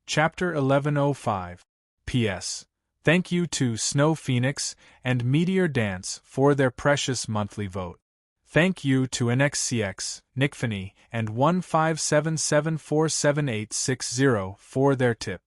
Chapter 1105. P.S. Thank you to Snow Phoenix and Meteor Dance for their precious monthly vote. Thank you to NXCX, Nickfany, and 157747860 for their tip.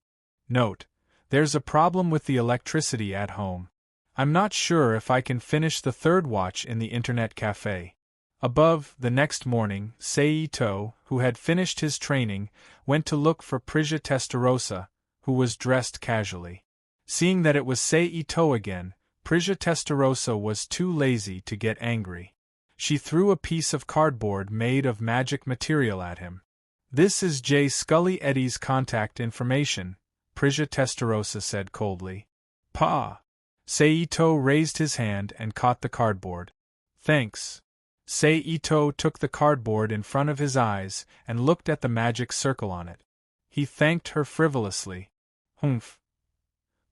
Note: there's a problem with the electricity at home. I'm not sure if I can finish the third watch in the internet cafe. Above, the next morning, Seito, who had finished his training, went to look for Prisia Testarossa, who was dressed casually. Seeing that it was Seito again, Prisia Testarossa was too lazy to get angry. She threw a piece of cardboard made of magic material at him. "This is J. Scully Eddy's contact information," Prisia Testarossa said coldly. "Pa!" Seito raised his hand and caught the cardboard. "Thanks." Seito took the cardboard in front of his eyes and looked at the magic circle on it. He thanked her frivolously. "Humph."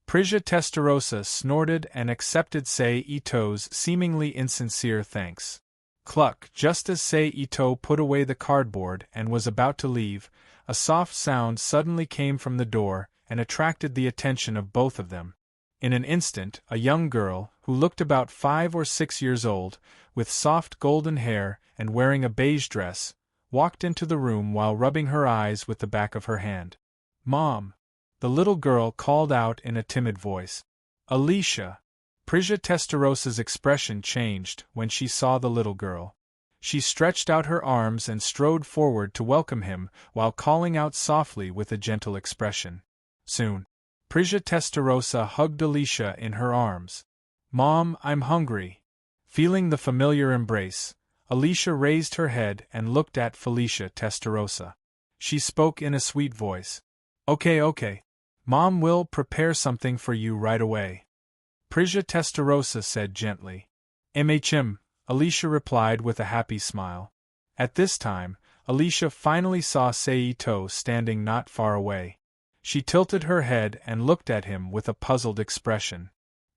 Prisia Testarossa snorted and accepted Seito's seemingly insincere thanks. Cluck! Just as Seito put away the cardboard and was about to leave, a soft sound suddenly came from the door and attracted the attention of both of them. In an instant, a young girl, who looked about 5 or 6 years old, with soft golden hair and wearing a beige dress, walked into the room while rubbing her eyes with the back of her hand. "Mom!" the little girl called out in a timid voice. "Alicia!" Prisia Testarossa's expression changed when she saw the little girl. She stretched out her arms and strode forward to welcome him while calling out softly with a gentle expression. Soon, Prisia Testarossa hugged Alicia in her arms. "Mom, I'm hungry." Feeling the familiar embrace, Alicia raised her head and looked at Felicia Testarossa. She spoke in a sweet voice. Okay. Mom will prepare something for you right away." Prisia Testarossa said gently. Alicia replied with a happy smile. At this time, Alicia finally saw Seito standing not far away. She tilted her head and looked at him with a puzzled expression.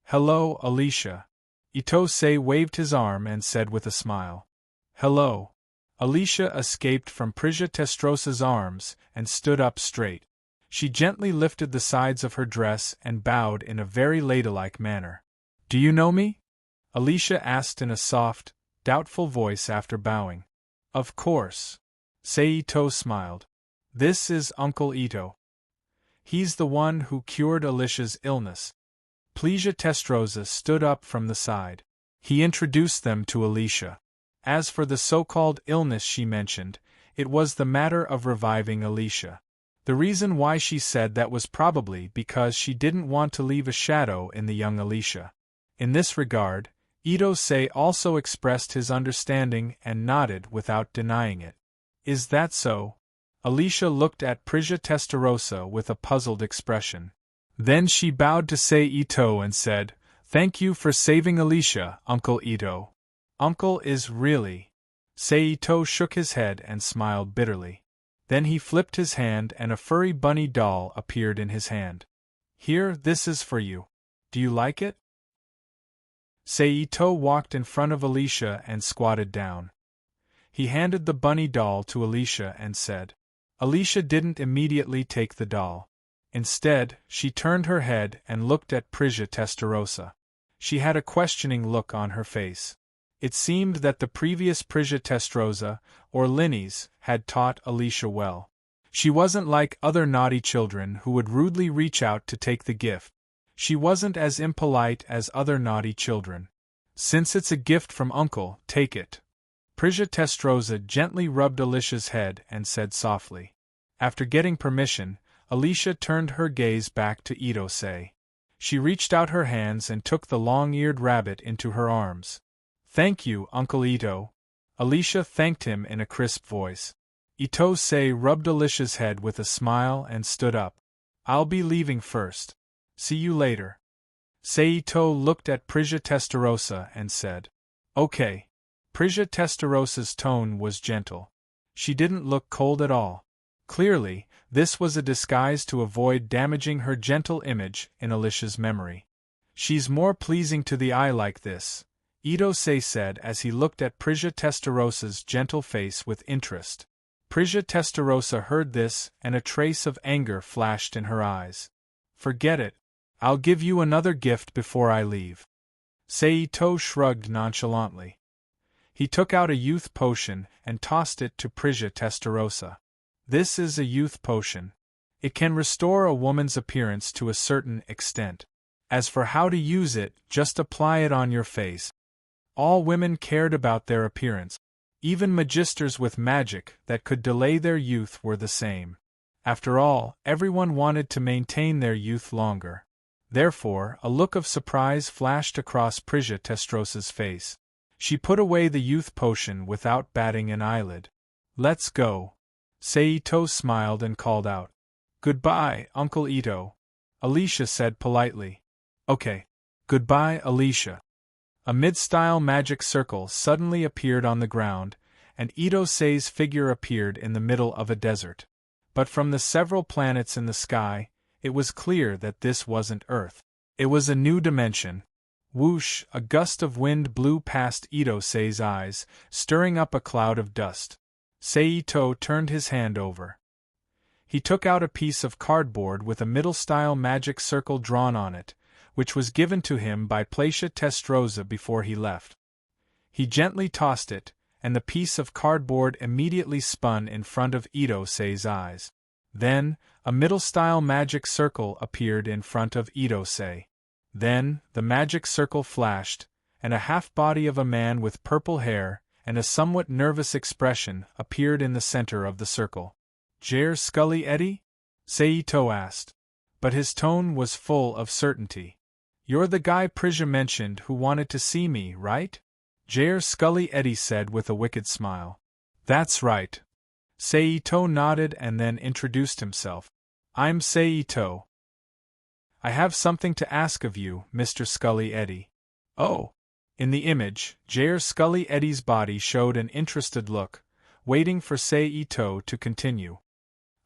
"Hello, Alicia." Itose waved his arm and said with a smile. "Hello." Alicia escaped from Prisia Testrossa's arms and stood up straight. She gently lifted the sides of her dress and bowed in a very ladylike manner. "Do you know me?" Alicia asked in a soft, doubtful voice after bowing. "Of course." Seito smiled. "This is Uncle Ito. He's the one who cured Alicia's illness." Prisia Testrosa stood up from the side. He introduced them to Alicia. As for the so-called illness she mentioned, it was the matter of reviving Alicia. The reason why she said that was probably because she didn't want to leave a shadow in the young Alicia. In this regard, Itose also expressed his understanding and nodded without denying it. "Is that so?" Alicia looked at Prisia Testarossa with a puzzled expression. Then she bowed to Seito and said, "Thank you for saving Alicia, Uncle Ito." "Uncle is really..." Seito shook his head and smiled bitterly. Then he flipped his hand and a furry bunny doll appeared in his hand. "Here, this is for you. Do you like it?" Seito walked in front of Alicia and squatted down. He handed the bunny doll to Alicia and said. Alicia didn't immediately take the doll. Instead, she turned her head and looked at Prisia Testarossa. She had a questioning look on her face. It seemed that the previous Prisia Testarossa, or Linnies, had taught Alicia well. She wasn't like other naughty children who would rudely reach out to take the gift. She wasn't as impolite as other naughty children. "Since it's a gift from Uncle, take it." Prisia Testarossa gently rubbed Alicia's head and said softly. After getting permission, Alicia turned her gaze back to Itose. She reached out her hands and took the long-eared rabbit into her arms. "Thank you, Uncle Ito." Alicia thanked him in a crisp voice. Itose rubbed Alicia's head with a smile and stood up. "I'll be leaving first. See you later." Seito looked at Prisia Testarossa and said, "Okay." Prisia Testarossa's tone was gentle. She didn't look cold at all. Clearly, this was a disguise to avoid damaging her gentle image in Alicia's memory. "She's more pleasing to the eye like this," Itose said as he looked at Prisia Testarossa's gentle face with interest. Prisia Testarossa heard this, and a trace of anger flashed in her eyes. Forget it. I'll give you another gift before I leave. Seito shrugged nonchalantly. He took out a youth potion and tossed it to Prisia Testarossa. This is a youth potion. It can restore a woman's appearance to a certain extent. As for how to use it, just apply it on your face. All women cared about their appearance. Even magisters with magic that could delay their youth were the same. After all, everyone wanted to maintain their youth longer. Therefore, a look of surprise flashed across Prisia Testrossa's face. She put away the youth potion without batting an eyelid. Let's go. Seito smiled and called out. Goodbye, Uncle Ito. Alicia said politely. Okay. Goodbye, Alicia. A mid-style magic circle suddenly appeared on the ground, and Ito-sei's figure appeared in the middle of a desert. But from the several planets in the sky, it was clear that this wasn't Earth. It was a new dimension. Whoosh, a gust of wind blew past Ito-sei's eyes, stirring up a cloud of dust. Seito turned his hand over. He took out a piece of cardboard with a middle-style magic circle drawn on it, which was given to him by Prisia Testarossa before he left. He gently tossed it, and the piece of cardboard immediately spun in front of Ito-sei's eyes. Then, a middle-style magic circle appeared in front of Ito-sei. Then, the magic circle flashed, and a half-body of a man with purple hair and a somewhat nervous expression appeared in the center of the circle. Jair Scully Eddy? Seito asked. But his tone was full of certainty. You're the guy Prisia mentioned who wanted to see me, right? Jair Scully Eddy said with a wicked smile. That's right. Seito nodded and then introduced himself. I'm Seito. I have something to ask of you, Mr. Scully Eddy. Oh. In the image, Jair Scully Eddy's body showed an interested look, waiting for Seito to continue.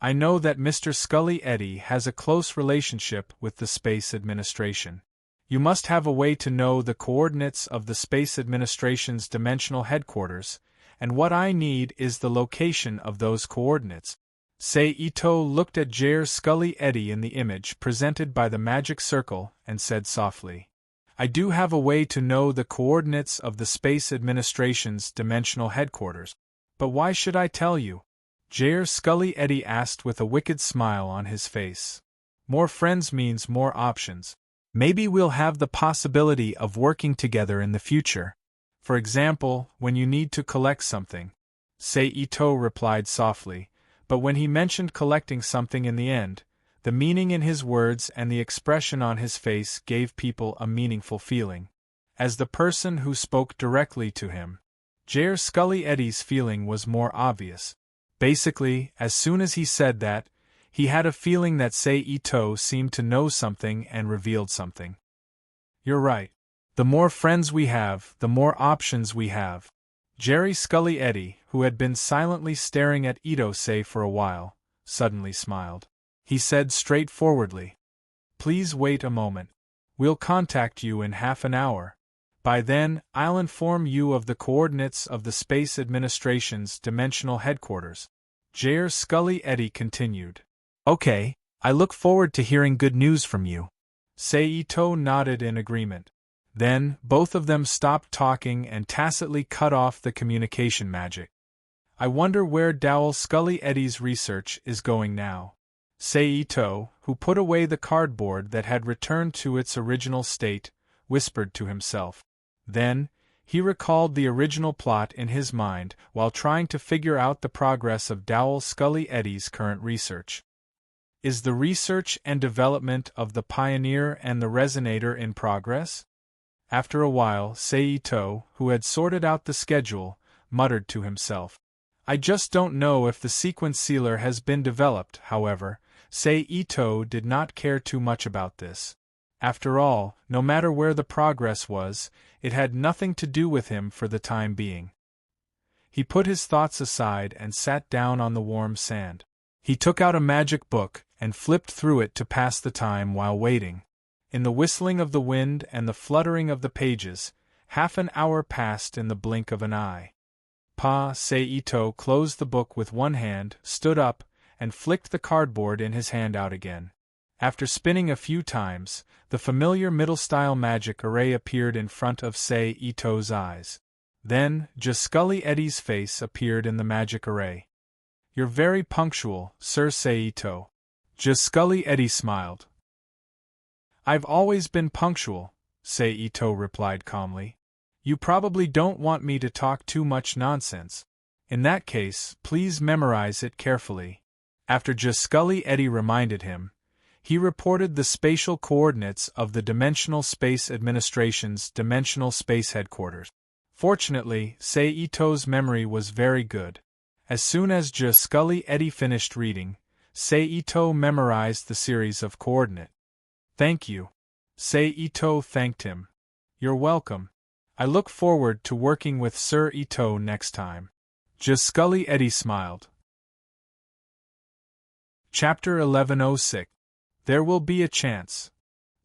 I know that Mr. Scully Eddy has a close relationship with the Space Administration. You must have a way to know the coordinates of the Space Administration's dimensional headquarters, and what I need is the location of those coordinates. Seito looked at Jair Scully Eddy in the image presented by the magic circle and said softly, I do have a way to know the coordinates of the Space Administration's dimensional headquarters. But why should I tell you? Jair Scully Eddy asked with a wicked smile on his face. More friends means more options. Maybe we'll have the possibility of working together in the future. For example, when you need to collect something. Seito replied softly, but when he mentioned collecting something in the end, the meaning in his words and the expression on his face gave people a meaningful feeling. As the person who spoke directly to him, Jair Scully Eddy's feeling was more obvious. Basically, as soon as he said that, he had a feeling that Seito seemed to know something and revealed something. You're right. The more friends we have, the more options we have. Jair Scully Eddy, who had been silently staring at Ito-sei for a while, suddenly smiled. He said straightforwardly, Please wait a moment. We'll contact you in half an hour. By then, I'll inform you of the coordinates of the Space Administration's dimensional headquarters. Jair Scully Eddy continued. Okay, I look forward to hearing good news from you. Seito nodded in agreement. Then, both of them stopped talking and tacitly cut off the communication magic. I wonder where Dowell Scully Eddy's research is going now. Seito, who put away the cardboard that had returned to its original state, whispered to himself. Then, he recalled the original plot in his mind while trying to figure out the progress of Dowell Scully Eddy's current research. Is the research and development of the Pioneer and the Resonator in progress? After a while, Seito, who had sorted out the schedule, muttered to himself. I just don't know if the sequence sealer has been developed, however. Seito did not care too much about this. After all, no matter where the progress was, it had nothing to do with him for the time being. He put his thoughts aside and sat down on the warm sand. He took out a magic book and flipped through it to pass the time while waiting. In the whistling of the wind and the fluttering of the pages, half an hour passed in the blink of an eye. Seito closed the book with one hand, stood up, and flicked the cardboard in his hand out again. After spinning a few times, the familiar middle-style magic array appeared in front of Seito's eyes. Then, just Scully Eddie's face appeared in the magic array. "You're very punctual, Sir Seito." Just Scully Eddie smiled. "I've always been punctual," Seito replied calmly. "You probably don't want me to talk too much nonsense. In that case, please memorize it carefully." After just Scully Eddie reminded him, he reported the spatial coordinates of the Dimensional Space Administration's Dimensional Space Headquarters. Fortunately, Seito's memory was very good. As soon as just Scully Eddie finished reading, Seito memorized the series of coordinates. "Thank you." Seito thanked him. "You're welcome. I look forward to working with Sir Ito next time." Just Scully Eddie smiled. Chapter 1106. There will be a chance.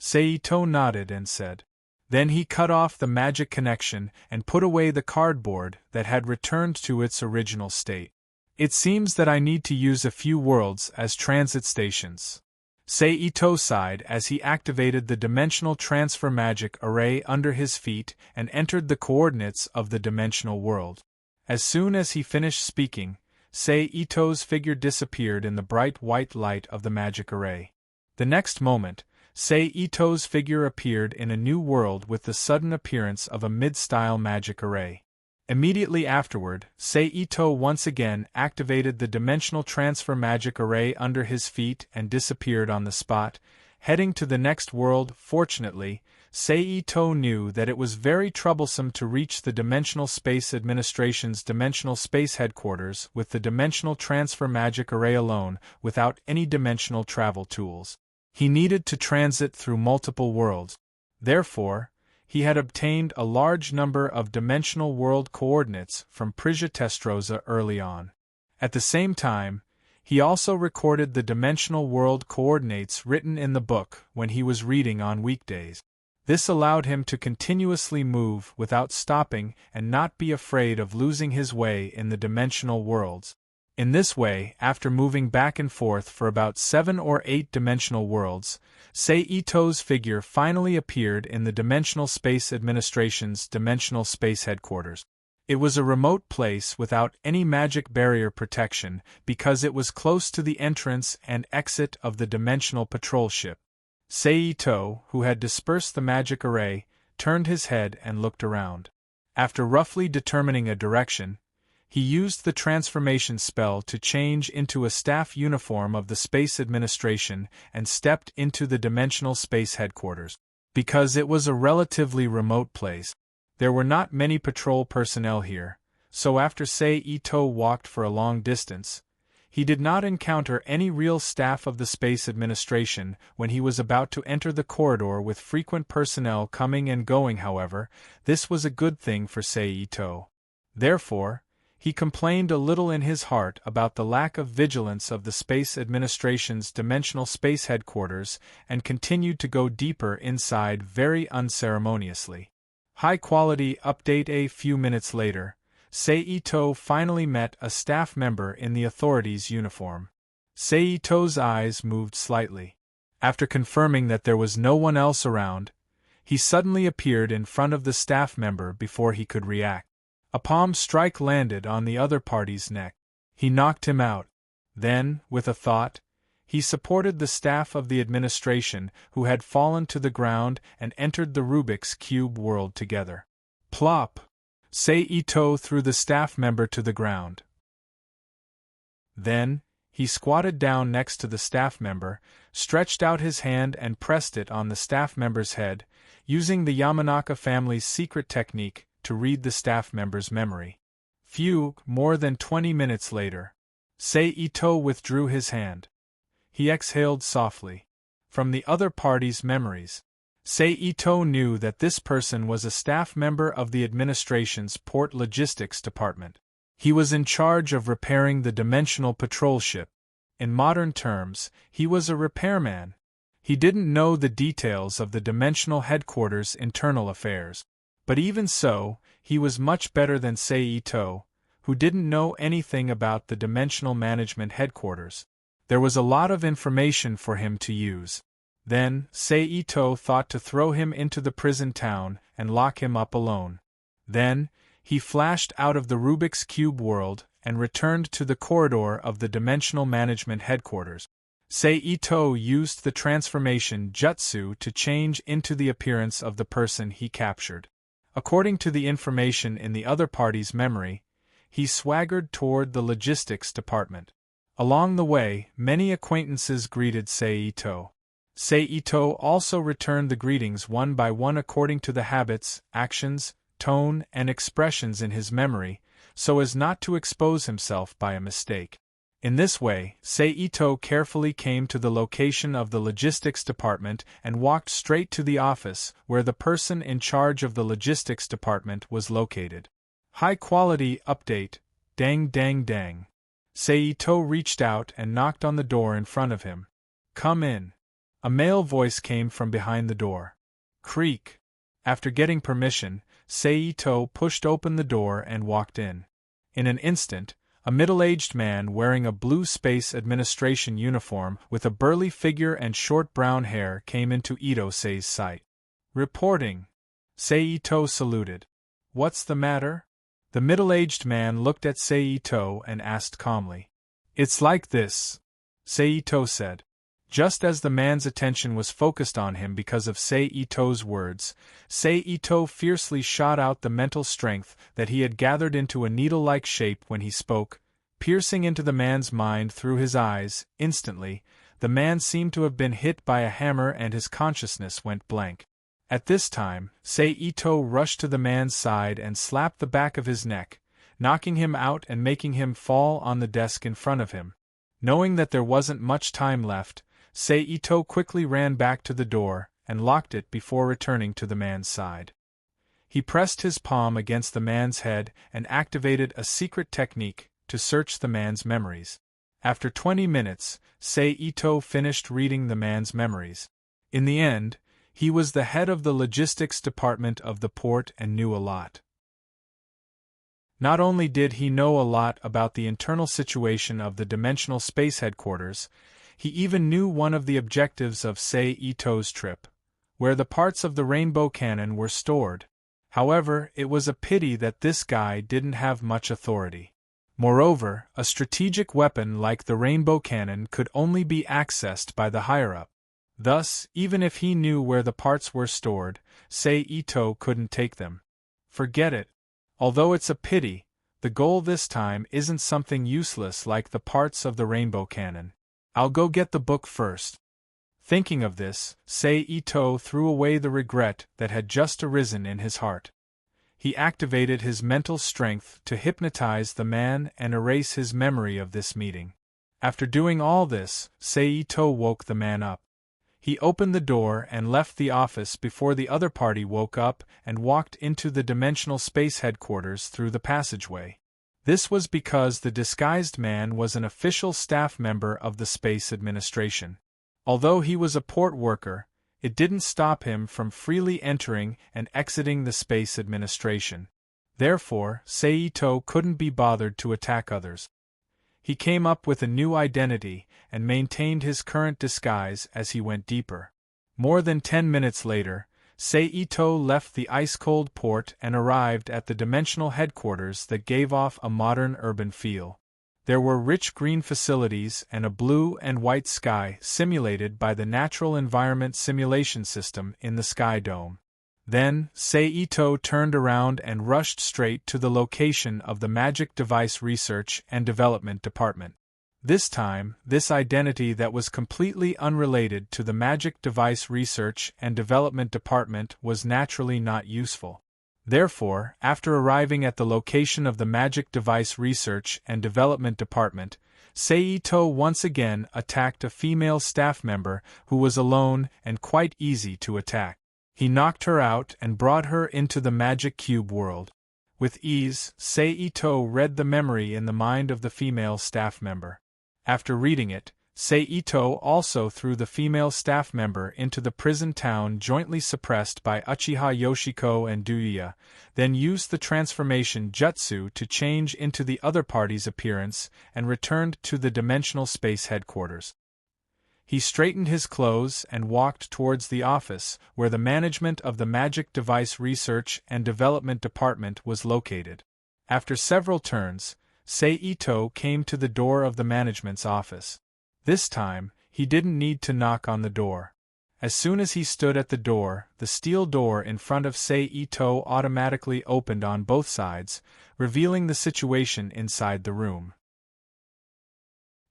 Seito nodded and said. Then he cut off the magic connection and put away the cardboard that had returned to its original state. "It seems that I need to use a few worlds as transit stations." Seito sighed as he activated the dimensional transfer magic array under his feet and entered the coordinates of the dimensional world. As soon as he finished speaking, Seito's figure disappeared in the bright white light of the magic array. The next moment, Seito's figure appeared in a new world with the sudden appearance of a mid-style magic array. Immediately afterward, Seito once again activated the dimensional transfer magic array under his feet and disappeared on the spot, heading to the next world. Fortunately, Seito knew that it was very troublesome to reach the Dimensional Space Administration's Dimensional Space Headquarters with the dimensional transfer magic array alone without any dimensional travel tools. He needed to transit through multiple worlds. Therefore, he had obtained a large number of dimensional world coordinates from Prisja early on. At the same time, he also recorded the dimensional world coordinates written in the book when he was reading on weekdays. This allowed him to continuously move without stopping and not be afraid of losing his way in the dimensional worlds. In this way, after moving back and forth for about 7 or 8 dimensional worlds, Seito's figure finally appeared in the Dimensional Space Administration's Dimensional Space Headquarters. It was a remote place without any magic barrier protection because it was close to the entrance and exit of the Dimensional Patrol ship. Seito, who had dispersed the magic array, turned his head and looked around. After roughly determining a direction, he used the transformation spell to change into a staff uniform of the Space Administration and stepped into the Dimensional Space Headquarters. Because it was a relatively remote place, there were not many patrol personnel here, so after Seito walked for a long distance, he did not encounter any real staff of the Space Administration when he was about to enter the corridor with frequent personnel coming and going. However, this was a good thing for Seito. Therefore, he complained a little in his heart about the lack of vigilance of the Space Administration's Dimensional Space Headquarters and continued to go deeper inside very unceremoniously. High-quality update. A few minutes later, Seito finally met a staff member in the authorities' uniform. Seito's eyes moved slightly. After confirming that there was no one else around, he suddenly appeared in front of the staff member before he could react. A palm strike landed on the other party's neck. He knocked him out. Then, with a thought, he supported the staff of the administration who had fallen to the ground and entered the Rubik's Cube world together. Plop! Seito threw the staff member to the ground. Then, he squatted down next to the staff member, stretched out his hand and pressed it on the staff member's head, using the Yamanaka family's secret technique to read the staff member's memory. More than 20 minutes later, Seito withdrew his hand. He exhaled softly. From the other party's memories, Seito knew that this person was a staff member of the administration's port logistics department. He was in charge of repairing the Dimensional Patrol ship. In modern terms, he was a repairman. He didn't know the details of the Dimensional Headquarters' internal affairs. But even so, he was much better than Seito, who didn't know anything about the Dimensional Management Headquarters. There was a lot of information for him to use. Then, Seito thought to throw him into the prison town and lock him up alone. Then, he flashed out of the Rubik's Cube world and returned to the corridor of the Dimensional Management Headquarters. Seito used the transformation jutsu to change into the appearance of the person he captured. According to the information in the other party's memory, he swaggered toward the logistics department. Along the way, many acquaintances greeted Seito. Seito also returned the greetings one by one according to the habits, actions, tone, and expressions in his memory, so as not to expose himself by a mistake. In this way, Seito carefully came to the location of the logistics department and walked straight to the office where the person in charge of the logistics department was located. High-quality update, dang dang dang. Seito reached out and knocked on the door in front of him. Come in. A male voice came from behind the door. Creak. After getting permission, Seito pushed open the door and walked in. In an instant, a middle-aged man wearing a blue Space Administration uniform with a burly figure and short brown hair came into Ito-sei's sight. Reporting. Seito saluted. What's the matter? The middle-aged man looked at Seito and asked calmly. It's like this, Seito said. Just as the man's attention was focused on him because of Seito's words, Seito fiercely shot out the mental strength that he had gathered into a needle-like shape when he spoke, piercing into the man's mind through his eyes. Instantly, the man seemed to have been hit by a hammer and his consciousness went blank. At this time, Seito rushed to the man's side and slapped the back of his neck, knocking him out and making him fall on the desk in front of him. Knowing that there wasn't much time left, Seito quickly ran back to the door and locked it before returning to the man's side. He pressed his palm against the man's head and activated a secret technique to search the man's memories. After 20 minutes, Seito finished reading the man's memories. In the end, he was the head of the logistics department of the port and knew a lot. Not only did he know a lot about the internal situation of the Dimensional Space Headquarters, he even knew one of the objectives of Seito's trip, where the parts of the rainbow cannon were stored. However, it was a pity that this guy didn't have much authority. Moreover, a strategic weapon like the rainbow cannon could only be accessed by the higher-up. Thus, even if he knew where the parts were stored, Seito couldn't take them. Forget it. Although it's a pity, the goal this time isn't something useless like the parts of the rainbow cannon. I'll go get the book first. Thinking of this, Seito threw away the regret that had just arisen in his heart. He activated his mental strength to hypnotize the man and erase his memory of this meeting. After doing all this, Seito woke the man up. He opened the door and left the office before the other party woke up and walked into the Dimensional Space Headquarters through the passageway. This was because the disguised man was an official staff member of the Space Administration. Although he was a port worker, it didn't stop him from freely entering and exiting the Space Administration. Therefore, Seito couldn't be bothered to attack others. He came up with a new identity and maintained his current disguise as he went deeper. More than 10 minutes later, Seito left the ice-cold port and arrived at the dimensional headquarters that gave off a modern urban feel. There were rich green facilities and a blue and white sky simulated by the Natural Environment Simulation System in the Sky Dome. Then, Seito turned around and rushed straight to the location of the Magic Device Research and Development Department. This time, this identity that was completely unrelated to the Magic Device Research and Development Department was naturally not useful. Therefore, after arriving at the location of the Magic Device Research and Development Department, Seito once again attacked a female staff member who was alone and quite easy to attack. He knocked her out and brought her into the Magic Cube world. With ease, Seito read the memory in the mind of the female staff member. After reading it, Seito also threw the female staff member into the prison town jointly suppressed by Uchiha Yoshiko and Duya, then used the transformation jutsu to change into the other party's appearance and returned to the dimensional space headquarters. He straightened his clothes and walked towards the office where the management of the Magic Device Research and Development Department was located. After several turns, Seito came to the door of the management's office. This time, he didn't need to knock on the door. As soon as he stood at the door, the steel door in front of Seito automatically opened on both sides, revealing the situation inside the room.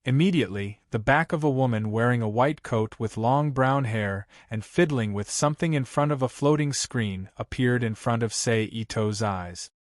Immediately, the back of a woman wearing a white coat with long brown hair and fiddling with something in front of a floating screen appeared in front of Seito's eyes.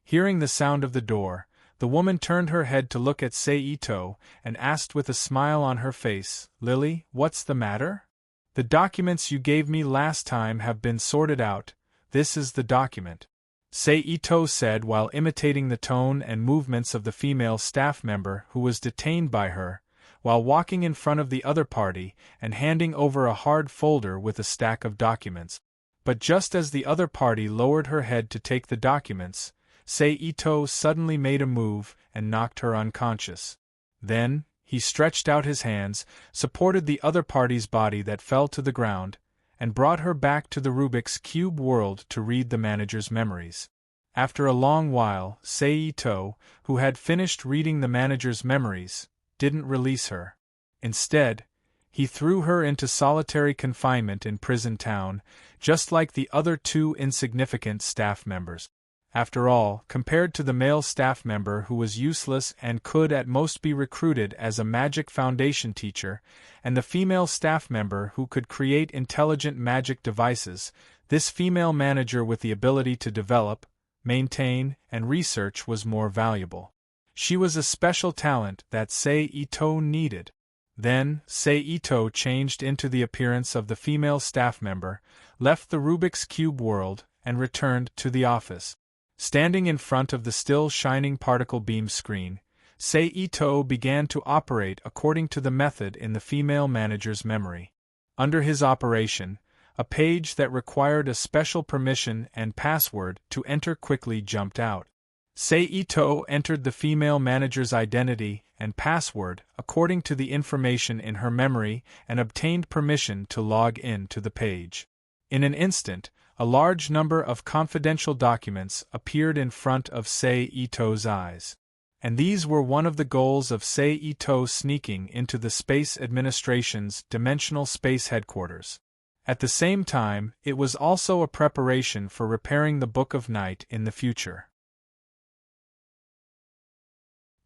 Hearing the sound of the door, the woman turned her head to look at Seito and asked with a smile on her face, "Lily, what's the matter? The documents you gave me last time have been sorted out. This is the document," Seito said while imitating the tone and movements of the female staff member who was detained by her, while walking in front of the other party and handing over a hard folder with a stack of documents. But just as the other party lowered her head to take the documents, Seito suddenly made a move and knocked her unconscious. Then, he stretched out his hands, supported the other party's body that fell to the ground, and brought her back to the Rubik's Cube world to read the manager's memories. After a long while, Seito, who had finished reading the manager's memories, didn't release her. Instead, he threw her into solitary confinement in Prison Town, just like the other two insignificant staff members. After all, compared to the male staff member who was useless and could at most be recruited as a magic foundation teacher, and the female staff member who could create intelligent magic devices, this female manager with the ability to develop, maintain, and research was more valuable. She was a special talent that Seito needed. Then, Seito changed into the appearance of the female staff member, left the Rubik's Cube world, and returned to the office. Standing in front of the still shining particle beam screen, Seito began to operate according to the method in the female manager's memory. Under his operation, a page that required a special permission and password to enter quickly jumped out. Seito entered the female manager's identity and password according to the information in her memory and obtained permission to log in to the page. In an instant, a large number of confidential documents appeared in front of Seito's eyes. And these were one of the goals of Seito sneaking into the Space Administration's Dimensional Space Headquarters. At the same time, it was also a preparation for repairing the Book of Night in the future.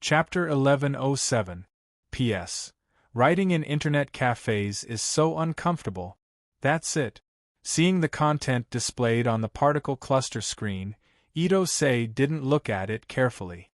Chapter 1107. P.S. Writing in internet cafes is so uncomfortable. That's it. Seeing the content displayed on the particle cluster screen, Ito-sei didn't look at it carefully.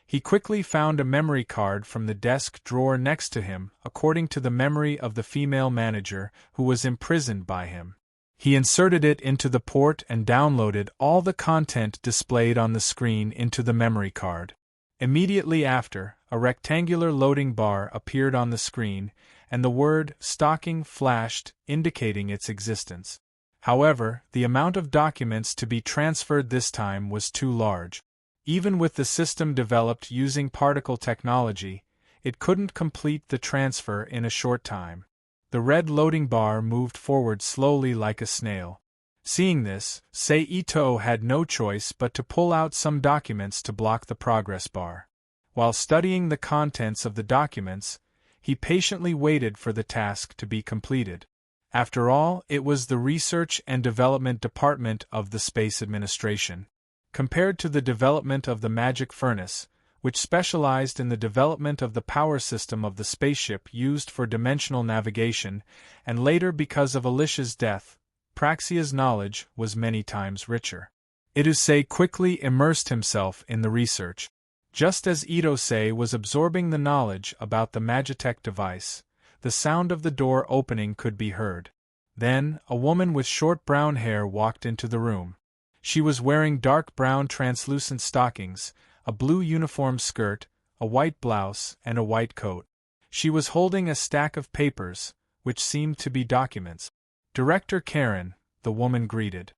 He quickly found a memory card from the desk drawer next to him, according to the memory of the female manager who was imprisoned by him. He inserted it into the port and downloaded all the content displayed on the screen into the memory card. Immediately after, a rectangular loading bar appeared on the screen, and the word "stocking" flashed, indicating its existence. However, the amount of documents to be transferred this time was too large. Even with the system developed using particle technology, it couldn't complete the transfer in a short time. The red loading bar moved forward slowly like a snail. Seeing this, Seito had no choice but to pull out some documents to block the progress bar. While studying the contents of the documents, he patiently waited for the task to be completed. After all, it was the Research and Development Department of the Space Administration. Compared to the development of the Magic Furnace, which specialized in the development of the power system of the spaceship used for dimensional navigation, and later because of Alicia's death, Praxia's knowledge was many times richer. Ito-sei quickly immersed himself in the research. Just as Ito-sei was absorbing the knowledge about the Magitech device, the sound of the door opening could be heard. Then, a woman with short brown hair walked into the room. She was wearing dark brown translucent stockings, a blue uniform skirt, a white blouse, and a white coat. She was holding a stack of papers, which seemed to be documents. "Director Karen," the woman greeted.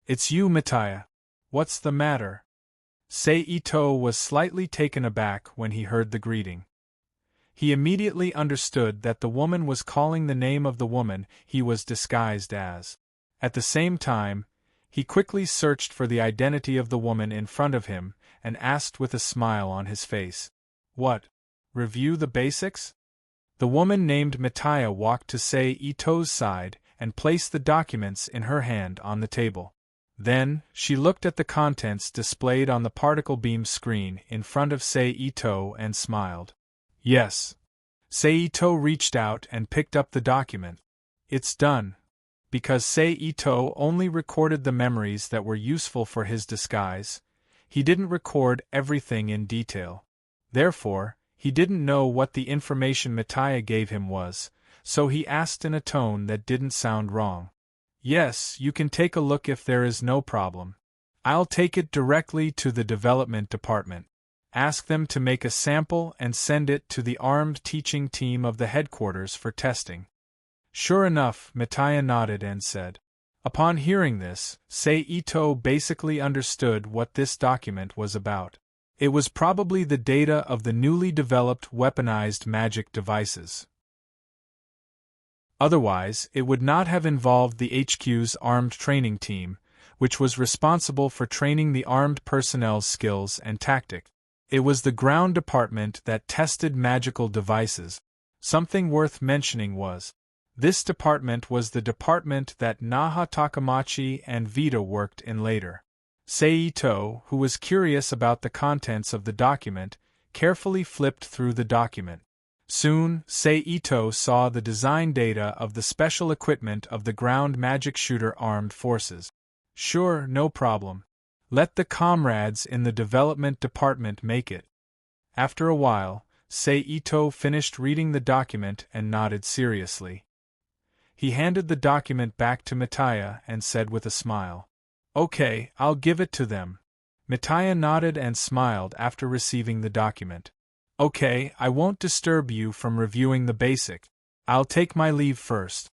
It's you, Mitaya. What's the matter?" Seito was slightly taken aback when he heard the greeting. He immediately understood that the woman was calling the name of the woman he was disguised as. At the same time, he quickly searched for the identity of the woman in front of him and asked with a smile on his face, "What? Review the basics?" The woman named Mitaya walked to Seito's side and placed the documents in her hand on the table. Then, she looked at the contents displayed on the particle beam screen in front of Seito and smiled. "Yes." Seito reached out and picked up the document. "It's done." Because Seito only recorded the memories that were useful for his disguise, he didn't record everything in detail. Therefore, he didn't know what the information Mitaya gave him was, so he asked in a tone that didn't sound wrong. "Yes, you can take a look if there is no problem. I'll take it directly to the development department. Ask them to make a sample and send it to the armed teaching team of the headquarters for testing." Sure enough, Mitaya nodded and said. Upon hearing this, Seito basically understood what this document was about. It was probably the data of the newly developed weaponized magic devices. Otherwise, it would not have involved the HQ's armed training team, which was responsible for training the armed personnel's skills and tactics. It was the ground department that tested magical devices. Something worth mentioning was, this department was the department that Naha Takamachi and Vita worked in later. Seito, who was curious about the contents of the document, carefully flipped through the document. Soon, Seito saw the design data of the special equipment of the ground magic shooter armed forces. Sure, no problem. Let the comrades in the development department make it. After a while, Seito finished reading the document and nodded seriously. He handed the document back to Mitaya and said with a smile, "Okay, I'll give it to them." Mitaya nodded and smiled after receiving the document. "Okay, I won't disturb you from reviewing the basic. I'll take my leave first."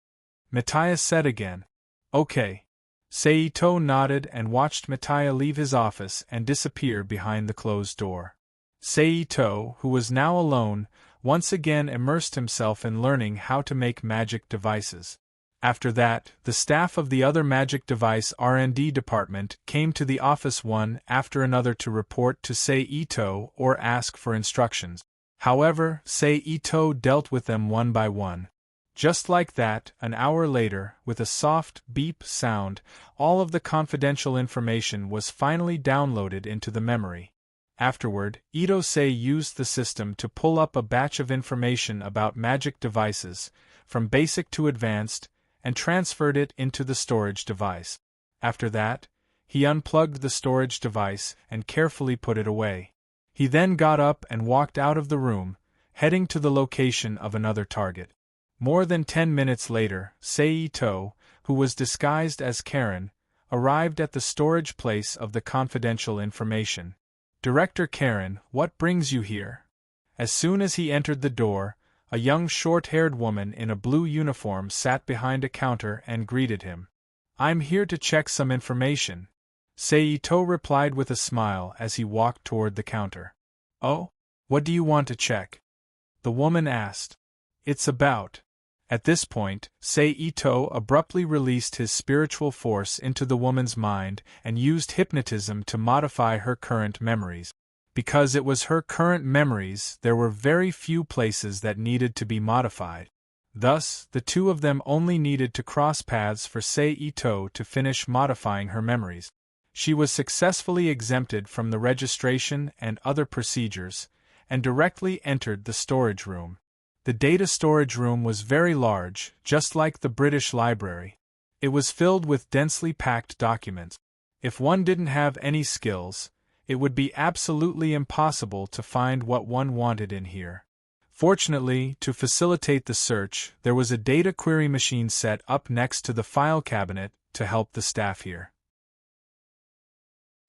Mitaya said again, "Okay." Seito nodded and watched Mitaya leave his office and disappear behind the closed door. Seito, who was now alone, once again immersed himself in learning how to make magic devices. After that, the staff of the other magic device R&D department came to the office one after another to report to Seito or ask for instructions. However, Seito dealt with them one by one. Just like that, an hour later, with a soft beep sound, all of the confidential information was finally downloaded into the memory. Afterward, Ito-sei used the system to pull up a batch of information about magic devices, from basic to advanced, and transferred it into the storage device. After that, he unplugged the storage device and carefully put it away. He then got up and walked out of the room, heading to the location of another target. More than 10 minutes later, Seito, who was disguised as Karen, arrived at the storage place of the confidential information. "Director Karen, what brings you here?" As soon as he entered the door, a young short-haired woman in a blue uniform sat behind a counter and greeted him. "I'm here to check some information," Seito replied with a smile as he walked toward the counter. "Oh? What do you want to check?" the woman asked. "It's about..." At this point, Seito abruptly released his spiritual force into the woman's mind and used hypnotism to modify her current memories. Because it was her current memories, there were very few places that needed to be modified. Thus, the two of them only needed to cross paths for Seito to finish modifying her memories. She was successfully exempted from the registration and other procedures, and directly entered the storage room. The data storage room was very large, just like the British Library. It was filled with densely packed documents. If one didn't have any skills, it would be absolutely impossible to find what one wanted in here. Fortunately, to facilitate the search, there was a data query machine set up next to the file cabinet to help the staff here.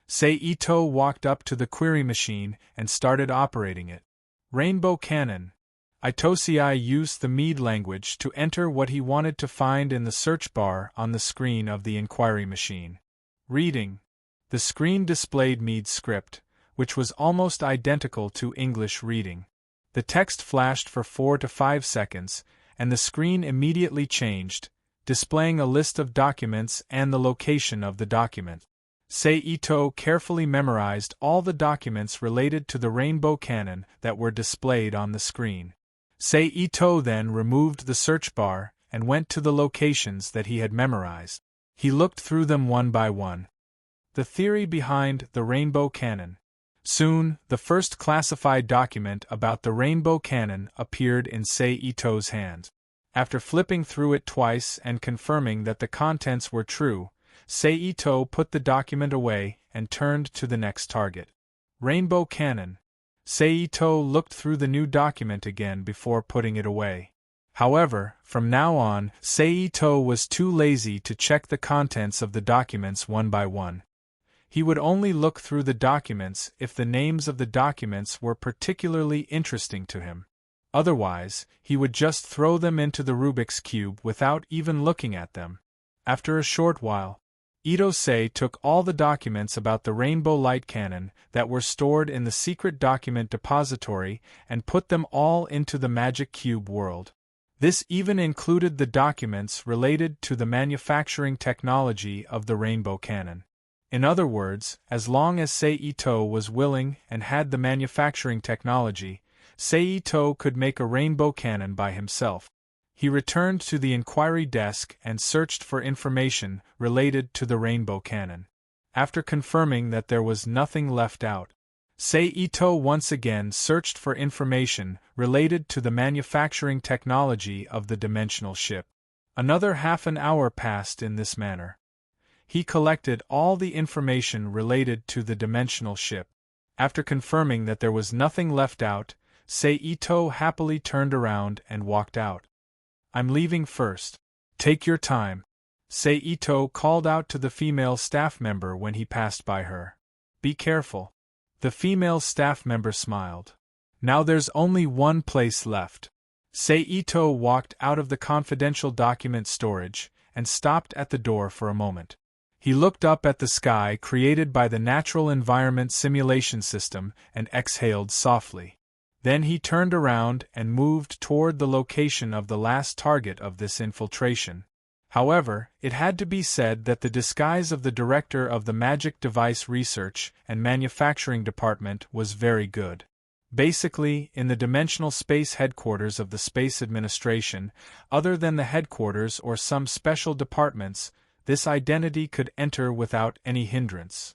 Seito walked up to the query machine and started operating it. "Rainbow Cannon," Itosei used the Mead language to enter what he wanted to find in the search bar on the screen of the inquiry machine. Reading. The screen displayed Mead's script, which was almost identical to English reading. The text flashed for 4 to 5 seconds, and the screen immediately changed, displaying a list of documents and the location of the document. Seito carefully memorized all the documents related to the Rainbow Cannon that were displayed on the screen. Seito then removed the search bar and went to the locations that he had memorized. He looked through them one by one. The theory behind the Rainbow Cannon. Soon, the first classified document about the Rainbow Cannon appeared in Seito's hand. After flipping through it twice and confirming that the contents were true, Seito put the document away and turned to the next target. Rainbow Cannon. Seito looked through the new document again before putting it away. However, from now on, Seito was too lazy to check the contents of the documents one by one. He would only look through the documents if the names of the documents were particularly interesting to him. Otherwise, he would just throw them into the Rubik's Cube without even looking at them. After a short while, Itosei took all the documents about the Rainbow Light Cannon that were stored in the secret document depository and put them all into the Magic Cube world. This even included the documents related to the manufacturing technology of the Rainbow Cannon. In other words, as long as Seito was willing and had the manufacturing technology, Seito could make a rainbow cannon by himself. He returned to the inquiry desk and searched for information related to the Rainbow Cannon. After confirming that there was nothing left out, Seito once again searched for information related to the manufacturing technology of the dimensional ship. Another half an hour passed in this manner. He collected all the information related to the dimensional ship. After confirming that there was nothing left out, Seito happily turned around and walked out. "I'm leaving first. Take your time," Seito called out to the female staff member when he passed by her. "Be careful." The female staff member smiled. "Now there's only one place left." Seito walked out of the confidential document storage and stopped at the door for a moment. He looked up at the sky created by the natural environment simulation system and exhaled softly. Then he turned around and moved toward the location of the last target of this infiltration. However, it had to be said that the disguise of the director of the Magic Device Research and Manufacturing Department was very good. Basically, in the dimensional space headquarters of the Space Administration, other than the headquarters or some special departments, this identity could enter without any hindrance.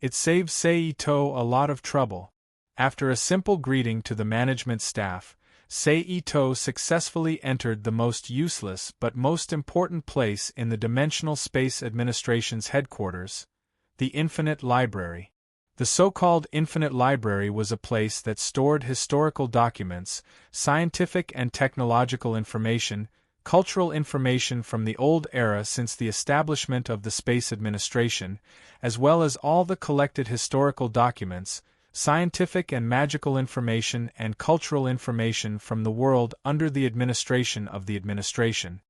It saved Seito a lot of trouble. After a simple greeting to the management staff, Seito successfully entered the most useless but most important place in the Dimensional Space Administration's headquarters, the Infinite Library. The so-called Infinite Library was a place that stored historical documents, scientific and technological information, cultural information from the old era since the establishment of the Space Administration, as well as all the collected historical documents, scientific and magical information and cultural information from the world under the administration of the administration.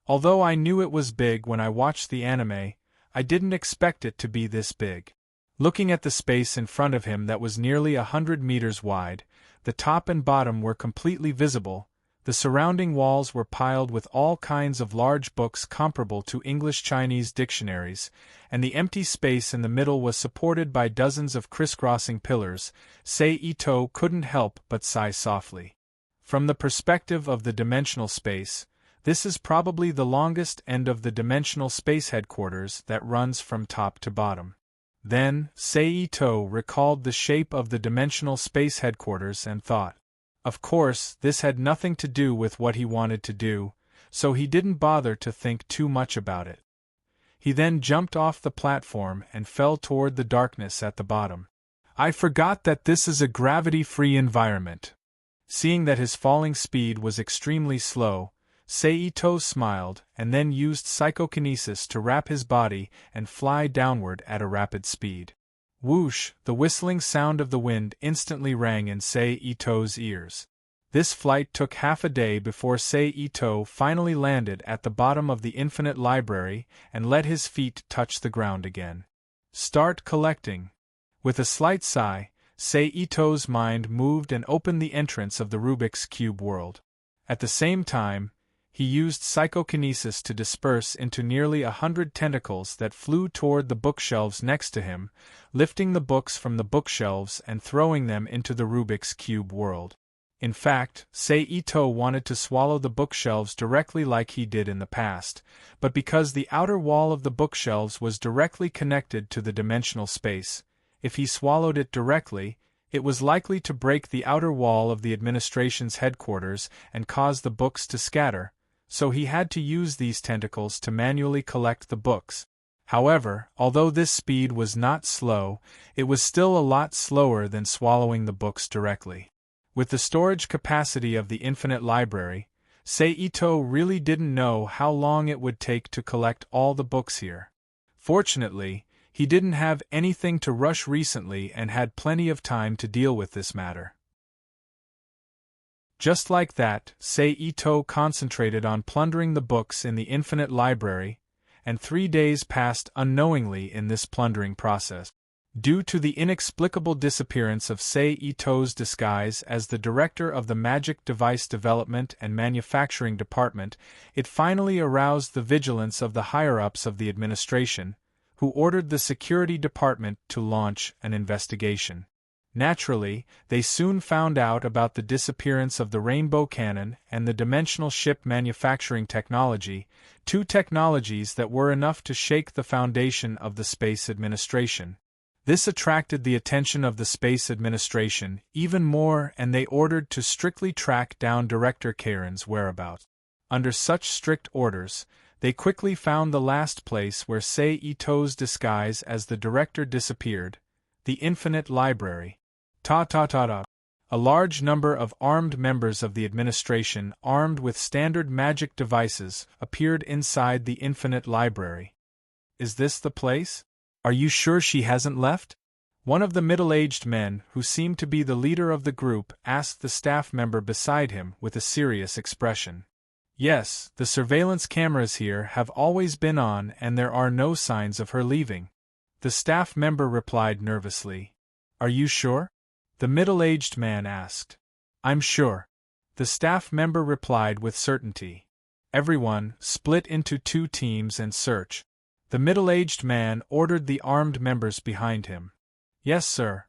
Although I knew it was big when I watched the anime, I didn't expect it to be this big. Looking at the space in front of him that was nearly 100 meters wide, the top and bottom were completely visible. The surrounding walls were piled with all kinds of large books comparable to English-Chinese dictionaries, and the empty space in the middle was supported by dozens of crisscrossing pillars. Seito couldn't help but sigh softly. From the perspective of the dimensional space, this is probably the longest end of the dimensional space headquarters that runs from top to bottom. Then, Seito recalled the shape of the dimensional space headquarters and thought. Of course, this had nothing to do with what he wanted to do, so he didn't bother to think too much about it. He then jumped off the platform and fell toward the darkness at the bottom. I forgot that this is a gravity-free environment. Seeing that his falling speed was extremely slow, Seito smiled and then used psychokinesis to wrap his body and fly downward at a rapid speed. Whoosh! The whistling sound of the wind instantly rang in Sei-Ito's ears. This flight took half a day before Sei-Ito finally landed at the bottom of the infinite library and let his feet touch the ground again. Start collecting. With a slight sigh, Sei-Ito's mind moved and opened the entrance of the Rubik's Cube world. At the same time, he used psychokinesis to disperse into nearly 100 tentacles that flew toward the bookshelves next to him, lifting the books from the bookshelves and throwing them into the Rubik's Cube world. In fact, Sei-Ito wanted to swallow the bookshelves directly like he did in the past, but because the outer wall of the bookshelves was directly connected to the dimensional space, if he swallowed it directly, it was likely to break the outer wall of the administration's headquarters and cause the books to scatter, so he had to use these tentacles to manually collect the books. However, although this speed was not slow, it was still a lot slower than swallowing the books directly. With the storage capacity of the infinite library, Sei-Ito really didn't know how long it would take to collect all the books here. Fortunately, he didn't have anything to rush recently and had plenty of time to deal with this matter. Just like that, Sei-Ito concentrated on plundering the books in the infinite library, and 3 days passed unknowingly in this plundering process. Due to the inexplicable disappearance of Sei-Ito's disguise as the director of the Magic Device Development and Manufacturing Department, it finally aroused the vigilance of the higher-ups of the administration, who ordered the security department to launch an investigation. Naturally, they soon found out about the disappearance of the Rainbow Cannon and the Dimensional Ship Manufacturing Technology, 2 technologies that were enough to shake the foundation of the Space Administration. This attracted the attention of the Space Administration even more, and they ordered to strictly track down Director Karen's whereabouts. Under such strict orders, they quickly found the last place where Sei-Ito's disguise as the director disappeared, the Infinite Library. Ta-ta-ta-ta. A large number of armed members of the administration armed with standard magic devices appeared inside the Infinite Library. Is this the place? Are you sure she hasn't left? One of the middle-aged men, who seemed to be the leader of the group, asked the staff member beside him with a serious expression. Yes, the surveillance cameras here have always been on and there are no signs of her leaving. The staff member replied nervously. Are you sure? The middle-aged man asked. I'm sure. The staff member replied with certainty. Everyone, split into 2 teams and search. The middle-aged man ordered the armed members behind him. Yes, sir.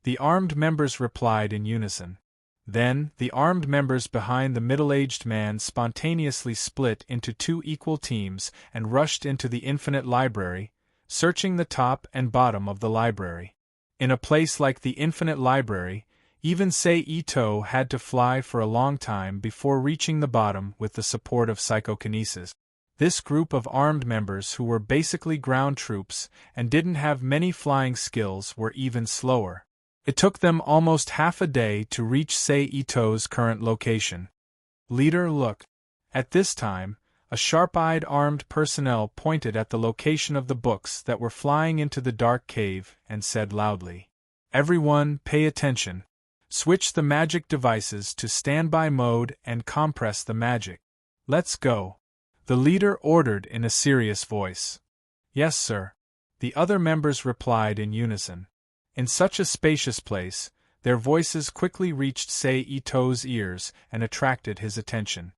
The armed members replied in unison. Then, the armed members behind the middle-aged man spontaneously split into 2 equal teams and rushed into the Infinite Library, searching the top and bottom of the library. In a place like the Infinite Library, even Sei-Ito had to fly for a long time before reaching the bottom with the support of psychokinesis. This group of armed members who were basically ground troops and didn't have many flying skills were even slower. It took them almost half a day to reach Sei-Ito's current location. Leader, look. At this time, a sharp-eyed armed personnel pointed at the location of the books that were flying into the dark cave and said loudly, Everyone, pay attention. Switch the magic devices to standby mode and compress the magic. Let's go. The leader ordered in a serious voice. Yes, sir. The other members replied in unison. In such a spacious place, their voices quickly reached Sei-Ito's ears and attracted his attention.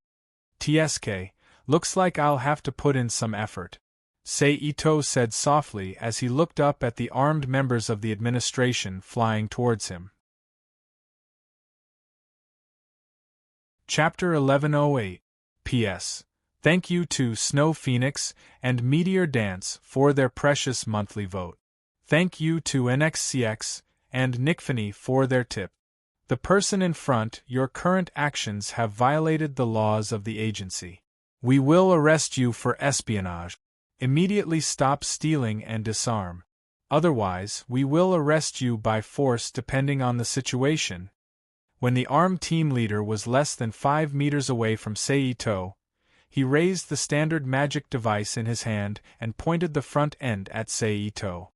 TSK, looks like I'll have to put in some effort, Sei-Ito said softly as he looked up at the armed members of the administration flying towards him. Chapter 1108. P.S. Thank you to Snow Phoenix and Meteor Dance for their precious monthly vote. Thank you to NXCX and Nickfany for their tip. The person in front, your current actions have violated the laws of the agency. We will arrest you for espionage. Immediately stop stealing and disarm. Otherwise, we will arrest you by force depending on the situation. When the armed team leader was less than 5 meters away from Sei-Ito, he raised the standard magic device in his hand and pointed the front end at Sei-Ito.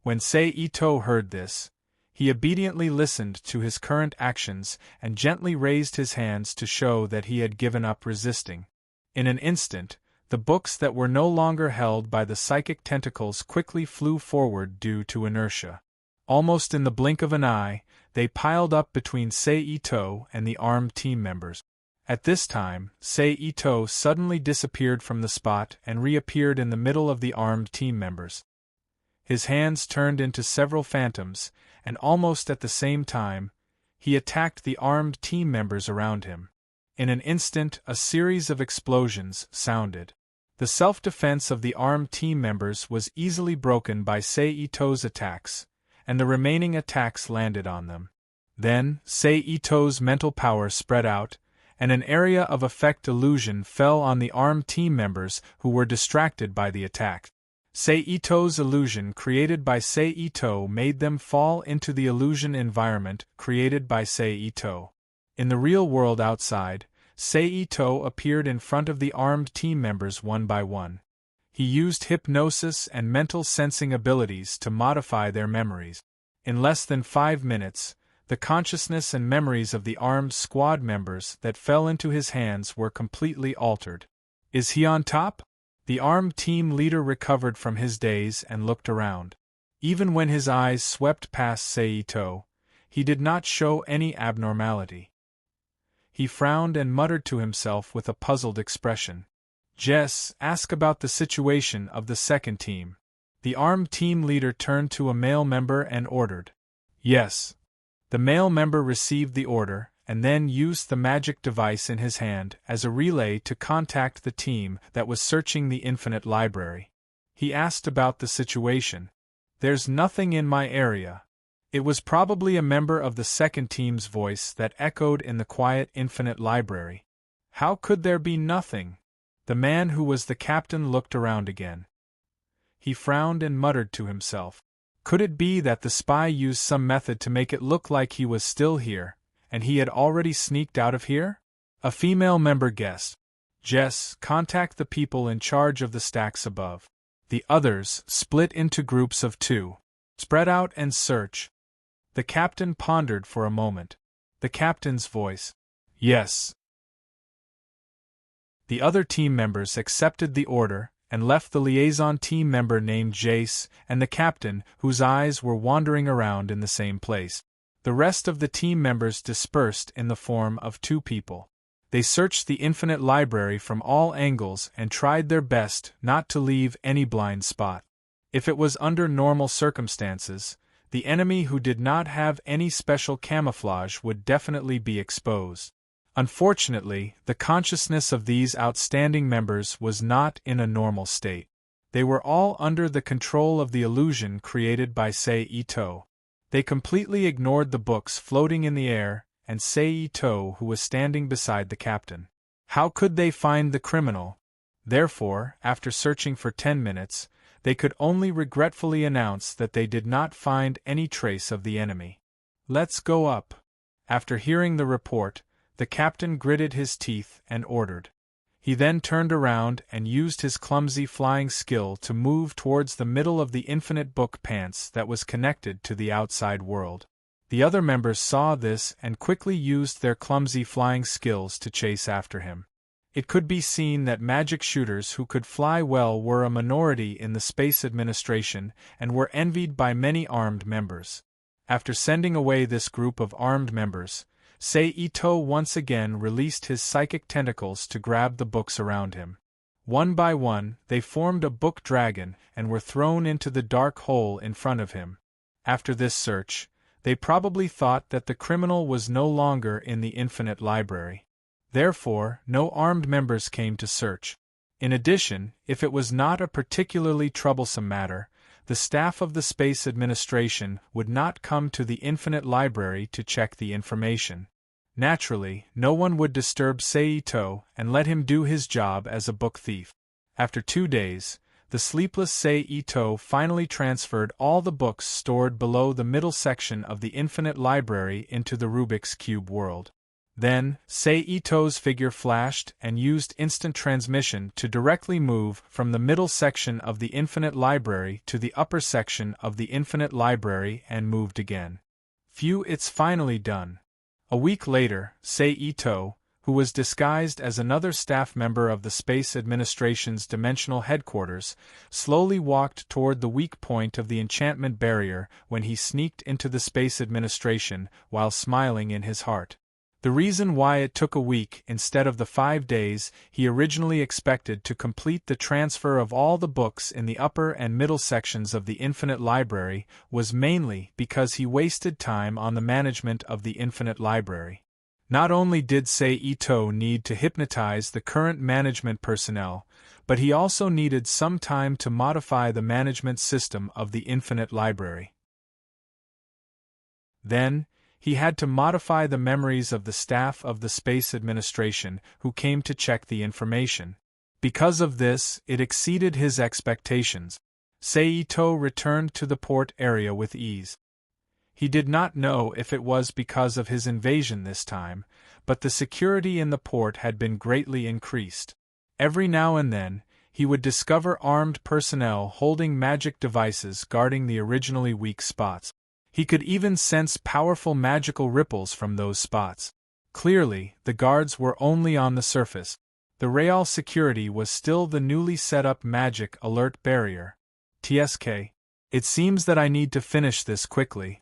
When Seito heard this, he obediently listened to his current actions and gently raised his hands to show that he had given up resisting. In an instant, the books that were no longer held by the psychic tentacles quickly flew forward due to inertia. Almost in the blink of an eye, they piled up between Seito and the armed team members. At this time, Seito suddenly disappeared from the spot and reappeared in the middle of the armed team members. His hands turned into several phantoms, and almost at the same time, he attacked the armed team members around him. In an instant, a series of explosions sounded. The self-defense of the armed team members was easily broken by Seito's attacks, and the remaining attacks landed on them. Then, Seito's mental power spread out, and an area of effect illusion fell on the armed team members who were distracted by the attack. Seito's illusion created by Seito made them fall into the illusion environment created by Seito. In the real world outside, Seito appeared in front of the armed team members one by one. He used hypnosis and mental sensing abilities to modify their memories. In less than 5 minutes, the consciousness and memories of the armed squad members that fell into his hands were completely altered. Is he on top? The armed team leader recovered from his daze and looked around. Even when his eyes swept past Seito, he did not show any abnormality. He frowned and muttered to himself with a puzzled expression. "Jess, ask about the situation of the second team." The armed team leader turned to a male member and ordered. "Yes." The male member received the order, and then used the magic device in his hand as a relay to contact the team that was searching the infinite library. He asked about the situation. "There's nothing in my area." It was probably a member of the second team's voice that echoed in the quiet infinite library. How could there be nothing? The man who was the captain looked around again. He frowned and muttered to himself. Could it be that the spy used some method to make it look like he was still here, and he had already sneaked out of here? A female member guessed. "Jess, contact the people in charge of the stacks above." The others split into groups of 2. "Spread out and search." The captain pondered for a moment. The captain's voice. "Yes." The other team members accepted the order, and left the liaison team member named Jace and the captain, whose eyes were wandering around in the same place. The rest of the team members dispersed in the form of 2 people. They searched the infinite library from all angles and tried their best not to leave any blind spot. If it was under normal circumstances, the enemy who did not have any special camouflage would definitely be exposed. Unfortunately, the consciousness of these outstanding members was not in a normal state. They were all under the control of the illusion created by Seito. They completely ignored the books floating in the air and Seito, who was standing beside the captain. How could they find the criminal? Therefore, after searching for 10 minutes, they could only regretfully announce that they did not find any trace of the enemy. "Let's go up." After hearing the report, the captain gritted his teeth and ordered. He then turned around and used his clumsy flying skill to move towards the middle of the infinite book pants that was connected to the outside world. The other members saw this and quickly used their clumsy flying skills to chase after him. It could be seen that magic shooters who could fly well were a minority in the Space Administration and were envied by many armed members. After sending away this group of armed members, Seito once again released his psychic tentacles to grab the books around him. One by one, they formed a book dragon and were thrown into the dark hole in front of him. After this search, they probably thought that the criminal was no longer in the infinite library. Therefore, no armed members came to search. In addition, if it was not a particularly troublesome matter, the staff of the Space Administration would not come to the infinite library to check the information. Naturally, no one would disturb Seito and let him do his job as a book thief. After 2 days, the sleepless Seito finally transferred all the books stored below the middle section of the infinite library into the Rubik's Cube world. Then, Sei Ito's figure flashed and used instant transmission to directly move from the middle section of the Infinite Library to the upper section of the Infinite Library and moved again. Phew, it's finally done. A week later, Sei Ito, who was disguised as another staff member of the Space Administration's dimensional headquarters, slowly walked toward the weak point of the enchantment barrier when he sneaked into the Space Administration while smiling in his heart. The reason why it took a week instead of the 5 days he originally expected to complete the transfer of all the books in the upper and middle sections of the Infinite Library was mainly because he wasted time on the management of the Infinite Library. Not only did Sei Ito need to hypnotize the current management personnel, but he also needed some time to modify the management system of the Infinite Library. Then, he had to modify the memories of the staff of the Space Administration who came to check the information. Because of this, it exceeded his expectations. Sei Ito returned to the port area with ease. He did not know if it was because of his invasion this time, but the security in the port had been greatly increased. Every now and then, he would discover armed personnel holding magic devices guarding the originally weak spots. He could even sense powerful magical ripples from those spots. Clearly, the guards were only on the surface. The real security was still the newly set up magic alert barrier. TSK. It seems that I need to finish this quickly.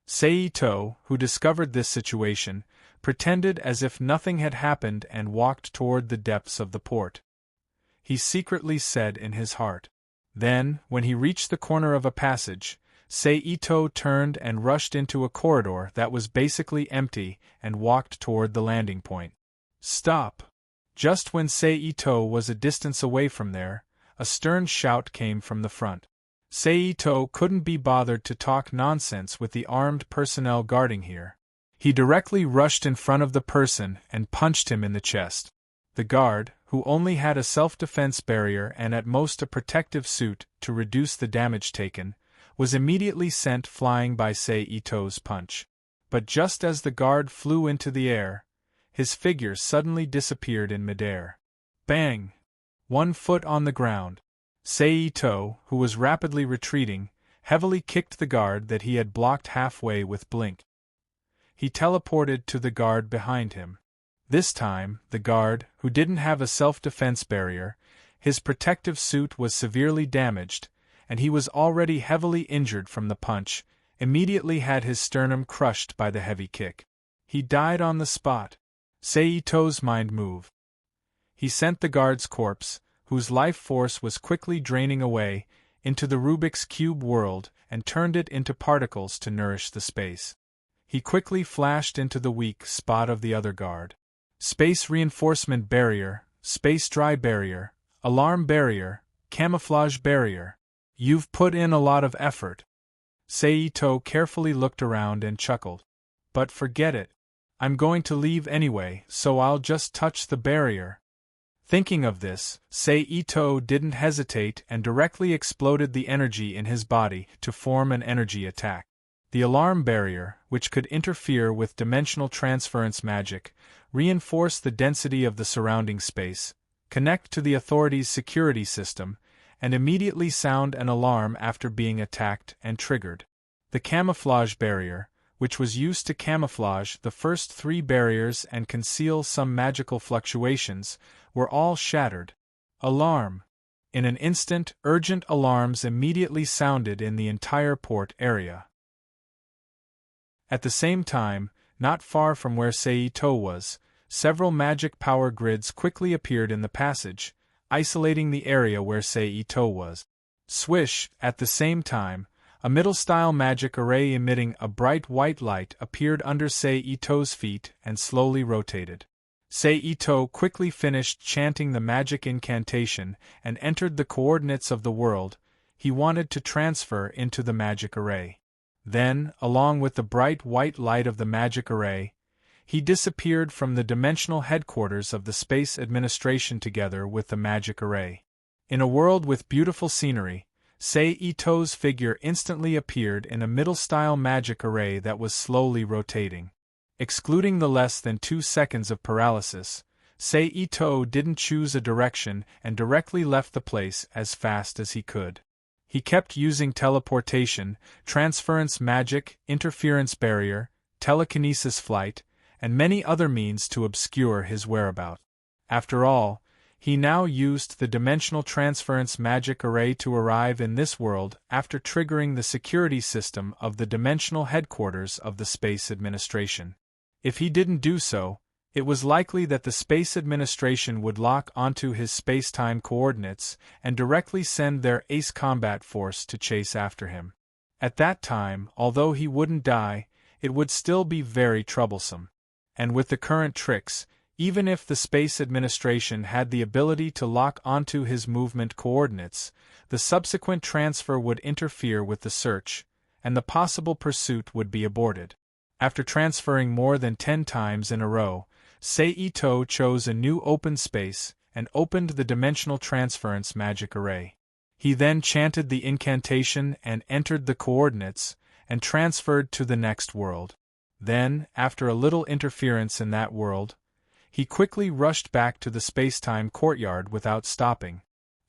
Sei Ito, who discovered this situation, pretended as if nothing had happened and walked toward the depths of the port. He secretly said in his heart. Then, when he reached the corner of a passage, Sei Ito turned and rushed into a corridor that was basically empty and walked toward the landing point. Stop! Just when Sei Ito was a distance away from there, a stern shout came from the front. Sei Ito couldn't be bothered to talk nonsense with the armed personnel guarding here. He directly rushed in front of the person and punched him in the chest. The guard, who only had a self-defense barrier and at most a protective suit to reduce the damage taken, was immediately sent flying by Sei Ito's punch. But just as the guard flew into the air, his figure suddenly disappeared in midair. Bang! 1 foot on the ground. Sei Ito, who was rapidly retreating, heavily kicked the guard that he had blocked halfway with Blink. He teleported to the guard behind him. This time, the guard, who didn't have a self-defense barrier, his protective suit was severely damaged, and he was already heavily injured from the punch, immediately had his sternum crushed by the heavy kick. He died on the spot. Sei Ito's mind moved. He sent the guard's corpse, whose life force was quickly draining away, into the Rubik's Cube world and turned it into particles to nourish the space. He quickly flashed into the weak spot of the other guard. Space reinforcement barrier, space dry barrier, alarm barrier, camouflage barrier. You've put in a lot of effort. Sei Ito carefully looked around and chuckled. But forget it. I'm going to leave anyway, so I'll just touch the barrier. Thinking of this, Sei Ito didn't hesitate and directly exploded the energy in his body to form an energy attack. The alarm barrier, which could interfere with dimensional transference magic, reinforce the density of the surrounding space, connect to the authority's security system, and immediately sound an alarm after being attacked and triggered. The camouflage barrier, which was used to camouflage the first 3 barriers and conceal some magical fluctuations, were all shattered. Alarm! In an instant, urgent alarms immediately sounded in the entire port area. At the same time, not far from where Sei Ito was, several magic power grids quickly appeared in the passage, isolating the area where Sei Ito was. Swish! At the same time, a middle-style magic array emitting a bright white light appeared under Sei Ito's feet and slowly rotated. Sei Ito quickly finished chanting the magic incantation and entered the coordinates of the world he wanted to transfer into the magic array. Then, along with the bright white light of the magic array, he disappeared from the dimensional headquarters of the Space Administration together with the magic array. In a world with beautiful scenery, Sei Ito's figure instantly appeared in a middle-style magic array that was slowly rotating. Excluding the less than 2 seconds of paralysis, Sei-Ito didn't choose a direction and directly left the place as fast as he could. He kept using teleportation, transference magic, interference barrier, telekinesis flight, and many other means to obscure his whereabouts. After all, he now used the dimensional transference magic array to arrive in this world after triggering the security system of the dimensional headquarters of the Space Administration. If he didn't do so, it was likely that the Space Administration would lock onto his space-time coordinates and directly send their ace combat force to chase after him. At that time, although he wouldn't die, it would still be very troublesome. And with the current tricks, even if the Space Administration had the ability to lock onto his movement coordinates, the subsequent transfer would interfere with the search, and the possible pursuit would be aborted. After transferring more than 10 times in a row, Sei-Ito chose a new open space and opened the dimensional transference magic array. He then chanted the incantation and entered the coordinates, and transferred to the next world. Then, after a little interference in that world, he quickly rushed back to the space-time courtyard without stopping.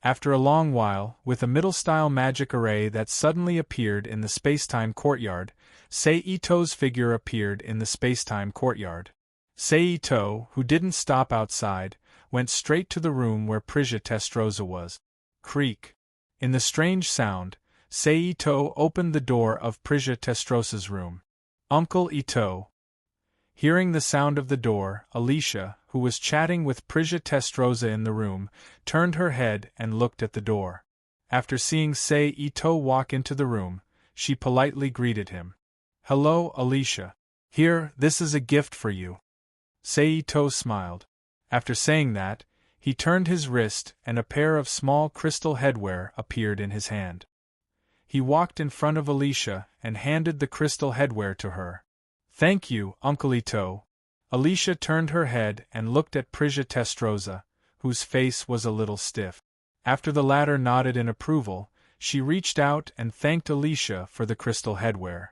After a long while, with a middle-style magic array that suddenly appeared in the space-time courtyard, Sei-Ito's figure appeared in the space-time courtyard. Sei-Ito, who didn't stop outside, went straight to the room where Prisia Testroza was. Creak. In the strange sound, Sei-Ito opened the door of Prisia Testroza's room. Uncle Ito. Hearing the sound of the door, Alicia, who was chatting with Prisia Testroza in the room, turned her head and looked at the door. After seeing Sei-Ito walk into the room, she politely greeted him. "Hello, Alicia. Here, this is a gift for you." Sei-Ito smiled. After saying that, he turned his wrist and a pair of small crystal headwear appeared in his hand. He walked in front of Alicia and handed the crystal headwear to her. "Thank you, Uncle Ito." Alicia turned her head and looked at Prisia Testroza, whose face was a little stiff. After the latter nodded in approval, she reached out and thanked Alicia for the crystal headwear.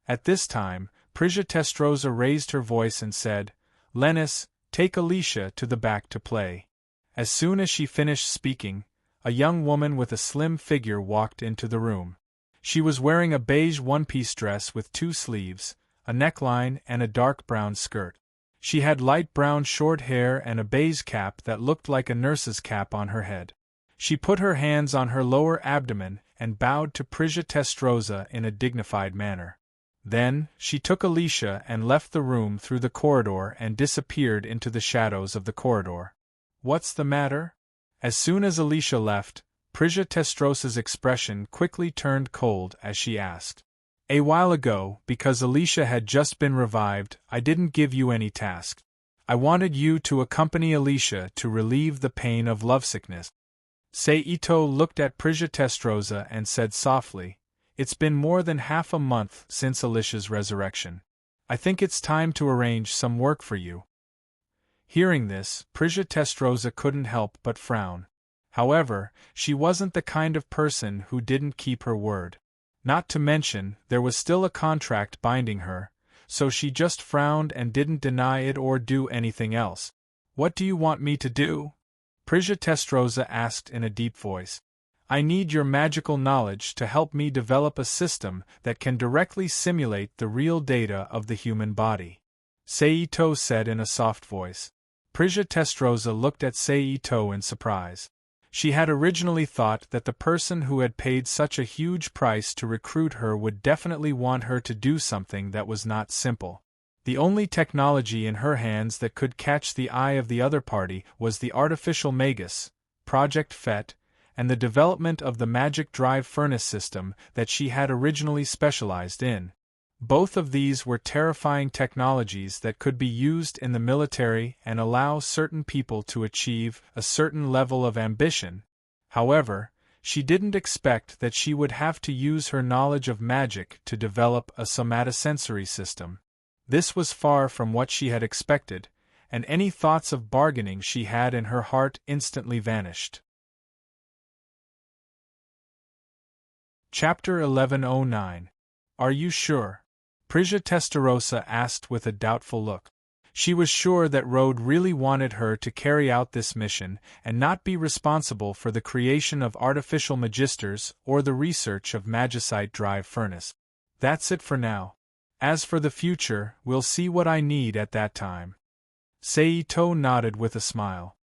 At this time, Prisia Testroza raised her voice and said, "Lenis, take Alicia to the back to play." As soon as she finished speaking, a young woman with a slim figure walked into the room. She was wearing a beige one-piece dress with 2 sleeves, a neckline and a dark brown skirt. She had light brown short hair and a beige cap that looked like a nurse's cap on her head. She put her hands on her lower abdomen and bowed to Prisia Testroza in a dignified manner. Then, she took Alicia and left the room through the corridor and disappeared into the shadows of the corridor. "What's the matter?" As soon as Alicia left, Prisia Testroza's expression quickly turned cold as she asked. "A while ago, because Alicia had just been revived, I didn't give you any task. I wanted you to accompany Alicia to relieve the pain of lovesickness." Sei-Ito looked at Prisia Testroza and said softly, "It's been more than half a month since Alicia's resurrection. I think it's time to arrange some work for you." Hearing this, Prisia Testroza couldn't help but frown. However, she wasn't the kind of person who didn't keep her word. Not to mention, there was still a contract binding her, so she just frowned and didn't deny it or do anything else. "What do you want me to do?" Prisia Testroza asked in a deep voice. "I need your magical knowledge to help me develop a system that can directly simulate the real data of the human body," Sei-Ito said in a soft voice. Prisia Testroza looked at Sei-Ito in surprise. She had originally thought that the person who had paid such a huge price to recruit her would definitely want her to do something that was not simple. The only technology in her hands that could catch the eye of the other party was the artificial Magus, Project FET, and the development of the magic drive furnace system that she had originally specialized in. Both of these were terrifying technologies that could be used in the military and allow certain people to achieve a certain level of ambition. However, she didn't expect that she would have to use her knowledge of magic to develop a somatosensory system. This was far from what she had expected, and any thoughts of bargaining she had in her heart instantly vanished. Chapter 1109. Are you sure? Prisia Testarossa asked with a doubtful look. She was sure that Rode really wanted her to carry out this mission and not be responsible for the creation of artificial magisters or the research of magicite drive furnace. That's it for now. As for the future, we'll see what I need at that time. Saito nodded with a smile.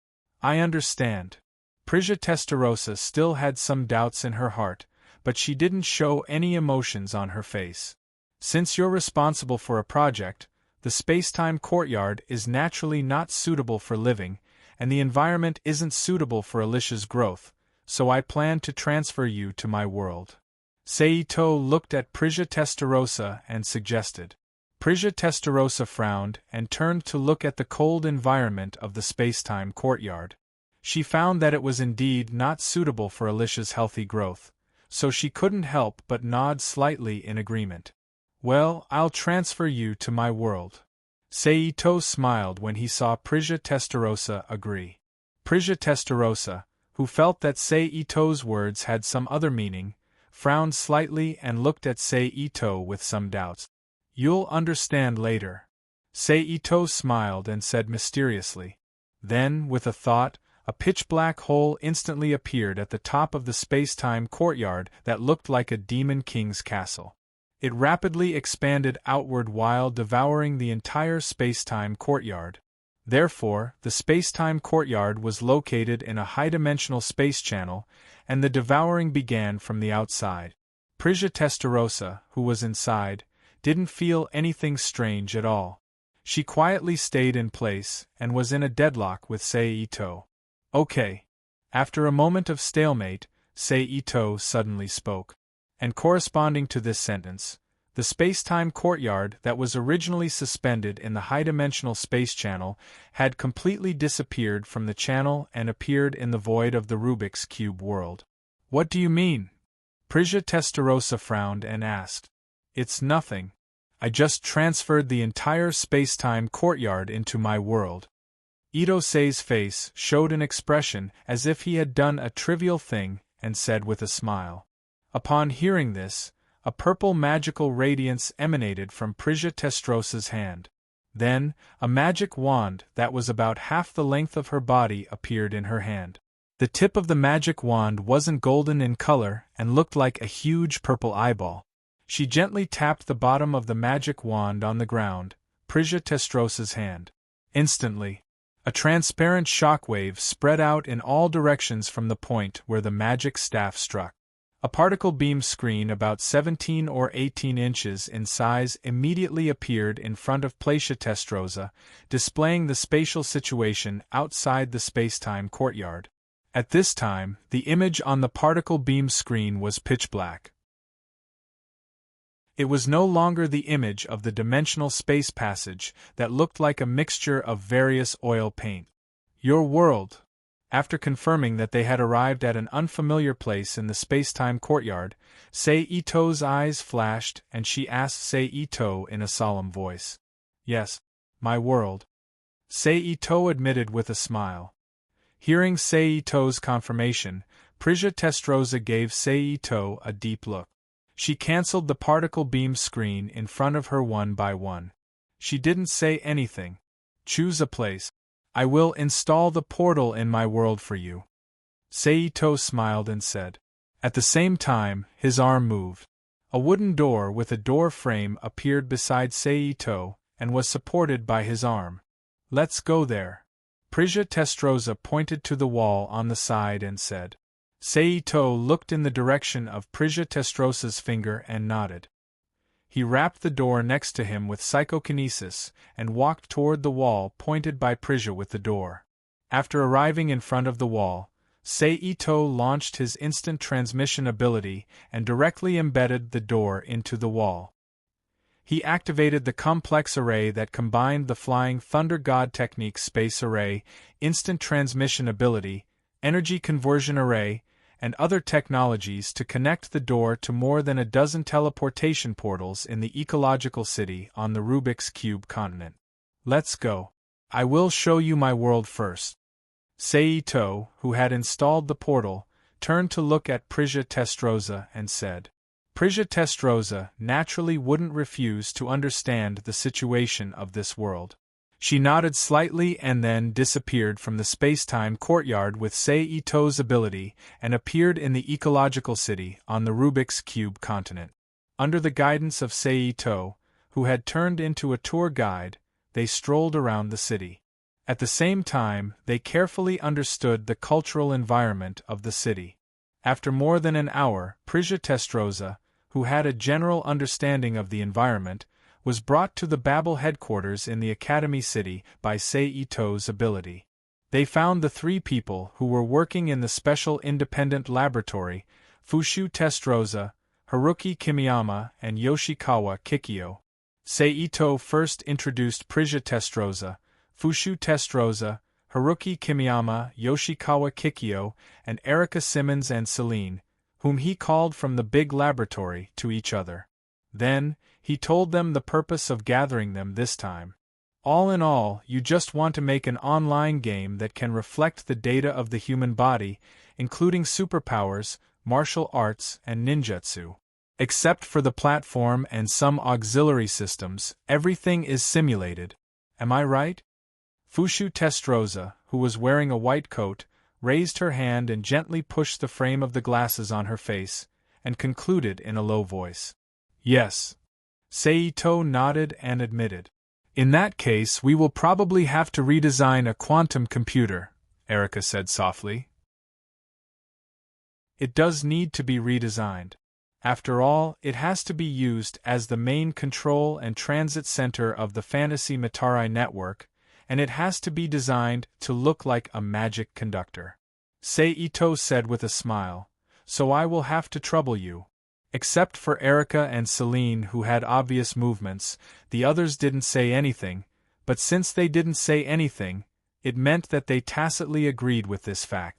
I understand. Prisia Testarossa still had some doubts in her heart, but she didn't show any emotions on her face. Since you're responsible for a project, the space-time courtyard is naturally not suitable for living, and the environment isn't suitable for Alicia's growth, so I plan to transfer you to my world. Saito looked at Prisia Testarossa and suggested. Prisia Testarossa frowned and turned to look at the cold environment of the space-time courtyard. She found that it was indeed not suitable for Alicia's healthy growth, so she couldn't help but nod slightly in agreement. Well, I'll transfer you to my world. Saito smiled when he saw Prisia Testarossa agree. Prisia Testarossa, who felt that Saito's words had some other meaning, frowned slightly and looked at Saito with some doubts. You'll understand later. Saito smiled and said mysteriously. Then, with a thought, a pitch-black hole instantly appeared at the top of the space-time courtyard that looked like a demon king's castle. It rapidly expanded outward while devouring the entire space-time courtyard. Therefore, the space-time courtyard was located in a high-dimensional space channel, and the devouring began from the outside. Prisia Testarossa, who was inside, didn't feel anything strange at all. She quietly stayed in place and was in a deadlock with Saito. Okay. After a moment of stalemate, Saito suddenly spoke. And corresponding to this sentence, the space-time courtyard that was originally suspended in the high-dimensional space channel had completely disappeared from the channel and appeared in the void of the Rubik's Cube world. What do you mean? Prisia Testarossa frowned and asked. It's nothing. I just transferred the entire space-time courtyard into my world. Itosei's face showed an expression as if he had done a trivial thing and said with a smile. Upon hearing this, a purple magical radiance emanated from Prisia Testrossa's hand. Then, a magic wand that was about half the length of her body appeared in her hand. The tip of the magic wand wasn't golden in color and looked like a huge purple eyeball. She gently tapped the bottom of the magic wand on the ground, Prisia Testrossa's hand. Instantly, a transparent shockwave spread out in all directions from the point where the magic staff struck. A particle beam screen about 17 or 18 inches in size immediately appeared in front of Prisia Testarossa, displaying the spatial situation outside the space-time courtyard. At this time, the image on the particle beam screen was pitch black. It was no longer the image of the dimensional space passage that looked like a mixture of various oil paint. Your world. After confirming that they had arrived at an unfamiliar place in the space-time courtyard, Saito's eyes flashed and she asked Saito in a solemn voice. Yes, my world. Saito admitted with a smile. Hearing Saito's confirmation, Prisia Testarossa gave Saito a deep look. She cancelled the particle beam screen in front of her one by one. She didn't say anything. Choose a place. I will install the portal in my world for you. Saito smiled and said. At the same time, his arm moved. A wooden door with a door frame appeared beside Saito and was supported by his arm. Let's go there. Prisia Testarossa pointed to the wall on the side and said. Saito looked in the direction of Prisia Testrossa's finger and nodded. He wrapped the door next to him with psychokinesis and walked toward the wall pointed by Prisia with the door. After arriving in front of the wall, Saito launched his instant transmission ability and directly embedded the door into the wall. He activated the complex array that combined the Flying Thunder God technique space array, instant transmission ability, energy conversion array, and other technologies to connect the door to more than a dozen teleportation portals in the ecological city on the Rubik's Cube continent. Let's go. I will show you my world first. Saito, who had installed the portal, turned to look at Prisia Testarossa and said. Prisia Testroza naturally wouldn't refuse to understand the situation of this world. She nodded slightly and then disappeared from the space-time courtyard with Sei-Ito's ability and appeared in the ecological city on the Rubik's Cube continent. Under the guidance of Sei-Ito, who had turned into a tour guide, they strolled around the city. At the same time, they carefully understood the cultural environment of the city. After more than an hour, Prisia Testroza, who had a general understanding of the environment, was brought to the Babel headquarters in the Academy City by Sei-Ito's ability. They found the three people who were working in the special independent laboratory, Fushu Testroza, Haruki Kimiyama, and Yoshikawa Kikyo. Sei-Ito first introduced Prisia Testroza, Fushu Testroza, Haruki Kimiyama, Yoshikawa Kikyo, and Erica Simmons and Celine, whom he called from the big laboratory, to each other. Then, he told them the purpose of gathering them this time. All in all, you just want to make an online game that can reflect the data of the human body, including superpowers, martial arts, and ninjutsu. Except for the platform and some auxiliary systems, everything is simulated. Am I right? Fushu Testroza, who was wearing a white coat, raised her hand and gently pushed the frame of the glasses on her face, and concluded in a low voice. Yes. Sei-Ito nodded and admitted. In that case, we will probably have to redesign a quantum computer, Erica said softly. It does need to be redesigned. After all, it has to be used as the main control and transit center of the Fantasy Matarai network, and it has to be designed to look like a magic conductor. Sei-Ito said with a smile, so I will have to trouble you. Except for Erica and Celine, who had obvious movements, the others didn't say anything, but since they didn't say anything, it meant that they tacitly agreed with this fact.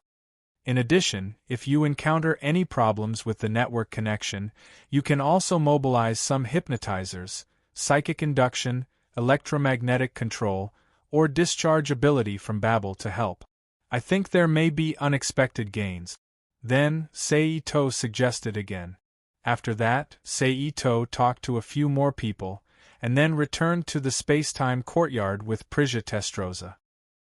In addition, if you encounter any problems with the network connection, you can also mobilize some hypnotizers, psychic induction, electromagnetic control, or discharge ability from Babel to help. I think there may be unexpected gains. Then, Sei-Ito suggested again. After that, Sei-Ito talked to a few more people, and then returned to the space-time courtyard with Prisia Testroza.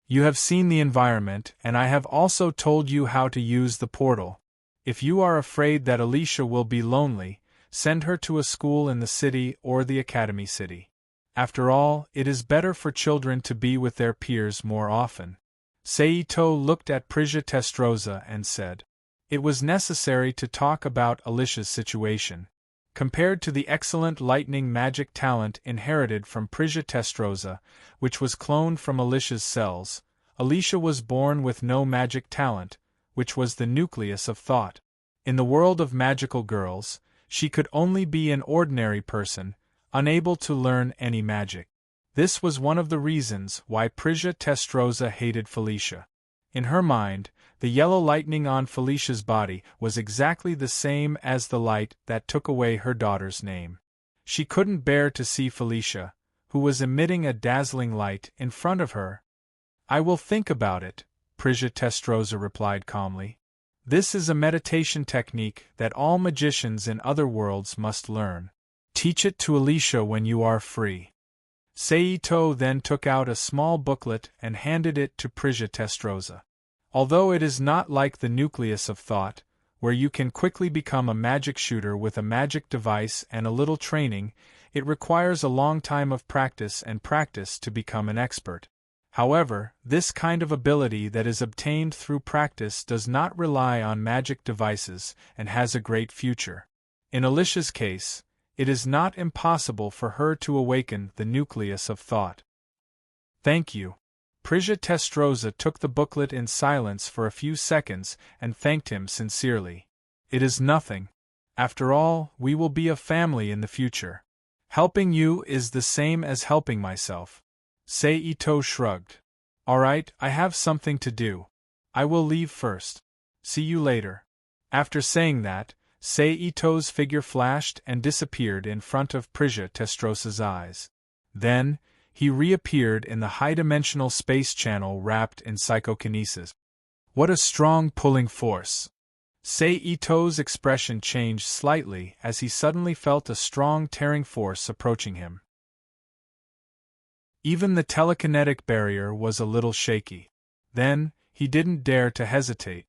You have seen the environment, and I have also told you how to use the portal. If you are afraid that Alicia will be lonely, send her to a school in the city or the Academy City. After all, it is better for children to be with their peers more often. Sei-Ito looked at Prisia Testroza and said, it was necessary to talk about Alicia's situation. Compared to the excellent lightning magic talent inherited from Prisia Testroza, which was cloned from Alicia's cells, Alicia was born with no magic talent, which was the nucleus of thought. In the world of magical girls, she could only be an ordinary person, unable to learn any magic. This was one of the reasons why Prisia Testroza hated Felicia. In her mind, the yellow lightning on Felicia's body was exactly the same as the light that took away her daughter's name. She couldn't bear to see Felicia, who was emitting a dazzling light, in front of her. I will think about it, Prisia Testroza replied calmly. This is a meditation technique that all magicians in other worlds must learn. Teach it to Alicia when you are free. Sei-Ito then took out a small booklet and handed it to Prisia Testroza. Although it is not like the nucleus of thought, where you can quickly become a magic shooter with a magic device and a little training, it requires a long time of practice and practice to become an expert. However, this kind of ability that is obtained through practice does not rely on magic devices and has a great future. In Alicia's case, it is not impossible for her to awaken the nucleus of thought. Thank you. Prisia Testroza took the booklet in silence for a few seconds and thanked him sincerely. It is nothing. After all, we will be a family in the future. Helping you is the same as helping myself. Sei-Ito shrugged. All right, I have something to do. I will leave first. See you later. After saying that, Sei-Ito's figure flashed and disappeared in front of Prisia Testroza's eyes. Then, he reappeared in the high-dimensional space channel wrapped in psychokinesis. What a strong pulling force! Ito's expression changed slightly as he suddenly felt a strong tearing force approaching him. Even the telekinetic barrier was a little shaky. Then, he didn't dare to hesitate.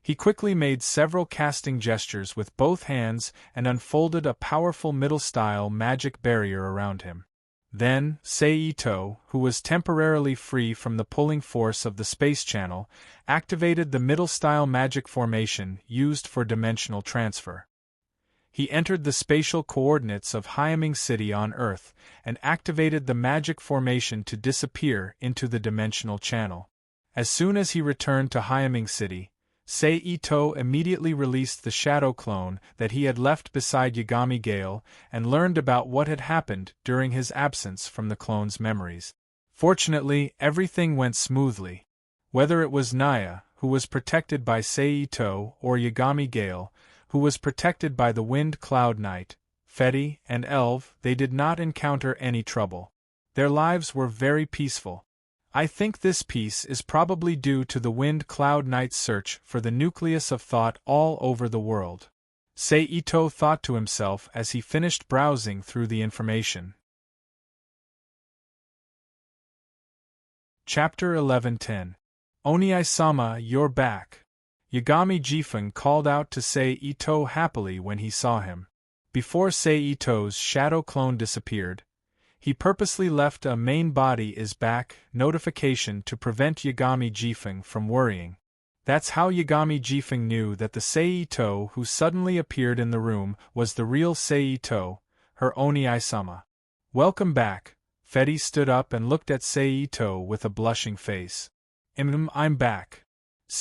He quickly made several casting gestures with both hands and unfolded a powerful middle-style magic barrier around him. Then, Ito, who was temporarily free from the pulling force of the space channel, activated the middle-style magic formation used for dimensional transfer. He entered the spatial coordinates of Hyaming City on Earth and activated the magic formation to disappear into the dimensional channel. As soon as he returned to Hyaming City, Ito immediately released the shadow clone that he had left beside Yagami Gale and learned about what had happened during his absence from the clone's memories. Fortunately, everything went smoothly. Whether it was Naya, who was protected by Ito, or Yagami Gale, who was protected by the Wind Cloud Knight, Fetty, and Elv, they did not encounter any trouble. Their lives were very peaceful. I think this peace is probably due to the Wind Cloud Knight's search for the nucleus of thought all over the world. Ito thought to himself as he finished browsing through the information. Chapter 11:10. Oni-sama, you're back. Yagami Jifeng called out to Ito happily when he saw him. Before Ito's shadow clone disappeared, he purposely left a main body is back notification to prevent Yagami Jifeng from worrying. That's how Yagami Jifeng knew that the Ito who suddenly appeared in the room was the real Ito, her Oni-sama. Welcome back. Fetty stood up and looked at Ito with a blushing face. I'm back.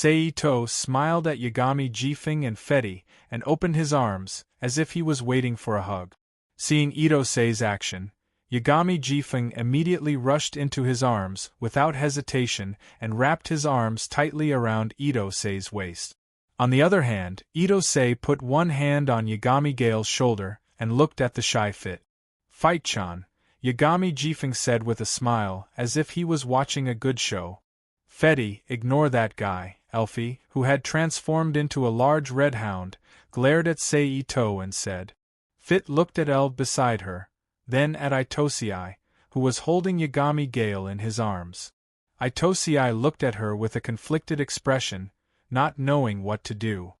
Ito smiled at Yagami Jifeng and Fetty and opened his arms, as if he was waiting for a hug. Seeing Ito's action, Yagami Jifeng immediately rushed into his arms without hesitation and wrapped his arms tightly around Ito's waist. On the other hand, Ito put one hand on Yagami Gale's shoulder and looked at the shy Fit. Fight-chan, Yagami Jifeng said with a smile as if he was watching a good show. Fetty, ignore that guy, Elfie, who had transformed into a large red hound, glared at Ito and said. Fit looked at Elv beside her, then at Itosei, who was holding Yagami Gale in his arms. Itosei looked at her with a conflicted expression, not knowing what to do.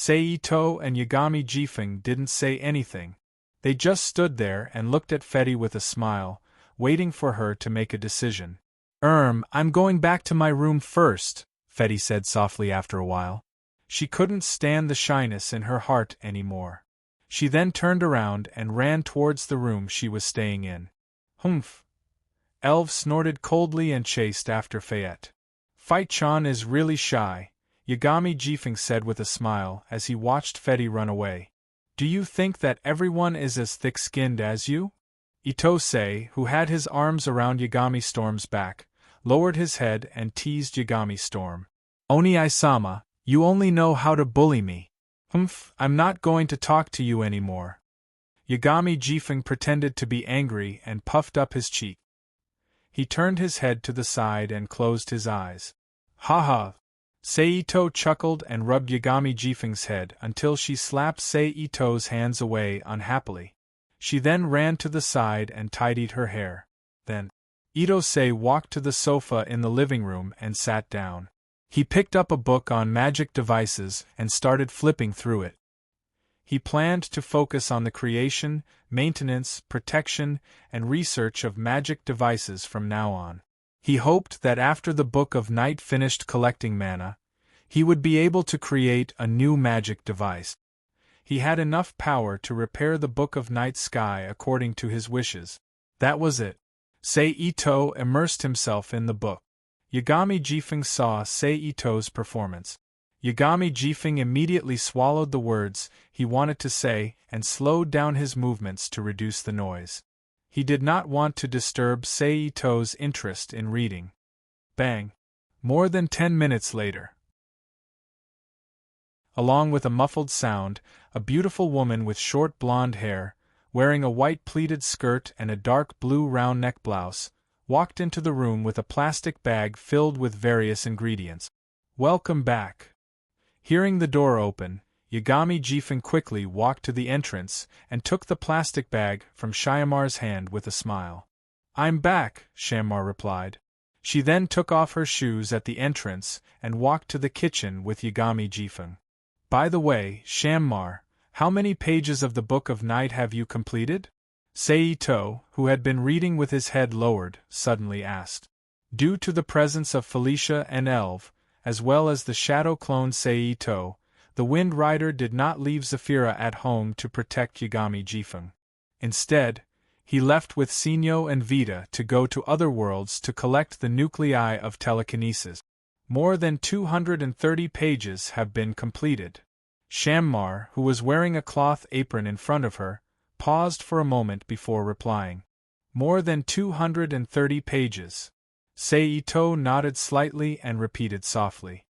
Ito and Yagami Jifeng didn't say anything. They just stood there and looked at Fetty with a smile, waiting for her to make a decision. I'm going back to my room first, Fetty said softly after a while. She couldn't stand the shyness in her heart anymore. She then turned around and ran towards the room she was staying in. Humph! Elv snorted coldly and chased after Fayette. Fight-chan is really shy, Yagami Jifeng said with a smile as he watched Fetty run away. Do you think that everyone is as thick-skinned as you? Itosei, who had his arms around Yagami Storm's back, lowered his head and teased Yagami Storm. Oni-sama, you only know how to bully me. Humph, I'm not going to talk to you anymore. Yagami Jifeng pretended to be angry and puffed up his cheek. He turned his head to the side and closed his eyes. Ha ha! Ito chuckled and rubbed Yagami Jifeng's head until she slapped Ito's hands away unhappily. She then ran to the side and tidied her hair. Then, Itosei walked to the sofa in the living room and sat down. He picked up a book on magic devices and started flipping through it. He planned to focus on the creation, maintenance, protection, and research of magic devices from now on. He hoped that after the Book of Night finished collecting mana, he would be able to create a new magic device. He had enough power to repair the Book of Night sky according to his wishes. That was it. Ito immersed himself in the book. Yagami Jifeng saw Ito's performance. Yagami Jifeng immediately swallowed the words he wanted to say and slowed down his movements to reduce the noise. He did not want to disturb Ito's interest in reading. Bang! More than 10 minutes later. Along with a muffled sound, a beautiful woman with short blonde hair, wearing a white pleated skirt and a dark blue round-neck blouse, walked into the room with a plastic bag filled with various ingredients. Welcome back. Hearing the door open, Yagami Jifeng quickly walked to the entrance and took the plastic bag from Shyamar's hand with a smile. "I'm back," Shyamar replied. She then took off her shoes at the entrance and walked to the kitchen with Yagami Jifeng. "By the way, Shyamar, how many pages of the Book of Night have you completed?" Seito, who had been reading with his head lowered, suddenly asked. Due to the presence of Felicia and Elve, as well as the shadow clone Seito, the Wind Rider did not leave Zafira at home to protect Yagami Jifeng. Instead, he left with Sinyo and Vita to go to other worlds to collect the nuclei of telekinesis. More than 230 pages have been completed. Shyamar, who was wearing a cloth apron in front of her, paused for a moment before replying. "More than 230 pages. Seito nodded slightly and repeated softly.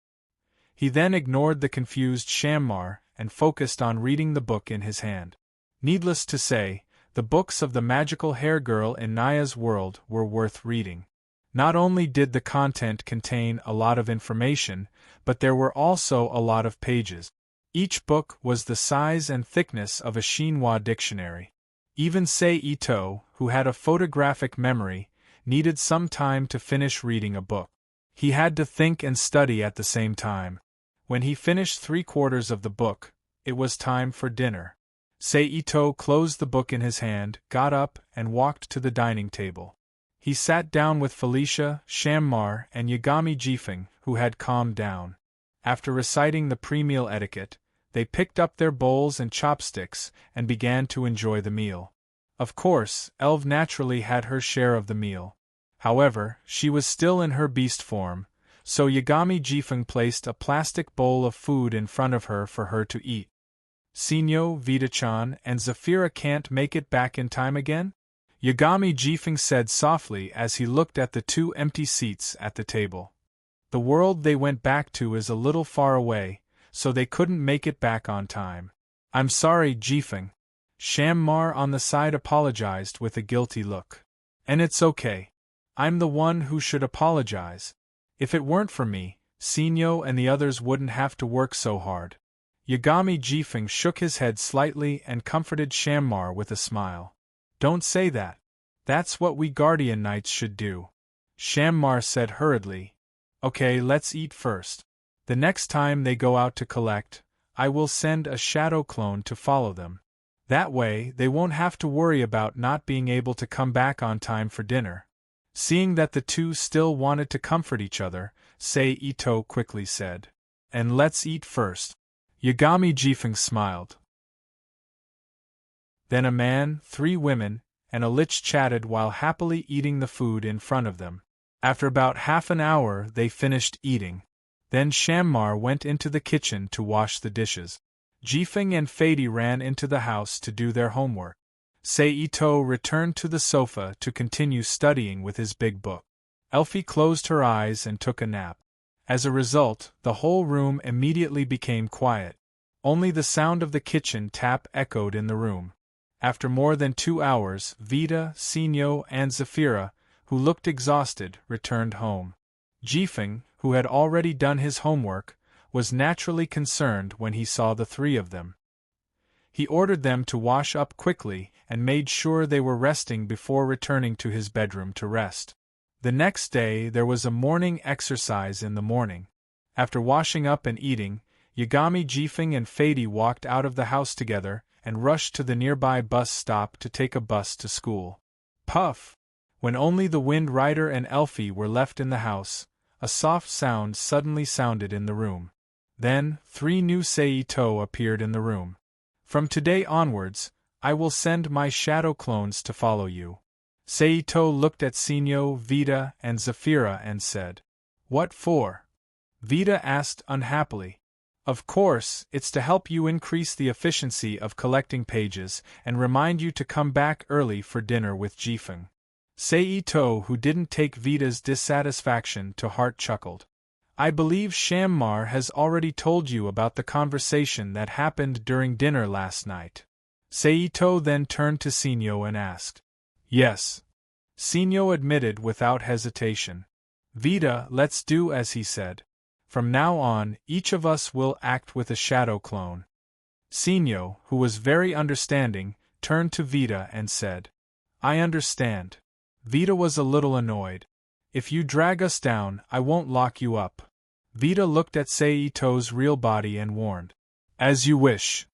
He then ignored the confused Shyamar and focused on reading the book in his hand. Needless to say, the books of the magical hair girl in Naya's world were worth reading. Not only did the content contain a lot of information, but there were also a lot of pages. Each book was the size and thickness of a Shinwa dictionary. Even Seito, who had a photographic memory, needed some time to finish reading a book. He had to think and study at the same time. When he finished 3/4 of the book, it was time for dinner. Seito closed the book in his hand, got up, and walked to the dining table. He sat down with Felicia, Shyamar, and Yagami Jifeng, who had calmed down. After reciting the pre-meal etiquette, they picked up their bowls and chopsticks and began to enjoy the meal. Of course, Elve naturally had her share of the meal. However, she was still in her beast form, so Yagami Jifeng placed a plastic bowl of food in front of her for her to eat. "Sinyo, Vita-chan, and Zafira can't make it back in time again?" Yagami Jifeng said softly as he looked at the 2 empty seats at the table. "The world they went back to is a little far away, so they couldn't make it back on time. I'm sorry, Jifeng." Shyamar on the side apologized with a guilty look. "And it's okay. I'm the one who should apologize. If it weren't for me, Sinyo and the others wouldn't have to work so hard." Yagami Jifeng shook his head slightly and comforted Shyamar with a smile. "Don't say that. That's what we Guardian Knights should do." Shyamar said hurriedly. "Okay, let's eat first. The next time they go out to collect, I will send a shadow clone to follow them. That way, they won't have to worry about not being able to come back on time for dinner." Seeing that the two still wanted to comfort each other, Seito quickly said, "And let's eat first." Yagami Jifeng smiled. Then a man, 3 women, and a lich chatted while happily eating the food in front of them. After about half an hour, they finished eating. Then Shyamar went into the kitchen to wash the dishes. Jifeng and Fady ran into the house to do their homework. Seito returned to the sofa to continue studying with his big book. Elfie closed her eyes and took a nap. As a result, the whole room immediately became quiet. Only the sound of the kitchen tap echoed in the room. After more than 2 hours, Vita, Sinyo, and Zafira, who looked exhausted, returned home. Jifeng, who had already done his homework, was naturally concerned when he saw the 3 of them. He ordered them to wash up quickly and made sure they were resting before returning to his bedroom to rest. The next day there was a morning exercise in the morning. After washing up and eating, Yagami Jifeng and Fady walked out of the house together and rushed to the nearby bus stop to take a bus to school. Puff! When only the Wind Rider and Elfie were left in the house, a soft sound suddenly sounded in the room. Then, 3 new Seito appeared in the room. "From today onwards, I will send my shadow clones to follow you." Seito looked at Sinyo, Vita, and Zafira and said, "What for?" Vita asked unhappily. "Of course, it's to help you increase the efficiency of collecting pages and remind you to come back early for dinner with Jifeng." Seito, who didn't take Vita's dissatisfaction to heart, chuckled. "I believe Shyamar has already told you about the conversation that happened during dinner last night." Seito then turned to Sinyo and asked. "Yes." Sinyo admitted without hesitation. "Vita, let's do as he said. From now on, each of us will act with a shadow clone. Sinyo, who was very understanding, turned to Vita and said, I understand. Vita was a little annoyed. If you drag us down, I won't lock you up. Vita looked at Seito's real body and warned. As you wish.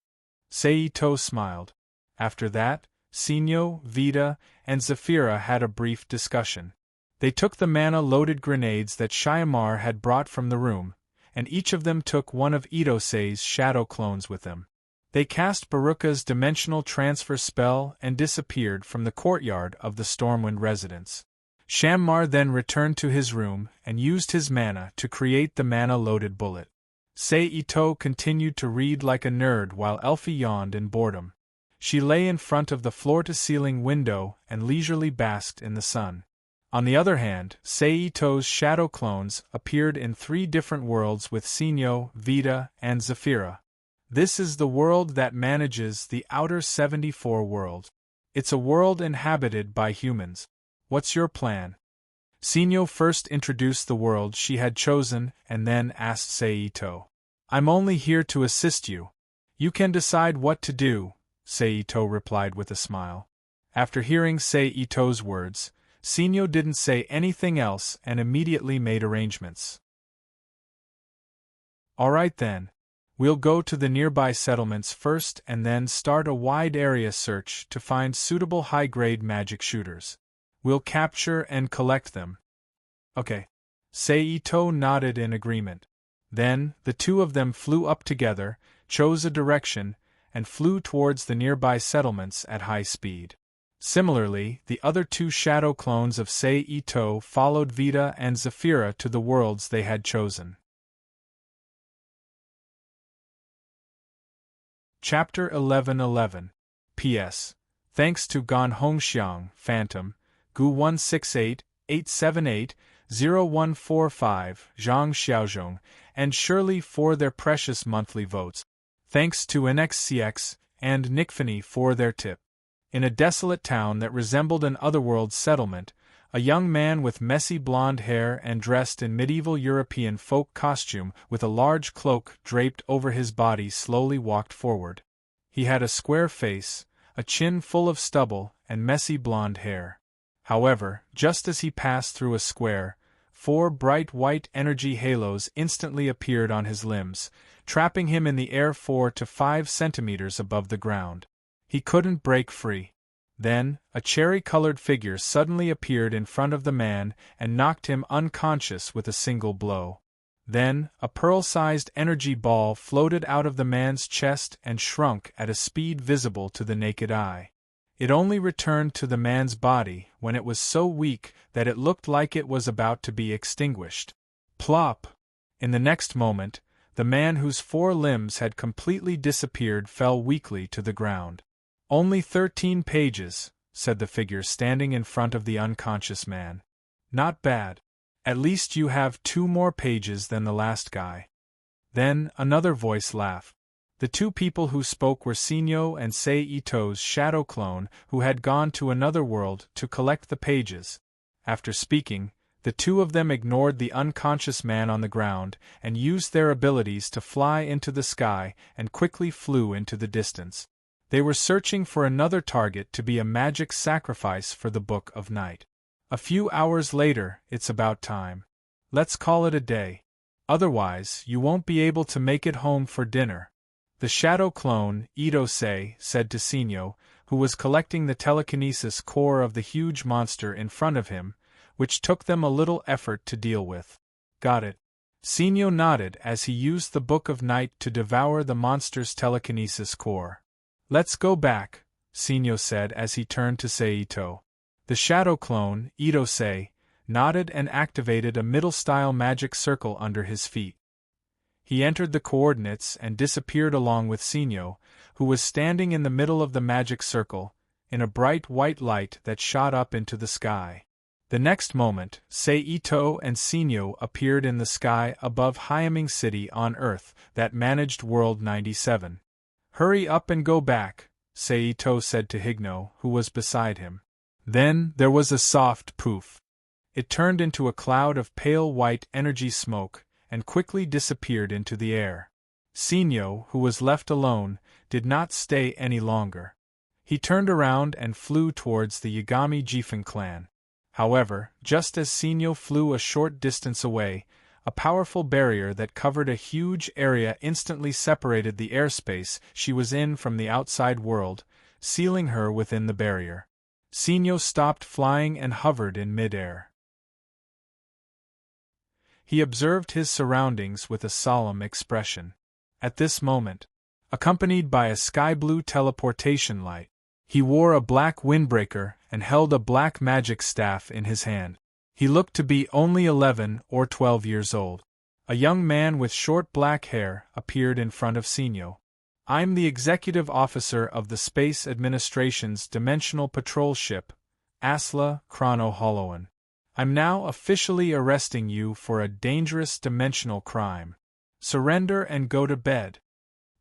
Seito smiled. After that, Sinyo, Vita, and Zafira had a brief discussion. They took the mana-loaded grenades that Shyamar had brought from the room, and each of them took one of Itosei's shadow clones with them. They cast Baruka's dimensional transfer spell and disappeared from the courtyard of the Stormwind residence. Shyamar then returned to his room and used his mana to create the mana-loaded bullet. Seito continued to read like a nerd while Elfie yawned in boredom. She lay in front of the floor-to-ceiling window and leisurely basked in the sun. On the other hand, Seito's shadow clones appeared in 3 different worlds with Sinyo, Vita, and Zafira. This is the world that manages the Outer 74 world. It's a world inhabited by humans. What's your plan? Sinyo first introduced the world she had chosen and then asked Seito. I'm only here to assist you. You can decide what to do, Seito replied with a smile. After hearing Seito's words, Sinyo didn't say anything else and immediately made arrangements. Alright then. We'll go to the nearby settlements first and then start a wide area search to find suitable high-grade magic shooters. We'll capture and collect them. Okay. Seito nodded in agreement. Then, the two of them flew up together, chose a direction, and flew towards the nearby settlements at high speed. Similarly, the other 2 shadow clones of Seito followed Vita and Zafira to the worlds they had chosen. Chapter 11:11. P.S. Thanks to Gan Hongxiang, Phantom, Gu 168-878-0145, Zhang Xiaozhong, and Shirley for their precious monthly votes. Thanks to NXCX and Nickfany for their tip. In a desolate town that resembled an otherworld settlement, a young man with messy blonde hair and dressed in medieval European folk costume with a large cloak draped over his body slowly walked forward. He had a square face, a chin full of stubble, and messy blonde hair. However, just as he passed through a square, 4 bright white energy halos instantly appeared on his limbs, trapping him in the air 4 to 5 centimeters above the ground. He couldn't break free. Then, a cherry-colored figure suddenly appeared in front of the man and knocked him unconscious with a single blow. Then, a pearl-sized energy ball floated out of the man's chest and shrunk at a speed visible to the naked eye. It only returned to the man's body when it was so weak that it looked like it was about to be extinguished. Plop! In the next moment, the man whose 4 limbs had completely disappeared fell weakly to the ground. Only 13 pages, said the figure standing in front of the unconscious man. Not bad. At least you have 2 more pages than the last guy. Then another voice laughed. The 2 people who spoke were Sinyo and Seito's shadow clone who had gone to another world to collect the pages. After speaking, the 2 of them ignored the unconscious man on the ground and used their abilities to fly into the sky and quickly flew into the distance. They were searching for another target to be a magic sacrifice for the Book of Night. A few hours later, it's about time. Let's call it a day. Otherwise, you won't be able to make it home for dinner. The shadow clone, Itosei, said to Sinyo, who was collecting the telekinesis core of the huge monster in front of him, which took them a little effort to deal with. Got it. Sinyo nodded as he used the Book of Night to devour the monster's telekinesis core. Let's go back, Sinyo said as he turned to Seito. The shadow clone, Itosei, nodded and activated a middle-style magic circle under his feet. He entered the coordinates and disappeared along with Sinyo, who was standing in the middle of the magic circle, in a bright white light that shot up into the sky. The next moment, Seito and Sinyo appeared in the sky above Hyaming City on Earth that managed World 97. Hurry up and go back, Seito said to Higno, who was beside him. Then there was a soft poof. It turned into a cloud of pale white energy smoke, and quickly disappeared into the air. Sinyo, who was left alone, did not stay any longer. He turned around and flew towards the Yagami Jifen clan. However, just as Sinyo flew a short distance away, a powerful barrier that covered a huge area instantly separated the airspace she was in from the outside world, sealing her within the barrier. Sinyo stopped flying and hovered in midair. He observed his surroundings with a solemn expression. At this moment, accompanied by a sky-blue teleportation light, he wore a black windbreaker and held a black magic staff in his hand. He looked to be only 11 or 12 years old. A young man with short black hair appeared in front of Sinyo. "I'm the executive officer of the Space Administration's Dimensional Patrol Ship, Asla Chrono Holoan. I'm now officially arresting you for a dangerous dimensional crime. Surrender and go to bed."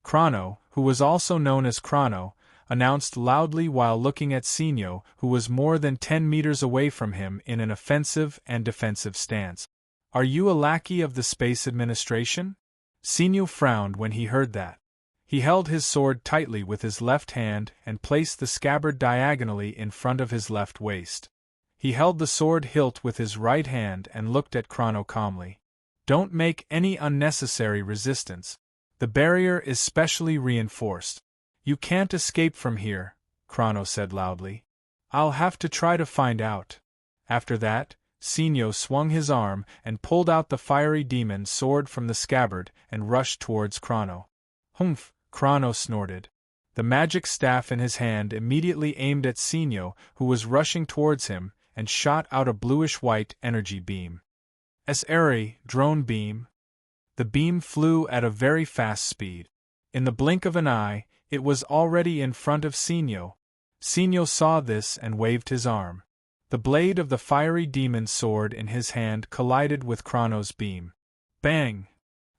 Chrono, who was also known as Chrono, announced loudly while looking at Sinyo, who was more than 10 meters away from him in an offensive and defensive stance. "Are you a lackey of the Space Administration?" Sinyo frowned when he heard that. He held his sword tightly with his left hand and placed the scabbard diagonally in front of his left waist. He held the sword hilt with his right hand and looked at Chrono calmly. "Don't make any unnecessary resistance. The barrier is specially reinforced. You can't escape from here," Chrono said loudly. "I'll have to try to find out." After that, Sinyo swung his arm and pulled out the fiery demon sword from the scabbard and rushed towards Chrono. "Humph," Chrono snorted. The magic staff in his hand immediately aimed at Sinyo, who was rushing towards him, and shot out a bluish-white energy beam. "Sari, drone beam." The beam flew at a very fast speed. In the blink of an eye, it was already in front of Sinyo. Sinyo saw this and waved his arm. The blade of the fiery demon sword in his hand collided with Chrono's beam. Bang!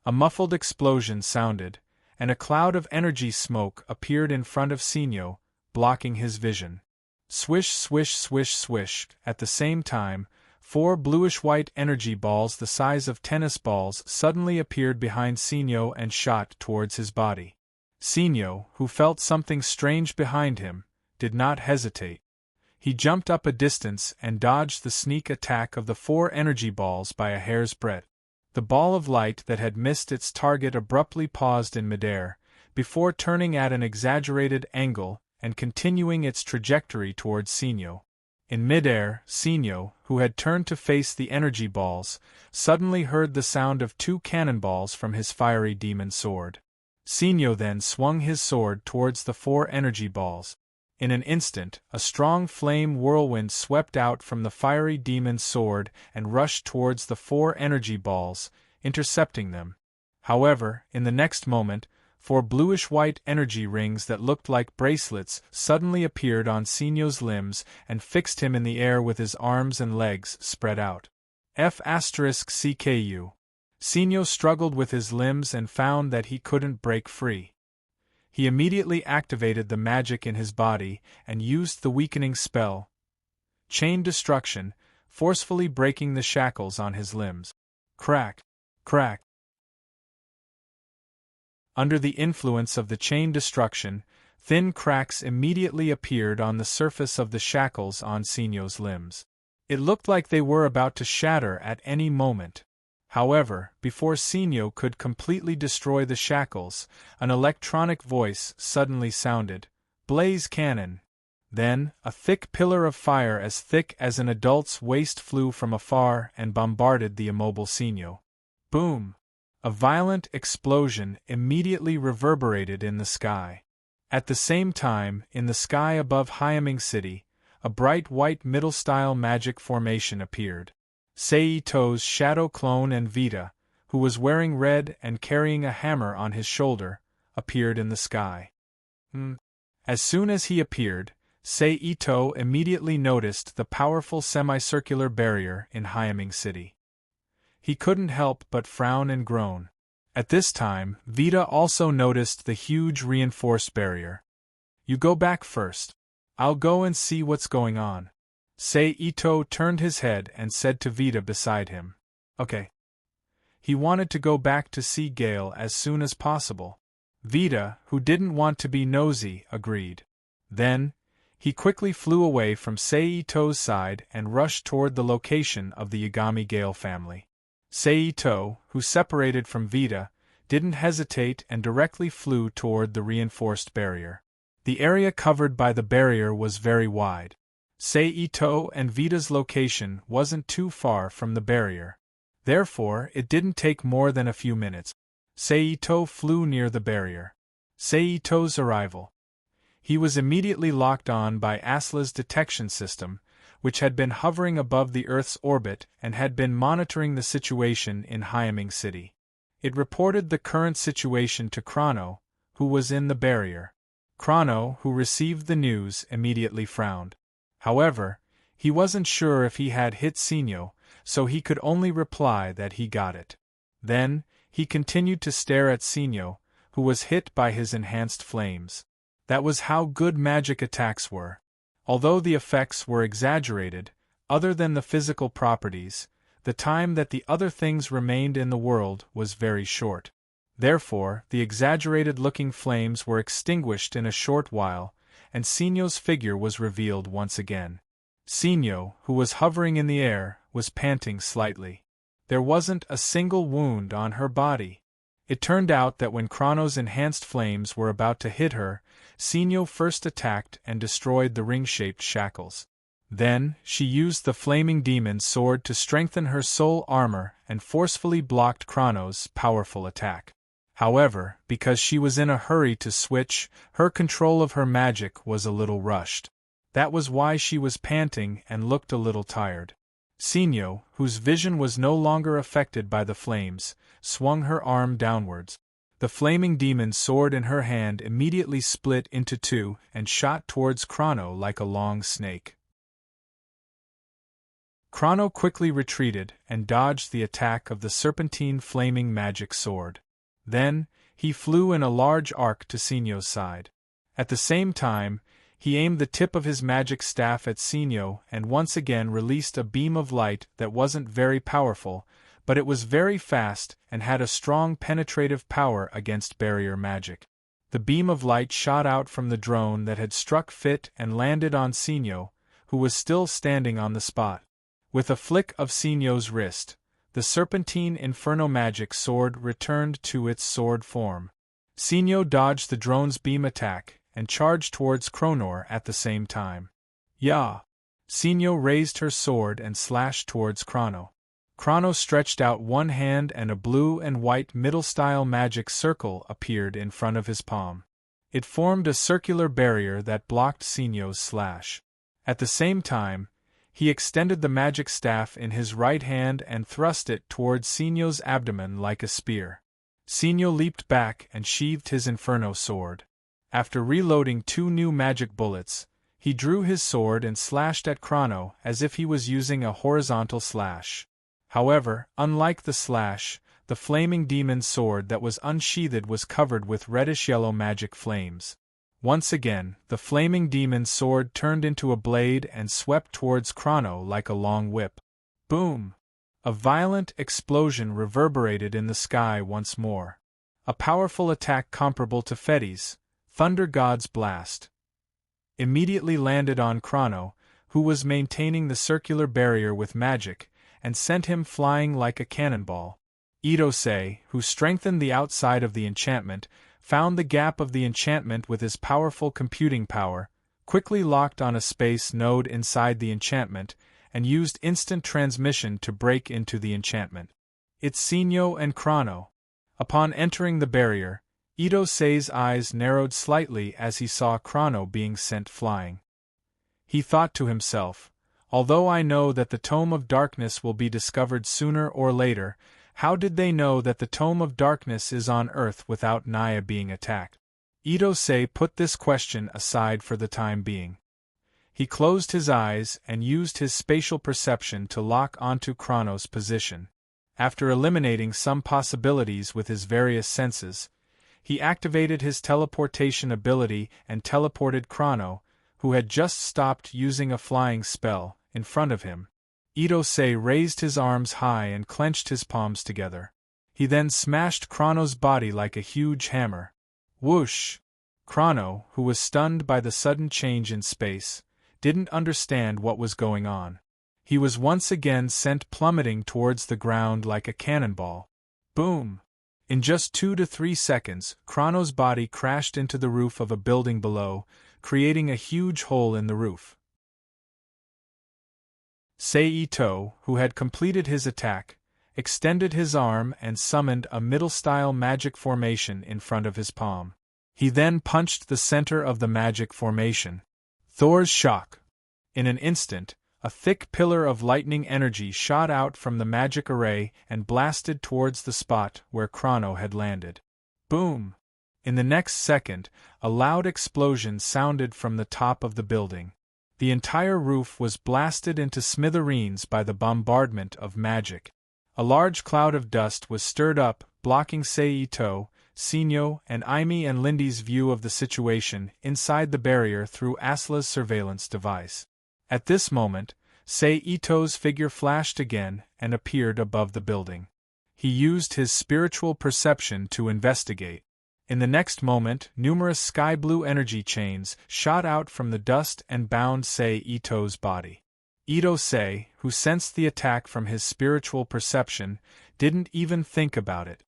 A muffled explosion sounded, and a cloud of energy smoke appeared in front of Sinyo, blocking his vision. Swish, swish, swish, swish. At the same time, 4 bluish-white energy balls the size of tennis balls suddenly appeared behind Sinyo and shot towards his body. Sinyo, who felt something strange behind him, did not hesitate. He jumped up a distance and dodged the sneak attack of the 4 energy balls by a hair's breadth. The ball of light that had missed its target abruptly paused in midair, before turning at an exaggerated angle and continuing its trajectory towards Sinyo. In midair, Sinyo, who had turned to face the energy balls, suddenly heard the sound of 2 cannonballs from his fiery demon sword. Sinyo then swung his sword towards the 4 energy balls. In an instant, a strong flame whirlwind swept out from the fiery demon's sword and rushed towards the 4 energy balls, intercepting them. However, in the next moment, 4 bluish-white energy rings that looked like bracelets suddenly appeared on Sinyo's limbs and fixed him in the air with his arms and legs spread out. F***CKU. Sinyo struggled with his limbs and found that he couldn't break free. He immediately activated the magic in his body and used the weakening spell, Chain Destruction, forcefully breaking the shackles on his limbs. Crack! Crack! Under the influence of the chain destruction, thin cracks immediately appeared on the surface of the shackles on Sinyo's limbs. It looked like they were about to shatter at any moment. However, before Sinyo could completely destroy the shackles, an electronic voice suddenly sounded, "Blaze cannon!" Then, a thick pillar of fire as thick as an adult's waist flew from afar and bombarded the immobile Sinyo. Boom! A violent explosion immediately reverberated in the sky. At the same time, in the sky above Hyaming City, a bright white middle-style magic formation appeared. Seito's shadow clone and Vita, who was wearing red and carrying a hammer on his shoulder, appeared in the sky. As soon as he appeared, Seito immediately noticed the powerful semicircular barrier in Hyaming City. He couldn't help but frown and groan. At this time, Vita also noticed the huge reinforced barrier. "You go back first. I'll go and see what's going on." Seito turned his head and said to Vita beside him, "Okay." He wanted to go back to see Gale as soon as possible. Vita, who didn't want to be nosy, agreed. Then, he quickly flew away from Seito's side and rushed toward the location of the Yagami Gale family. Seito, who separated from Vita, didn't hesitate and directly flew toward the reinforced barrier. The area covered by the barrier was very wide. Seito and Vita's location wasn't too far from the barrier. Therefore, it didn't take more than a few minutes. Seito flew near the barrier. Seito's arrival. He was immediately locked on by Asla's detection system, which had been hovering above the Earth's orbit and had been monitoring the situation in Hyaming City. It reported the current situation to Chrono, who was in the barrier. Chrono, who received the news, immediately frowned. However, he wasn't sure if he had hit Sinyo, so he could only reply that he got it. Then, he continued to stare at Sinyo, who was hit by his enhanced flames. That was how good magic attacks were. Although the effects were exaggerated, other than the physical properties, the time that the other things remained in the world was very short. Therefore, the exaggerated-looking flames were extinguished in a short while, and Sinyo's figure was revealed once again. Sinyo, who was hovering in the air, was panting slightly. There wasn't a single wound on her body. It turned out that when Chrono's enhanced flames were about to hit her, Sinyo first attacked and destroyed the ring-shaped shackles. Then, she used the flaming demon's sword to strengthen her soul armor and forcefully blocked Chrono's powerful attack. However, because she was in a hurry to switch, her control of her magic was a little rushed. That was why she was panting and looked a little tired. Sinyo, whose vision was no longer affected by the flames, swung her arm downwards. The flaming demon's sword in her hand immediately split into two and shot towards Chrono like a long snake. Chrono quickly retreated and dodged the attack of the serpentine flaming magic sword. Then, he flew in a large arc to Sinyo's side. At the same time, he aimed the tip of his magic staff at Sinyo and once again released a beam of light that wasn't very powerful, but it was very fast and had a strong penetrative power against barrier magic. The beam of light shot out from the drone that had struck Fit and landed on Sinyo, who was still standing on the spot. With a flick of Sinyo's wrist, the serpentine inferno magic sword returned to its sword form. Sinyo dodged the drone's beam attack and charged towards Chronor at the same time. "Yah!" Sinyo raised her sword and slashed towards Chrono. Chrono stretched out one hand and a blue and white middle-style magic circle appeared in front of his palm. It formed a circular barrier that blocked Sinyo's slash. At the same time, he extended the magic staff in his right hand and thrust it towards Sinyo's abdomen like a spear. Sinyo leaped back and sheathed his inferno sword. After reloading 2 new magic bullets, he drew his sword and slashed at Chrono as if he was using a horizontal slash. However, unlike the slash, the flaming demon's sword that was unsheathed was covered with reddish-yellow magic flames. Once again, the flaming demon's sword turned into a blade and swept towards Chrono like a long whip. Boom! A violent explosion reverberated in the sky once more. A powerful attack comparable to Fetty's Thunder God's Blast immediately landed on Chrono, who was maintaining the circular barrier with magic, and sent him flying like a cannonball. Itose, who strengthened the outside of the enchantment, found the gap of the enchantment with his powerful computing power, quickly locked on a space node inside the enchantment, and used instant transmission to break into the enchantment. It's Sinyo and Chrono. Upon entering the barrier, Itose's eyes narrowed slightly as he saw Chrono being sent flying. He thought to himself, although I know that the Tome of Darkness will be discovered sooner or later, how did they know that the Tome of Darkness is on Earth without Naya being attacked? Itose put this question aside for the time being. He closed his eyes and used his spatial perception to lock onto Chrono's position. After eliminating some possibilities with his various senses, he activated his teleportation ability and teleported Chrono, who had just stopped using a flying spell, in front of him. Itose raised his arms high and clenched his palms together. He then smashed Chrono's body like a huge hammer. Whoosh! Chrono, who was stunned by the sudden change in space, didn't understand what was going on. He was once again sent plummeting towards the ground like a cannonball. Boom! In just 2 to 3 seconds, Chrono's body crashed into the roof of a building below, creating a huge hole in the roof. Seito, who had completed his attack, extended his arm and summoned a middle-style magic formation in front of his palm. He then punched the center of the magic formation. Thor's shock. In an instant, a thick pillar of lightning energy shot out from the magic array and blasted towards the spot where Chrono had landed. Boom! In the next second, a loud explosion sounded from the top of the building. The entire roof was blasted into smithereens by the bombardment of magic. A large cloud of dust was stirred up, blocking Seito, Sinyo, and Aimi and Lindy's view of the situation inside the barrier through Asla's surveillance device. At this moment, Seito's figure flashed again and appeared above the building. He used his spiritual perception to investigate. In the next moment, numerous sky-blue energy chains shot out from the dust and bound Seito's body. Ito-sei, who sensed the attack from his spiritual perception, didn't even think about it.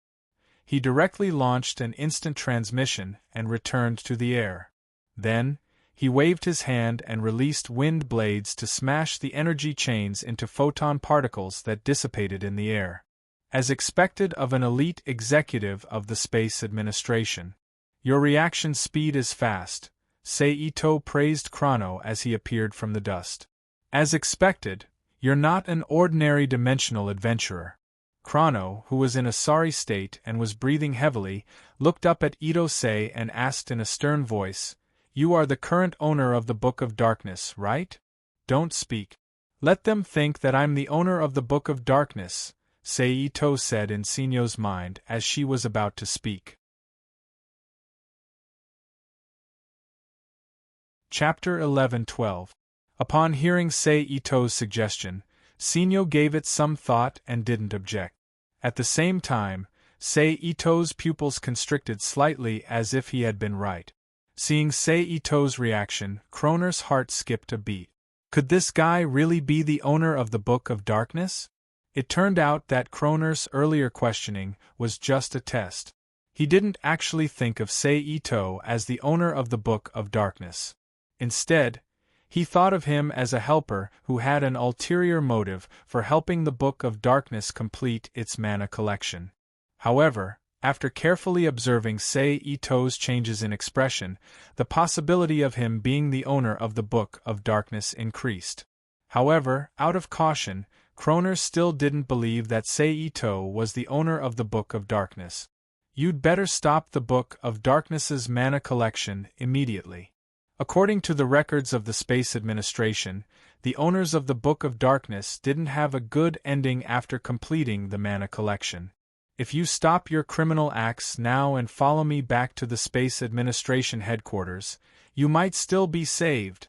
He directly launched an instant transmission and returned to the air. Then, he waved his hand and released wind blades to smash the energy chains into photon particles that dissipated in the air. As expected of an elite executive of the Space Administration. Your reaction speed is fast, Seito praised Chrono as he appeared from the dust. As expected, you're not an ordinary dimensional adventurer. Chrono, who was in a sorry state and was breathing heavily, looked up at Ito-sei and asked in a stern voice, "You are the current owner of the Book of Darkness, right? Don't speak. Let them think that I'm the owner of the Book of Darkness," Seito said in Sinyo's mind as she was about to speak. Chapter 11-12. Upon hearing Seito's suggestion, Sinyo gave it some thought and didn't object. At the same time, Seito's pupils constricted slightly as if he had been right. Seeing Seito's reaction, Kroner's heart skipped a beat. Could this guy really be the owner of the Book of Darkness? It turned out that Kroner's earlier questioning was just a test. He didn't actually think of Seito as the owner of the Book of Darkness. Instead, he thought of him as a helper who had an ulterior motive for helping the Book of Darkness complete its mana collection. However, after carefully observing Seito's changes in expression, the possibility of him being the owner of the Book of Darkness increased. However, out of caution, Kroner still didn't believe that Seito was the owner of the Book of Darkness. You'd better stop the Book of Darkness's mana collection immediately. According to the records of the Space Administration, the owners of the Book of Darkness didn't have a good ending after completing the mana collection. If you stop your criminal acts now and follow me back to the Space Administration headquarters, you might still be saved,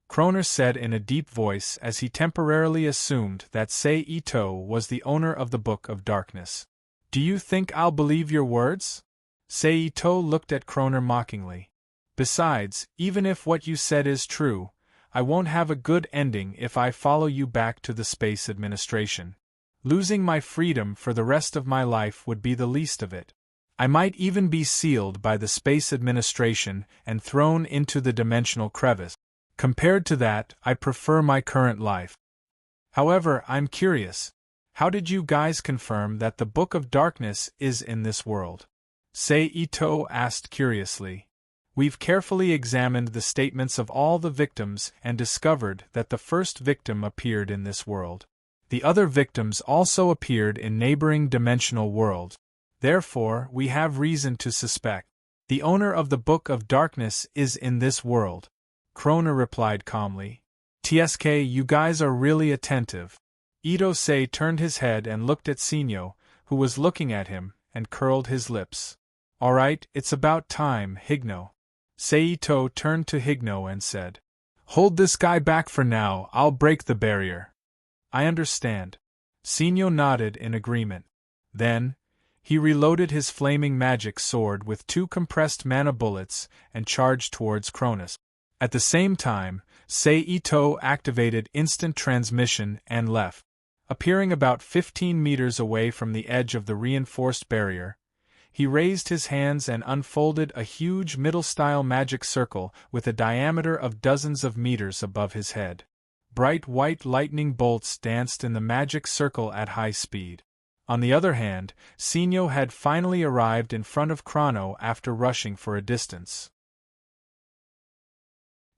Kroner said in a deep voice as he temporarily assumed that Seito was the owner of the Book of Darkness. Do you think I'll believe your words? Seito looked at Kroner mockingly. Besides, even if what you said is true, I won't have a good ending if I follow you back to the Space Administration. Losing my freedom for the rest of my life would be the least of it. I might even be sealed by the Space Administration and thrown into the dimensional crevice. Compared to that, I prefer my current life. However, I'm curious. How did you guys confirm that the Book of Darkness is in this world? Seito asked curiously. We've carefully examined the statements of all the victims and discovered that the first victim appeared in this world. The other victims also appeared in neighboring dimensional worlds. Therefore, we have reason to suspect the owner of the Book of Darkness is in this world. Kroner replied calmly. "TSK, you guys are really attentive." Ito-sei turned his head and looked at Sinyo, who was looking at him, and curled his lips. "All right, it's about time, Higno." Seito turned to Higno and said, "Hold this guy back for now, I'll break the barrier." "I understand." Sinyo nodded in agreement. Then, He reloaded his flaming magic sword with 2 compressed mana bullets and charged towards Cronus. At the same time, Sei-Ito activated instant transmission and left. Appearing about 15 meters away from the edge of the reinforced barrier, he raised his hands and unfolded a huge middle-style magic circle with a diameter of dozens of meters above his head. Bright white lightning bolts danced in the magic circle at high speed. On the other hand, Sinyo had finally arrived in front of Chrono after rushing for a distance.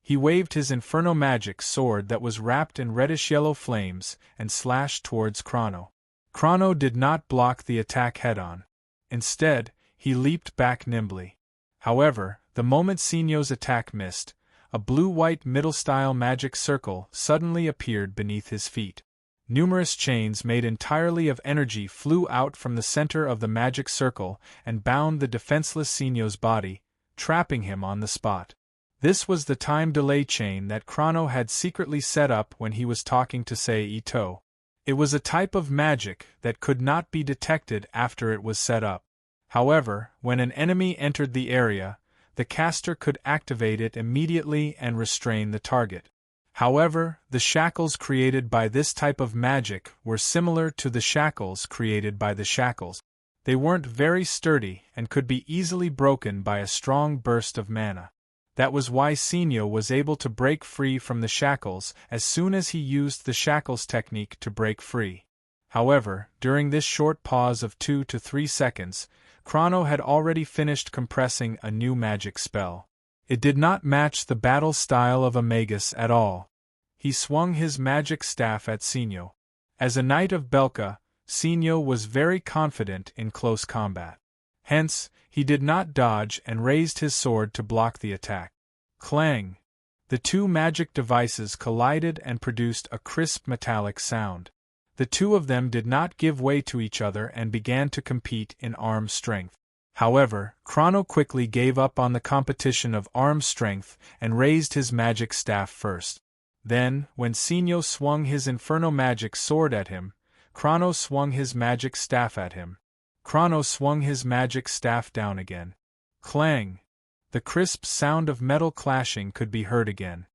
He waved his inferno magic sword that was wrapped in reddish-yellow flames and slashed towards Chrono. Chrono did not block the attack head-on. Instead, he leaped back nimbly. However, the moment Sinyo's attack missed, a blue-white middle-style magic circle suddenly appeared beneath his feet. Numerous chains made entirely of energy flew out from the center of the magic circle and bound the defenseless Sinyo's body, trapping him on the spot. This was the time delay chain that Chrono had secretly set up when he was talking to Sei-Ito. It was a type of magic that could not be detected after it was set up. However, when an enemy entered the area, the caster could activate it immediately and restrain the target. However, the shackles created by this type of magic were similar to the shackles created by the shackles. They weren't very sturdy and could be easily broken by a strong burst of mana. That was why Sinyo was able to break free from the shackles as soon as he used the shackles technique to break free. However, during this short pause of 2 to 3 seconds, Chrono had already finished compressing a new magic spell. It did not match the battle style of a magus at all. He swung his magic staff at Sinyo. As a knight of Belka, Sinyo was very confident in close combat. Hence, he did not dodge and raised his sword to block the attack. Clang! The 2 magic devices collided and produced a crisp metallic sound. The 2 of them did not give way to each other and began to compete in arm strength. However, Chrono quickly gave up on the competition of arm strength and raised his magic staff first. Then, when Sinyo swung his inferno magic sword at him, Chrono swung his magic staff at him. Chrono swung his magic staff down again. Clang! The crisp sound of metal clashing could be heard again.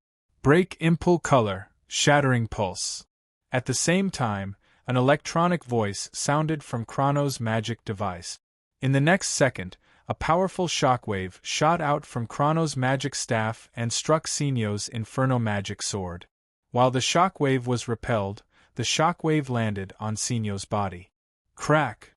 Break impulse color, shattering pulse. At the same time, an electronic voice sounded from Chrono's magic device. In the next second, a powerful shockwave shot out from Chrono's magic staff and struck Sinyo's inferno magic sword. While the shockwave was repelled, the shockwave landed on Sinyo's body. Crack!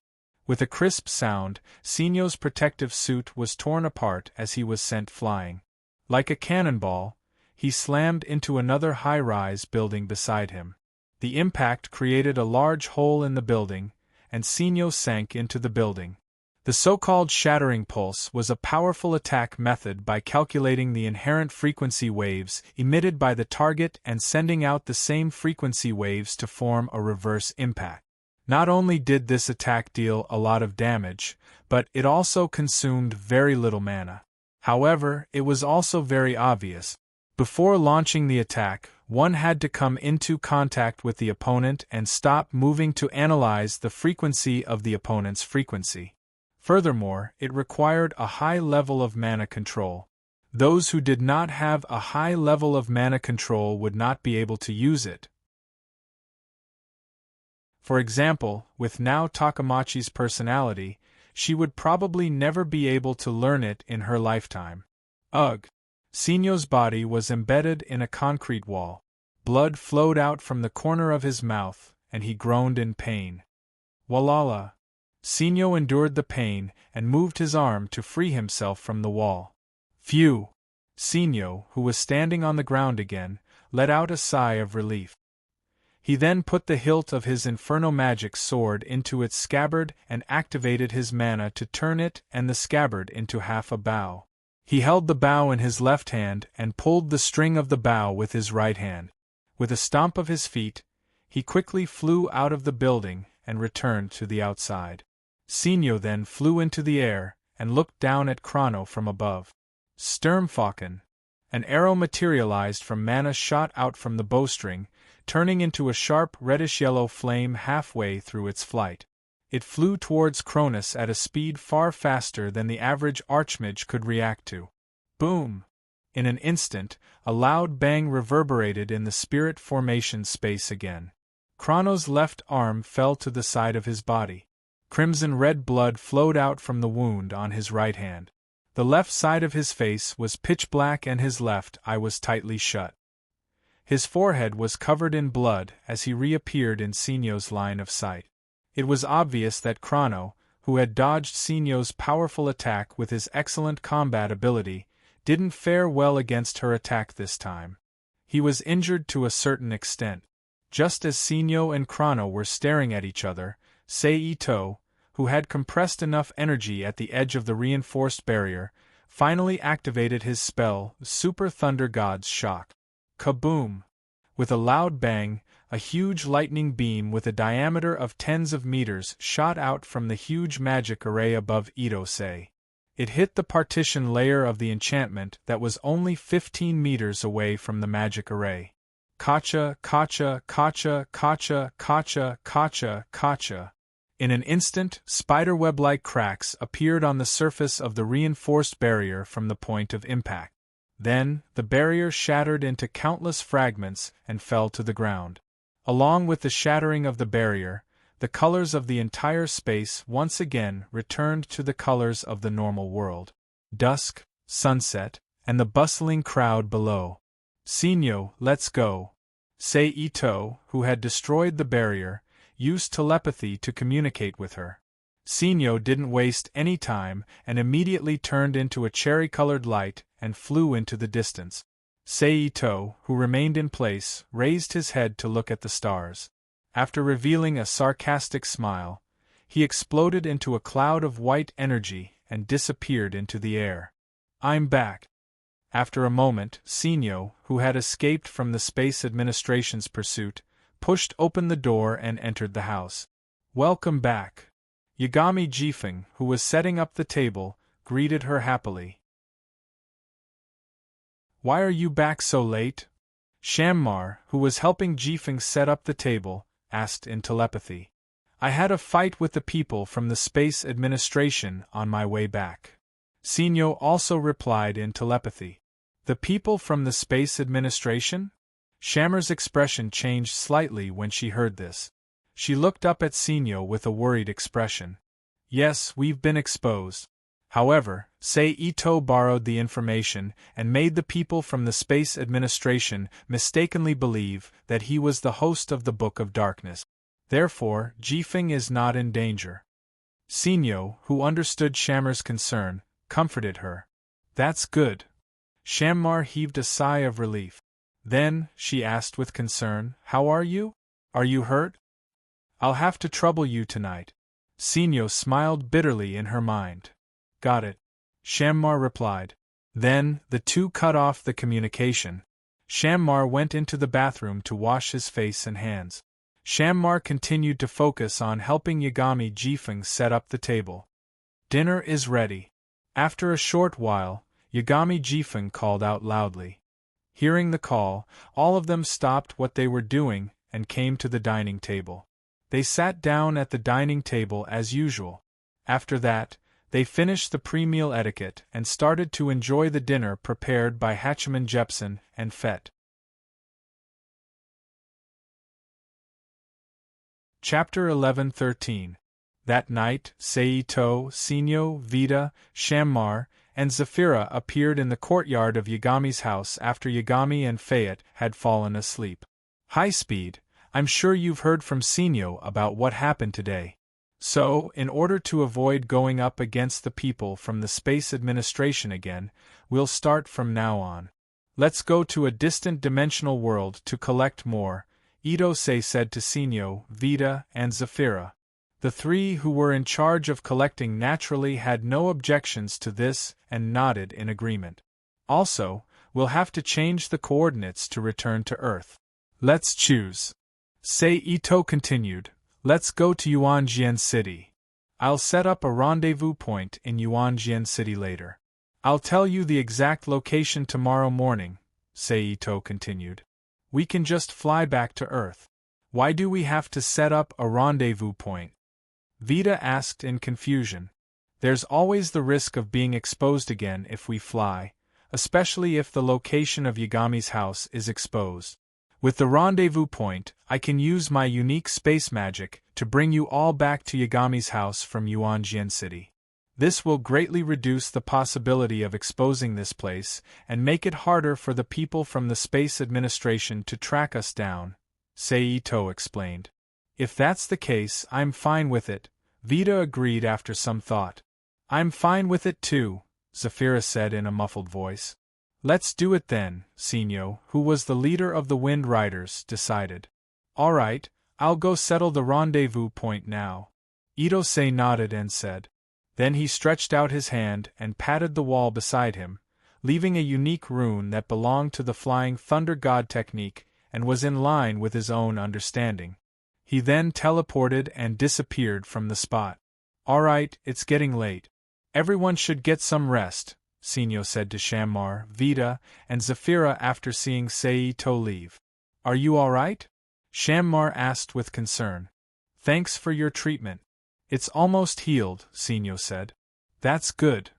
With a crisp sound, Sinyo's protective suit was torn apart as he was sent flying. Like a cannonball, he slammed into another high-rise building beside him. The impact created a large hole in the building, and Sinyo sank into the building. The so-called shattering pulse was a powerful attack method by calculating the inherent frequency waves emitted by the target and sending out the same frequency waves to form a reverse impact. Not only did this attack deal a lot of damage, but it also consumed very little mana. However, it was also very obvious. Before launching the attack, one had to come into contact with the opponent and stop moving to analyze the frequency of the opponent's frequency. Furthermore, it required a high level of mana control. Those who did not have a high level of mana control would not be able to use it. For example, with Nao Takamachi's personality, she would probably never be able to learn it in her lifetime. Ugh! Sinyo's body was embedded in a concrete wall. Blood flowed out from the corner of his mouth, and he groaned in pain. Walala! Sinyo endured the pain and moved his arm to free himself from the wall. Phew! Sinyo, who was standing on the ground again, let out a sigh of relief. He then put the hilt of his Inferno Magic sword into its scabbard and activated his mana to turn it and the scabbard into half a bow. He held the bow in his left hand and pulled the string of the bow with his right hand. With a stomp of his feet, he quickly flew out of the building and returned to the outside. Sinyo then flew into the air and looked down at Chrono from above. Sturmfalken! An arrow materialized from mana shot out from the bowstring, turning into a sharp reddish-yellow flame halfway through its flight. It flew towards Cronus at a speed far faster than the average archmage could react to. Boom! In an instant, a loud bang reverberated in the spirit formation space again. Cronos' left arm fell to the side of his body. Crimson-red blood flowed out from the wound on his right hand. The left side of his face was pitch black and his left eye was tightly shut. His forehead was covered in blood as he reappeared in Sinyo's line of sight. It was obvious that Chrono, who had dodged Sinyo's powerful attack with his excellent combat ability, didn't fare well against her attack this time. He was injured to a certain extent. Just as Sinyo and Chrono were staring at each other, Seito, who had compressed enough energy at the edge of the reinforced barrier, finally activated his spell, Super Thunder God's Shock. Kaboom! With a loud bang, a huge lightning beam with a diameter of tens of meters shot out from the huge magic array above Itose. It hit the partition layer of the enchantment that was only 15 meters away from the magic array. Kacha, kacha, kacha, kacha, kacha, kacha, kacha. In an instant, spiderweb-like cracks appeared on the surface of the reinforced barrier from the point of impact. Then, the barrier shattered into countless fragments and fell to the ground. Along with the shattering of the barrier, the colors of the entire space once again returned to the colors of the normal world. Dusk, sunset, and the bustling crowd below. Sinyo, let's go. Seito, who had destroyed the barrier, used telepathy to communicate with her. Sinyo didn't waste any time and immediately turned into a cherry-colored light and flew into the distance. Seito, who remained in place, raised his head to look at the stars. After revealing a sarcastic smile, he exploded into a cloud of white energy and disappeared into the air. I'm back. After a moment, Sinyo, who had escaped from the Space Administration's pursuit, pushed open the door and entered the house. Welcome back. Yagami Jifeng, who was setting up the table, greeted her happily. Why are you back so late? Shammar, who was helping Jifeng set up the table, asked in telepathy. I had a fight with the people from the Space Administration on my way back. Sinyo also replied in telepathy. The people from the Space Administration? Shammar's expression changed slightly when she heard this. She looked up at Sinyo with a worried expression. Yes, we've been exposed. However, Seito borrowed the information and made the people from the Space Administration mistakenly believe that he was the host of the Book of Darkness. Therefore, Jifeng is not in danger. Sinyo, who understood Shammar's concern, comforted her. That's good. Shammar heaved a sigh of relief. Then, she asked with concern, how are you? Are you hurt? I'll have to trouble you tonight. Sinyo smiled bitterly in her mind. Got it. Shammar replied. Then, the two cut off the communication. Shammar went into the bathroom to wash his face and hands. Shammar continued to focus on helping Yagami Jifeng set up the table. Dinner is ready. After a short while, Yagami Jifeng called out loudly. Hearing the call, all of them stopped what they were doing and came to the dining table. They sat down at the dining table as usual. After that, they finished the pre-meal etiquette and started to enjoy the dinner prepared by Hachiman Jepsen and Fett. Chapter 11-13. That night, Seito, Sinyo, Vita, Shammar, and Zafira appeared in the courtyard of Yagami's house after Yagami and Fayette had fallen asleep. High Speed, I'm sure you've heard from Sinyo about what happened today. So, in order to avoid going up against the people from the Space Administration again, we'll start from now on. Let's go to a distant dimensional world to collect more, Itose said to Sinyo, Vita, and Zafira. The three who were in charge of collecting naturally had no objections to this and nodded in agreement. Also, we'll have to change the coordinates to return to Earth. Let's choose. Seito continued, let's go to Yuanjian City. I'll set up a rendezvous point in Yuanjian City later. I'll tell you the exact location tomorrow morning, Seito continued. We can just fly back to Earth. Why do we have to set up a rendezvous point? Vita asked in confusion. There's always the risk of being exposed again if we fly, especially if the location of Yagami's house is exposed. With the rendezvous point, I can use my unique space magic to bring you all back to Yagami's house from Yuanjian City. This will greatly reduce the possibility of exposing this place and make it harder for the people from the Space Administration to track us down, Seito explained. If that's the case, I'm fine with it, Vita agreed after some thought. I'm fine with it too, Zafira said in a muffled voice. Let's do it then, Sinyo, who was the leader of the Wind Riders, decided. All right, I'll go settle the rendezvous point now. Itose nodded and said. Then he stretched out his hand and patted the wall beside him, leaving a unique rune that belonged to the Flying Thunder God technique and was in line with his own understanding. He then teleported and disappeared from the spot. All right, it's getting late. Everyone should get some rest, Sinyo said to Shammar, Vita, and Zafira after seeing Seito leave. Are you all right? Shammar asked with concern. Thanks for your treatment. It's almost healed, Sinyo said. That's good.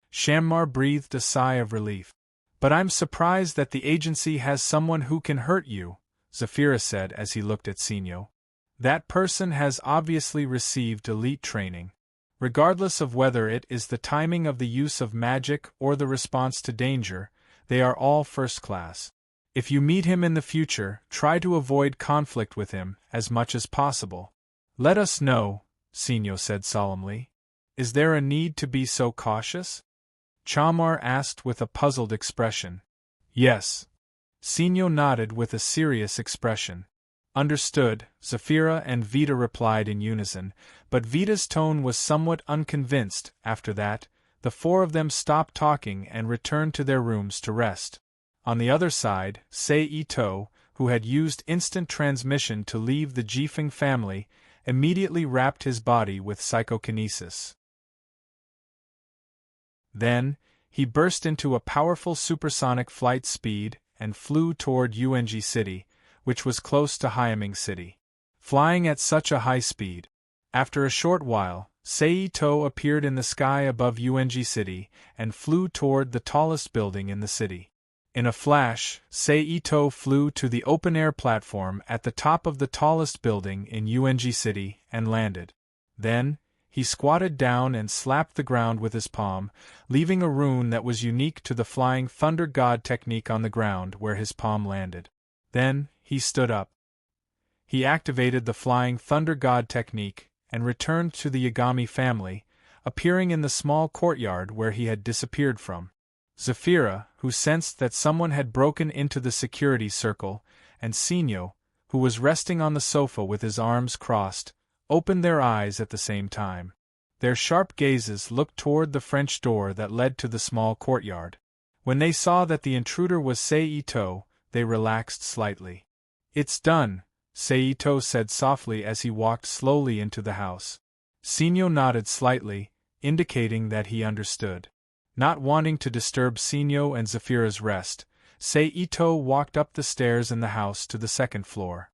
Shammar breathed a sigh of relief. But I'm surprised that the agency has someone who can hurt you, Zafira said as he looked at Sinyo. That person has obviously received elite training. Regardless of whether it is the timing of the use of magic or the response to danger, they are all first class. If you meet him in the future, try to avoid conflict with him as much as possible. Let us know, Sinyo said solemnly. Is there a need to be so cautious? Chamar asked with a puzzled expression. Yes. Sinyo nodded with a serious expression. Understood, Zafira and Vita replied in unison, but Vita's tone was somewhat unconvinced. After that, the four of them stopped talking and returned to their rooms to rest. On the other side, Seito, who had used instant transmission to leave the Jifeng family, immediately wrapped his body with psychokinesis. Then, he burst into a powerful supersonic flight speed and flew toward UNG City, which was close to Hyoming City. Flying at such a high speed. After a short while, Seito appeared in the sky above UNG City and flew toward the tallest building in the city. In a flash, Seito flew to the open-air platform at the top of the tallest building in UNG City and landed. Then, he squatted down and slapped the ground with his palm, leaving a rune that was unique to the Flying Thunder God technique on the ground where his palm landed. Then, he stood up. He activated the Flying Thunder God technique and returned to the Yagami family, appearing in the small courtyard where he had disappeared from. Zafira, who sensed that someone had broken into the security circle, and Sinyo, who was resting on the sofa with his arms crossed, opened their eyes at the same time. Their sharp gazes looked toward the French door that led to the small courtyard. When they saw that the intruder was Seito, they relaxed slightly. It's done, Seito said softly as he walked slowly into the house. Sinyo nodded slightly, indicating that he understood. Not wanting to disturb Sinyo and Zafira's rest, Seito walked up the stairs in the house to the second floor.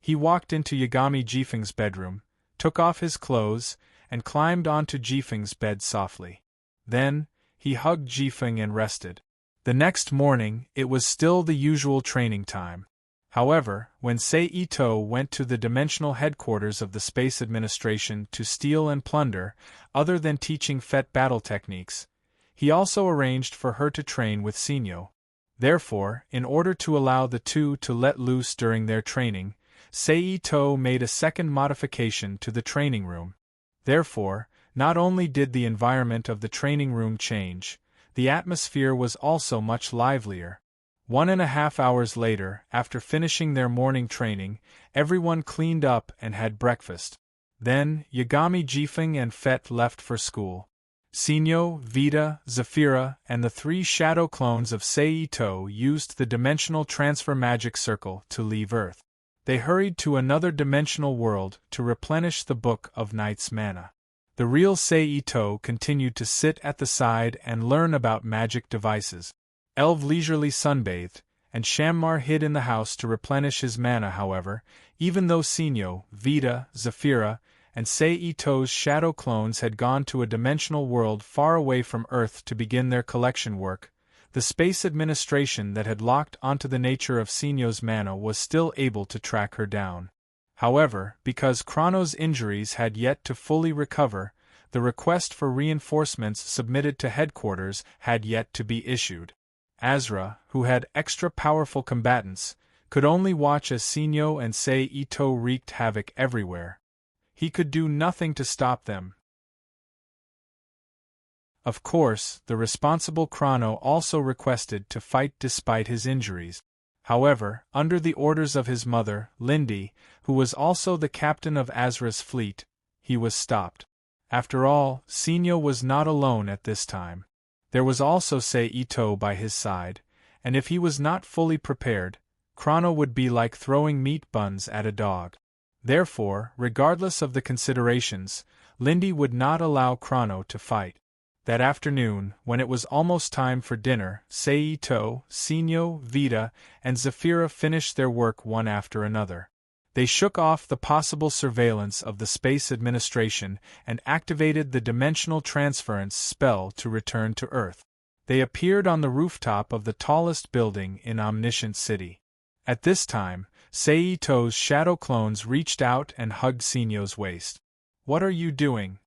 He walked into Yagami Jifeng's bedroom, took off his clothes, and climbed onto Jifeng's bed softly. Then, he hugged Jifeng and rested. The next morning, it was still the usual training time. However, when Seito went to the dimensional headquarters of the Space Administration to steal and plunder, other than teaching FET battle techniques, he also arranged for her to train with Sinyo. Therefore, in order to allow the two to let loose during their training, Seito made a second modification to the training room. Therefore, not only did the environment of the training room change, the atmosphere was also much livelier. 1.5 hours later, after finishing their morning training, everyone cleaned up and had breakfast. Then, Yagami Jifeng and Fet left for school. Sinyo, Vita, Zafira, and the 3 shadow clones of Seito used the dimensional transfer magic circle to leave Earth. They hurried to another dimensional world to replenish the Book of Night's mana. The real Seito continued to sit at the side and learn about magic devices. Elv leisurely sunbathed, and Shammar hid in the house to replenish his mana. However, even though Sinyo, Vita, Zafira, and Sei-Ito's shadow clones had gone to a dimensional world far away from Earth to begin their collection work, the Space Administration that had locked onto the nature of Sinyo's mana was still able to track her down. However, because Chrono's injuries had yet to fully recover, the request for reinforcements submitted to headquarters had yet to be issued. Azra, who had extra powerful combatants, could only watch as Sinyo and Sei-Ito wreaked havoc everywhere. He could do nothing to stop them. Of course, the responsible Chrono also requested to fight despite his injuries. However, under the orders of his mother, Lindy, who was also the captain of Azra's fleet, he was stopped. After all, Sinyo was not alone at this time. There was also Sei-Ito by his side, and if he was not fully prepared, Chrono would be like throwing meat buns at a dog. Therefore, regardless of the considerations, Lindy would not allow Chrono to fight. That afternoon, when it was almost time for dinner, Sei-Ito, Sinyo, Vita, and Zafira finished their work one after another. They shook off the possible surveillance of the Space Administration and activated the dimensional transference spell to return to Earth. They appeared on the rooftop of the tallest building in Omniscient City. At this time, Sei-Ito's shadow clones reached out and hugged Sinyo's waist. "What are you doing?"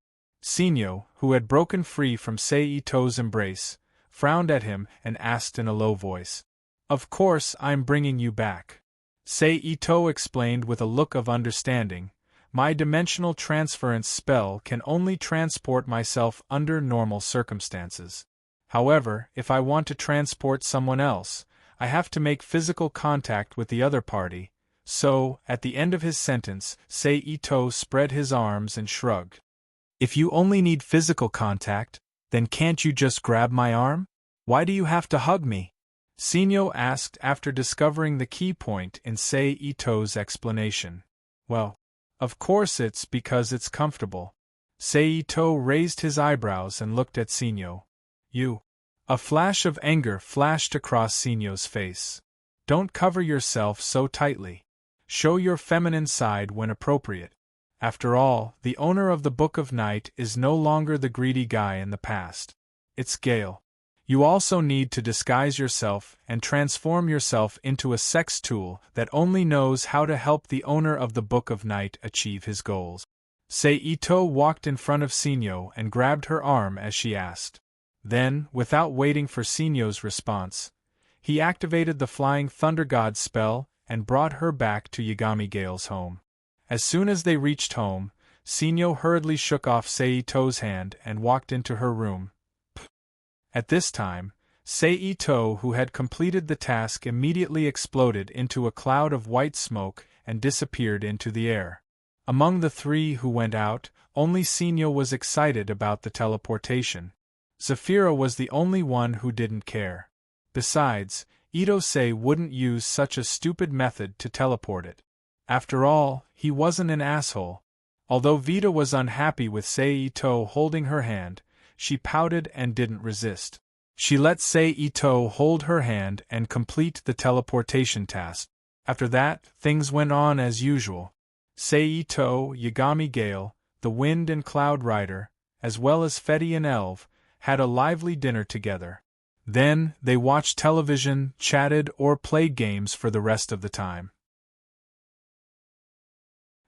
Sinyo, who had broken free from Sei-Ito's embrace, frowned at him and asked in a low voice. "Of course I'm bringing you back." Sei-Ito explained with a look of understanding, "My dimensional transference spell can only transport myself under normal circumstances. However, if I want to transport someone else, I have to make physical contact with the other party." So, at the end of his sentence, Sei-Ito spread his arms and shrugged. "If you only need physical contact, then can't you just grab my arm? Why do you have to hug me?" Sinyo asked after discovering the key point in Sei-Ito's explanation. "Well, of course it's because it's comfortable." Sei-Ito raised his eyebrows and looked at Sinyo. "You." A flash of anger flashed across Sinyo's face. "Don't cover yourself so tightly. Show your feminine side when appropriate. After all, the owner of the Book of Night is no longer the greedy guy in the past. It's Gale. You also need to disguise yourself and transform yourself into a sex tool that only knows how to help the owner of the Book of Night achieve his goals." Sei-Ito walked in front of Sinyo and grabbed her arm as she asked. Then, without waiting for Sinyo's response, he activated the Flying Thunder God spell and brought her back to Yagami Gale's home. As soon as they reached home, Sinyo hurriedly shook off Sei-Ito's hand and walked into her room. At this time, Sei-Ito, who had completed the task, immediately exploded into a cloud of white smoke and disappeared into the air. Among the three who went out, only Sinyo was excited about the teleportation. Zafira was the only one who didn't care. Besides, Ito-sei wouldn't use such a stupid method to teleport it. After all, he wasn't an asshole. Although Vita was unhappy with Sei-Ito holding her hand, she pouted and didn't resist. She let Sei-Ito hold her hand and complete the teleportation task. After that, things went on as usual. Sei-Ito, Yagami Gale, the Wind and Cloud Rider, as well as Fetty and Elve, had a lively dinner together. Then, they watched television, chatted, or played games for the rest of the time.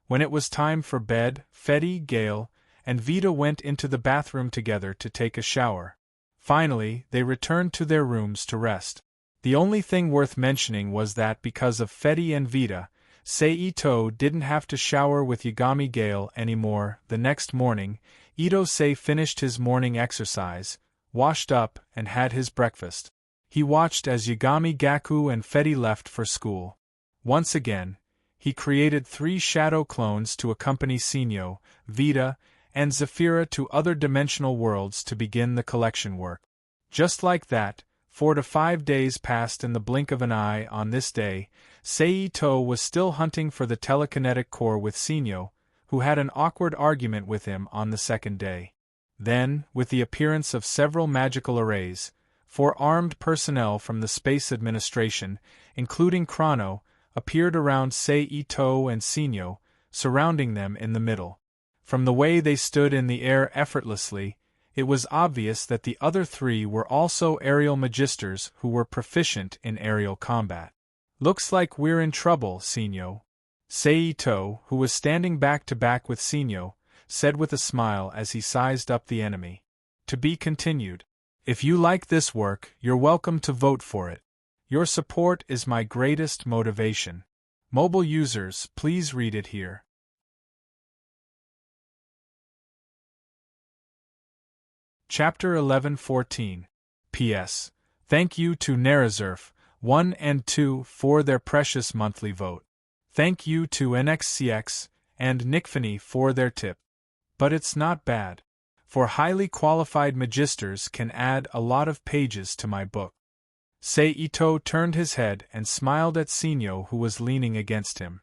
When it was time for bed, Fetty, Gale, and Vita went into the bathroom together to take a shower. Finally, they returned to their rooms to rest. The only thing worth mentioning was that because of Fetty and Vita, Sei-Ito didn't have to shower with Yagami Gale anymore. The next morning, Ito-sei finished his morning exercise, washed up, and had his breakfast. He watched as Yagami Gaku and Fetty left for school. Once again, he created 3 shadow clones to accompany Sinyo, Vita, and Zafira to other dimensional worlds to begin the collection work. Just like that, 4 to 5 days passed in the blink of an eye. On this day, Sei-Ito was still hunting for the telekinetic core with Sinyo, who had an awkward argument with him on the second day. Then, with the appearance of several magical arrays, 4 armed personnel from the Space Administration, including Chrono, appeared around Sei-Ito and Sinyo, surrounding them in the middle. From the way they stood in the air effortlessly, it was obvious that the other three were also aerial magisters who were proficient in aerial combat. "Looks like we're in trouble, Sinyo," Seito, who was standing back to back with Sinyo, said with a smile as he sized up the enemy. To be continued. If you like this work, you're welcome to vote for it. Your support is my greatest motivation. Mobile users, please read it here. Chapter 11:14. P.S. Thank you to Nerazurf, 1 and 2 for their precious monthly vote. Thank you to NXCX and Nickfany for their tip. But it's not bad. For highly qualified magisters can add a lot of pages to my book. Seito turned his head and smiled at Sinyo, who was leaning against him.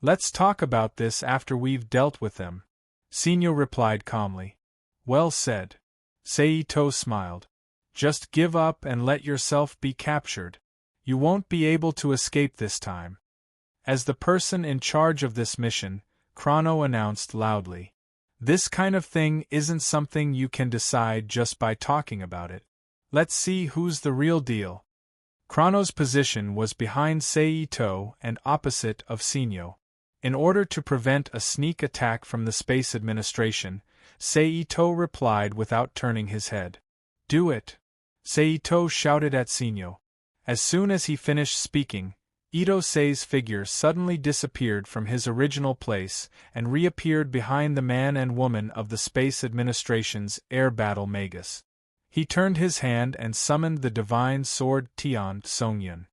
Let's talk about this after we've dealt with them. Sinyo replied calmly. Well said. Seito smiled. Just give up and let yourself be captured. You won't be able to escape this time. As the person in charge of this mission, Chrono announced loudly. This kind of thing isn't something you can decide just by talking about it. Let's see who's the real deal. Chrono's position was behind Seito and opposite of Sinyo. In order to prevent a sneak attack from the Space Administration, Seito replied without turning his head. Do it! Seito shouted at Sinyo. As soon as he finished speaking, Ito-sei's figure suddenly disappeared from his original place and reappeared behind the man and woman of the Space Administration's air battle magus. He turned his hand and summoned the divine sword Tian Songyun.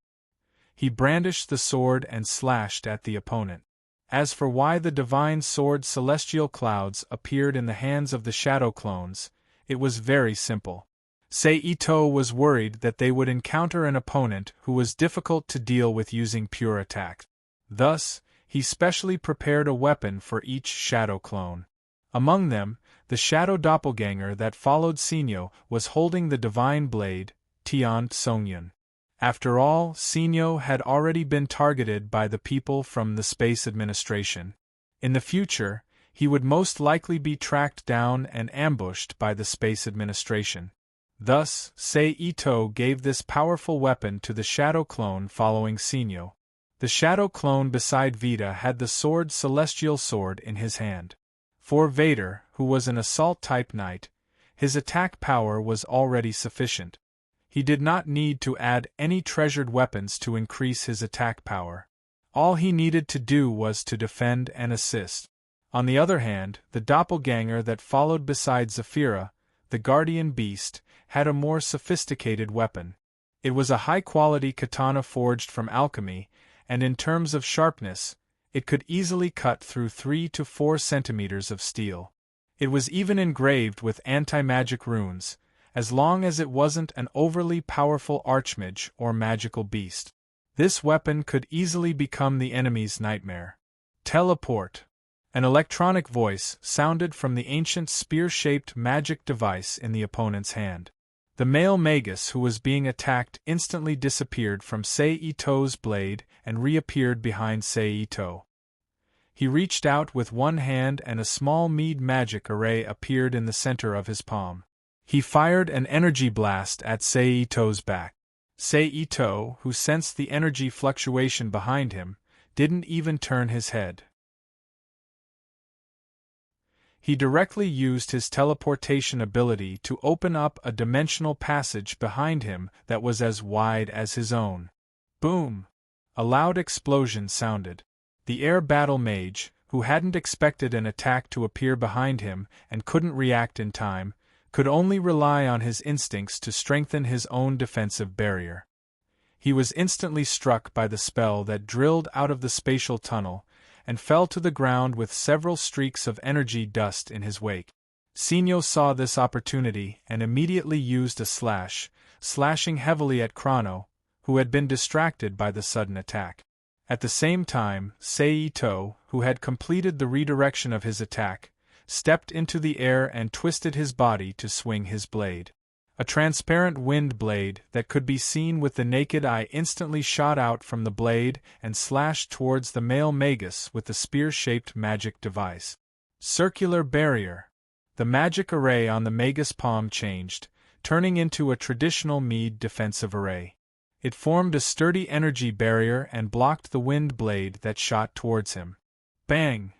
He brandished the sword and slashed at the opponent. As for why the divine sword celestial clouds appeared in the hands of the shadow clones, it was very simple. Seito was worried that they would encounter an opponent who was difficult to deal with using pure attack. Thus, he specially prepared a weapon for each shadow clone. Among them, the shadow doppelganger that followed Sinyo was holding the divine blade, Tian Songyun. After all, Sinyo had already been targeted by the people from the Space Administration. In the future, he would most likely be tracked down and ambushed by the Space Administration. Thus, Seito gave this powerful weapon to the shadow clone following Sinyo. The shadow clone beside Vita had the sword Celestial Sword in his hand. For Vader, who was an assault-type knight, his attack power was already sufficient. He did not need to add any treasured weapons to increase his attack power. All he needed to do was to defend and assist. On the other hand, the doppelganger that followed beside Zafira, the guardian beast, had a more sophisticated weapon. It was a high-quality katana forged from alchemy, and in terms of sharpness, it could easily cut through 3 to 4 centimeters of steel. It was even engraved with anti-magic runes, as long as it wasn't an overly powerful archmage or magical beast. This weapon could easily become the enemy's nightmare. Teleport. An electronic voice sounded from the ancient spear-shaped magic device in the opponent's hand. The male magus who was being attacked instantly disappeared from Seito's blade and reappeared behind Seito. He reached out with one hand and a small mead magic array appeared in the center of his palm. He fired an energy blast at Seito's back. Seito, who sensed the energy fluctuation behind him, didn't even turn his head. He directly used his teleportation ability to open up a dimensional passage behind him that was as wide as his own. Boom! A loud explosion sounded. The air battle mage, who hadn't expected an attack to appear behind him and couldn't react in time, could only rely on his instincts to strengthen his own defensive barrier. He was instantly struck by the spell that drilled out of the spatial tunnel, and fell to the ground with several streaks of energy dust in his wake. Sinyo saw this opportunity and immediately used a slash, slashing heavily at Chrono, who had been distracted by the sudden attack. At the same time, Seito, who had completed the redirection of his attack, stepped into the air and twisted his body to swing his blade. A transparent wind blade that could be seen with the naked eye instantly shot out from the blade and slashed towards the male magus with the spear-shaped magic device. Circular barrier. The magic array on the Magus palm changed, turning into a traditional mead defensive array. It formed a sturdy energy barrier and blocked the wind blade that shot towards him. Bang!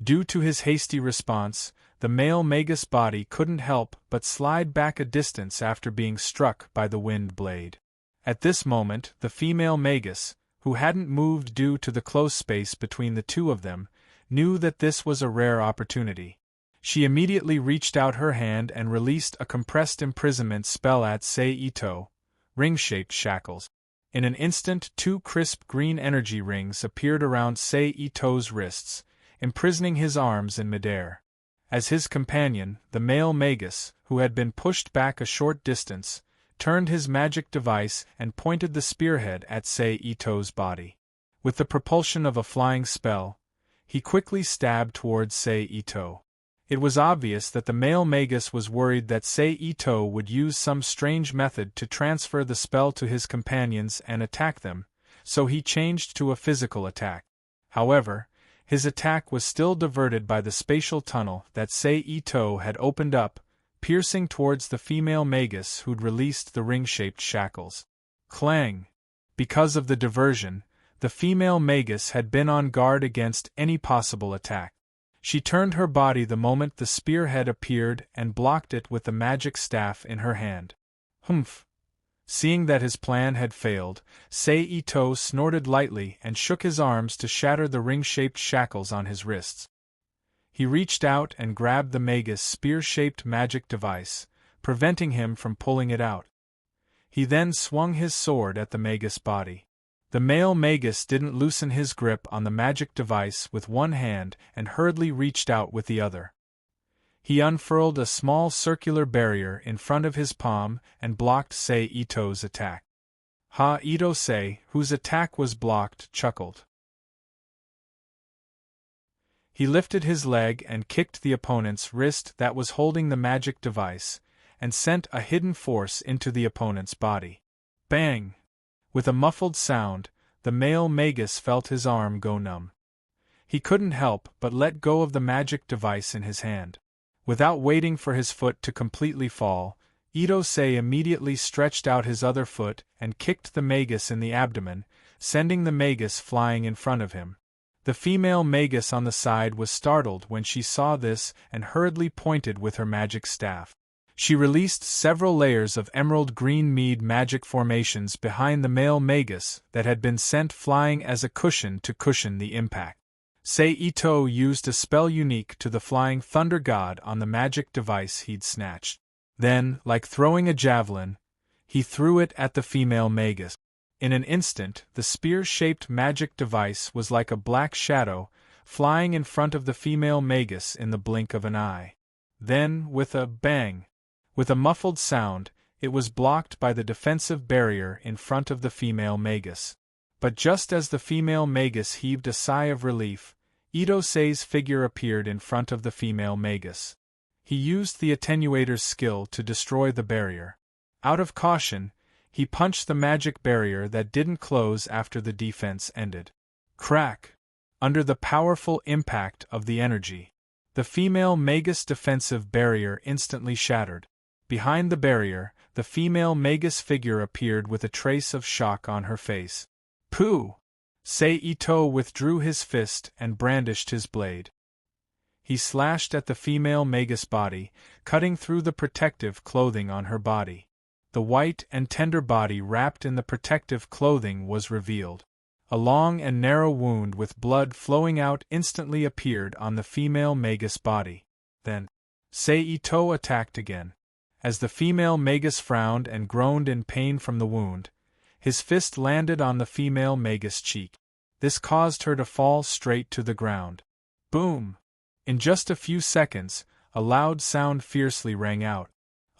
Due to his hasty response, the male Magus body couldn't help but slide back a distance after being struck by the wind blade. At this moment, the female Magus, who hadn't moved due to the close space between the two of them, knew that this was a rare opportunity. She immediately reached out her hand and released a compressed imprisonment spell at Sei-Ito, ring-shaped shackles. In an instant, 2 crisp green energy rings appeared around Sei-Ito's wrists, imprisoning his arms in midair. As his companion, the male Magus, who had been pushed back a short distance, turned his magic device and pointed the spearhead at Sei-Ito's body. With the propulsion of a flying spell, he quickly stabbed towards Sei-Ito. It was obvious that the male Magus was worried that Sei-Ito would use some strange method to transfer the spell to his companions and attack them, so he changed to a physical attack. However, his attack was still diverted by the spatial tunnel that Sei-Ito had opened up, piercing towards the female Magus who'd released the ring-shaped shackles. Clang! Because of the diversion, the female Magus had been on guard against any possible attack. She turned her body the moment the spearhead appeared and blocked it with the magic staff in her hand. Humph! Seeing that his plan had failed, Sei-Ito snorted lightly and shook his arms to shatter the ring-shaped shackles on his wrists. He reached out and grabbed the Magus' spear-shaped magic device, preventing him from pulling it out. He then swung his sword at the Magus body. The male Magus didn't loosen his grip on the magic device with one hand and hurriedly reached out with the other. He unfurled a small circular barrier in front of his palm and blocked Sei-Ito's attack. Ito-sei, whose attack was blocked, chuckled. He lifted his leg and kicked the opponent's wrist that was holding the magic device, and sent a hidden force into the opponent's body. Bang! With a muffled sound, the male Magus felt his arm go numb. He couldn't help but let go of the magic device in his hand. Without waiting for his foot to completely fall, Ito-sei immediately stretched out his other foot and kicked the Magus in the abdomen, sending the Magus flying in front of him. The female Magus on the side was startled when she saw this and hurriedly pointed with her magic staff. She released several layers of emerald green mead magic formations behind the male Magus that had been sent flying as a cushion to cushion the impact. Sei-Ito used a spell unique to the flying thunder god on the magic device he'd snatched. Then, like throwing a javelin, he threw it at the female Magus. In an instant, the spear-shaped magic device was like a black shadow, flying in front of the female Magus in the blink of an eye. Then, with a bang, with a muffled sound, it was blocked by the defensive barrier in front of the female Magus. But just as the female Magus heaved a sigh of relief, Ito-sei's figure appeared in front of the female Magus. He used the attenuator's skill to destroy the barrier. Out of caution, he punched the magic barrier that didn't close after the defense ended. Crack! Under the powerful impact of the energy, the female Magus defensive barrier instantly shattered. Behind the barrier, the female Magus figure appeared with a trace of shock on her face. Pooh! Sei-Ito withdrew his fist and brandished his blade. He slashed at the female Magus body, cutting through the protective clothing on her body. The white and tender body wrapped in the protective clothing was revealed. A long and narrow wound with blood flowing out instantly appeared on the female Magus body. Then, Sei-Ito attacked again. As the female Magus frowned and groaned in pain from the wound, his fist landed on the female Magus' cheek. This caused her to fall straight to the ground. Boom! In just a few seconds, a loud sound fiercely rang out.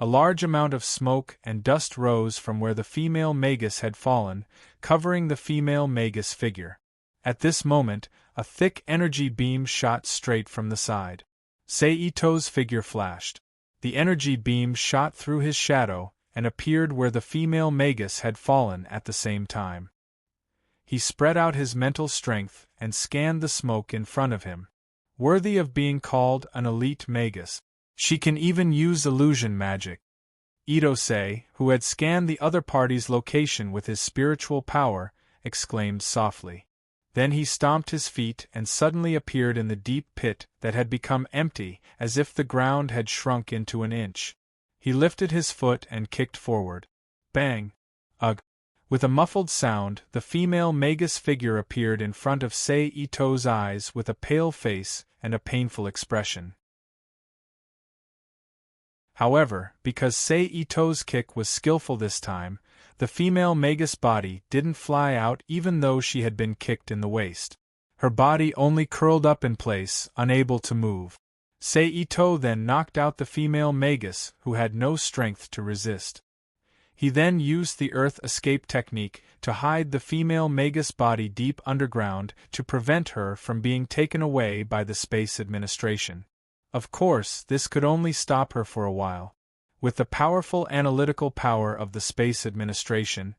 A large amount of smoke and dust rose from where the female Magus had fallen, covering the female Magus figure. At this moment, a thick energy beam shot straight from the side. Sei-Ito's figure flashed. The energy beam shot through his shadow and appeared where the female Magus had fallen at the same time. He spread out his mental strength and scanned the smoke in front of him. worthy of being called an elite magus. She can even use illusion magic. Itose, who had scanned the other party's location with his spiritual power, exclaimed softly. Then he stomped his feet and suddenly appeared in the deep pit that had become empty, as if the ground had shrunk into an inch. He lifted his foot and kicked forward. Bang! Ugh! With a muffled sound, the female magus figure appeared in front of Sei Ito's eyes with a pale face and a painful expression. However, because Sei Ito's kick was skillful this time, the female magus body didn't fly out even though she had been kicked in the waist. Her body only curled up in place, unable to move. Sei Ito then knocked out the female magus, who had no strength to resist. He then used the earth escape technique to hide the female magus body deep underground to prevent her from being taken away by the Space Administration. Of course, this could only stop her for a while. With the powerful analytical power of the Space Administration,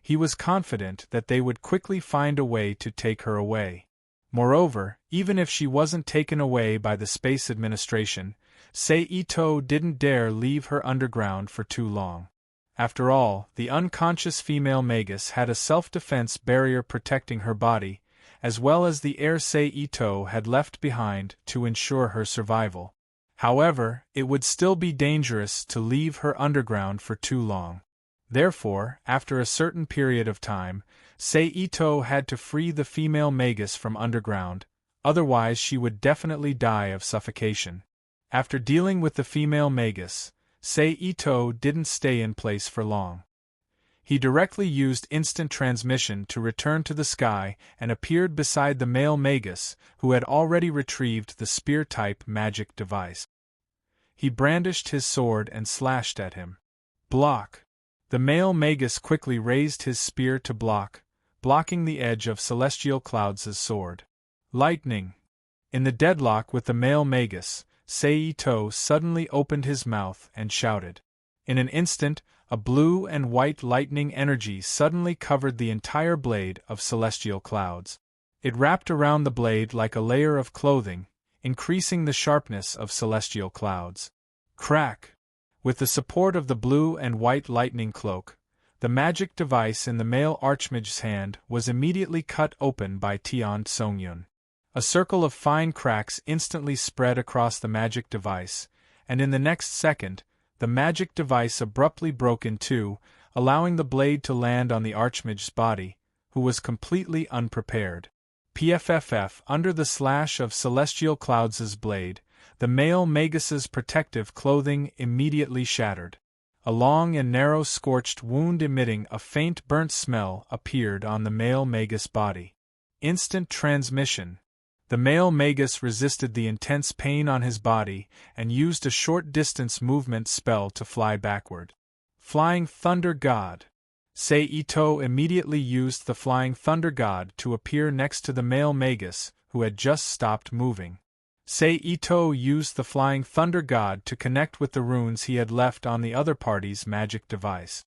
he was confident that they would quickly find a way to take her away. Moreover, even if she wasn't taken away by the Space Administration, Sei Ito didn't dare leave her underground for too long. After all, the unconscious female magus had a self-defense barrier protecting her body, as well as the air Sei Ito had left behind to ensure her survival. However, it would still be dangerous to leave her underground for too long. Therefore, after a certain period of time, Sei Ito had to free the female magus from underground, otherwise she would definitely die of suffocation. After dealing with the female magus, Sei Ito didn't stay in place for long. He directly used instant transmission to return to the sky and appeared beside the male magus, who had already retrieved the spear-type magic device. He brandished his sword and slashed at him. Block! The male magus quickly raised his spear to block, blocking the edge of Celestial Clouds' sword. Lightning! In the deadlock with the male magus, Sei Ito suddenly opened his mouth and shouted. In an instant, a blue and white lightning energy suddenly covered the entire blade of Celestial Clouds. It wrapped around the blade like a layer of clothing, increasing the sharpness of Celestial Clouds. Crack! With the support of the blue and white lightning cloak, the magic device in the male archmage's hand was immediately cut open by Tian Songyun. A circle of fine cracks instantly spread across the magic device, and in the next second, the magic device abruptly broke in two, allowing the blade to land on the archmage's body, who was completely unprepared. PFFF under the slash of Celestial Clouds' blade, the male magus's protective clothing immediately shattered. A long and narrow scorched wound emitting a faint burnt smell appeared on the male magus body. Instant transmission. The male magus resisted the intense pain on his body and used a short-distance movement spell to fly backward. Flying Thunder God. Sei Ito immediately used the Flying Thunder God to appear next to the male magus, who had just stopped moving. Sei Ito used the Flying Thunder God to connect with the runes he had left on the other party's magic device.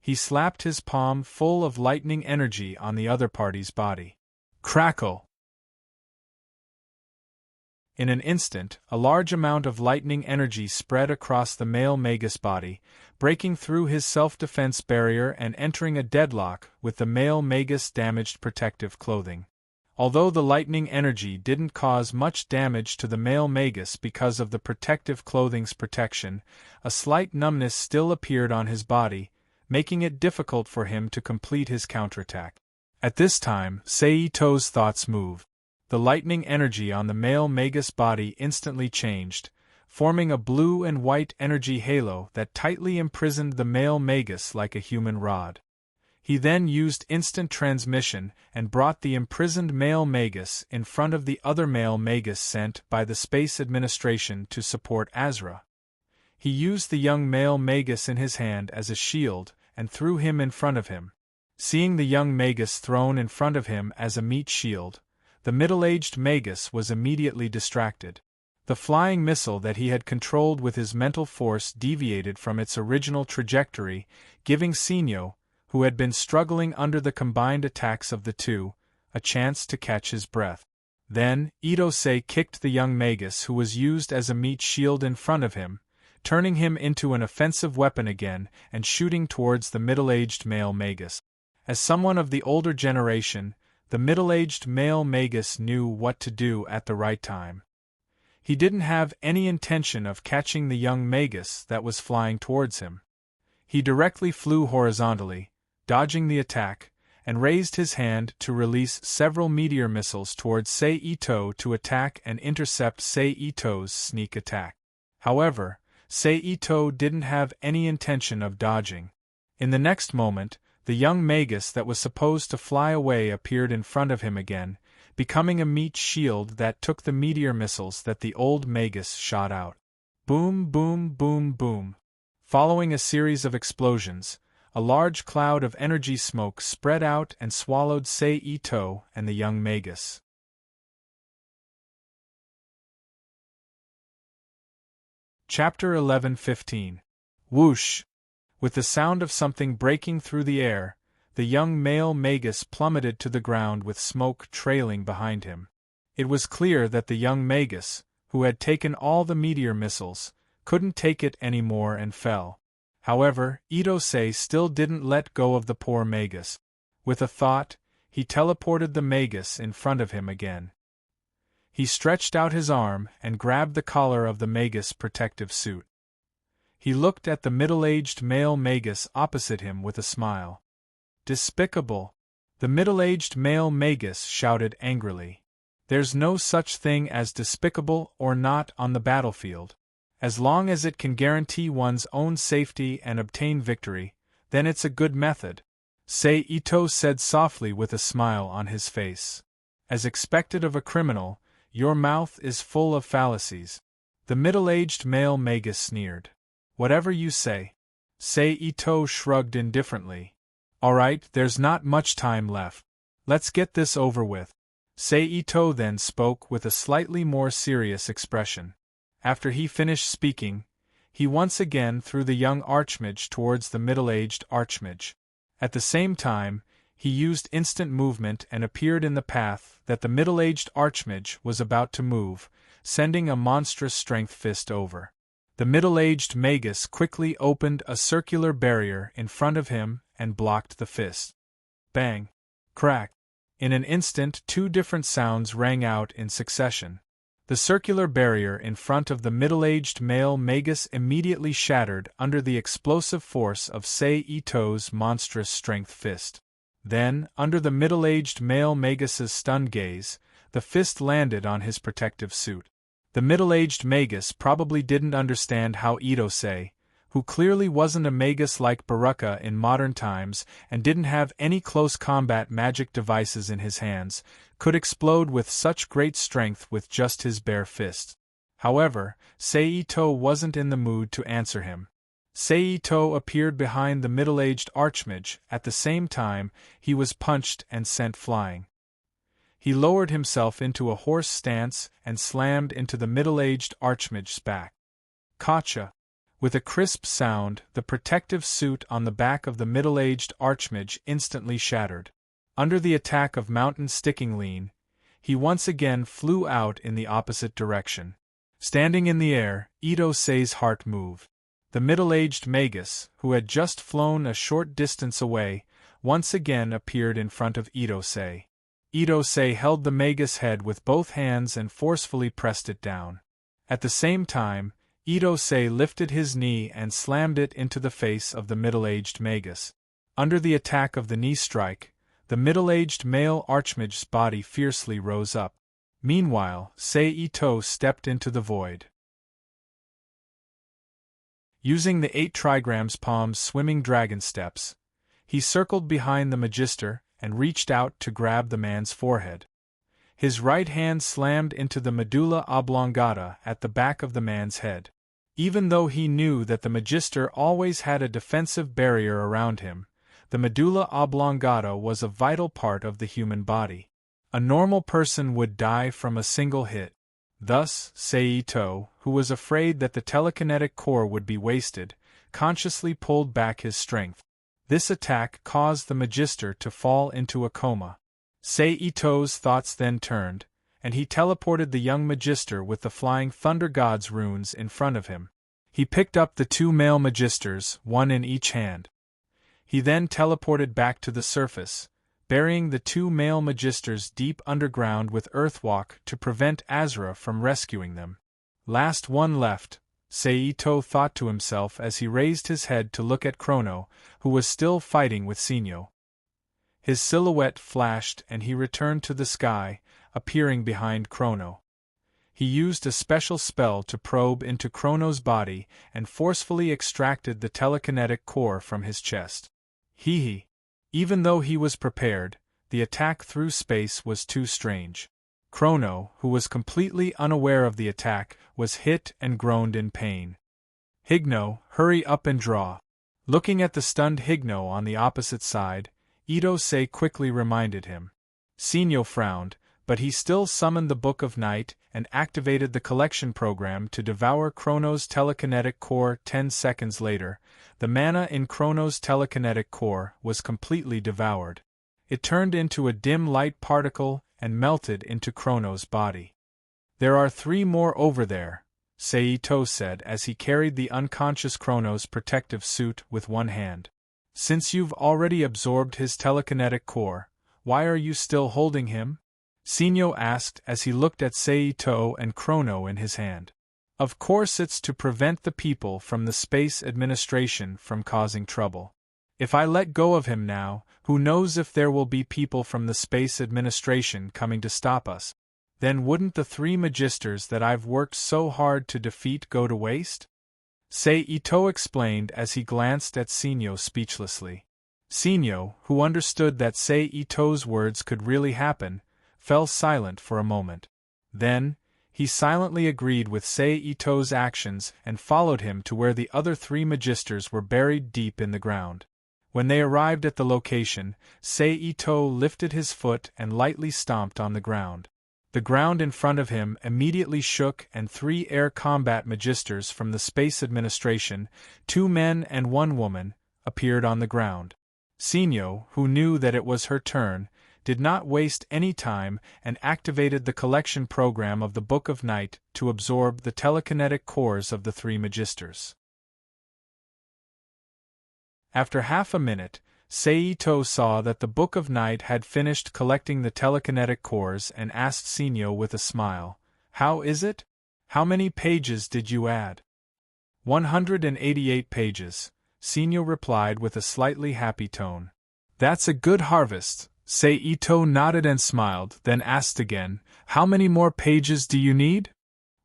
He slapped his palm full of lightning energy on the other party's body. Crackle! In an instant, a large amount of lightning energy spread across the male magus body, breaking through his self-defense barrier and entering a deadlock with the male magus' damaged protective clothing. Although the lightning energy didn't cause much damage to the male magus because of the protective clothing's protection, a slight numbness still appeared on his body, making it difficult for him to complete his counterattack. At this time, Sei Ito's thoughts moved. The lightning energy on the male magus body instantly changed, forming a blue and white energy halo that tightly imprisoned the male magus like a human rod. He then used instant transmission and brought the imprisoned male magus in front of the other male magus sent by the Space Administration to support Azra. He used the young male magus in his hand as a shield and threw him in front of him. Seeing the young magus thrown in front of him as a meat shield, the middle-aged magus was immediately distracted. The flying missile that he had controlled with his mental force deviated from its original trajectory, giving Sinyo, who had been struggling under the combined attacks of the two, a chance to catch his breath. Then, Ito-sei kicked the young magus who was used as a meat shield in front of him, turning him into an offensive weapon again and shooting towards the middle-aged male magus. As someone of the older generation, the middle-aged male magus knew what to do at the right time. He didn't have any intention of catching the young magus that was flying towards him. He directly flew horizontally, dodging the attack, and raised his hand to release several meteor missiles towards Sei Ito to attack and intercept Sei Ito's sneak attack. However, Sei Ito didn't have any intention of dodging. In the next moment, the young magus that was supposed to fly away appeared in front of him again, becoming a meat shield that took the meteor missiles that the old magus shot out. Boom, boom, boom, boom. Following a series of explosions, a large cloud of energy smoke spread out and swallowed Sei Ito and the young magus. Chapter 11:15. Whoosh! With the sound of something breaking through the air, the young male magus plummeted to the ground with smoke trailing behind him. It was clear that the young magus, who had taken all the meteor missiles, couldn't take it anymore and fell. However, Ito-sei still didn't let go of the poor magus. With a thought, he teleported the magus in front of him again. He stretched out his arm and grabbed the collar of the magus protective suit. He looked at the middle-aged male magus opposite him with a smile. Despicable! The middle-aged male magus shouted angrily. There's no such thing as despicable or not on the battlefield. As long as it can guarantee one's own safety and obtain victory, then it's a good method, Sei Ito said softly with a smile on his face. As expected of a criminal, your mouth is full of fallacies. The middle-aged male magus sneered. Whatever you say. Sei Ito shrugged indifferently. All right, there's not much time left. Let's get this over with. Sei Ito then spoke with a slightly more serious expression. After he finished speaking, he once again threw the young archmage towards the middle-aged archmage. At the same time, he used instant movement and appeared in the path that the middle-aged archmage was about to move, sending a monstrous strength fist over. The middle-aged magus quickly opened a circular barrier in front of him and blocked the fist. Bang! Crack! In an instant, two different sounds rang out in succession. The circular barrier in front of the middle-aged male magus immediately shattered under the explosive force of Sei Ito's monstrous strength fist. Then, under the middle-aged male magus's stunned gaze, the fist landed on his protective suit. The middle-aged magus probably didn't understand how Ito-sei, who clearly wasn't a magus like Baruka in modern times and didn't have any close combat magic devices in his hands, could explode with such great strength with just his bare fist. However, Sei Ito wasn't in the mood to answer him. Sei Ito appeared behind the middle-aged archmage. At the same time, he was punched and sent flying. He lowered himself into a horse stance and slammed into the middle-aged archmage's back. Kacha! With a crisp sound, the protective suit on the back of the middle-aged archmage instantly shattered. Under the attack of Mountain Sticking Lean, he once again flew out in the opposite direction. Standing in the air, Ito-sei's heart moved. The middle-aged magus, who had just flown a short distance away, once again appeared in front of Ito-sei. Ito-sei held the magus head with both hands and forcefully pressed it down. At the same time, Ito-sei lifted his knee and slammed it into the face of the middle-aged magus. Under the attack of the knee strike, the middle-aged male archmage's body fiercely rose up. Meanwhile, Sei Ito stepped into the void. Using the 8 trigrams palm's swimming dragon steps, he circled behind the magister and reached out to grab the man's forehead. His right hand slammed into the medulla oblongata at the back of the man's head. Even though he knew that the magister always had a defensive barrier around him, the medulla oblongata was a vital part of the human body. A normal person would die from a single hit. Thus, Sei Ito, who was afraid that the telekinetic core would be wasted, consciously pulled back his strength. This attack caused the magister to fall into a coma. Sei Ito's thoughts then turned, and he teleported the young Magister with the flying Thunder God's runes in front of him. He picked up the 2 male Magisters, one in each hand. He then teleported back to the surface, burying the 2 male Magisters deep underground with Earthwalk to prevent Azra from rescuing them. Last one left, Seito thought to himself as he raised his head to look at Chrono, who was still fighting with Sinyo. His silhouette flashed and he returned to the sky, appearing behind Chrono. He used a special spell to probe into Chrono's body and forcefully extracted the telekinetic core from his chest. Hee. Even though he was prepared, the attack through space was too strange. Chrono, who was completely unaware of the attack, was hit and groaned in pain. Higno, hurry up and draw. Looking at the stunned Higno on the opposite side, Ito-sei quickly reminded him. Sinyo frowned, but he still summoned the Book of Night and activated the collection program to devour Chrono's telekinetic core. 10 seconds later, the mana in Chrono's telekinetic core was completely devoured. It turned into a dim light particle and melted into Chrono's body. There are 3 more over there, Seito said as he carried the unconscious Chrono's protective suit with one hand. Since you've already absorbed his telekinetic core, why are you still holding him? Sinyo asked as he looked at Seito and Chrono in his hand. Of course it's to prevent the people from the Space Administration from causing trouble. If I let go of him now, who knows if there will be people from the Space Administration coming to stop us? Then wouldn't the 3 Magisters that I've worked so hard to defeat go to waste? Seito explained as he glanced at Sinyo speechlessly. Sinyo, who understood that Seito's words could really happen, fell silent for a moment. Then, he silently agreed with Seito's actions and followed him to where the other 3 Magisters were buried deep in the ground. When they arrived at the location, Seito lifted his foot and lightly stomped on the ground. The ground in front of him immediately shook and 3 air combat Magisters from the Space Administration, 2 men and 1 woman, appeared on the ground. Sinyo, who knew that it was her turn, did not waste any time and activated the collection program of the Book of Night to absorb the telekinetic cores of the 3 Magisters. After half a minute, Seito saw that the Book of Night had finished collecting the telekinetic cores and asked Sinyo with a smile, "How is it? How many pages did you add?" 188 pages, Sinyo replied with a slightly happy tone. "That's a good harvest." Seito nodded and smiled, then asked again, "How many more pages do you need?"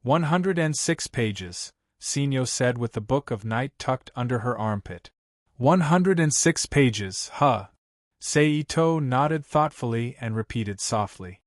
106 pages, Sinyo said with the Book of Night tucked under her armpit. 106 pages, huh? Seito nodded thoughtfully and repeated softly.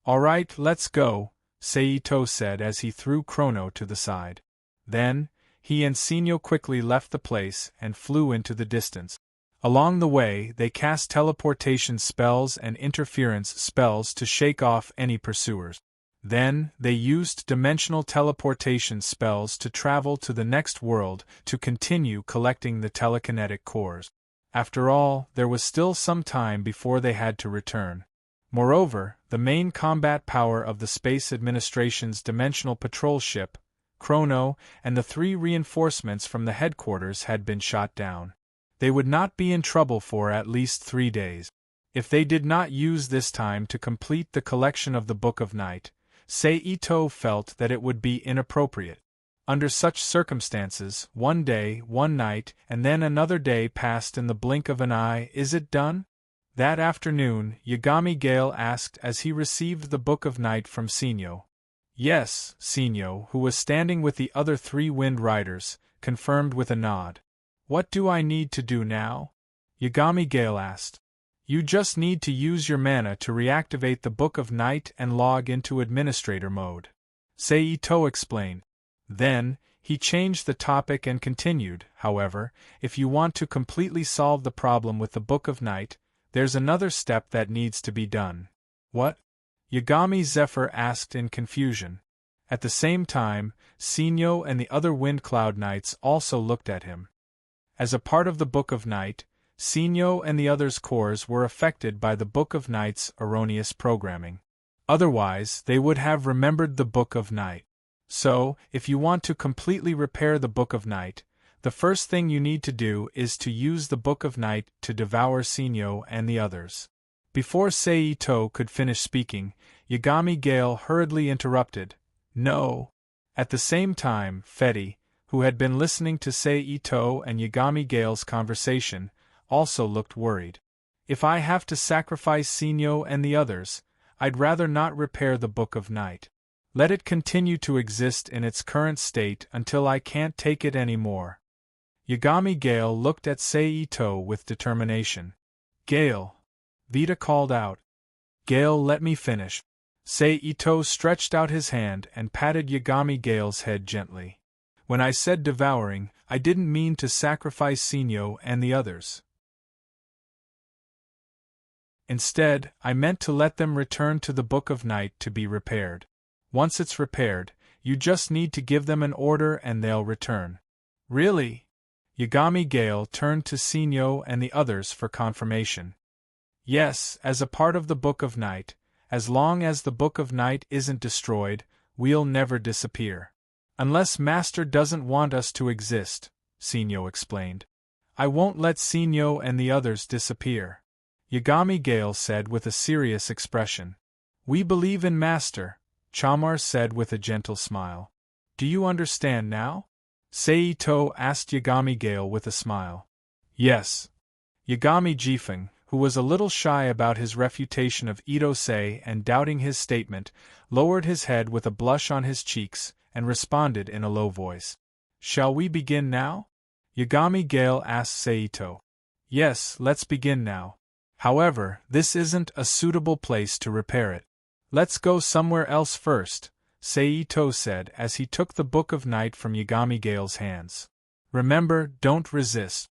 "All right, let's go," Seito said as he threw Chrono to the side. Then, he and Sinyo quickly left the place and flew into the distance. Along the way, they cast teleportation spells and interference spells to shake off any pursuers. Then, they used dimensional teleportation spells to travel to the next world to continue collecting the telekinetic cores. After all, there was still some time before they had to return. Moreover, the main combat power of the Space Administration's dimensional patrol ship, Chrono, and the 3 reinforcements from the headquarters had been shot down. They would not be in trouble for at least 3 days. If they did not use this time to complete the collection of the Book of Night, Seito felt that it would be inappropriate. Under such circumstances, 1 day, 1 night, and then another day passed in the blink of an eye. "Is it done?" That afternoon, Yagami Gale asked as he received the Book of Night from Sinyo. "Yes," Sinyo, who was standing with the other 3 Wind Riders, confirmed with a nod. "What do I need to do now?" Yagami Gale asked. "You just need to use your mana to reactivate the Book of Night and log into Administrator mode," Seito explained. Then, he changed the topic and continued, "However, if you want to completely solve the problem with the Book of Night, there's another step that needs to be done." "What?" Yagami Zephyr asked in confusion. At the same time, Sinyo and the other Wind Cloud Knights also looked at him. As a part of the Book of Night, Sinyo and the others' cores were affected by the Book of Night's erroneous programming. Otherwise, they would have remembered the Book of Night. So, if you want to completely repair the Book of Night, the first thing you need to do is to use the Book of Night to devour Sinyo and the others. Before Seito could finish speaking, Yagami Gale hurriedly interrupted, "No." At the same time, Fetty, who had been listening to Seito and Yagami Gale's conversation, also looked worried. "If I have to sacrifice Sinyo and the others, I'd rather not repair the Book of Night. Let it continue to exist in its current state until I can't take it anymore." Yagami Gale looked at Seito with determination. "Gale!" Vita called out. "Gale, let me finish." Seito stretched out his hand and patted Yagami Gale's head gently. "When I said devouring, I didn't mean to sacrifice Sinyo and the others. Instead, I meant to let them return to the Book of Night to be repaired. Once it's repaired, you just need to give them an order and they'll return." "Really?" Yagami Gale turned to Sinyo and the others for confirmation. "Yes, as a part of the Book of Night. As long as the Book of Night isn't destroyed, we'll never disappear. Unless Master doesn't want us to exist," Sinyo explained. "I won't let Sinyo and the others disappear," Yagami Gale said with a serious expression. "We believe in Master," Chamar said with a gentle smile. "Do you understand now?" Seito asked Yagami Gale with a smile. "Yes." Yagami Jifeng, who was a little shy about his refutation of Ito-sei and doubting his statement, lowered his head with a blush on his cheeks and responded in a low voice. "Shall we begin now?" Yagami Gale asked Seito. "Yes, let's begin now. However, this isn't a suitable place to repair it. Let's go somewhere else first," Seito said as he took the Book of Night from Yagami Gale's hands. "Remember, don't resist."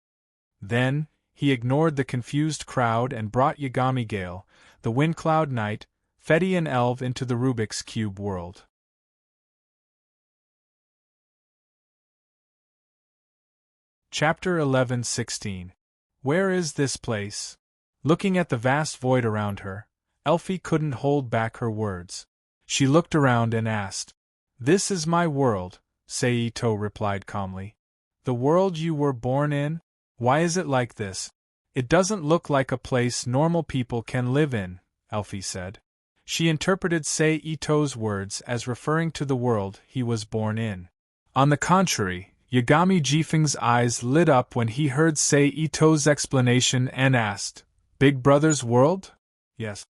Then, he ignored the confused crowd and brought Yagami Gale, the Windcloud Knight, Fetty and Elv into the Rubik's Cube world. Chapter 11-16. Where is this place? Looking at the vast void around her, Elfie couldn't hold back her words. She looked around and asked. "This is my world," Seito replied calmly. "The world you were born in? Why is it like this?" "It doesn't look like a place normal people can live in," Elfie said. She interpreted Seito's words as referring to the world he was born in. On the contrary, Yagami Jifeng's eyes lit up when he heard Seito's explanation and asked, "Big Brother's world?" "Yes."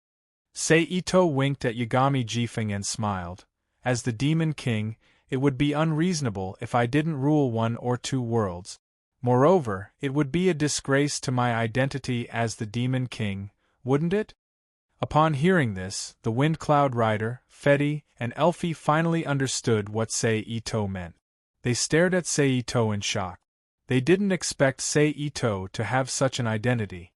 Seito winked at Yagami Jifeng and smiled. "As the Demon King, it would be unreasonable if I didn't rule one or two worlds. Moreover, it would be a disgrace to my identity as the Demon King, wouldn't it?" Upon hearing this, the Wind Cloud Rider, Fetty, and Elfie finally understood what Seito meant. They stared at Seito in shock. They didn't expect Seito to have such an identity.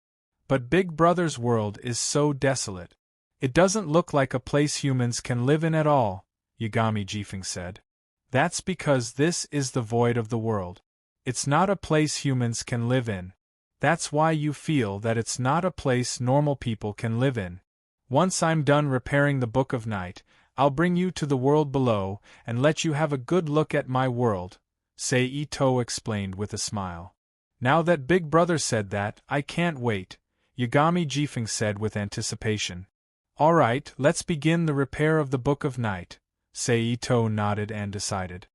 "But Big Brother's world is so desolate. It doesn't look like a place humans can live in at all," Yagami Jifeng said. "That's because this is the void of the world. It's not a place humans can live in. That's why you feel that it's not a place normal people can live in. Once I'm done repairing the Book of Night, I'll bring you to the world below and let you have a good look at my world," Seito explained with a smile. "Now that Big Brother said that, I can't wait," Yagami Jifeng said with anticipation. "All right, let's begin the repair of the Book of Night," Seito nodded and decided.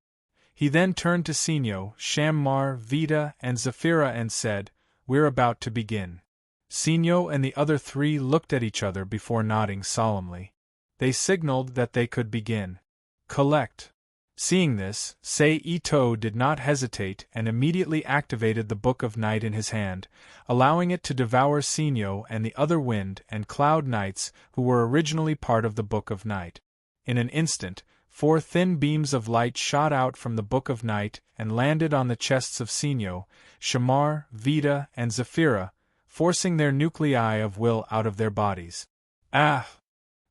He then turned to Sinyo, Shammar, Vita, and Zafira and said, "We're about to begin." Sinyo and the other three looked at each other before nodding solemnly. They signaled that they could begin. "Collect." Seeing this, Seito did not hesitate and immediately activated the Book of Night in his hand, allowing it to devour Sinyo and the other Wind and Cloud Knights who were originally part of the Book of Night. In an instant, 4 thin beams of light shot out from the Book of Night and landed on the chests of Sinyo, Shammar, Vita, and Zafira, forcing their nuclei of will out of their bodies. Ah!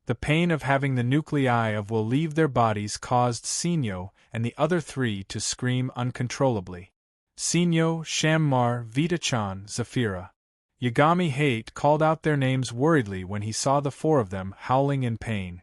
The pain of having the nuclei of will leave their bodies caused Sinyo and the other 3 to scream uncontrollably. Sinyo, Shammar, Vita-chan, Zafira. Yagami Hate called out their names worriedly when he saw the 4 of them howling in pain.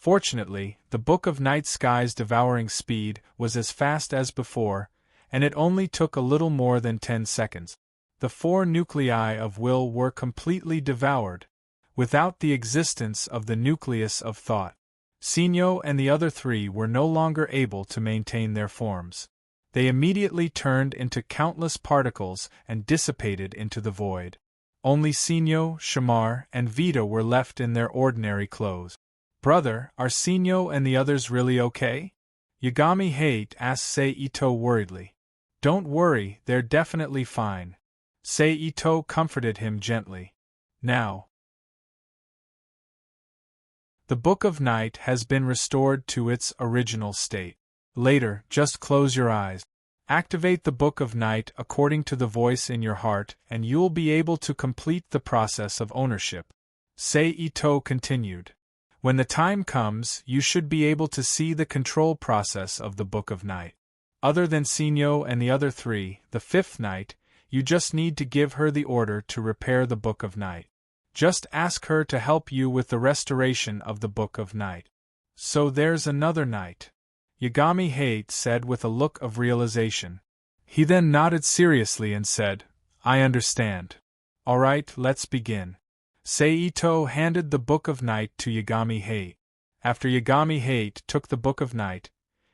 Fortunately, the Book of Night Sky's devouring speed was as fast as before, and it only took a little more than 10 seconds. The 4 nuclei of will were completely devoured, without the existence of the nucleus of thought. Sinyo and the other 3 were no longer able to maintain their forms. They immediately turned into countless particles and dissipated into the void. Only Sinyo, Shamar, and Vita were left in their ordinary clothes. "Brother, are Sinyo and the others really okay?" Yagami Hate asked Sei-Ito worriedly. "Don't worry, they're definitely fine." Sei-Ito comforted him gently. Now, the Book of Night has been restored to its original state. Later, just close your eyes. Activate the Book of Night according to the voice in your heart, and you'll be able to complete the process of ownership. Sei-Ito continued. When the time comes, you should be able to see the control process of the Book of Night. Other than Sinyo and the other 3, the 5th night, you just need to give her the order to repair the Book of Night. Just ask her to help you with the restoration of the Book of Night. So there's another night, Yagami Hate said with a look of realization. He then nodded seriously and said, "I understand. All right, let's begin." Sei-Ito handed the Book of Night to Yagami Hate. After Yagami Hate took the Book of Night,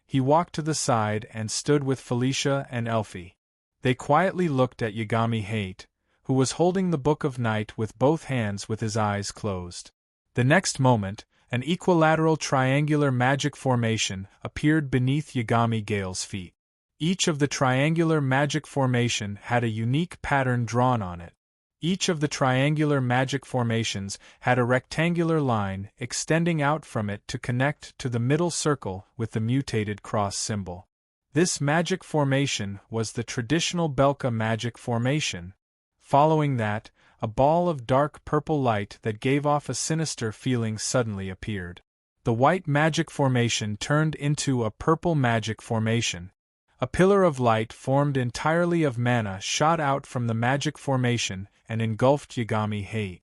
he walked to the side and stood with Felicia and Elfie. They quietly looked at Yagami Hate, who was holding the Book of Night with both hands with his eyes closed. The next moment, an equilateral triangular magic formation appeared beneath Yagami Gale's feet. Each of the triangular magic formation had a unique pattern drawn on it. Each of the triangular magic formations had a rectangular line extending out from it to connect to the middle circle with the mutated cross symbol. This magic formation was the traditional Belka magic formation. Following that, a ball of dark purple light that gave off a sinister feeling suddenly appeared. The white magic formation turned into a purple magic formation. A pillar of light formed entirely of mana shot out from the magic formation and engulfed Yagami Hate.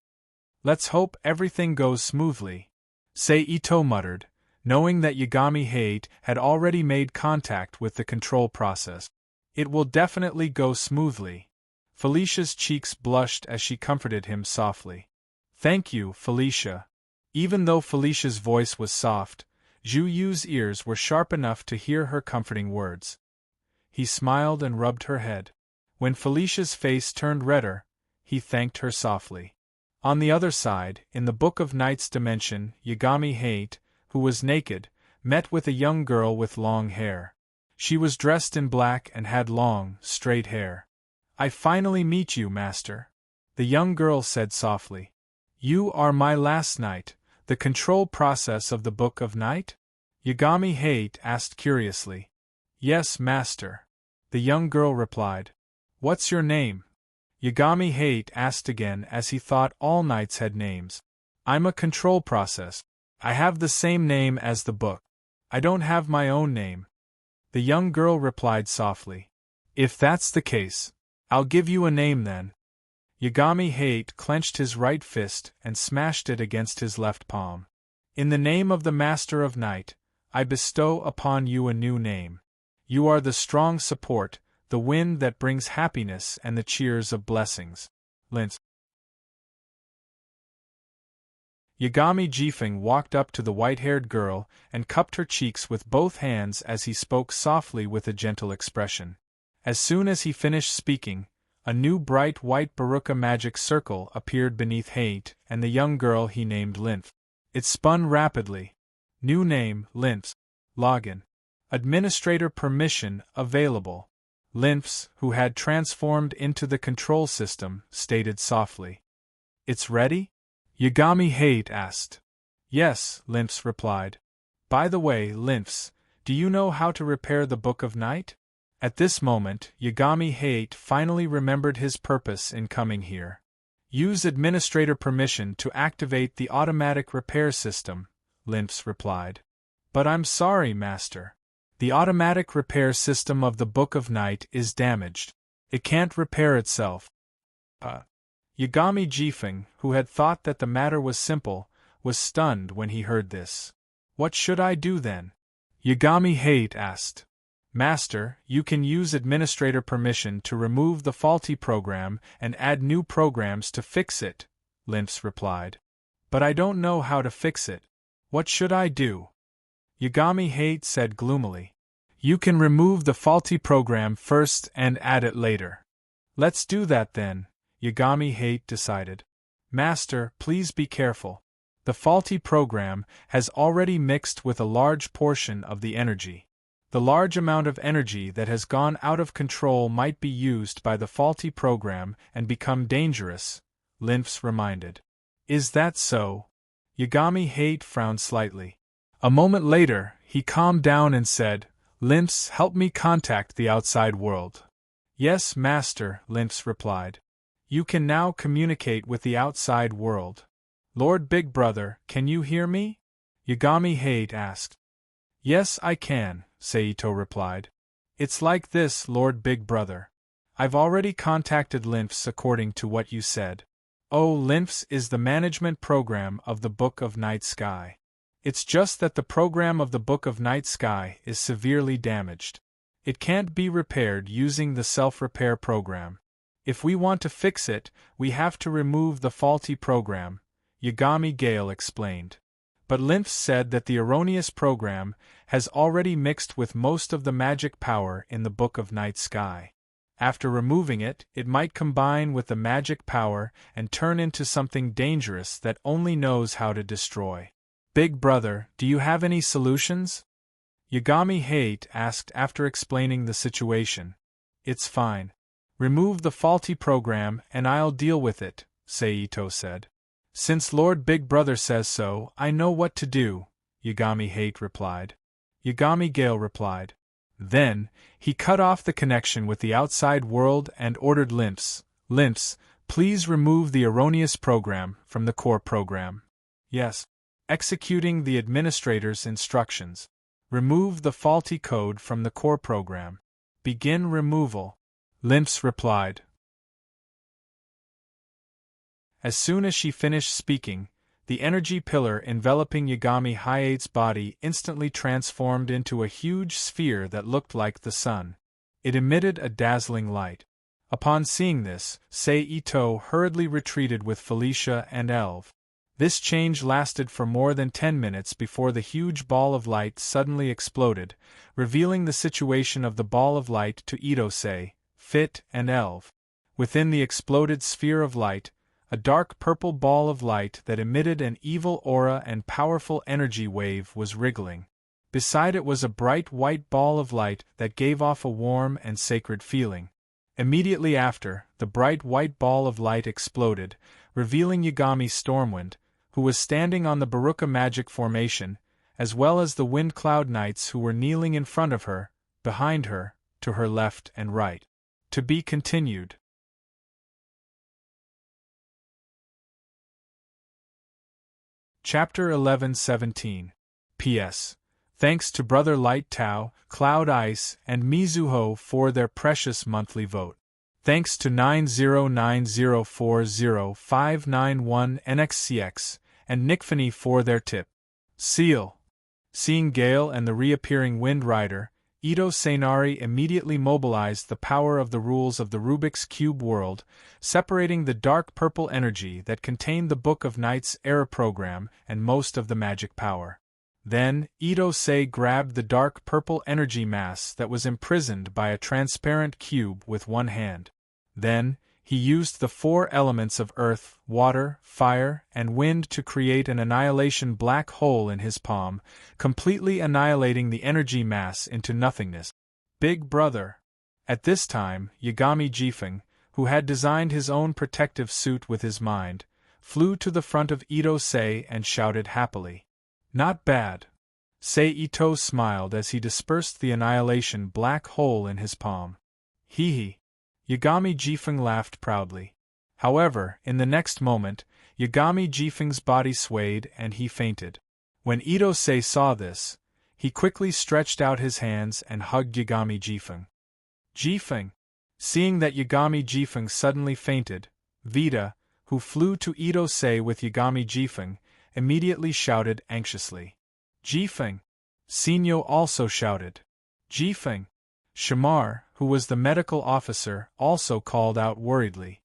"Let's hope everything goes smoothly," Sei-Ito muttered, knowing that Yagami Hate had already made contact with the control process. "It will definitely go smoothly." Felicia's cheeks blushed as she comforted him softly. "Thank you, Felicia." Even though Felicia's voice was soft, Zhu Yu's ears were sharp enough to hear her comforting words. He smiled and rubbed her head. When Felicia's face turned redder, he thanked her softly. On the other side, in the Book of Night's dimension, Yagami Hate, who was naked, met with a young girl with long hair. She was dressed in black and had long, straight hair. "I finally meet you, Master," the young girl said softly. "You are my last night, the control process of the Book of Night?" Yagami Hate asked curiously. "Yes, Master," the young girl replied. "What's your name?" Yagami Hate asked again as he thought all knights had names. "I'm a control process. I have the same name as the book. I don't have my own name," the young girl replied softly. "If that's the case, I'll give you a name then." Yagami Hate clenched his right fist and smashed it against his left palm. "In the name of the Master of Night, I bestow upon you a new name. You are the strong support, the wind that brings happiness and the cheers of blessings. Lint." Yagami Jifeng walked up to the white-haired girl and cupped her cheeks with both hands as he spoke softly with a gentle expression. As soon as he finished speaking, a new bright white Baruka magic circle appeared beneath Hate and the young girl he named Lymph. It spun rapidly. New name, Lymphs. Login. Administrator permission available. Lymphs, who had transformed into the control system, stated softly. "It's ready?" Yagami Hate asked. "Yes," Lymphs replied. "By the way, Lymphs, do you know how to repair the Book of Night?" At this moment, Yagami Hate finally remembered his purpose in coming here. "Use administrator permission to activate the automatic repair system," Lymphs replied. "But I'm sorry, Master. The automatic repair system of the Book of Night is damaged. It can't repair itself." Yagami Jifeng, who had thought that the matter was simple, was stunned when he heard this. What should I do then? Yagami Hate asked. Master, you can use administrator permission to remove the faulty program and add new programs to fix it, Lymphs replied. But I don't know how to fix it. What should I do? Yagami Hate said gloomily. You can remove the faulty program first and add it later. Let's do that then, Yagami Hate decided. Master, please be careful. The faulty program has already mixed with a large portion of the energy. The large amount of energy that has gone out of control might be used by the faulty program and become dangerous, Lymphs reminded. Is that so? Yagami Hate frowned slightly. A moment later, he calmed down and said, Lymphs, help me contact the outside world. Yes, Master, Lymphs replied. You can now communicate with the outside world. Lord Big Brother, can you hear me? Yagami Hate asked. Yes, I can, Seito replied. It's like this, Lord Big Brother. I've already contacted Lymphs according to what you said. Oh, Lymphs is the management program of the Book of Night Sky. It's just that the program of the Book of Night Sky is severely damaged. It can't be repaired using the self-repair program. If we want to fix it, we have to remove the faulty program, Yagami Gale explained. But Lymphs said that the erroneous program has already mixed with most of the magic power in the Book of Night Sky. After removing it, it might combine with the magic power and turn into something dangerous that only knows how to destroy. Big Brother, do you have any solutions? Yagami Hate asked after explaining the situation. It's fine. Remove the faulty program and I'll deal with it, Seito said. Since Lord Big Brother says so, I know what to do, Yagami Hate replied. Yagami Gale replied. Then, he cut off the connection with the outside world and ordered Lymphs, please remove the erroneous program from the core program. Yes. Executing the administrator's instructions. Remove the faulty code from the core program. Begin removal, Lymphs replied. As soon as she finished speaking, the energy pillar enveloping Yagami Hate's body instantly transformed into a huge sphere that looked like the sun. It emitted a dazzling light. Upon seeing this, Seito hurriedly retreated with Felicia and Elve. This change lasted for more than 10 minutes before the huge ball of light suddenly exploded, revealing the situation of the ball of light to Itose, Fit, and Elve. Within the exploded sphere of light, a dark purple ball of light that emitted an evil aura and powerful energy wave was wriggling. Beside it was a bright white ball of light that gave off a warm and sacred feeling. Immediately after, the bright white ball of light exploded, revealing Yagami Stormwind, who was standing on the Baruka magic formation, as well as the Wind Cloud Knights who were kneeling in front of her, behind her, to her left and right. To be continued. Chapter 11-17. P.S. Thanks to Brother Light Tao, Cloud Ice, and Mizuho for their precious monthly vote. Thanks to 909040591NXCX and Nickfany for their tip. Seal. Seeing Gale and the reappearing Wind Rider, Ito Seinari immediately mobilized the power of the rules of the Rubik's Cube world, separating the dark purple energy that contained the Book of Night's error program and most of the magic power. Then, Ito Sei grabbed the dark purple energy mass that was imprisoned by a transparent cube with one hand. Then, he used the 4 elements of earth, water, fire, and wind to create an annihilation black hole in his palm, completely annihilating the energy mass into nothingness. Big Brother. At this time, Yagami Jifeng, who had designed his own protective suit with his mind, flew to the front of Ito Sei and shouted happily. Not bad. Ito smiled as he dispersed the annihilation black hole in his palm. Hee hee. Yagami Jifeng laughed proudly. However, in the next moment, Yagami Jifeng's body swayed and he fainted. When Ito Sei saw this, he quickly stretched out his hands and hugged Yagami Jifeng. Jifeng! Seeing that Yagami Jifeng suddenly fainted, Vita, who flew to Ito Sei with Yagami Jifeng, immediately shouted anxiously. Jifeng! Sinyo also shouted. Jifeng! Shamar, who was the medical officer, also called out worriedly.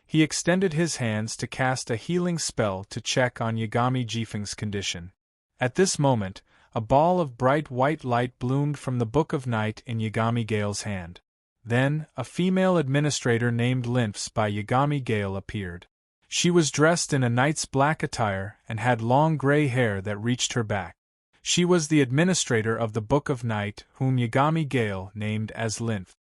He extended his hands to cast a healing spell to check on Yagami Jifeng's condition. At this moment, a ball of bright white light bloomed from the Book of Night in Yagami Gale's hand. Then, a female administrator named Lynx by Yagami Gale appeared. She was dressed in a knight's black attire and had long gray hair that reached her back. She was the administrator of the Book of Night, whom Yagami Gale named as Lynx.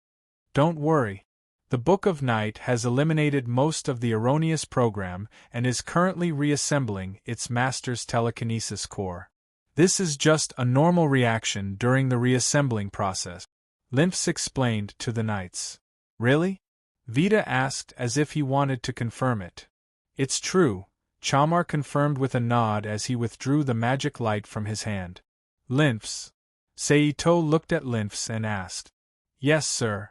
Don't worry. The Book of Night has eliminated most of the erroneous program and is currently reassembling its master's telekinesis core. This is just a normal reaction during the reassembling process, Lynx explained to the knights. Really? Vita asked as if he wanted to confirm it. It's true, Chamar confirmed with a nod as he withdrew the magic light from his hand. Lynx. Seito looked at Lynx and asked. Yes, sir.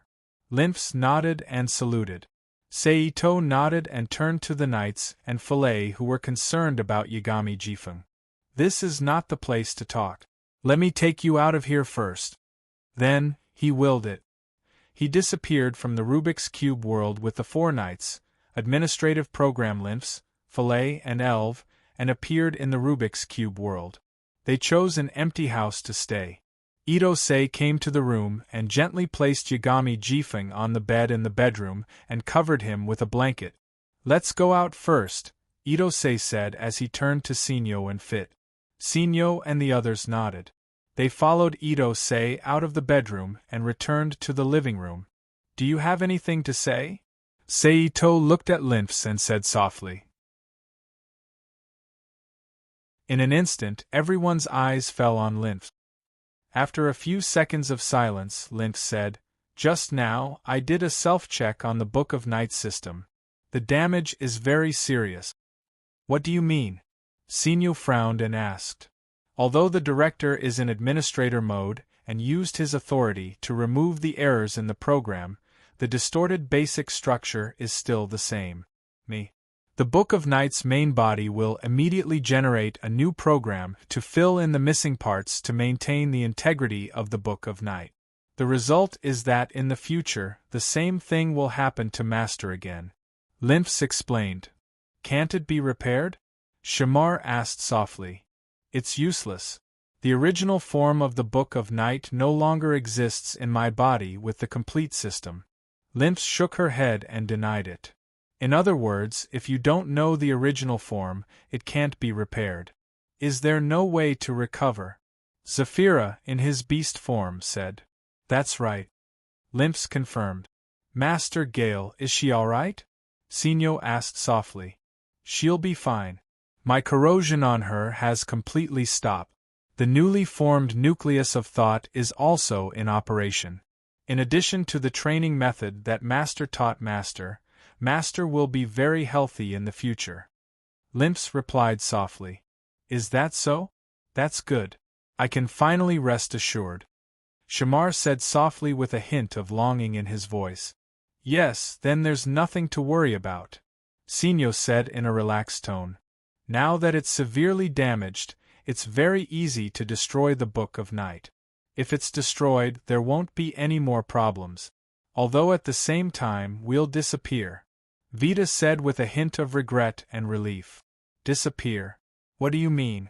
Lynx nodded and saluted. Seito nodded and turned to the knights and Filet who were concerned about Yagami Jifeng. This is not the place to talk. Let me take you out of here first. Then, he willed it. He disappeared from the Rubik's Cube world with the four knights, administrative program Lynx, Filet and Elve, and appeared in the Rubik's Cube world. They chose an empty house to stay. Ito-sei came to the room and gently placed Yagami Jifeng on the bed in the bedroom and covered him with a blanket. Let's go out first, Ito-sei said as he turned to Sinyo and Fit. Sinyo and the others nodded. They followed Ito-sei out of the bedroom and returned to the living room. Do you have anything to say? Seito looked at Lynx and said softly. In an instant, everyone's eyes fell on Lynx. After a few seconds of silence, Lynx said, Just now, I did a self-check on the Book of Night system. The damage is very serious. What do you mean? Sinyo frowned and asked. Although the director is in administrator mode and used his authority to remove the errors in the program, the distorted basic structure is still the same. The Book of Night's main body will immediately generate a new program to fill in the missing parts to maintain the integrity of the Book of Night. The result is that in the future, the same thing will happen to Master again. Lynx explained. Can't it be repaired? Shamar asked softly. It's useless. The original form of the Book of Night no longer exists in my body with the complete system. Lynx shook her head and denied it. In other words, if you don't know the original form, it can't be repaired. Is there no way to recover? Zafira, in his beast form, said. That's right. Lynx confirmed. Master Gale, is she all right? Sinyo asked softly. She'll be fine. My corrosion on her has completely stopped. The newly formed nucleus of thought is also in operation. In addition to the training method that Master taught Master will be very healthy in the future. Lynx replied softly. Is that so? That's good. I can finally rest assured. Shamar said softly with a hint of longing in his voice. Yes, then there's nothing to worry about. Sinyo said in a relaxed tone. Now that it's severely damaged, it's very easy to destroy the Book of Night. If it's destroyed, there won't be any more problems. Although at the same time, we'll disappear. Vita said with a hint of regret and relief. Disappear? What do you mean?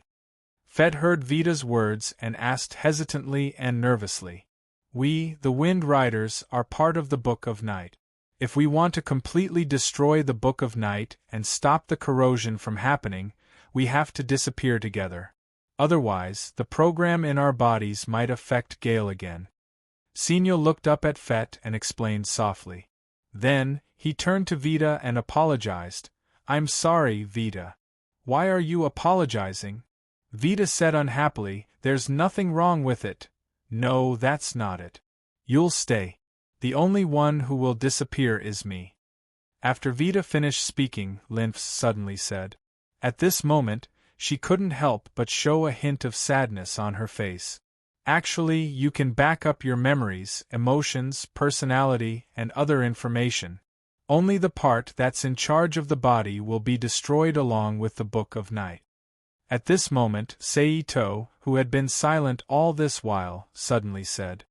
Fed heard Vita's words and asked hesitantly and nervously. We, the Wind Riders, are part of the Book of Night. If we want to completely destroy the Book of Night and stop the corrosion from happening, we have to disappear together. Otherwise, the program in our bodies might affect Gale again. Sinyo looked up at Fet and explained softly. Then, he turned to Vita and apologized. I'm sorry, Vita. Why are you apologizing? Vita said unhappily, There's nothing wrong with it. No, that's not it. You'll stay. The only one who will disappear is me. After Vita finished speaking, Lynx suddenly said. At this moment, she couldn't help but show a hint of sadness on her face. Actually, you can back up your memories, emotions, personality, and other information. Only the part that's in charge of the body will be destroyed along with the Book of Night. At this moment, Seito, who had been silent all this while, suddenly said.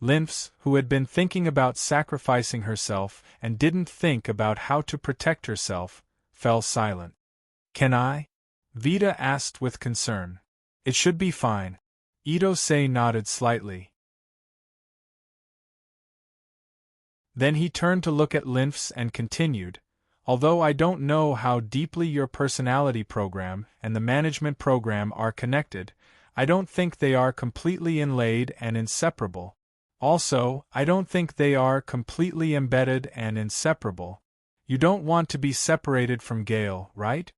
Lynx, who had been thinking about sacrificing herself and didn't think about how to protect herself, fell silent. Can I? Vita asked with concern. It should be fine. Ito-sei nodded slightly. Then he turned to look at Lynx and continued, although I don't know how deeply your personality program and the management program are connected, I don't think they are completely inlaid and inseparable. Also, I don't think they are completely embedded and inseparable. You don't want to be separated from Gale, right?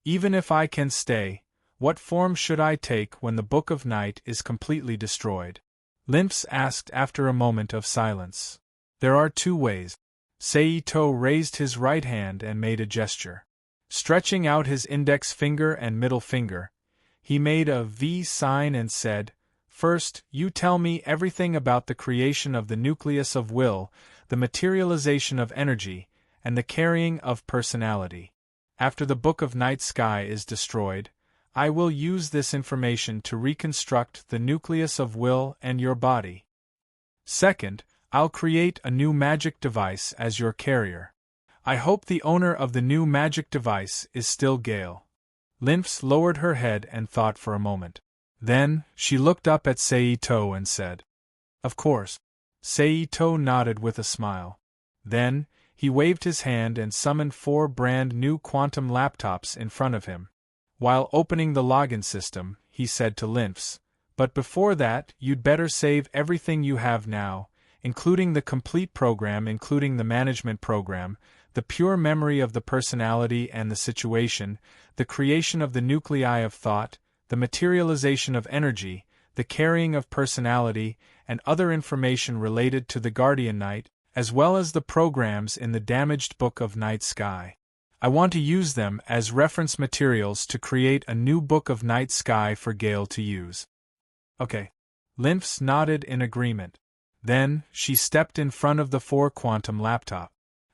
Even if I can stay, what form should I take when the Book of Night is completely destroyed? Lynx asked after a moment of silence. There are two ways. Seito raised his right hand and made a gesture. Stretching out his index finger and middle finger, he made a V sign and said, First, you tell me everything about the creation of the nucleus of will, the materialization of energy, and the carrying of personality. After the Book of Night Sky is destroyed, I will use this information to reconstruct the nucleus of will and your body. Second, I'll create a new magic device as your carrier. I hope the owner of the new magic device is still Gale. Lynx lowered her head and thought for a moment. Then, she looked up at Seito and said, Of course. Seito nodded with a smile. Then, he waved his hand and summoned 4 brand new quantum laptops in front of him. While opening the login system, he said to Lynx, But before that, you'd better save everything you have now, including the complete program, including the management program, the pure memory of the personality and the situation, the creation of the nuclei of thought, the materialization of energy, the carrying of personality, and other information related to the Guardian Night, as well as the programs in the damaged Book of Night Sky. I want to use them as reference materials to create a new Book of Night Sky for Gale to use. Okay. Lynx nodded in agreement. Then, she stepped in front of the 4 quantum laptop.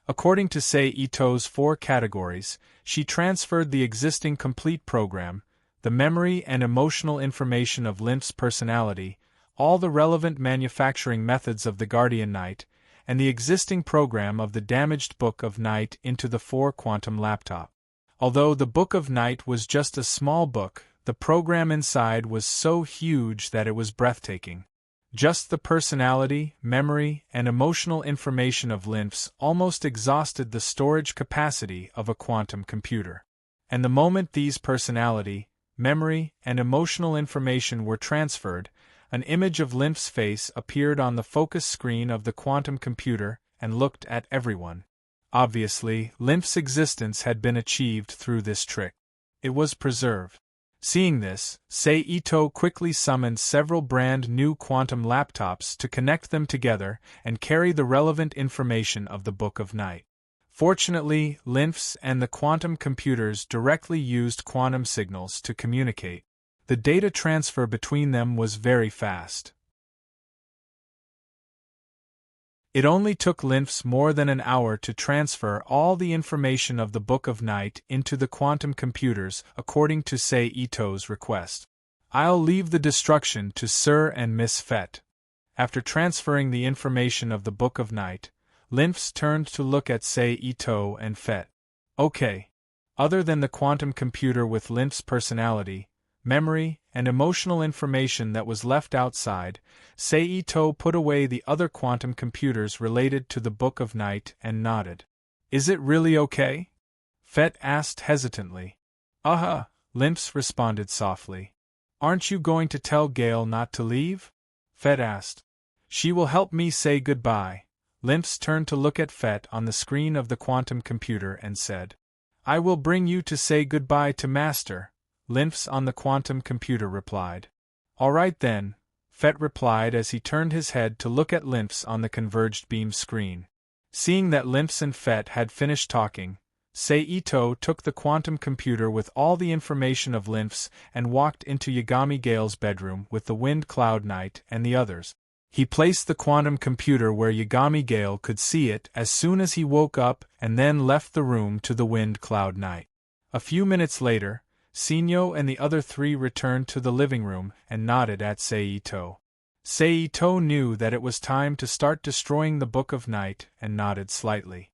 According to Seito's 4 categories, she transferred the existing complete program, the memory and emotional information of Lynx's personality, all the relevant manufacturing methods of the Guardian Night, and the existing program of the damaged Book of Night into the 4 quantum laptop. Although the Book of Night was just a small book, the program inside was so huge that it was breathtaking. Just the personality, memory, and emotional information of Lynx almost exhausted the storage capacity of a quantum computer. And the moment these personality, memory, and emotional information were transferred, an image of Lynx's face appeared on the focus screen of the quantum computer and looked at everyone. Obviously, Lynx's existence had been achieved through this trick. It was preserved. Seeing this, Seito quickly summoned several brand new quantum laptops to connect them together and carry the relevant information of the Book of Night. Fortunately, Lynx and the quantum computers directly used quantum signals to communicate. The data transfer between them was very fast. It only took Lynx more than an hour to transfer all the information of the Book of Night into the quantum computers according to Seito's request. I'll leave the destruction to Sir and Miss Fett. After transferring the information of the Book of Night, Lynx turned to look at Seito and Fett. Okay. Other than the quantum computer with Lynx's personality, memory, and emotional information that was left outside, Seito put away the other quantum computers related to the Book of Night and nodded. Is it really okay? Fett asked hesitantly. Lynx responded softly. Aren't you going to tell Gale not to leave? Fett asked. She will help me say goodbye. Lynx turned to look at Fett on the screen of the quantum computer and said, I will bring you to say goodbye to Master, Lynx on the quantum computer replied. All right then, Fett replied as he turned his head to look at Lynx on the converged beam screen. Seeing that Lynx and Fett had finished talking, Seito took the quantum computer with all the information of Lynx and walked into Yagami Gale's bedroom with the Wind Cloud Knight and the others. He placed the quantum computer where Yagami Gale could see it as soon as he woke up and then left the room to the Wind Cloud Knight. A few minutes later, Sinyo and the other three returned to the living room and nodded at Seito. Seito knew that it was time to start destroying the Book of Night and nodded slightly.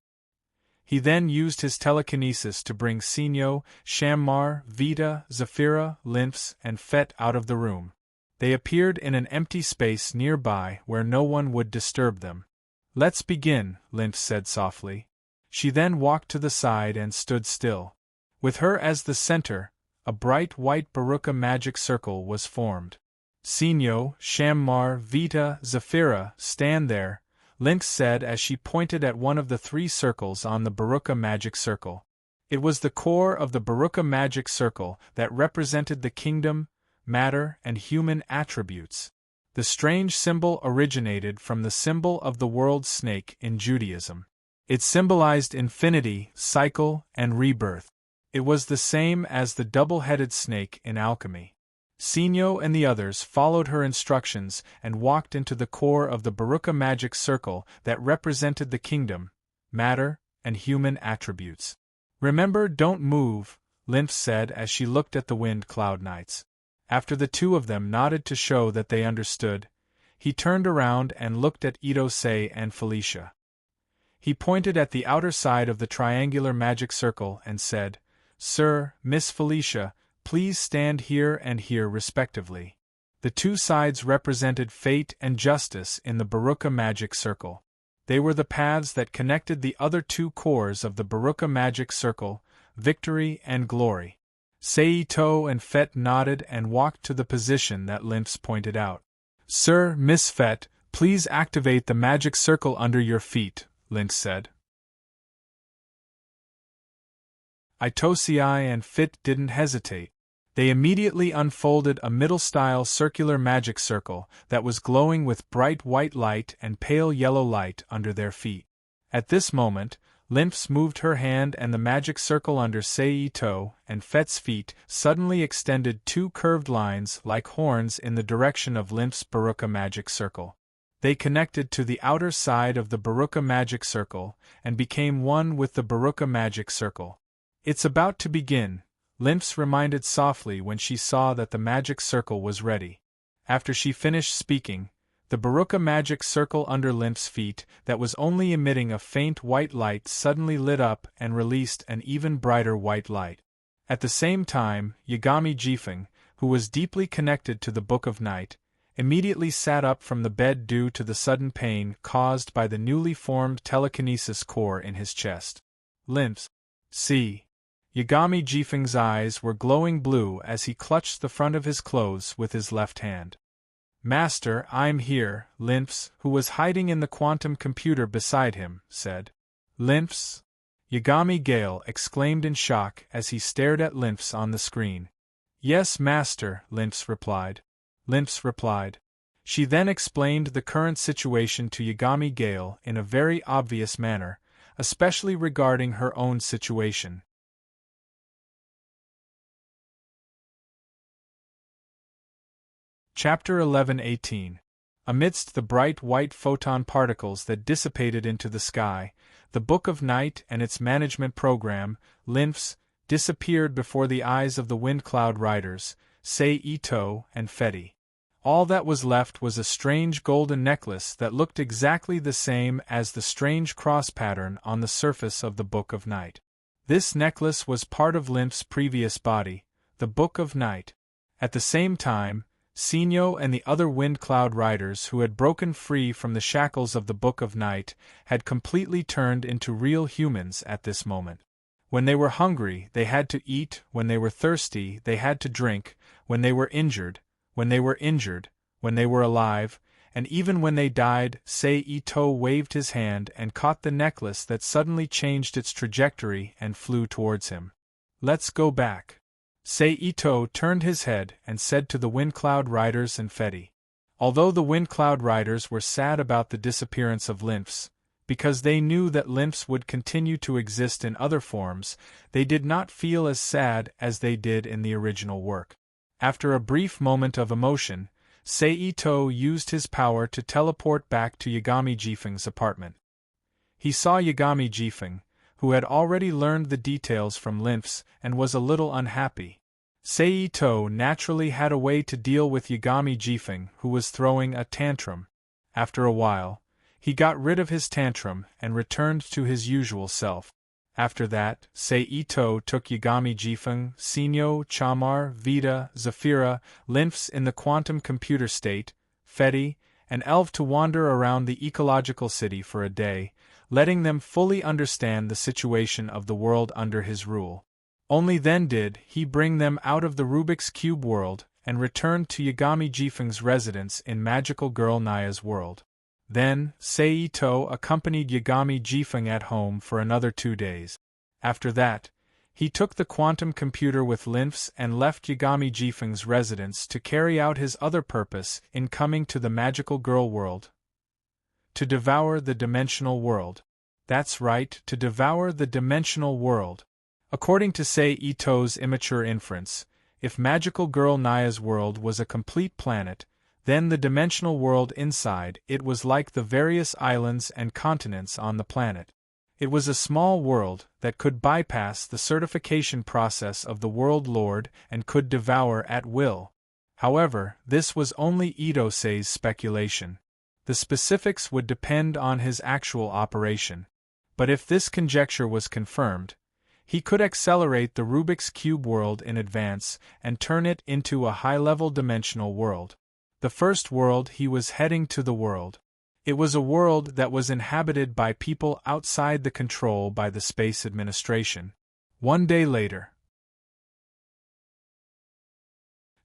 He then used his telekinesis to bring Sinyo, Shammar, Vita, Zafira, Lynx, and Fet out of the room. They appeared in an empty space nearby where no one would disturb them. "Let's begin," Lynx said softly. She then walked to the side and stood still. With her as the center, a bright white Baruka magic circle was formed. "Sinyo, Shammar, Vita, Zafira, stand there," Lynx said as she pointed at one of the three circles on the Baruka magic circle. It was the core of the Baruka magic circle that represented the kingdom, matter, and human attributes. The strange symbol originated from the symbol of the world snake in Judaism. It symbolized infinity, cycle, and rebirth. It was the same as the double-headed snake in alchemy. Sinyo and the others followed her instructions and walked into the core of the Baruka magic circle that represented the kingdom, matter, and human attributes. "Remember, don't move," Lynx said as she looked at the wind cloud knights. After the two of them nodded to show that they understood, he turned around and looked at Itose and Felicia. He pointed at the outer side of the triangular magic circle and said, "Sir, Miss Felicia, please stand here and here respectively." The two sides represented fate and justice in the Baruka magic circle. They were the paths that connected the other two cores of the Baruka magic circle, victory and glory. Seito and Fet nodded and walked to the position that Lynx pointed out. "Sir, Miss Fet, please activate the magic circle under your feet," Lynx said. Itosei and Fit didn't hesitate. They immediately unfolded a middle-style circular magic circle that was glowing with bright white light and pale yellow light under their feet. At this moment, Lynx moved her hand and the magic circle under Seito and Fet's feet suddenly extended two curved lines like horns in the direction of Lynx's Baruka magic circle. They connected to the outer side of the Baruka magic circle and became one with the Baruka magic circle. "It's about to begin," Lynx reminded softly when she saw that the magic circle was ready. After she finished speaking, the Baruka magic circle under Lynx's feet that was only emitting a faint white light suddenly lit up and released an even brighter white light. At the same time, Yagami Jifeng, who was deeply connected to the Book of Night, immediately sat up from the bed due to the sudden pain caused by the newly formed telekinesis core in his chest. Lynx, see. Yagami Jifeng's eyes were glowing blue as he clutched the front of his clothes with his left hand. "Master, I'm here," Lynx, who was hiding in the quantum computer beside him, said. "Lynx?" Yagami Gale exclaimed in shock as he stared at Lynx on the screen. "Yes, Master," Lynx replied. She then explained the current situation to Yagami Gale in a very obvious manner, especially regarding her own situation. Chapter 11:18. Amidst the bright white photon particles that dissipated into the sky, the Book of Night and its management program, Lynx, disappeared before the eyes of the Wind Cloud Riders, Seito and Feti. All that was left was a strange golden necklace that looked exactly the same as the strange cross pattern on the surface of the Book of Night. This necklace was part of Lynx's previous body, the Book of Night. At the same time, Sinyo and the other Wind Cloud Riders who had broken free from the shackles of the Book of Night had completely turned into real humans at this moment. When they were hungry, they had to eat; when they were thirsty, they had to drink; when they were injured, when they were alive, and even when they died. Seito waved his hand and caught the necklace that suddenly changed its trajectory and flew towards him. "Let's go back." Seito turned his head and said to the Wind Cloud Riders and Feti. Although the Wind Cloud Riders were sad about the disappearance of Lynx, because they knew that Lynx would continue to exist in other forms, they did not feel as sad as they did in the original work. After a brief moment of emotion, Seito used his power to teleport back to Yagami Jifeng's apartment. He saw Yagami Jifeng, who had already learned the details from Lynx and was a little unhappy. Seito naturally had a way to deal with Yagami Jifeng, who was throwing a tantrum. After a while, he got rid of his tantrum and returned to his usual self. After that, Seito took Yagami Jifeng, Sinyo, Chamar, Vita, Zafira, Lynphs in the quantum computer state, Fetty, and Elv to wander around the ecological city for a day, letting them fully understand the situation of the world under his rule. Only then did he bring them out of the Rubik's Cube world and returned to Yagami Jifeng's residence in magical girl Naya's world. Then, Seito accompanied Yagami Jifeng at home for another 2 days. After that, he took the quantum computer with Lynphs and left Yagami Jifeng's residence to carry out his other purpose in coming to the magical girl world. To devour the dimensional world. That's right, to devour the dimensional world. According to Seito's immature inference, if magical girl Naya's world was a complete planet, then the dimensional world inside it was like the various islands and continents on the planet. It was a small world that could bypass the certification process of the World Lord and could devour at will. However, this was only Itosei's speculation. The specifics would depend on his actual operation. But if this conjecture was confirmed, he could accelerate the Rubik's Cube world in advance and turn it into a high-level dimensional world. The first world he was heading to the world. It was a world that was inhabited by people outside the control by the Space Administration. 1 day later,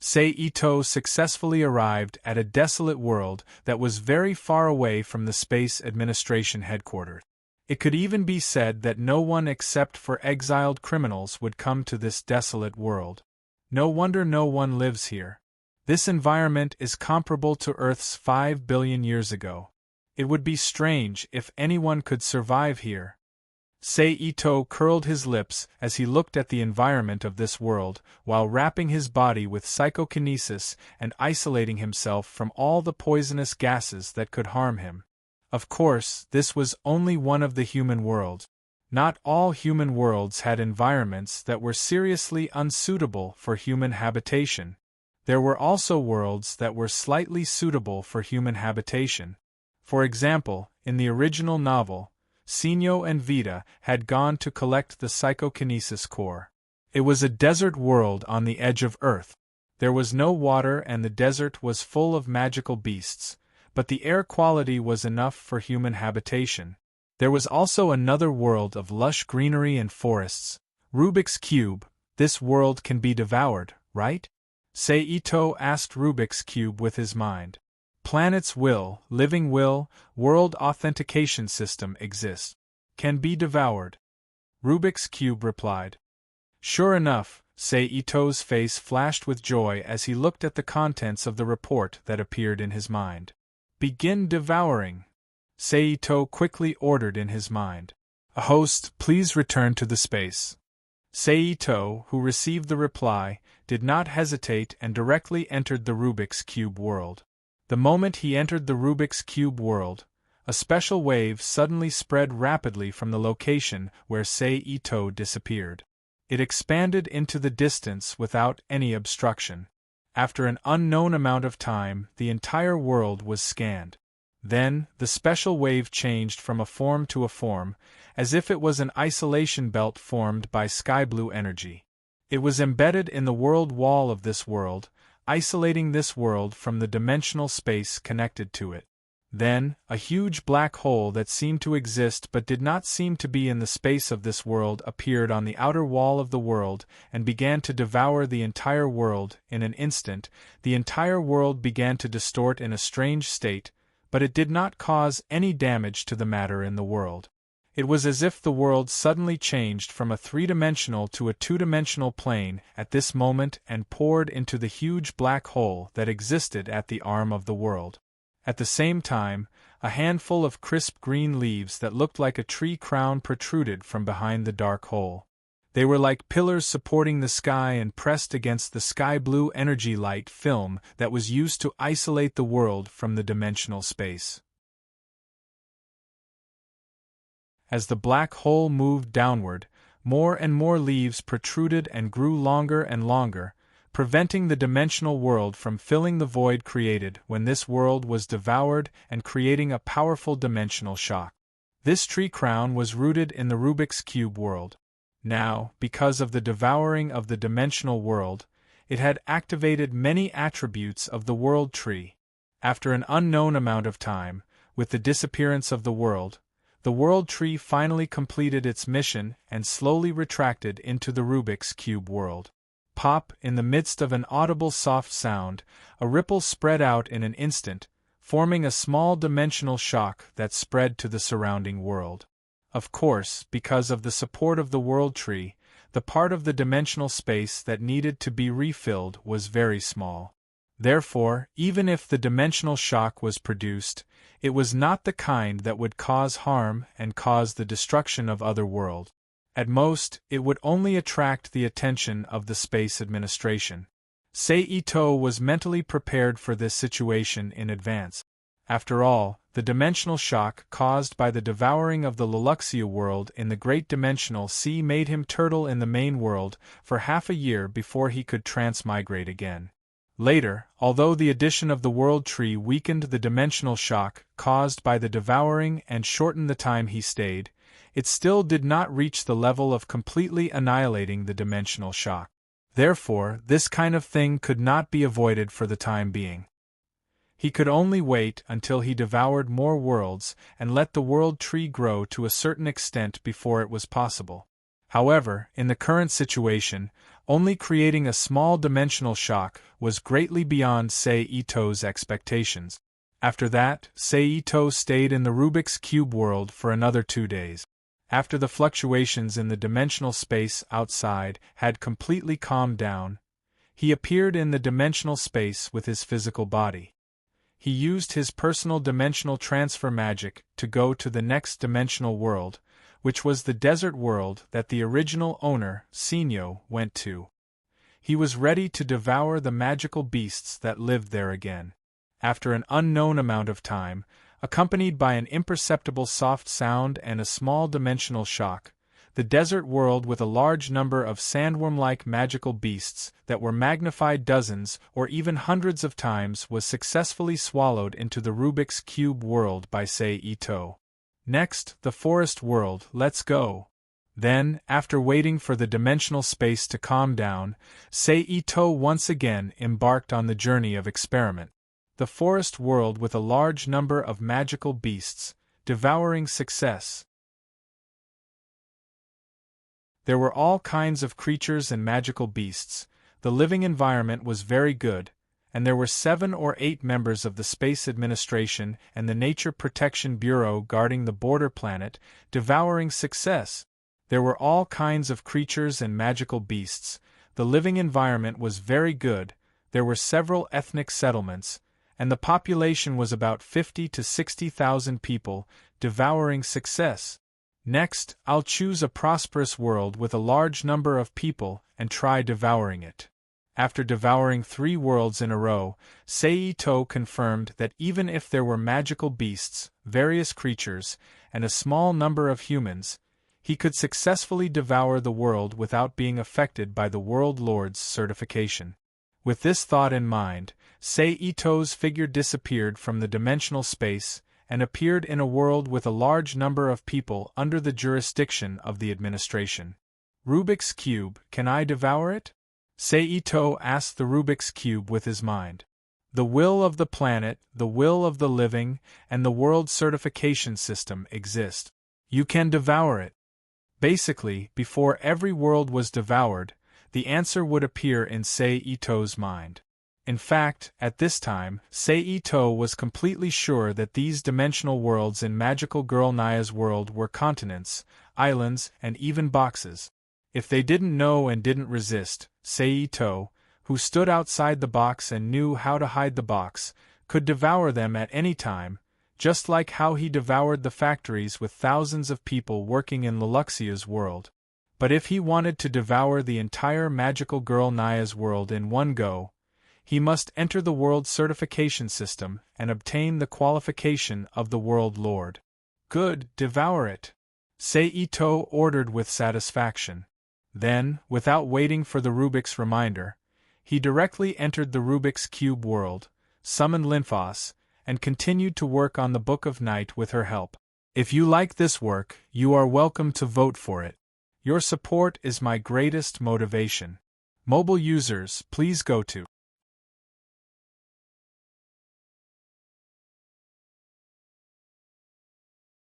Seito successfully arrived at a desolate world that was very far away from the Space Administration headquarters. It could even be said that no one except for exiled criminals would come to this desolate world. No wonder no one lives here. This environment is comparable to Earth's 5 billion years ago. It would be strange if anyone could survive here. Seito curled his lips as he looked at the environment of this world, while wrapping his body with psychokinesis and isolating himself from all the poisonous gases that could harm him. Of course, this was only one of the human worlds. Not all human worlds had environments that were seriously unsuitable for human habitation. There were also worlds that were slightly suitable for human habitation. For example, in the original novel, Sinyo and Vita had gone to collect the psychokinesis core. It was a desert world on the edge of Earth. There was no water and the desert was full of magical beasts, but the air quality was enough for human habitation. There was also another world of lush greenery and forests. Rubik's Cube, this world can be devoured, right? Seito asked Rubik's Cube with his mind. Planet's will, living will, world authentication system exists. Can be devoured. Rubik's Cube replied. Sure enough, Seito's face flashed with joy as he looked at the contents of the report that appeared in his mind. Begin devouring. Seito quickly ordered in his mind. A host, please return to the space. Seito, who received the reply, did not hesitate and directly entered the Rubik's Cube world. The moment he entered the Rubik's Cube world, a special wave suddenly spread rapidly from the location where Seito disappeared. It expanded into the distance without any obstruction. After an unknown amount of time, the entire world was scanned. Then, the special wave changed from a form to a form, as if it was an isolation belt formed by sky blue energy. It was embedded in the world wall of this world, isolating this world from the dimensional space connected to it. Then, a huge black hole that seemed to exist but did not seem to be in the space of this world appeared on the outer wall of the world and began to devour the entire world. In an instant, the entire world began to distort in a strange state, but it did not cause any damage to the matter in the world. It was as if the world suddenly changed from a three-dimensional to a two-dimensional plane at this moment and poured into the huge black hole that existed at the arm of the world. At the same time, a handful of crisp green leaves that looked like a tree crown protruded from behind the dark hole. They were like pillars supporting the sky and pressed against the sky-blue energy light film that was used to isolate the world from the dimensional space. As the black hole moved downward, more and more leaves protruded and grew longer and longer, preventing the dimensional world from filling the void created when this world was devoured and creating a powerful dimensional shock. This tree crown was rooted in the Rubik's Cube world. Now, because of the devouring of the dimensional world, it had activated many attributes of the world tree. After an unknown amount of time, with the disappearance of the world tree finally completed its mission and slowly retracted into the Rubik's Cube world. Pop! In the midst of an audible soft sound, a ripple spread out in an instant, forming a small dimensional shock that spread to the surrounding world. Of course, because of the support of the world tree, the part of the dimensional space that needed to be refilled was very small. Therefore, even if the dimensional shock was produced, it was not the kind that would cause harm and cause the destruction of other worlds. At most, it would only attract the attention of the Space Administration. Seito was mentally prepared for this situation in advance. After all, the dimensional shock caused by the devouring of the Luluxia world in the Great Dimensional Sea made him turtle in the main world for half a year before he could transmigrate again. Later, although the addition of the world tree weakened the dimensional shock caused by the devouring and shortened the time he stayed, it still did not reach the level of completely annihilating the dimensional shock. Therefore, this kind of thing could not be avoided for the time being. He could only wait until he devoured more worlds and let the world tree grow to a certain extent before it was possible. However, in the current situation, only creating a small dimensional shock was greatly beyond Seito's expectations. After that, Seito stayed in the Rubik's Cube world for another 2 days. After the fluctuations in the dimensional space outside had completely calmed down, he appeared in the dimensional space with his physical body. He used his personal dimensional transfer magic to go to the next dimensional world, which was the desert world that the original owner, Sinyo, went to. He was ready to devour the magical beasts that lived there again. After an unknown amount of time, accompanied by an imperceptible soft sound and a small dimensional shock, the desert world with a large number of sandworm-like magical beasts that were magnified dozens or even hundreds of times was successfully swallowed into the Rubik's Cube world by Seito. Next, the forest world. Let's go. Then, after waiting for the dimensional space to calm down, Seito once again embarked on the journey of experiment. The forest world with a large number of magical beasts, devouring success. There were all kinds of creatures and magical beasts. The living environment was very good, and there were 7 or 8 members of the Space Administration and the Nature Protection Bureau guarding the border planet, devouring success. There were all kinds of creatures and magical beasts. The living environment was very good. There were several ethnic settlements, and the population was about 50 to 60,000 people, devouring success. Next, I'll choose a prosperous world with a large number of people and try devouring it. After devouring 3 worlds in a row, Seito confirmed that even if there were magical beasts, various creatures, and a small number of humans, he could successfully devour the world without being affected by the World Lord's certification. With this thought in mind, Seito's figure disappeared from the dimensional space and appeared in a world with a large number of people under the jurisdiction of the administration. Rubik's Cube, can I devour it? Seito asked the Rubik's Cube with his mind. The will of the planet, the will of the living, and the world certification system exist. You can devour it. Basically, before every world was devoured, the answer would appear in Seito's mind. In fact, at this time, Seito was completely sure that these dimensional worlds in Magical Girl Naya's world were continents, islands, and even boxes. If they didn't know and didn't resist, Seito, who stood outside the box and knew how to hide the box, could devour them at any time, just like how he devoured the factories with thousands of people working in Luluxia's world. But if he wanted to devour the entire Magical Girl Naya's world in one go, he must enter the world certification system and obtain the qualification of the World Lord. Good, devour it, Seito ordered with satisfaction. Then, without waiting for the Rubik's reminder, He directly entered the Rubik's Cube world, summoned Linphos, and continued to work on the Book of Night with her help. If you like this work, you are welcome to vote for it. Your support is my greatest motivation. Mobile users, please go to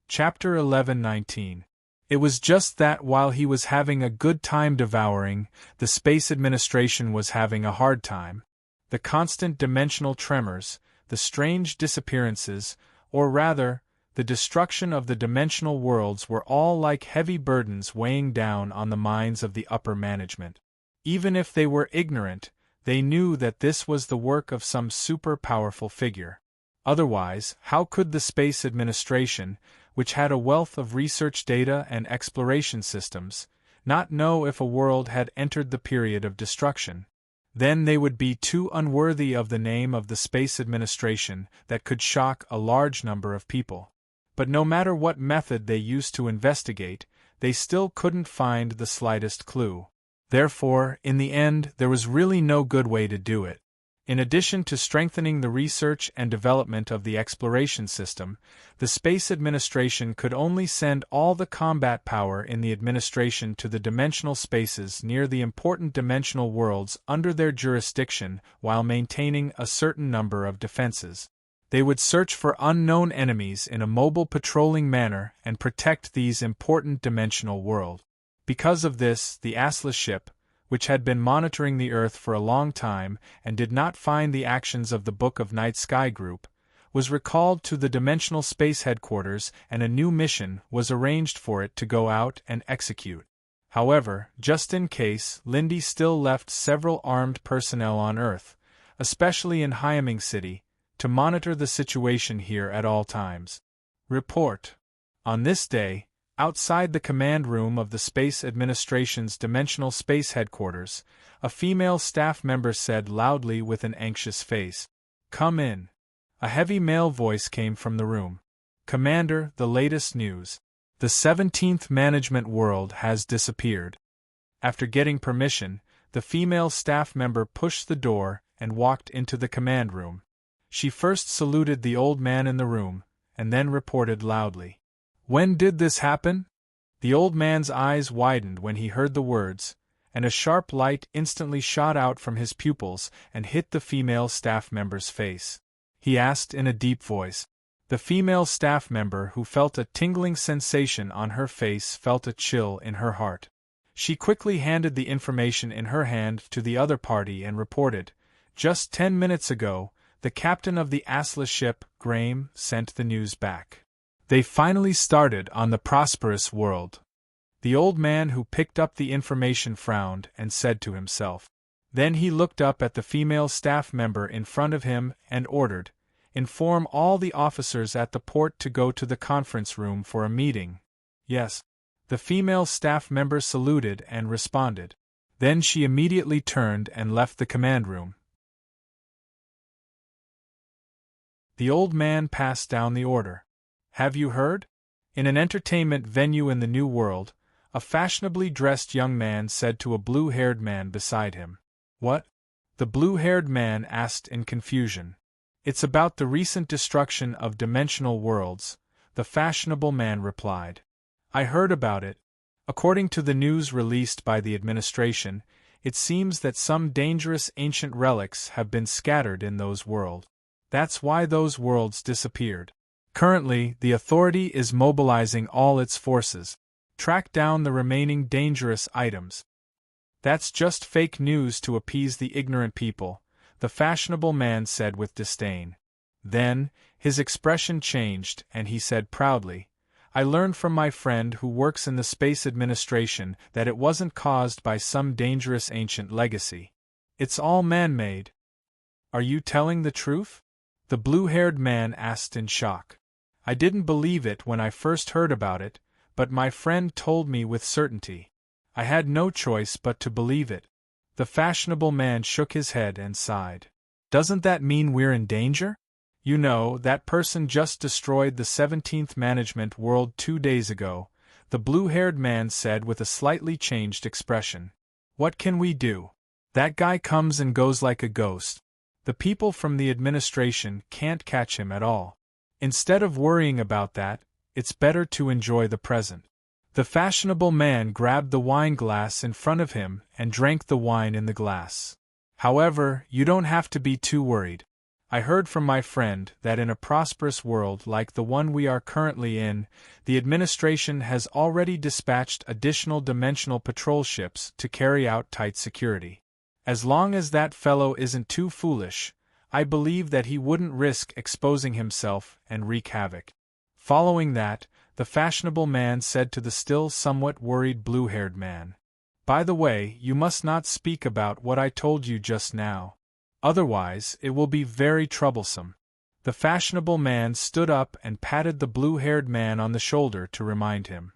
Chapter 11:19. It was just that while he was having a good time devouring, the Space Administration was having a hard time. The constant dimensional tremors, the strange disappearances, or rather, the destruction of the dimensional worlds were all like heavy burdens weighing down on the minds of the upper management. Even if they were ignorant, they knew that this was the work of some super-powerful figure. Otherwise, how could the Space Administration, which had a wealth of research data and exploration systems, not know if a world had entered the period of destruction? Then they would be too unworthy of the name of the Space Administration that could shock a large number of people. But no matter what method they used to investigate, they still couldn't find the slightest clue. Therefore, in the end, there was really no good way to do it. In addition to strengthening the research and development of the exploration system, the Space Administration could only send all the combat power in the administration to the dimensional spaces near the important dimensional worlds under their jurisdiction while maintaining a certain number of defenses. They would search for unknown enemies in a mobile patrolling manner and protect these important dimensional worlds. Because of this, the Atlas ship, which had been monitoring the Earth for a long time and did not find the actions of the Book of Night Sky Group, was recalled to the Dimensional Space Headquarters and a new mission was arranged for it to go out and execute. However, just in case, Lindy still left several armed personnel on Earth, especially in Hyaming City, to monitor the situation here at all times. Report. On this day, outside the command room of the Space Administration's Dimensional Space Headquarters, a female staff member said loudly with an anxious face, "Come in." A heavy male voice came from the room. "Commander, the latest news. The 17th Management World has disappeared." After getting permission, the female staff member pushed the door and walked into the command room. She first saluted the old man in the room, and then reported loudly, "When did this happen?" The old man's eyes widened when he heard the words, and a sharp light instantly shot out from his pupils and hit the female staff member's face. He asked in a deep voice. The female staff member, who felt a tingling sensation on her face, felt a chill in her heart. She quickly handed the information in her hand to the other party and reported, "Just 10 minutes ago, the captain of the Atlas ship, Graham, sent the news back. They finally started on the prosperous world." The old man who picked up the information frowned and said to himself. Then he looked up at the female staff member in front of him and ordered, "Inform all the officers at the port to go to the conference room for a meeting." "Yes." The female staff member saluted and responded. Then she immediately turned and left the command room. The old man passed down the order. "Have you heard?" In an entertainment venue in the New World, a fashionably dressed young man said to a blue-haired man beside him. "What?" the blue-haired man asked in confusion. "It's about the recent destruction of dimensional worlds," the fashionable man replied. "I heard about it. According to the news released by the administration, it seems that some dangerous ancient relics have been scattered in those worlds. That's why those worlds disappeared. Currently, the authority is mobilizing all its forces. Track down the remaining dangerous items." "That's just fake news to appease the ignorant people," the fashionable man said with disdain. Then, his expression changed and he said proudly, "I learned from my friend who works in the Space Administration that it wasn't caused by some dangerous ancient legacy. It's all man-made." "Are you telling the truth?" the blue-haired man asked in shock. "I didn't believe it when I first heard about it, but my friend told me with certainty. I had no choice but to believe it." The fashionable man shook his head and sighed. "Doesn't that mean we're in danger? You know, that person just destroyed the 17th Management World 2 days ago," the blue-haired man said with a slightly changed expression. "What can we do?" That guy comes and goes like a ghost. The people from the administration can't catch him at all. Instead of worrying about that, it's better to enjoy the present. The fashionable man grabbed the wine glass in front of him and drank the wine in the glass. However, you don't have to be too worried. I heard from my friend that in a prosperous world like the one we are currently in, the administration has already dispatched additional dimensional patrol ships to carry out tight security. As long as that fellow isn't too foolish, I believe that he wouldn't risk exposing himself and wreak havoc. Following that, the fashionable man said to the still somewhat worried blue-haired man, "By the way, you must not speak about what I told you just now. Otherwise, it will be very troublesome." The fashionable man stood up and patted the blue-haired man on the shoulder to remind him.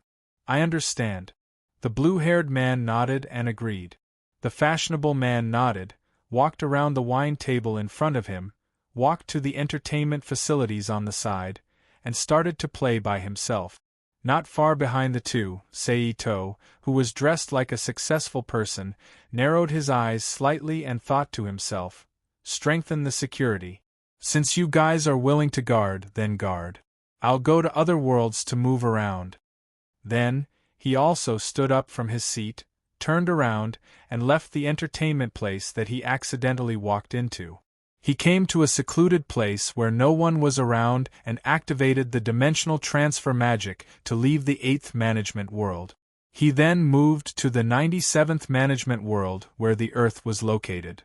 "I understand." The blue-haired man nodded and agreed. The fashionable man nodded, walked around the wine table in front of him, walked to the entertainment facilities on the side, and started to play by himself. Not far behind the two, Seito, who was dressed like a successful person, narrowed his eyes slightly and thought to himself, "Strengthen the security. Since you guys are willing to guard, then guard. I'll go to other worlds to move around." Then, he also stood up from his seat, turned around, and left the entertainment place that he accidentally walked into. He came to a secluded place where no one was around and activated the dimensional transfer magic to leave the 8th management world. He then moved to the 97th management world where the Earth was located.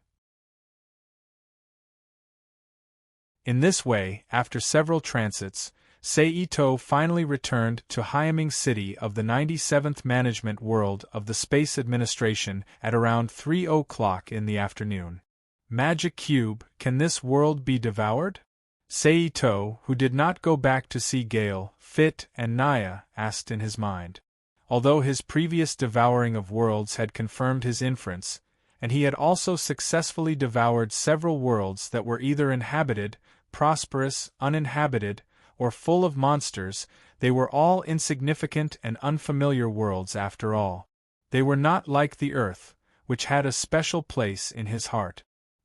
In this way, after several transits, Seito finally returned to Hyaming City of the 97th management world of the Space Administration at around 3 o'clock in the afternoon. Magic Cube, can this world be devoured? Seito, who did not go back to see Gale, Fit, and Naya, asked in his mind. Although his previous devouring of worlds had confirmed his inference, and he had also successfully devoured several worlds that were either inhabited, prosperous, uninhabited, or full of monsters, they were all insignificant and unfamiliar worlds after all. They were not like the Earth, which had a special place in his heart.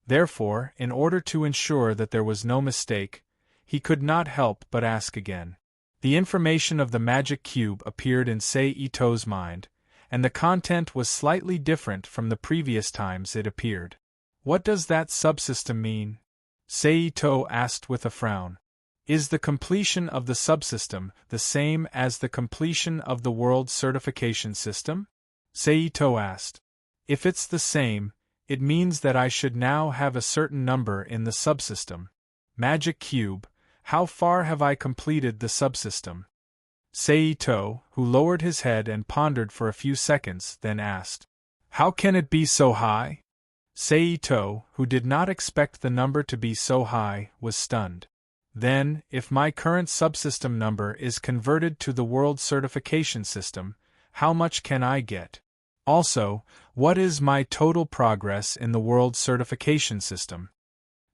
Therefore, in order to ensure that there was no mistake, he could not help but ask again. The information of the magic cube appeared in Seito's mind, and the content was slightly different from the previous times it appeared. "What does that subsystem mean?" Seito asked with a frown. "Is the completion of the subsystem the same as the completion of the world certification system?" Seito asked. "If it's the same, it means that I should now have a certain number in the subsystem. Magic Cube, how far have I completed the subsystem?" Seito, who lowered his head and pondered for a few seconds, then asked, "How can it be so high?" Seito, who did not expect the number to be so high, was stunned. "Then, if my current subsystem number is converted to the world certification system, how much can I get? Also, what is my total progress in the world certification system?"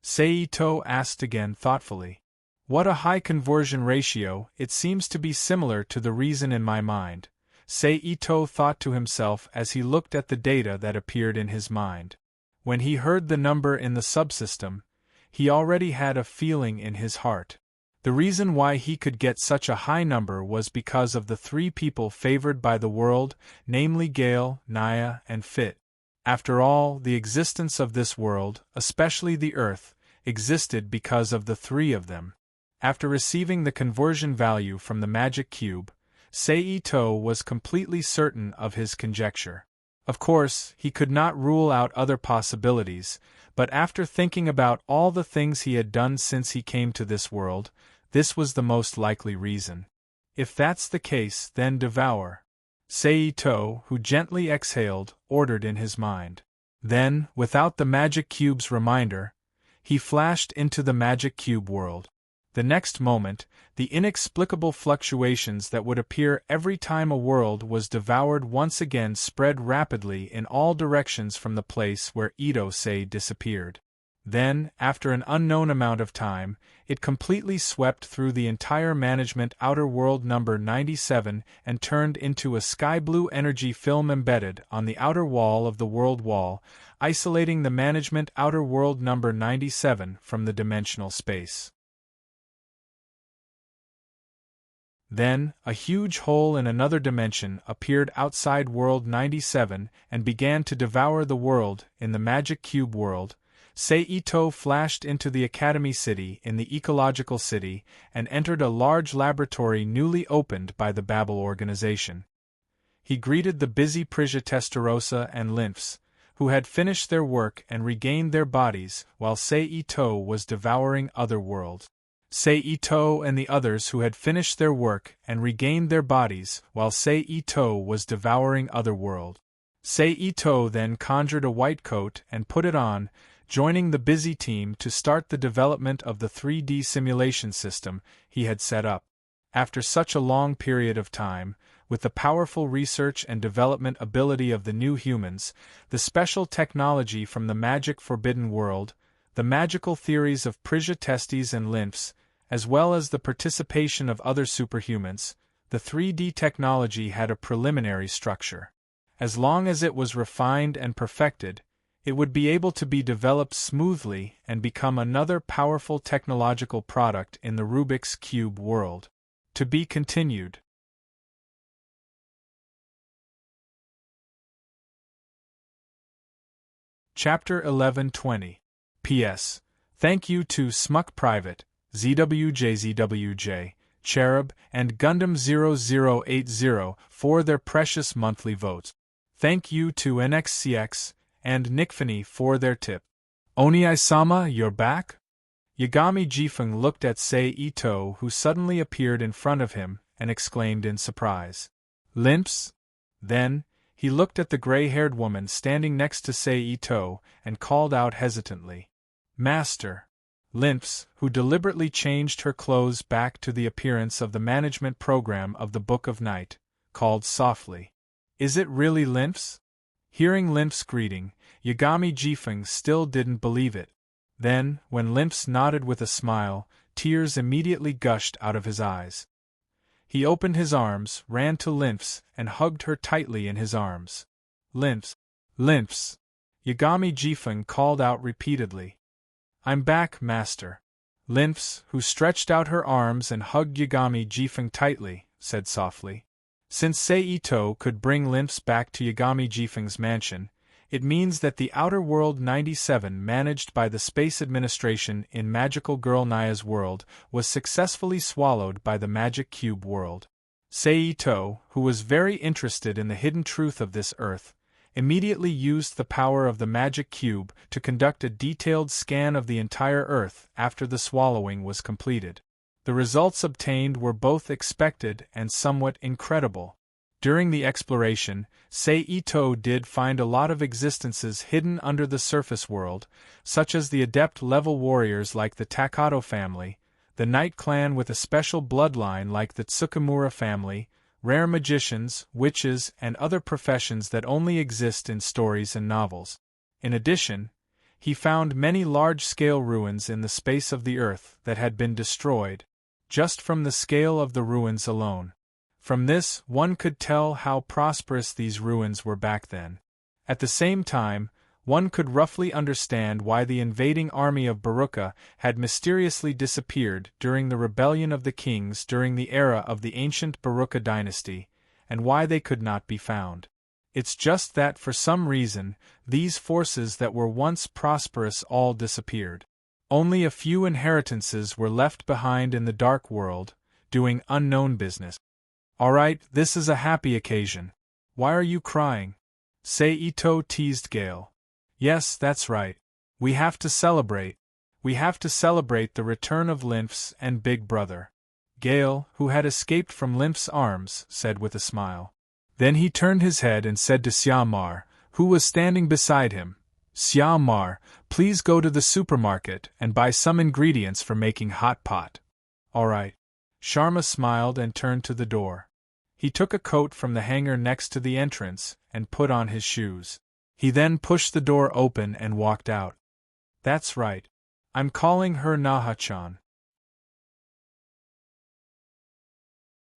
Seito asked again thoughtfully. "What a high conversion ratio, it seems to be similar to the reason in my mind," Seito thought to himself as he looked at the data that appeared in his mind. When he heard the number in the subsystem, he already had a feeling in his heart. The reason why he could get such a high number was because of the 3 people favored by the world, namely Gale, Naya, and Fit. After all, the existence of this world, especially the Earth, existed because of the 3 of them. After receiving the conversion value from the magic cube, Seito was completely certain of his conjecture. Of course, he could not rule out other possibilities, but after thinking about all the things he had done since he came to this world, this was the most likely reason. If that's the case, then devour. Seito, who gently exhaled, ordered in his mind. Then, without the magic cube's reminder, he flashed into the magic cube world. The next moment, the inexplicable fluctuations that would appear every time a world was devoured once again spread rapidly in all directions from the place where Ito-sei disappeared. Then, after an unknown amount of time, it completely swept through the entire management outer world number 97 and turned into a sky-blue energy film embedded on the outer wall of the world wall, isolating the management outer world number 97 from the dimensional space. Then, a huge hole in another dimension appeared outside World 97 and began to devour the world. In the Magic Cube world, Seito flashed into the Academy City in the Ecological City and entered a large laboratory newly opened by the Babel organization. He greeted the busy Prisia Testarossa and Lymphs, who had finished their work and regained their bodies while Seito was devouring other worlds. Seito and the others who had finished their work and regained their bodies while Seito was devouring other world. Seito then conjured a white coat and put it on, joining the busy team to start the development of the 3D simulation system he had set up. After such a long period of time, with the powerful research and development ability of the new humans, the special technology from the magic forbidden world, the magical theories of Prisia Testes and Lymphs, as well as the participation of other superhumans, the 3D technology had a preliminary structure. As long as it was refined and perfected, it would be able to be developed smoothly and become another powerful technological product in the Rubik's Cube world. To be continued. Chapter 1120. P.S. Thank you to Smuck Private, ZWJZWJ, Cherub, and Gundam 0080 for their precious monthly votes. Thank you to NXCX and Nickfany for their tip. Oni-sama, you're back? Yagami Jifeng looked at Seito, who suddenly appeared in front of him, and exclaimed in surprise. Lymphs? Then, he looked at the gray-haired woman standing next to Seito and called out hesitantly. Master. Lymphs, who deliberately changed her clothes back to the appearance of the management program of the Book of Night, called softly. Is it really Lymphs? Hearing Lymphs' greeting, Yagami Jifeng still didn't believe it. Then, when Lymphs nodded with a smile, tears immediately gushed out of his eyes. He opened his arms, ran to Lymphs, and hugged her tightly in his arms. Lymphs! Lymphs! Yagami Jifeng called out repeatedly. I'm back, Master. Lymphs, who stretched out her arms and hugged Yagami Jifeng tightly, said softly. Since Seito could bring Lymphs back to Yagami Jifeng's mansion, it means that the Outer World 97 managed by the Space Administration in Magical Girl Naya's world was successfully swallowed by the Magic Cube world. Seito, who was very interested in the hidden truth of this Earth, immediately used the power of the Magic Cube to conduct a detailed scan of the entire Earth after the swallowing was completed. The results obtained were both expected and somewhat incredible. During the exploration, Seito did find a lot of existences hidden under the surface world, such as the adept-level warriors like the Takato family, the Knight clan with a special bloodline like the Tsukamura family, rare magicians, witches, and other professions that only exist in stories and novels. In addition, he found many large-scale ruins in the space of the Earth that had been destroyed, just from the scale of the ruins alone. From this, one could tell how prosperous these ruins were back then. At the same time, one could roughly understand why the invading army of Baruka had mysteriously disappeared during the rebellion of the kings during the era of the ancient Baruka dynasty, and why they could not be found. It's just that for some reason, these forces that were once prosperous all disappeared. Only a few inheritances were left behind in the Dark World, doing unknown business. Alright, this is a happy occasion. Why are you crying? Seito teased Gale. Yes, that's right. We have to celebrate. We have to celebrate the return of Lymphs and Big Brother. Gale, who had escaped from Lymph's arms, said with a smile. Then he turned his head and said to Siamar, who was standing beside him, Siamar, please go to the supermarket and buy some ingredients for making hot pot. All right. Sharma smiled and turned to the door. He took a coat from the hanger next to the entrance and put on his shoes. He then pushed the door open and walked out. That's right. I'm calling her Naha-chan.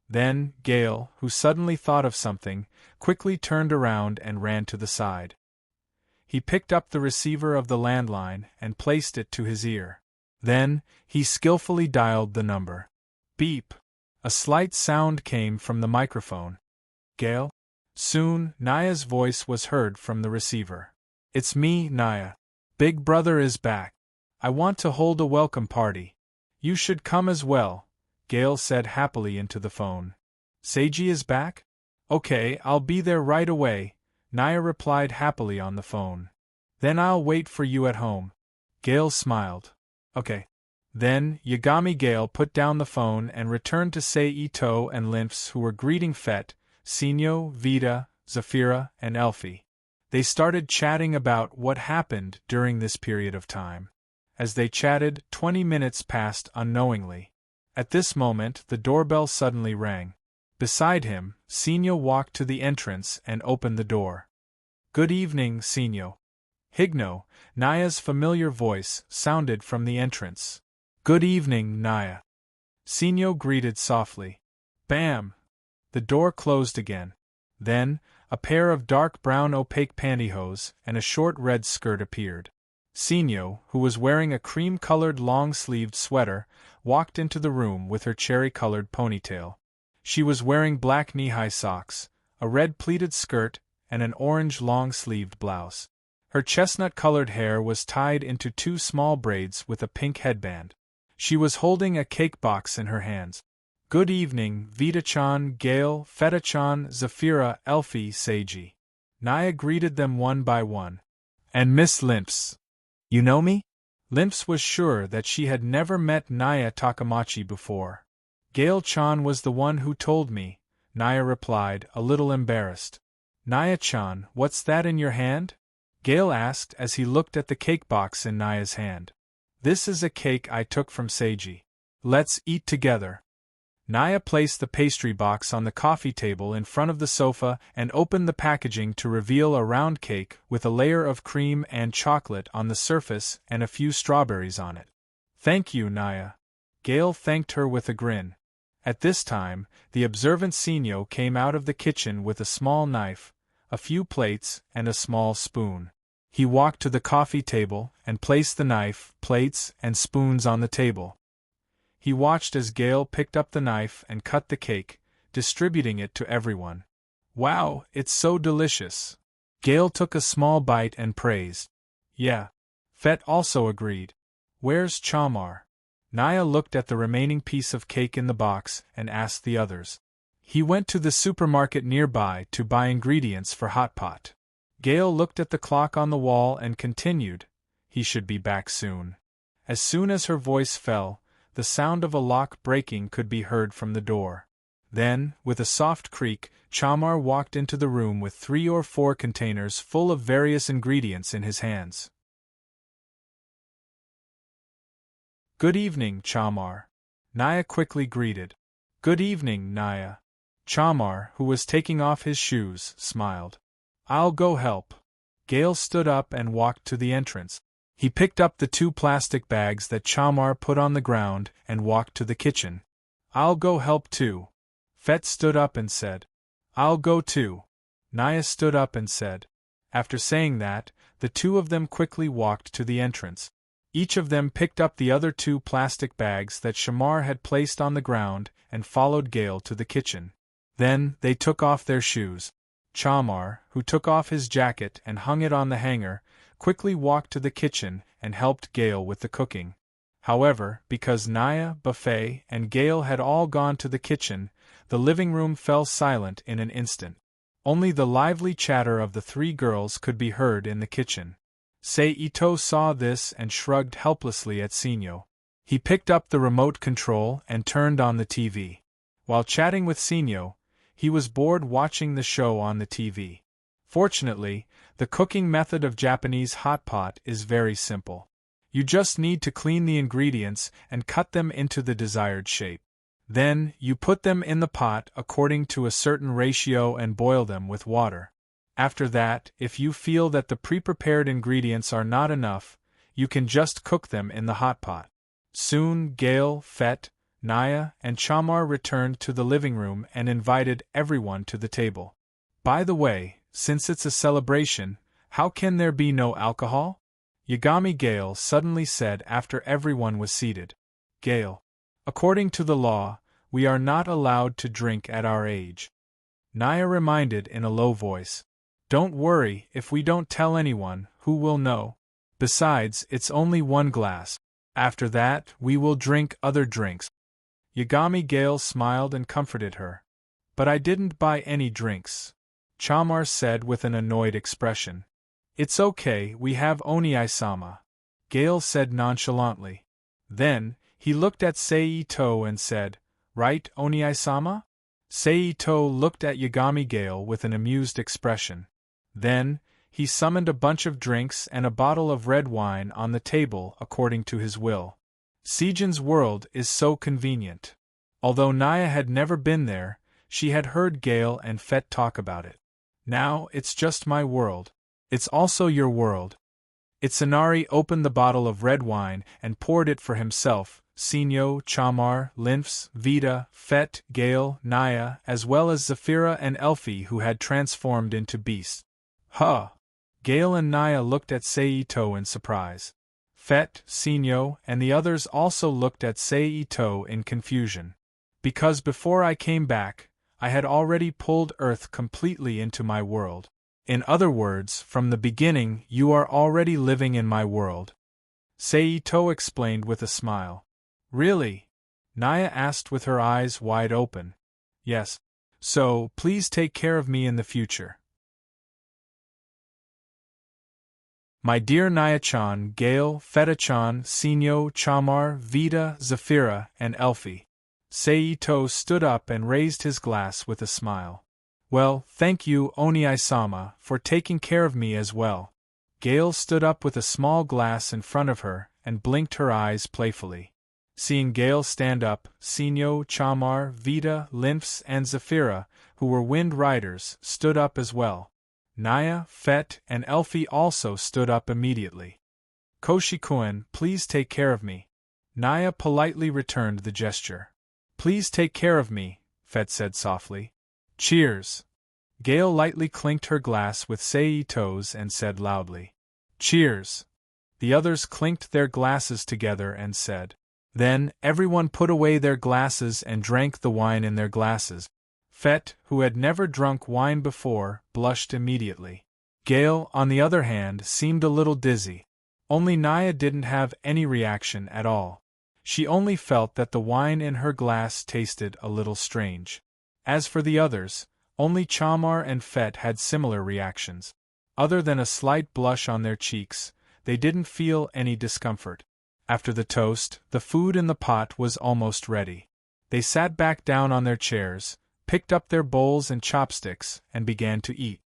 Then, Gale, who suddenly thought of something, quickly turned around and ran to the side. He picked up the receiver of the landline and placed it to his ear. Then, he skillfully dialed the number. Beep! A slight sound came from the microphone. Gale? Soon, Naya's voice was heard from the receiver. It's me, Naya. Big brother is back. I want to hold a welcome party. You should come as well, Gale said happily into the phone. Seiji is back? Okay, I'll be there right away, Naya replied happily on the phone. Then I'll wait for you at home. Gale smiled. Okay. Then, Yagami Gale put down the phone and returned to Sei Ito and Lymphs, who were greeting Fett, Sinyo, Vita, Zafira, and Elfie. They started chatting about what happened during this period of time. As they chatted, 20 minutes passed unknowingly. At this moment, the doorbell suddenly rang. Beside him, Sinyo walked to the entrance and opened the door. Good evening, Sinyo. Higno, Naya's familiar voice, sounded from the entrance. Good evening, Naya. Sinyo greeted softly. Bam! The door closed again. Then, a pair of dark brown opaque pantyhose and a short red skirt appeared. Sinyo, who was wearing a cream-colored long-sleeved sweater, walked into the room with her cherry-colored ponytail. She was wearing black knee-high socks, a red pleated skirt, and an orange long-sleeved blouse. Her chestnut-colored hair was tied into 2 small braids with a pink headband. She was holding a cake box in her hands. Good evening, Vita-chan, Gale, Feta-chan, Zafira, Elfie, Seiji. Naya greeted them one by one. And Miss Lymphs. You know me? Lymphs was sure that she had never met Naya Takamachi before. Gale-chan was the one who told me, Naya replied, a little embarrassed. Naya-chan, what's that in your hand? Gale asked as he looked at the cake box in Naya's hand. This is a cake I took from Seiji. Let's eat together. Naya placed the pastry box on the coffee table in front of the sofa and opened the packaging to reveal a round cake with a layer of cream and chocolate on the surface and a few strawberries on it. Thank you, Naya. Gale thanked her with a grin. At this time, the observant Sinyo came out of the kitchen with a small knife, a few plates, and a small spoon. He walked to the coffee table and placed the knife, plates, and spoons on the table. He watched as Gale picked up the knife and cut the cake, distributing it to everyone. Wow, it's so delicious. Gale took a small bite and praised. Yeah. Fett also agreed. Where's Chamar? Naya looked at the remaining piece of cake in the box and asked the others. He went to the supermarket nearby to buy ingredients for hot pot. Gale looked at the clock on the wall and continued, he should be back soon. As soon as her voice fell, the sound of a lock breaking could be heard from the door. Then, with a soft creak, Chamar walked into the room with 3 or 4 containers full of various ingredients in his hands. Good evening, Chamar. Naya quickly greeted. Good evening, Naya. Chamar, who was taking off his shoes, smiled. I'll go help. Gale stood up and walked to the entrance. He picked up the 2 plastic bags that Chamar put on the ground and walked to the kitchen. I'll go help too. Fett stood up and said. I'll go too. Naya stood up and said. After saying that, the 2 of them quickly walked to the entrance. Each of them picked up the other 2 plastic bags that Chamar had placed on the ground and followed Gale to the kitchen. Then, they took off their shoes. Chamar, who took off his jacket and hung it on the hanger, quickly walked to the kitchen and helped Gale with the cooking. However, because Naya, Buffet, and Gale had all gone to the kitchen, the living room fell silent in an instant. Only the lively chatter of the 3 girls could be heard in the kitchen. Sei Ito saw this and shrugged helplessly at Sinyo. He picked up the remote control and turned on the TV. While chatting with Sinyo, he was bored watching the show on the TV. Fortunately, the cooking method of Japanese hot pot is very simple. You just need to clean the ingredients and cut them into the desired shape. Then, you put them in the pot according to a certain ratio and boil them with water. After that, if you feel that the pre-prepared ingredients are not enough, you can just cook them in the hot pot. Soon Gale, Fet, Naya, and Chamar returned to the living room and invited everyone to the table. By the way, since it's a celebration, how can there be no alcohol? Yagami Gale suddenly said after everyone was seated. Gale. According to the law, we are not allowed to drink at our age. Naya reminded in a low voice. Don't worry, if we don't tell anyone, who will know? Besides, it's only one glass. After that, we will drink other drinks. Yagami Gale smiled and comforted her. But I didn't buy any drinks, Chamar said with an annoyed expression. It's okay, we have Oniai-sama, Gale said nonchalantly. Then, he looked at Seito and said, Right, Oniai-sama? Seito looked at Yagami Gale with an amused expression. Then, he summoned a bunch of drinks and a bottle of red wine on the table according to his will. Sejin's world is so convenient. Although Naya had never been there, she had heard Gale and Fet talk about it. Now, it's just my world. It's also your world. Itsunari opened the bottle of red wine and poured it for himself, Sinyo, Chamar, Lynx, Vita, Fet, Gale, Naya, as well as Zafira and Elfie who had transformed into beasts. Huh! Gale and Naya looked at Seito in surprise. Fet, Sinyo, and the others also looked at Seito in confusion. Because before I came back, I had already pulled Earth completely into my world. In other words, from the beginning, you are already living in my world. Seito explained with a smile. Really? Naya asked with her eyes wide open. Yes. So, please take care of me in the future. My dear Naya-chan, Gale, Feta-chan, Sinyo, Chamar, Vita, Zafira, and Elfie. Seito stood up and raised his glass with a smile. Well, thank you, Oniai-sama, for taking care of me as well. Gale stood up with a small glass in front of her and blinked her eyes playfully. Seeing Gale stand up, Sinyo, Chamar, Vita, Lynx, and Zafira, who were wind riders, stood up as well. Naya, Fet, and Elfie also stood up immediately. Koshikuen, please take care of me. Naya politely returned the gesture. Please take care of me, Fet said softly. Cheers. Gale lightly clinked her glass with Seito's and said loudly. Cheers. The others clinked their glasses together and said. Then, everyone put away their glasses and drank the wine in their glasses. Fet, who had never drunk wine before, blushed immediately. Gale, on the other hand, seemed a little dizzy. Only Naya didn't have any reaction at all. She only felt that the wine in her glass tasted a little strange. As for the others, only Chamar and Fet had similar reactions. Other than a slight blush on their cheeks, they didn't feel any discomfort. After the toast, the food in the pot was almost ready. They sat back down on their chairs, picked up their bowls and chopsticks, and began to eat.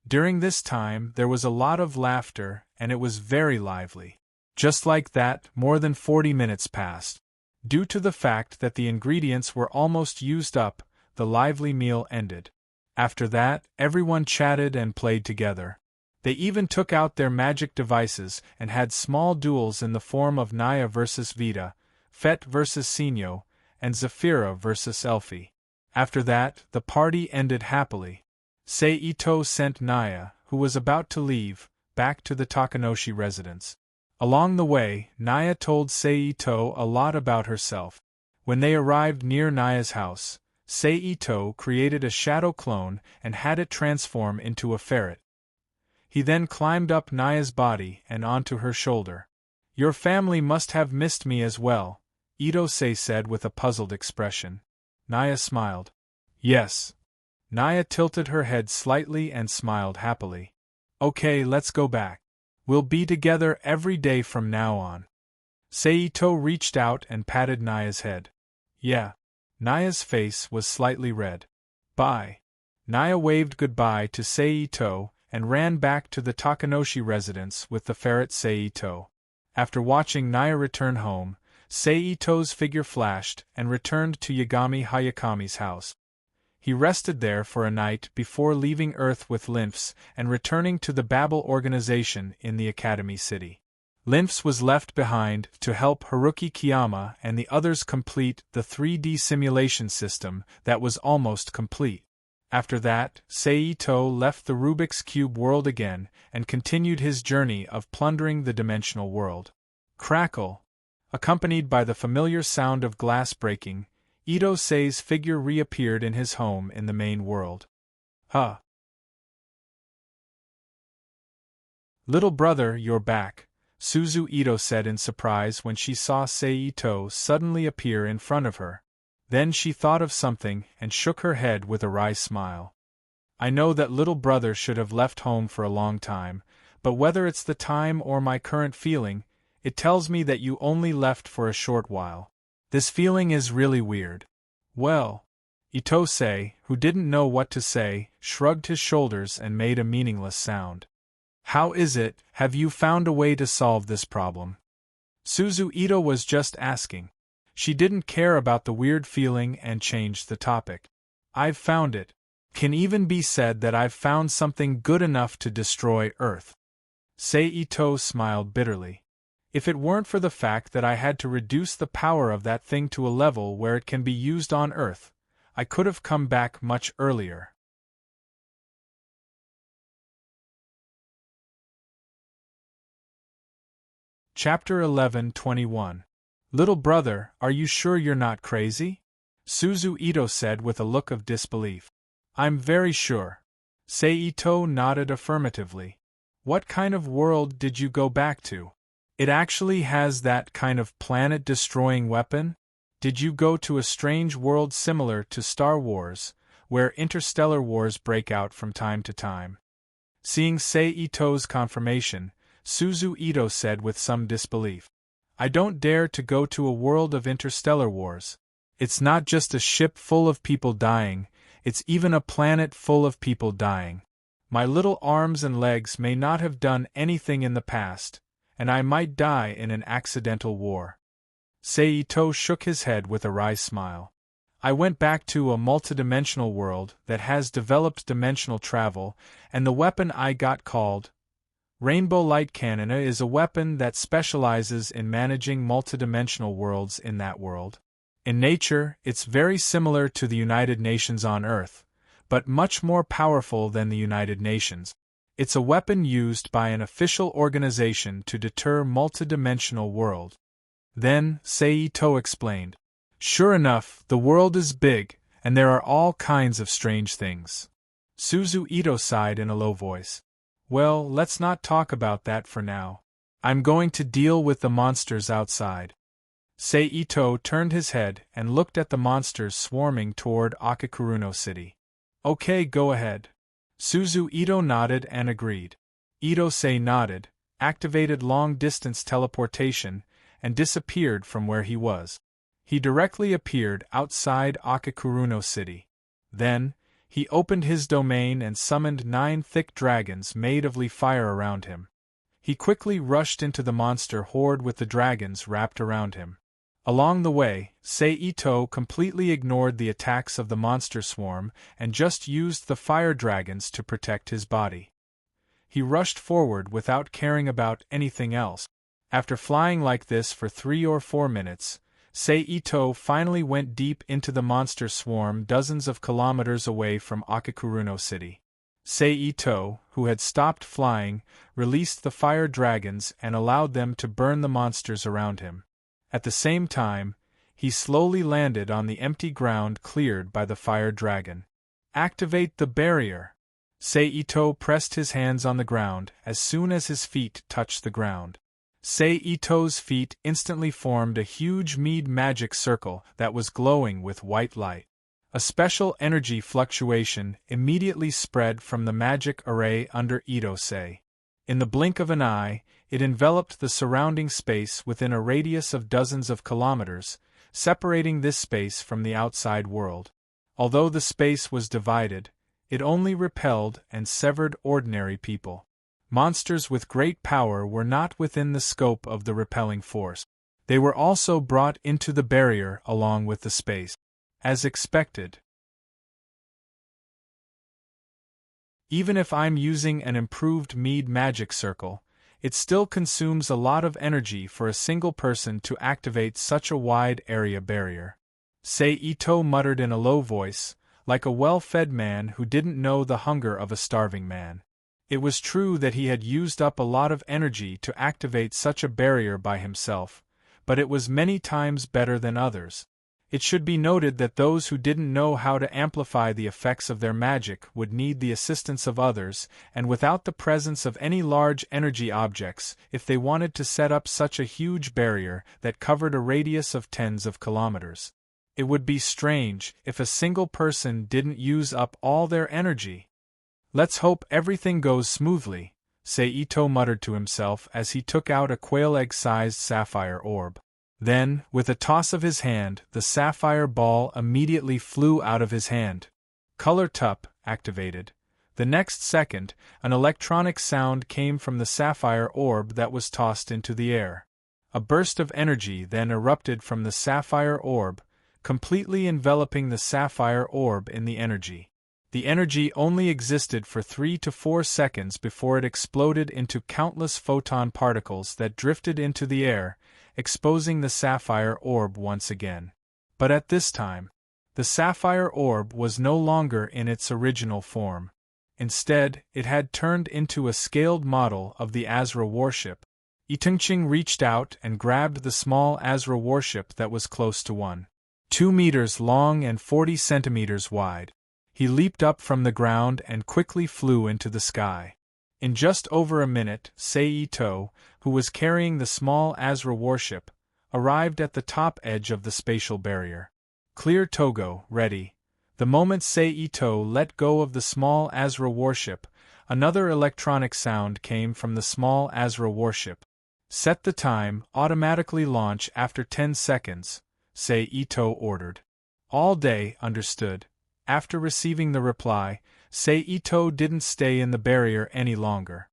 During this time, there was a lot of laughter, and it was very lively. Just like that, more than 40 minutes passed. Due to the fact that the ingredients were almost used up, the lively meal ended. After that, everyone chatted and played together. They even took out their magic devices and had small duels in the form of Naya versus Vita, Fet versus Sinyo, and Zafira versus Elfie. After that, the party ended happily. Seito sent Naya, who was about to leave, back to the Takanoshi residence. Along the way, Naya told Seito a lot about herself. When they arrived near Naya's house, Seito created a shadow clone and had it transform into a ferret. He then climbed up Naya's body and onto her shoulder. Your family must have missed me as well, Itose said with a puzzled expression. Naya smiled. Yes. Naya tilted her head slightly and smiled happily. Okay, let's go back. We'll be together every day from now on. Seito reached out and patted Naya's head. Yeah. Naya's face was slightly red. Bye. Naya waved goodbye to Seito and ran back to the Takanoshi residence with the ferret Seito. After watching Naya return home, Seito's figure flashed and returned to Yagami Hayakami's house. He rested there for a night before leaving Earth with Lynx and returning to the Babel organization in the Academy City. Lynx was left behind to help Haruki Kiyama and the others complete the 3D simulation system that was almost complete. After that, Seito left the Rubik's Cube world again and continued his journey of plundering the dimensional world. Crackle! Accompanied by the familiar sound of glass breaking, Ito-sei's figure reappeared in his home in the main world. Huh! Little brother, you're back, Suzu Ito said in surprise when she saw Seito suddenly appear in front of her. Then she thought of something and shook her head with a wry smile. I know that little brother should have left home for a long time, but whether it's the time or my current feeling, it tells me that you only left for a short while. This feeling is really weird. Well, Ito-sei, who didn't know what to say, shrugged his shoulders and made a meaningless sound. How is it, have you found a way to solve this problem? Suzu Ito was just asking. She didn't care about the weird feeling and changed the topic. I've found it. Can even be said that I've found something good enough to destroy Earth. Seito smiled bitterly. If it weren't for the fact that I had to reduce the power of that thing to a level where it can be used on Earth, I could have come back much earlier. Chapter 11:21. Little brother, are you sure you're not crazy? Suzu Ito said with a look of disbelief. I'm very sure. Seito nodded affirmatively. What kind of world did you go back to? It actually has that kind of planet-destroying weapon? Did you go to a strange world similar to Star Wars, where interstellar wars break out from time to time? Seeing Seito's confirmation, Suzu Ito said with some disbelief. I don't dare to go to a world of interstellar wars. It's not just a ship full of people dying, it's even a planet full of people dying. My little arms and legs may not have done anything in the past, and I might die in an accidental war. Seito shook his head with a wry smile. I went back to a multidimensional world that has developed dimensional travel, and the weapon I got called Rainbow Light Cannon is a weapon that specializes in managing multidimensional worlds in that world. In nature, it's very similar to the United Nations on Earth, but much more powerful than the United Nations. It's a weapon used by an official organization to deter multidimensional world. Then, Seito explained. Sure enough, the world is big, and there are all kinds of strange things. Suzu Ito sighed in a low voice. Well, let's not talk about that for now. I'm going to deal with the monsters outside. Seito turned his head and looked at the monsters swarming toward Akakuruno City. Okay, go ahead. Suzu Ito nodded and agreed. Ito-sei nodded, activated long-distance teleportation, and disappeared from where he was. He directly appeared outside Akakuruno City. Then, he opened his domain and summoned 9 thick dragons made of fire around him. He quickly rushed into the monster horde with the dragons wrapped around him. Along the way, Seito completely ignored the attacks of the monster swarm and just used the fire dragons to protect his body. He rushed forward without caring about anything else. After flying like this for 3 or 4 minutes, Seito finally went deep into the monster swarm dozens of kilometers away from Akakuruno City. Seito, who had stopped flying, released the fire dragons and allowed them to burn the monsters around him. At the same time, he slowly landed on the empty ground cleared by the fire dragon. Activate the barrier! Seito pressed his hands on the ground as soon as his feet touched the ground. Seito's feet instantly formed a huge mead magic circle that was glowing with white light. A special energy fluctuation immediately spread from the magic array under Ito-sei. In the blink of an eye, it enveloped the surrounding space within a radius of dozens of kilometers, separating this space from the outside world. Although the space was divided, it only repelled and severed ordinary people. Monsters with great power were not within the scope of the repelling force. They were also brought into the barrier along with the space. As expected. Even if I'm using an improved mead magic circle, It still consumes a lot of energy for a single person to activate such a wide area barrier. Saito muttered in a low voice, like a well-fed man who didn't know the hunger of a starving man. It was true that he had used up a lot of energy to activate such a barrier by himself, but it was many times better than others. It should be noted that those who didn't know how to amplify the effects of their magic would need the assistance of others, and without the presence of any large energy objects, if they wanted to set up such a huge barrier that covered a radius of tens of kilometers. It would be strange if a single person didn't use up all their energy. Let's hope everything goes smoothly, Saito muttered to himself as he took out a quail egg-sized sapphire orb. Then, with a toss of his hand, the sapphire ball immediately flew out of his hand. Color TUP activated. The next second, an electronic sound came from the sapphire orb that was tossed into the air. A burst of energy then erupted from the sapphire orb, completely enveloping the sapphire orb in the energy. The energy only existed for 3 to 4 seconds before it exploded into countless photon particles that drifted into the air, exposing the sapphire orb once again. But at this time, the sapphire orb was no longer in its original form. Instead, it had turned into a scaled model of the Azra warship. Itungching reached out and grabbed the small Azra warship that was close to 2 meters long and 40 centimeters wide. He leaped up from the ground and quickly flew into the sky. In just over a minute, Saito, who was carrying the small Azra warship, arrived at the top edge of the spatial barrier. Clear Togo, ready. The moment Saito let go of the small Azra warship, another electronic sound came from the small Azra warship. Set the time, automatically launch after 10 seconds, Saito ordered. All day, understood. After receiving the reply, Saito didn't stay in the barrier any longer.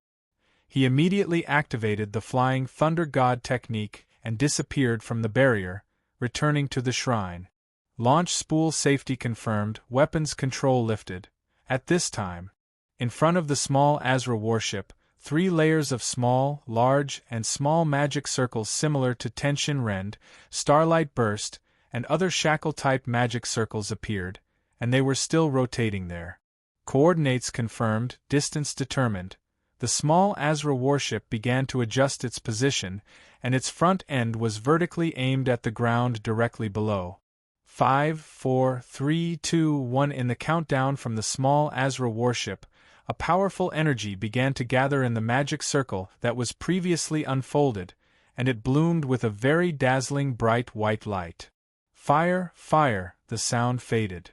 He immediately activated the Flying Thunder God technique and disappeared from the barrier, returning to the shrine. Launch spool safety confirmed, weapons control lifted. At this time, in front of the small Azra warship, 3 layers of small, large, and small magic circles similar to Tenshin Rend, Starlight Burst, and other shackle-type magic circles appeared, and they were still rotating there. Coordinates confirmed, distance determined. The small Azra warship began to adjust its position, and its front end was vertically aimed at the ground directly below. 5, 4, 3, 2, 1 In the countdown from the small Azra warship, a powerful energy began to gather in the magic circle that was previously unfolded, and it bloomed with a very dazzling bright white light. Fire, fire, the sound faded.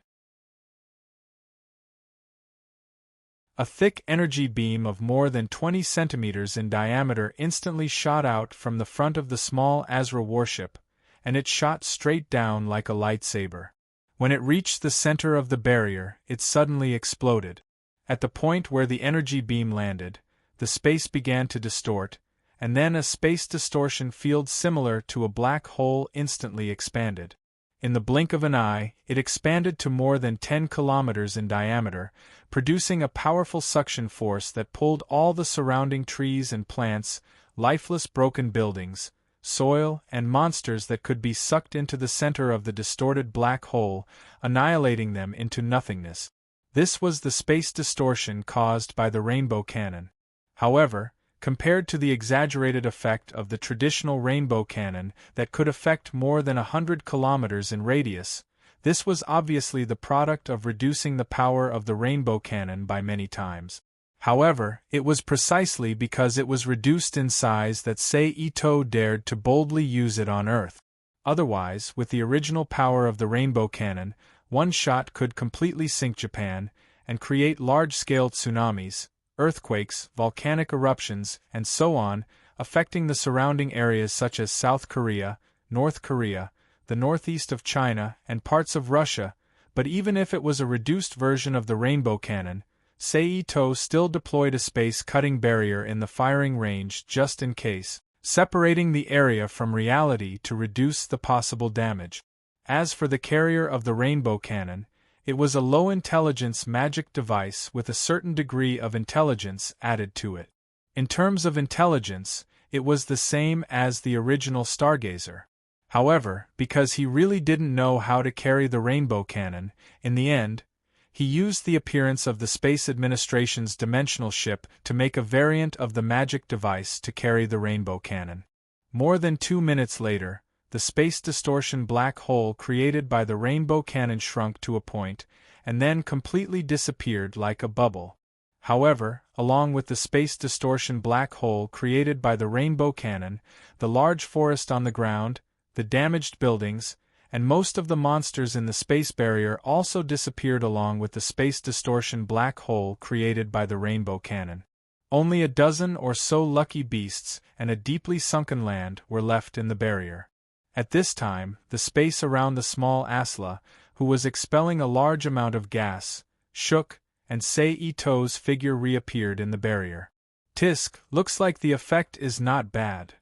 A thick energy beam of more than 20 centimeters in diameter instantly shot out from the front of the small Azra warship, and it shot straight down like a lightsaber. When it reached the center of the barrier, it suddenly exploded. At the point where the energy beam landed, the space began to distort, and then a space distortion field similar to a black hole instantly expanded. In the blink of an eye, it expanded to more than 10 kilometers in diameter, producing a powerful suction force that pulled all the surrounding trees and plants, lifeless broken buildings, soil, and monsters that could be sucked into the center of the distorted black hole, annihilating them into nothingness. This was the space distortion caused by the rainbow cannon. However, compared to the exaggerated effect of the traditional rainbow cannon that could affect more than 100 kilometers in radius, this was obviously the product of reducing the power of the rainbow cannon by many times. However, it was precisely because it was reduced in size that Saito dared to boldly use it on Earth. Otherwise, with the original power of the rainbow cannon, one shot could completely sink Japan and create large-scale tsunamis, earthquakes, volcanic eruptions, and so on, affecting the surrounding areas such as South Korea, North Korea, the northeast of China, and parts of Russia. But even if it was a reduced version of the rainbow cannon, Saito still deployed a space-cutting barrier in the firing range just in case, separating the area from reality to reduce the possible damage. As for the carrier of the rainbow cannon, it was a low-intelligence magic device with a certain degree of intelligence added to it. In terms of intelligence, it was the same as the original Stargazer. However, because he really didn't know how to carry the rainbow cannon, in the end, he used the appearance of the Space Administration's dimensional ship to make a variant of the magic device to carry the rainbow cannon. More than 2 minutes later, the space distortion black hole created by the rainbow cannon shrunk to a point, and then completely disappeared like a bubble. However, along with the space distortion black hole created by the rainbow cannon, the large forest on the ground, the damaged buildings, and most of the monsters in the space barrier also disappeared along with the space distortion black hole created by the rainbow cannon. Only a dozen or so lucky beasts and a deeply sunken land were left in the barrier. At this time, the space around the small Asla, who was expelling a large amount of gas, shook, and Sei-Ito's figure reappeared in the barrier. Tisk, looks like the effect is not bad.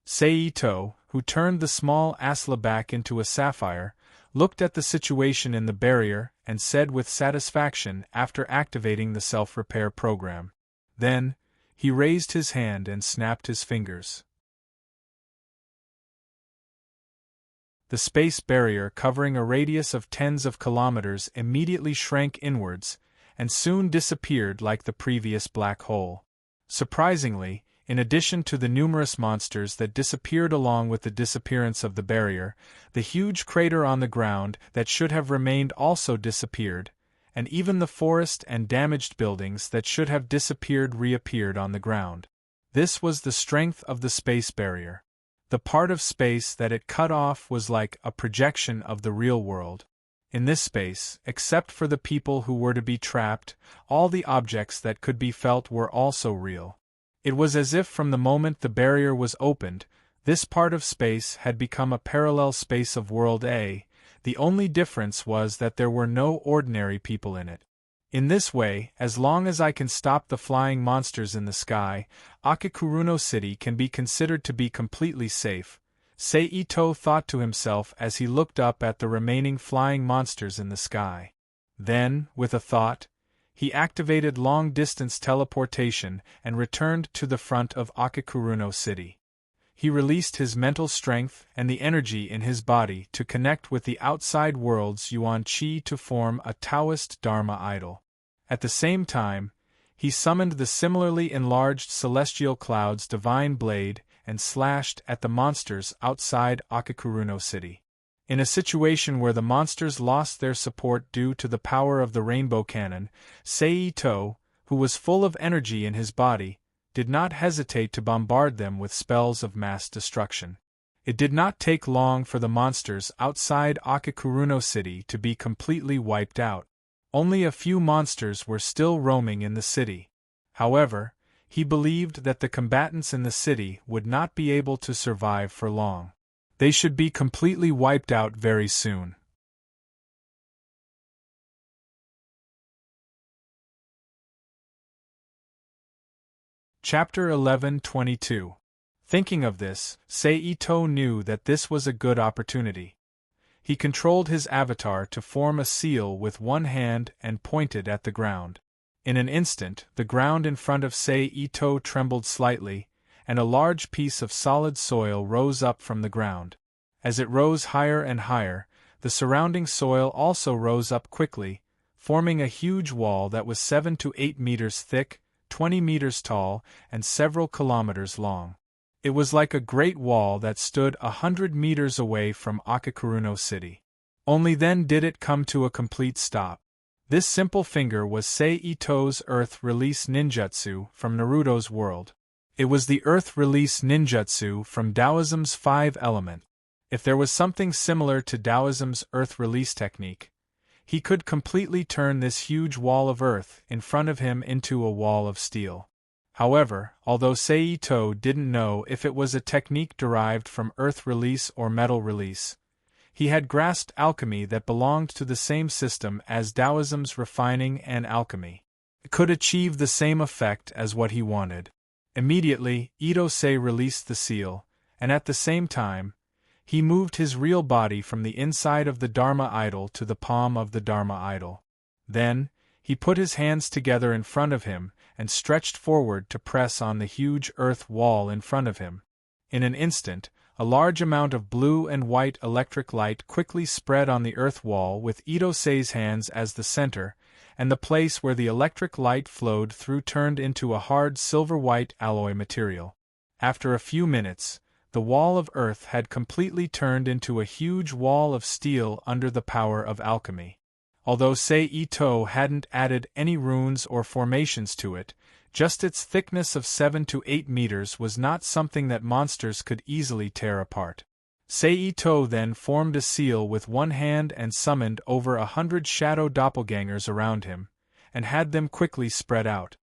Sei-Ito, who turned the small Asla back into a sapphire, looked at the situation in the barrier and said with satisfaction after activating the self-repair program. Then, he raised his hand and snapped his fingers. The space barrier covering a radius of tens of kilometers immediately shrank inwards, and soon disappeared like the previous black hole. Surprisingly, in addition to the numerous monsters that disappeared along with the disappearance of the barrier, the huge crater on the ground that should have remained also disappeared, and even the forest and damaged buildings that should have disappeared reappeared on the ground. This was the strength of the space barrier. The part of space that it cut off was like a projection of the real world. In this space, except for the people who were to be trapped, all the objects that could be felt were also real. It was as if from the moment the barrier was opened, this part of space had become a parallel space of World A. The only difference was that there were no ordinary people in it. In this way, as long as I can stop the flying monsters in the sky, Akikuruno City can be considered to be completely safe, Sei-Ito thought to himself as he looked up at the remaining flying monsters in the sky. Then, with a thought, he activated long-distance teleportation and returned to the front of Akikuruno City. He released his mental strength and the energy in his body to connect with the outside world's Yuan Qi to form a Taoist Dharma idol. At the same time, he summoned the similarly enlarged celestial cloud's divine blade and slashed at the monsters outside Akikuruno City. In a situation where the monsters lost their support due to the power of the rainbow cannon, Sei-Ito, who was full of energy in his body, did not hesitate to bombard them with spells of mass destruction. It did not take long for the monsters outside Akikuruno City to be completely wiped out. Only a few monsters were still roaming in the city. However, he believed that the combatants in the city would not be able to survive for long. They should be completely wiped out very soon. Chapter 11:22. Thinking of this, Sei-Ito knew that this was a good opportunity. He controlled his avatar to form a seal with one hand and pointed at the ground. In an instant, the ground in front of Sei-Ito trembled slightly, and a large piece of solid soil rose up from the ground. As it rose higher and higher, the surrounding soil also rose up quickly, forming a huge wall that was 7 to 8 meters thick, 20 meters tall, and several kilometers long. It was like a great wall that stood 100 meters away from Akikuruno City. Only then did it come to a complete stop. This simple finger was Sei-Ito's Earth Release Ninjutsu from Naruto's world. It was the Earth Release Ninjutsu from Taoism's 5 element. If there was something similar to Taoism's Earth Release technique, he could completely turn this huge wall of earth in front of him into a wall of steel. However, although Sei-Ito didn't know if it was a technique derived from Earth Release or Metal Release, he had grasped alchemy that belonged to the same system as Taoism's refining and alchemy. It could achieve the same effect as what he wanted. Immediately, Ito-sei released the seal, and at the same time, he moved his real body from the inside of the Dharma idol to the palm of the Dharma idol. Then, he put his hands together in front of him, and stretched forward to press on the huge earth wall in front of him. In an instant, a large amount of blue and white electric light quickly spread on the earth wall with Ito-Sei's hands as the center, and the place where the electric light flowed through turned into a hard silver-white alloy material. After a few minutes, the wall of earth had completely turned into a huge wall of steel under the power of alchemy. Although Sei-Ito hadn't added any runes or formations to it, just its thickness of 7 to 8 meters was not something that monsters could easily tear apart. Sei-Ito then formed a seal with one hand and summoned over 100 shadow doppelgangers around him, and had them quickly spread out.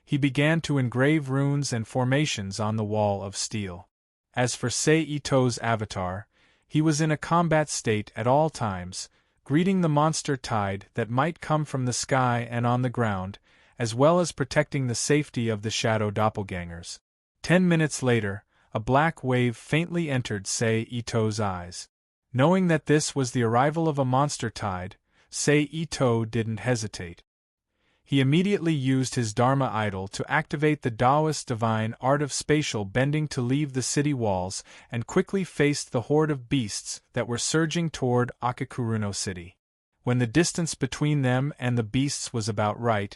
He began to engrave runes and formations on the wall of steel. As for Sei-Ito's avatar, he was in a combat state at all times, greeting the monster tide that might come from the sky and on the ground, as well as protecting the safety of the shadow doppelgangers. 10 minutes later, a black wave faintly entered Sei-Ito's eyes. Knowing that this was the arrival of a monster tide, Sei-Ito didn't hesitate. He immediately used his Dharma idol to activate the Taoist divine art of spatial bending to leave the city walls and quickly faced the horde of beasts that were surging toward Akakuruno City. When the distance between them and the beasts was about right,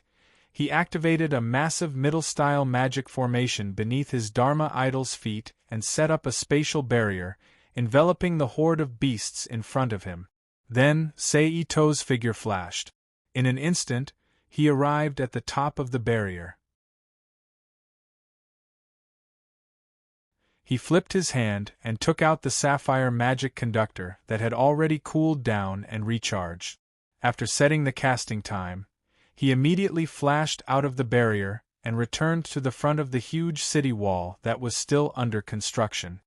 he activated a massive middle-style magic formation beneath his Dharma idol's feet and set up a spatial barrier, enveloping the horde of beasts in front of him. Then, Sei-Ito's figure flashed. In an instant, he arrived at the top of the barrier. He flipped his hand and took out the sapphire magic conductor that had already cooled down and recharged. After setting the casting time, he immediately flashed out of the barrier and returned to the front of the huge city wall that was still under construction.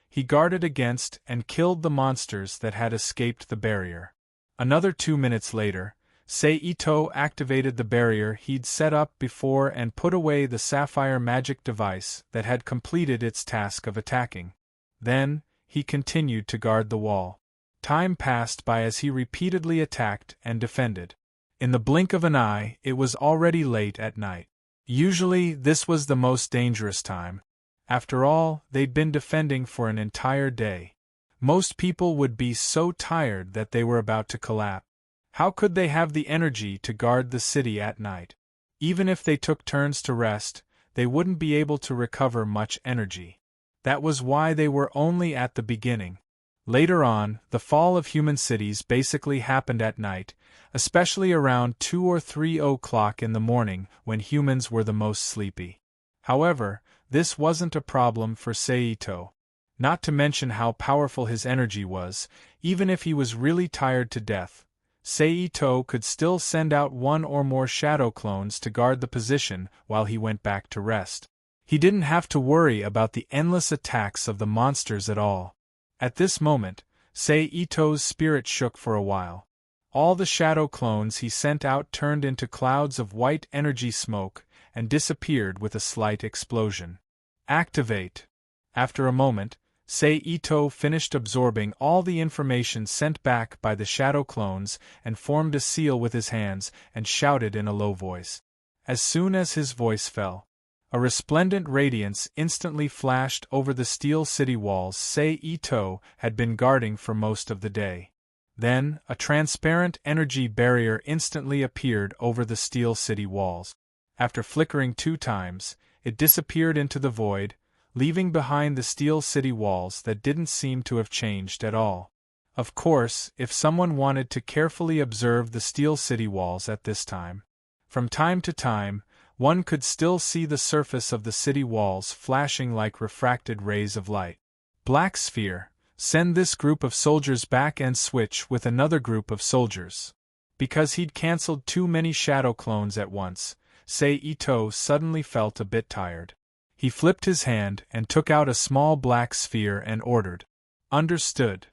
He guarded against and killed the monsters that had escaped the barrier. Another 2 minutes later, Sei-Ito activated the barrier he'd set up before and put away the sapphire magic device that had completed its task of attacking. Then, he continued to guard the wall. Time passed by as he repeatedly attacked and defended. In the blink of an eye, it was already late at night. Usually, this was the most dangerous time. After all, they'd been defending for an entire day. Most people would be so tired that they were about to collapse. How could they have the energy to guard the city at night? Even if they took turns to rest, they wouldn't be able to recover much energy. That was why they were only at the beginning. Later on, the fall of human cities basically happened at night, especially around 2 or 3 o'clock in the morning when humans were the most sleepy. However, this wasn't a problem for Sei-Ito. Not to mention how powerful his energy was, even if he was really tired to death. Sei-Ito could still send out 1 or more shadow clones to guard the position while he went back to rest. He didn't have to worry about the endless attacks of the monsters at all. At this moment, Sei-Ito's spirit shook for a while. All the shadow clones he sent out turned into clouds of white energy smoke and disappeared with a slight explosion. Activate! After a moment, Sei-Ito finished absorbing all the information sent back by the shadow clones and formed a seal with his hands and shouted in a low voice. As soon as his voice fell, a resplendent radiance instantly flashed over the steel city walls Sei-Ito had been guarding for most of the day. Then, a transparent energy barrier instantly appeared over the steel city walls. After flickering 2 times, it disappeared into the void, leaving behind the steel city walls that didn't seem to have changed at all. Of course, if someone wanted to carefully observe the steel city walls at this time, from time to time, one could still see the surface of the city walls flashing like refracted rays of light. Black Sphere, send this group of soldiers back and switch with another group of soldiers. Because he'd cancelled too many shadow clones at once, Sei-Ito suddenly felt a bit tired. He flipped his hand and took out a small black sphere and ordered. Understood.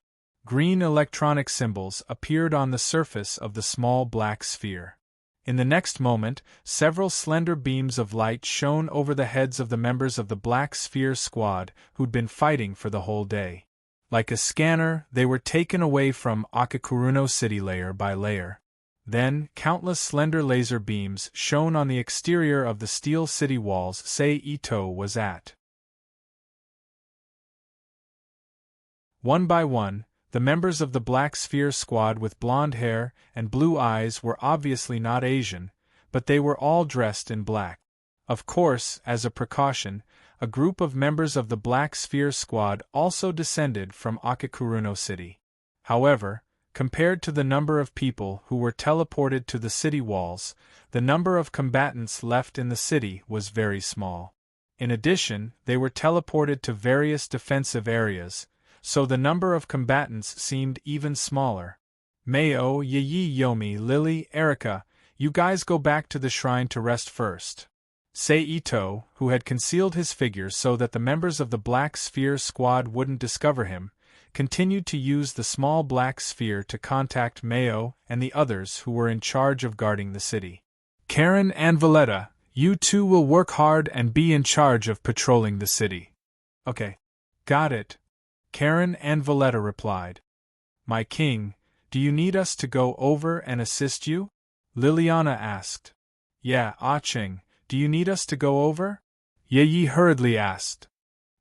Green electronic symbols appeared on the surface of the small black sphere. In the next moment, several slender beams of light shone over the heads of the members of the Black Sphere squad who'd been fighting for the whole day. Like a scanner, they were taken away from Akakuruno City layer by layer. Then, countless slender laser beams shone on the exterior of the steel city walls Sei-Ito was at. One by one, the members of the Black Sphere squad with blonde hair and blue eyes were obviously not Asian, but they were all dressed in black. Of course, as a precaution, a group of members of the Black Sphere squad also descended from Akikuruno City. However, compared to the number of people who were teleported to the city walls, the number of combatants left in the city was very small. In addition, they were teleported to various defensive areas, so the number of combatants seemed even smaller. Mayo, Yi, Yomi, Lily, Erika, you guys go back to the shrine to rest first. Sei-Ito, who had concealed his figure so that the members of the Black Sphere squad wouldn't discover him, continued to use the small black sphere to contact Mayo and the others who were in charge of guarding the city. Karen and Valletta, you two will work hard and be in charge of patrolling the city. Okay. Got it. Karen and Valletta replied. My king, do you need us to go over and assist you? Liliana asked. Yeah, Ah-Ching, do you need us to go over? Yi hurriedly asked.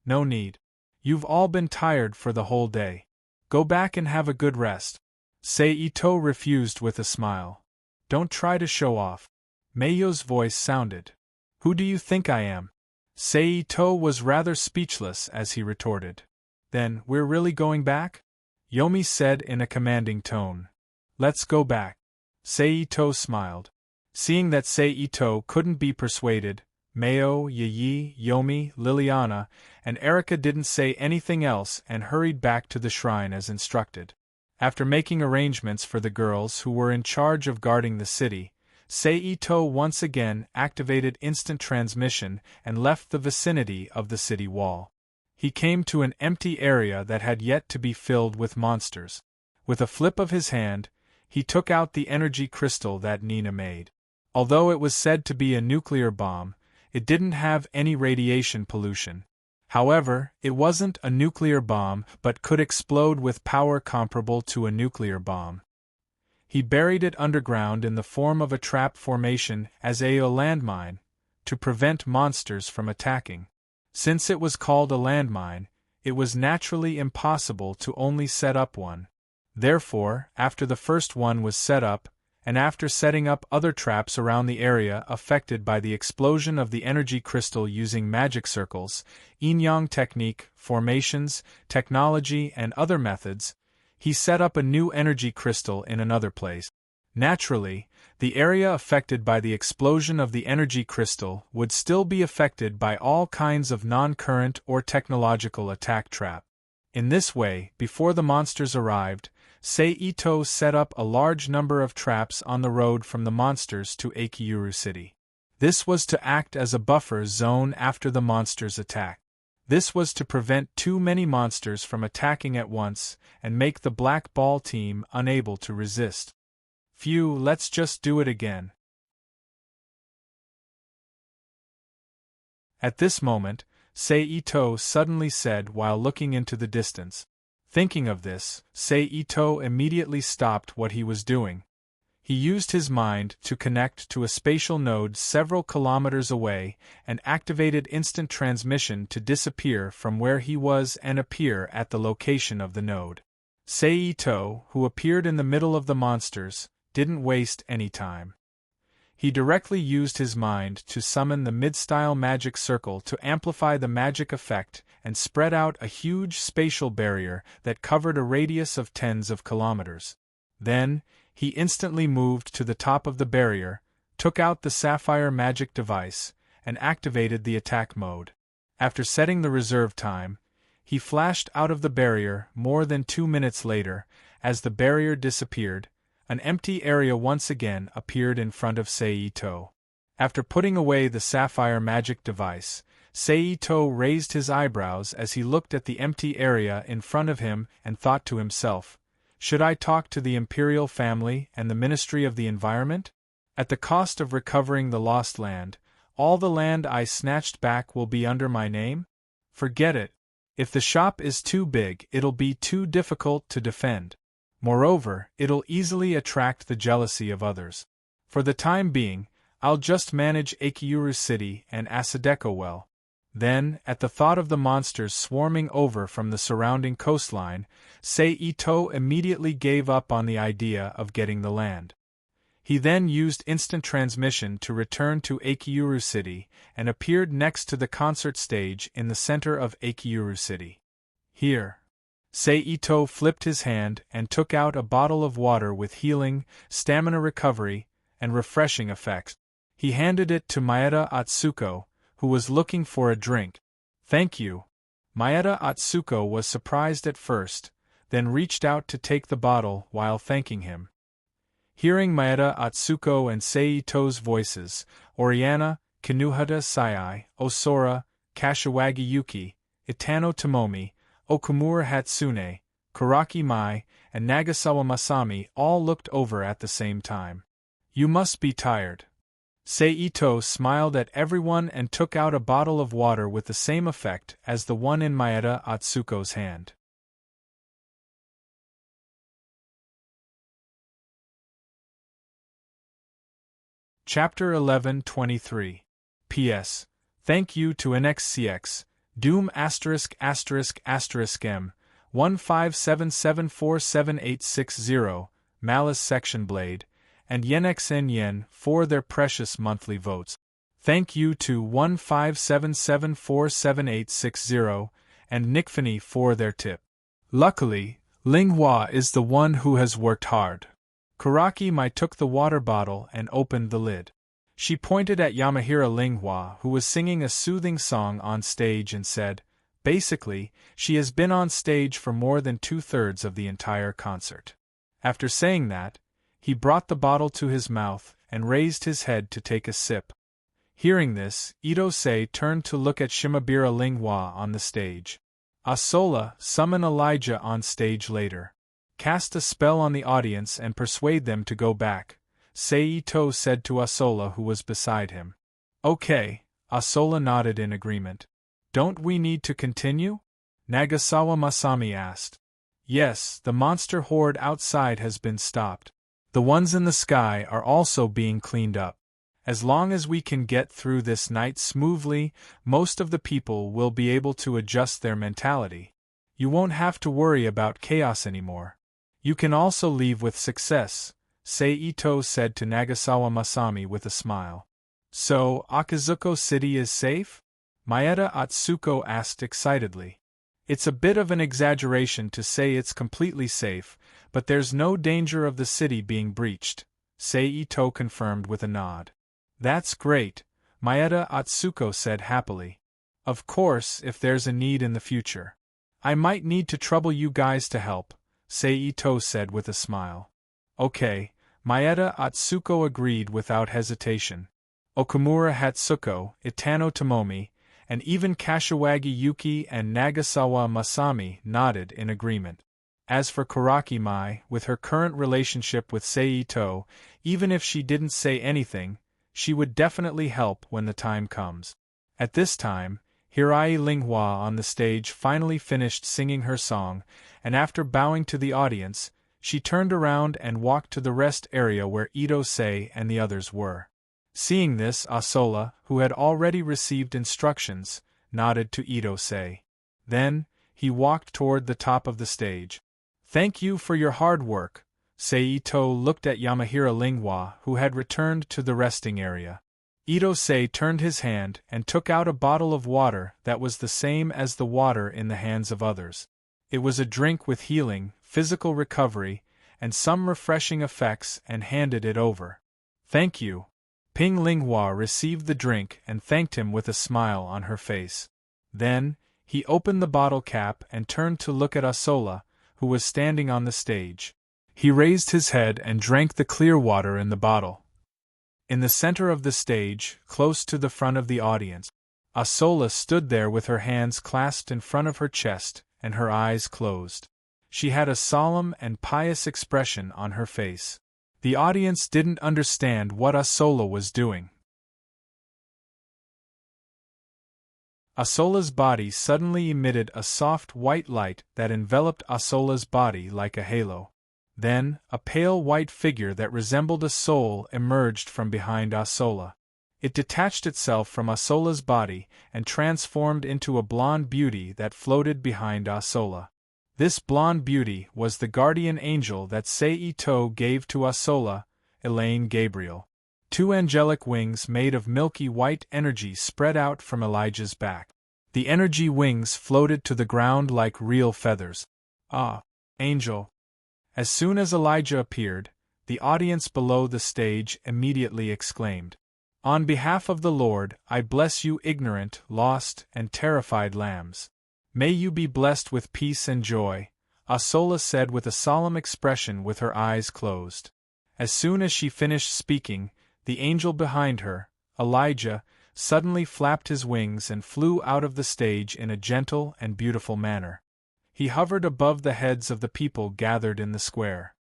No need. You've all been tired for the whole day. Go back and have a good rest. Sei-Ito refused with a smile. Don't try to show off. Mayo's voice sounded. Who do you think I am? Sei-Ito was rather speechless as he retorted. Then, we're really going back? Yomi said in a commanding tone. Let's go back. Sei-Ito smiled. Seeing that Sei-Ito couldn't be persuaded, Mayo, Yi, Yomi, Liliana, and Erika didn't say anything else and hurried back to the shrine as instructed. After making arrangements for the girls who were in charge of guarding the city, Sei-Ito once again activated instant transmission and left the vicinity of the city wall. He came to an empty area that had yet to be filled with monsters. With a flip of his hand, he took out the energy crystal that Nina made. Although it was said to be a nuclear bomb, it didn't have any radiation pollution. However, it wasn't a nuclear bomb but could explode with power comparable to a nuclear bomb. He buried it underground in the form of a trap formation as a landmine, to prevent monsters from attacking. Since it was called a landmine, it was naturally impossible to only set up one. Therefore, after the first one was set up, and after setting up other traps around the area affected by the explosion of the energy crystal using magic circles, yin-yang technique, formations, technology and other methods, he set up a new energy crystal in another place. Naturally, the area affected by the explosion of the energy crystal would still be affected by all kinds of non-current or technological attack trap. In this way, before the monsters arrived, Sei-Ito set up a large number of traps on the road from the monsters to Akiuru City. This was to act as a buffer zone after the monsters' attack. This was to prevent too many monsters from attacking at once and make the Black Ball team unable to resist. Phew, let's just do it again. At this moment, Sei-Ito suddenly said while looking into the distance. Thinking of this, Sei-Ito immediately stopped what he was doing. He used his mind to connect to a spatial node several kilometers away and activated instant transmission to disappear from where he was and appear at the location of the node. Sei-Ito, who appeared in the middle of the monsters, didn't waste any time. He directly used his mind to summon the mid-style magic circle to amplify the magic effect and spread out a huge spatial barrier that covered a radius of tens of kilometers. Then, he instantly moved to the top of the barrier, took out the sapphire magic device, and activated the attack mode. After setting the reserve time, he flashed out of the barrier more than 2 minutes later. As the barrier disappeared, an empty area once again appeared in front of Sei-Ito. After putting away the sapphire magic device, Sei-Ito raised his eyebrows as he looked at the empty area in front of him and thought to himself, should I talk to the Imperial family and the Ministry of the Environment? At the cost of recovering the lost land, all the land I snatched back will be under my name? Forget it. If the shop is too big, it'll be too difficult to defend. Moreover, it'll easily attract the jealousy of others. For the time being, I'll just manage Akiuru City and Asadeko well. Then, at the thought of the monsters swarming over from the surrounding coastline, Seito immediately gave up on the idea of getting the land. He then used instant transmission to return to Akiuru City and appeared next to the concert stage in the center of Akiuru City. Here, Seito flipped his hand and took out a bottle of water with healing, stamina recovery, and refreshing effects. He handed it to Maeda Atsuko, who was looking for a drink. "Thank you." Maeda Atsuko was surprised at first, then reached out to take the bottle while thanking him. Hearing Maeda Atsuko and Seito's voices, Oriana, Kinuhata Sai, Osora, Kashiwagi Yuki, Itano Tomomi, Okumura Hatsune, Kuraki Mai, and Nagasawa Masami all looked over at the same time. "You must be tired." Seito smiled at everyone and took out a bottle of water with the same effect as the one in Maeda Atsuko's hand. Chapter 11:23. P.S. Thank you to NXCX, Doom *******M 157747860, Malice Section Blade, and YenXN Yen for their precious monthly votes. Thank you to 157747860 and Nickfanny for their tip. Luckily, Linghua is the one who has worked hard. Kuraki Mai took the water bottle and opened the lid. She pointed at Yamahira Linghua, who was singing a soothing song on stage, and said, "Basically, she has been on stage for more than 2/3 of the entire concert." After saying that, he brought the bottle to his mouth and raised his head to take a sip. Hearing this, Ito-sei turned to look at Shimabara Linghua on the stage. "Asola, summon Elijah on stage later. Cast a spell on the audience and persuade them to go back," Seito said to Asola, who was beside him. "Okay," Asola nodded in agreement. "Don't we need to continue?" Nagasawa Masami asked. "Yes, the monster horde outside has been stopped. The ones in the sky are also being cleaned up. As long as we can get through this night smoothly, most of the people will be able to adjust their mentality. You won't have to worry about chaos anymore. You can also leave with success," Seito said to Nagasawa Masami with a smile. "So, Akazuko City is safe?" Maeda Atsuko asked excitedly. "It's a bit of an exaggeration to say it's completely safe, but there's no danger of the city being breached," Seito confirmed with a nod. "That's great," Maeda Atsuko said happily. "Of course, if there's a need in the future, I might need to trouble you guys to help," Seito said with a smile. "Okay," Maeda Atsuko agreed without hesitation. Okumura Hatsuko, Itano Tomomi, and even Kashiwagi Yuki and Nagasawa Masami nodded in agreement. As for Kuraki Mai, with her current relationship with Seito, even if she didn't say anything, she would definitely help when the time comes. At this time, Hirai Linghua on the stage finally finished singing her song, and after bowing to the audience, she turned around and walked to the rest area where Ito-sei and the others were. Seeing this, Asola, who had already received instructions, nodded to Ito-sei. Then, he walked toward the top of the stage. "Thank you for your hard work," Seito looked at Yamahira Linghua, who had returned to the resting area. Ito-sei turned his hand and took out a bottle of water that was the same as the water in the hands of others. It was a drink with healing, physical recovery, and some refreshing effects, and handed it over. "Thank you." Ping Linghua received the drink and thanked him with a smile on her face. Then, he opened the bottle cap and turned to look at Asola, who was standing on the stage. He raised his head and drank the clear water in the bottle. In the center of the stage, close to the front of the audience, Asola stood there with her hands clasped in front of her chest and her eyes closed. She had a solemn and pious expression on her face. The audience didn't understand what Asola was doing. Asola's body suddenly emitted a soft white light that enveloped Asola's body like a halo. Then, a pale white figure that resembled a soul emerged from behind Asola. It detached itself from Asola's body and transformed into a blonde beauty that floated behind Asola. This blonde beauty was the guardian angel that Seito gave to Asola, Elaine Gabriel. Two angelic wings made of milky white energy spread out from Elijah's back. The energy wings floated to the ground like real feathers. Ah, angel! As soon as Elijah appeared, the audience below the stage immediately exclaimed, "On behalf of the Lord, I bless you, ignorant, lost, and terrified lambs. May you be blessed with peace and joy," Asola said with a solemn expression with her eyes closed. As soon as she finished speaking, the angel behind her, Elijah, suddenly flapped his wings and flew out of the stage in a gentle and beautiful manner. He hovered above the heads of the people gathered in the square.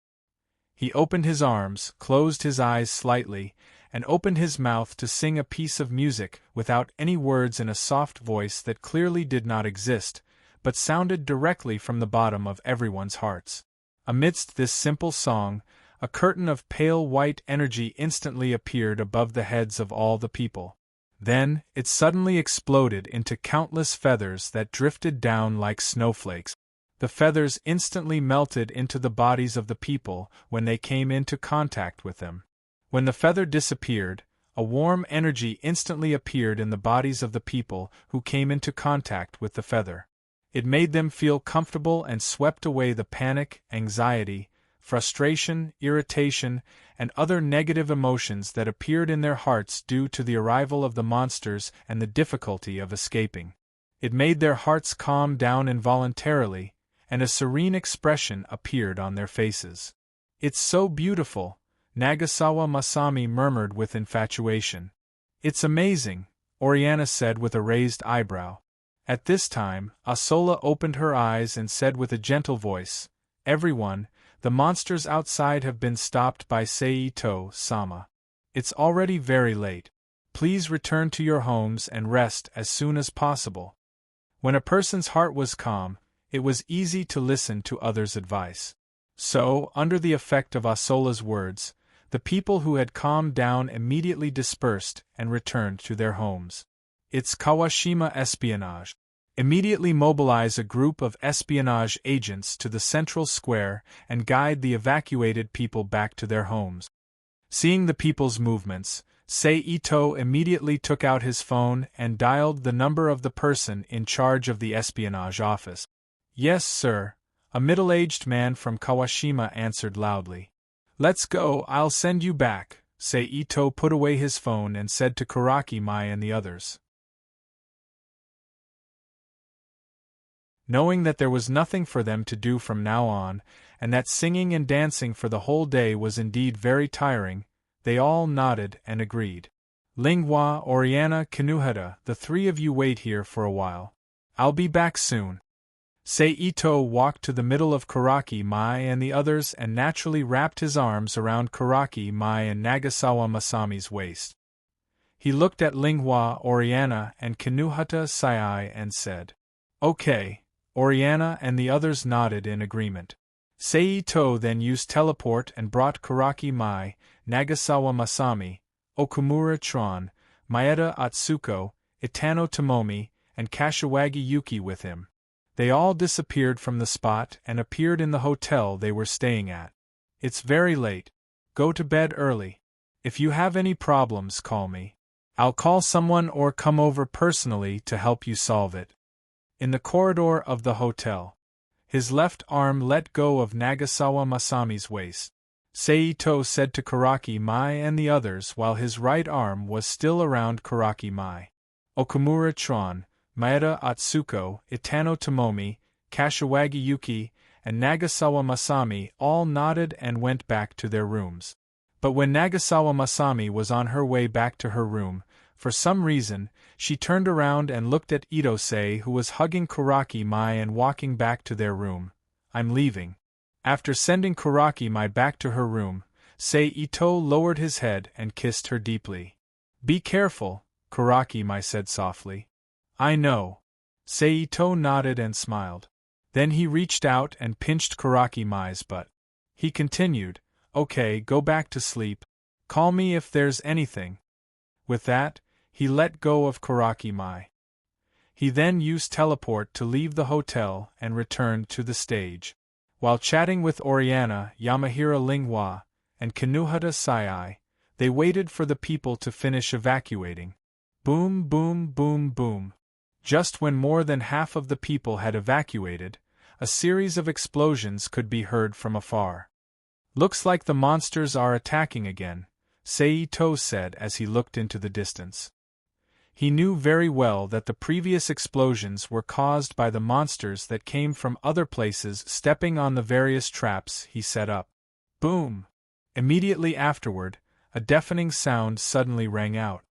He opened his arms, closed his eyes slightly, and opened his mouth to sing a piece of music without any words in a soft voice that clearly did not exist, but sounded directly from the bottom of everyone's hearts. Amidst this simple song, a curtain of pale white energy instantly appeared above the heads of all the people. Then, it suddenly exploded into countless feathers that drifted down like snowflakes. The feathers instantly melted into the bodies of the people when they came into contact with them. When the feather disappeared, a warm energy instantly appeared in the bodies of the people who came into contact with the feather. It made them feel comfortable and swept away the panic, anxiety, frustration, irritation, and other negative emotions that appeared in their hearts due to the arrival of the monsters and the difficulty of escaping. It made their hearts calm down involuntarily, and a serene expression appeared on their faces. "It's so beautiful," Nagasawa Masami murmured with infatuation. "It's amazing," Oriana said with a raised eyebrow. At this time, Asola opened her eyes and said with a gentle voice, "Everyone, the monsters outside have been stopped by Seito-sama. It's already very late. Please return to your homes and rest as soon as possible." When a person's heart was calm, it was easy to listen to others' advice. So, under the effect of Asola's words, the people who had calmed down immediately dispersed and returned to their homes. It's Kawashima espionage. Immediately mobilize a group of espionage agents to the central square and guide the evacuated people back to their homes. Seeing the people's movements, Seito immediately took out his phone and dialed the number of the person in charge of the espionage office. "Yes, sir," a middle-aged man from Kawashima answered loudly. "Let's go, I'll send you back." Seito put away his phone and said to Kuraki Mai and the others. Knowing that there was nothing for them to do from now on, and that singing and dancing for the whole day was indeed very tiring, they all nodded and agreed. "Linghua, Oriana, Kinuhata, the three of you wait here for a while. I'll be back soon." Seito walked to the middle of Kuraki Mai and the others and naturally wrapped his arms around Kuraki Mai and Nagasawa Masami's waist. He looked at Linghua, Oriana, and Kinuhata Sai and said, "Okay." Oriana and the others nodded in agreement. Seito then used teleport and brought Kuraki Mai, Nagasawa Masami, Okumura Tron, Maeda Atsuko, Itano Tomomi, and Kashiwagi Yuki with him. They all disappeared from the spot and appeared in the hotel they were staying at. "It's very late. Go to bed early. If you have any problems, call me. I'll call someone or come over personally to help you solve it." In the corridor of the hotel, his left arm let go of Nagasawa Masami's waist. Seito said to Kuraki Mai and the others while his right arm was still around Kuraki Mai. Okumura Tron, Maeda Atsuko, Itano Tomomi, Kashiwagi Yuki, and Nagasawa Masami all nodded and went back to their rooms. But when Nagasawa Masami was on her way back to her room, for some reason, she turned around and looked at Itose, who was hugging Kuraki Mai and walking back to their room. "I'm leaving." After sending Kuraki Mai back to her room, Seito lowered his head and kissed her deeply. "Be careful," Kuraki Mai said softly. "I know." Seito nodded and smiled. Then he reached out and pinched Kuraki Mai's butt. He continued, "Okay, go back to sleep. Call me if there's anything." With that, he let go of Kuraki Mai. He then used teleport to leave the hotel and returned to the stage. While chatting with Oriana, Yamahira Linghua, and Kinuhata Sai, they waited for the people to finish evacuating. Boom, boom, boom, boom. Just when more than half of the people had evacuated, a series of explosions could be heard from afar. "Looks like the monsters are attacking again," Seito said as he looked into the distance. He knew very well that the previous explosions were caused by the monsters that came from other places stepping on the various traps he set up. Boom! Immediately afterward, a deafening sound suddenly rang out.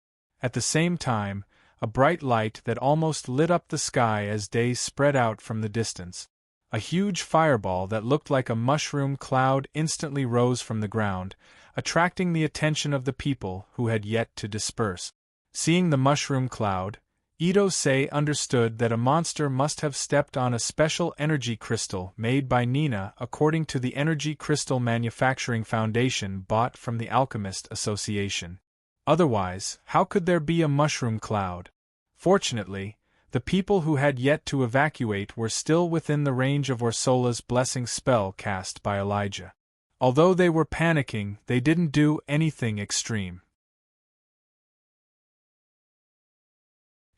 At the same time, a bright light that almost lit up the sky as day spread out from the distance. A huge fireball that looked like a mushroom cloud instantly rose from the ground, attracting the attention of the people who had yet to disperse. Seeing the mushroom cloud, Ito-sei understood that a monster must have stepped on a special energy crystal made by Nina according to the Energy Crystal Manufacturing Foundation bought from the Alchemist Association. Otherwise, how could there be a mushroom cloud? Fortunately, the people who had yet to evacuate were still within the range of Ursula's blessing spell cast by Elijah. Although they were panicking, they didn't do anything extreme.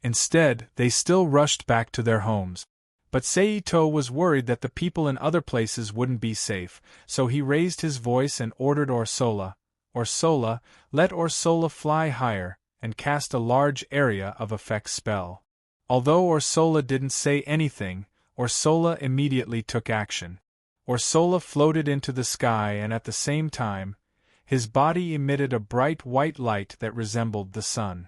Instead, they still rushed back to their homes. But Seito was worried that the people in other places wouldn't be safe, so he raised his voice and ordered Ursula, let Ursula fly higher, and cast a large area of effect spell. Although Ursula didn't say anything, Ursula immediately took action. Ursula floated into the sky and at the same time, his body emitted a bright white light that resembled the sun.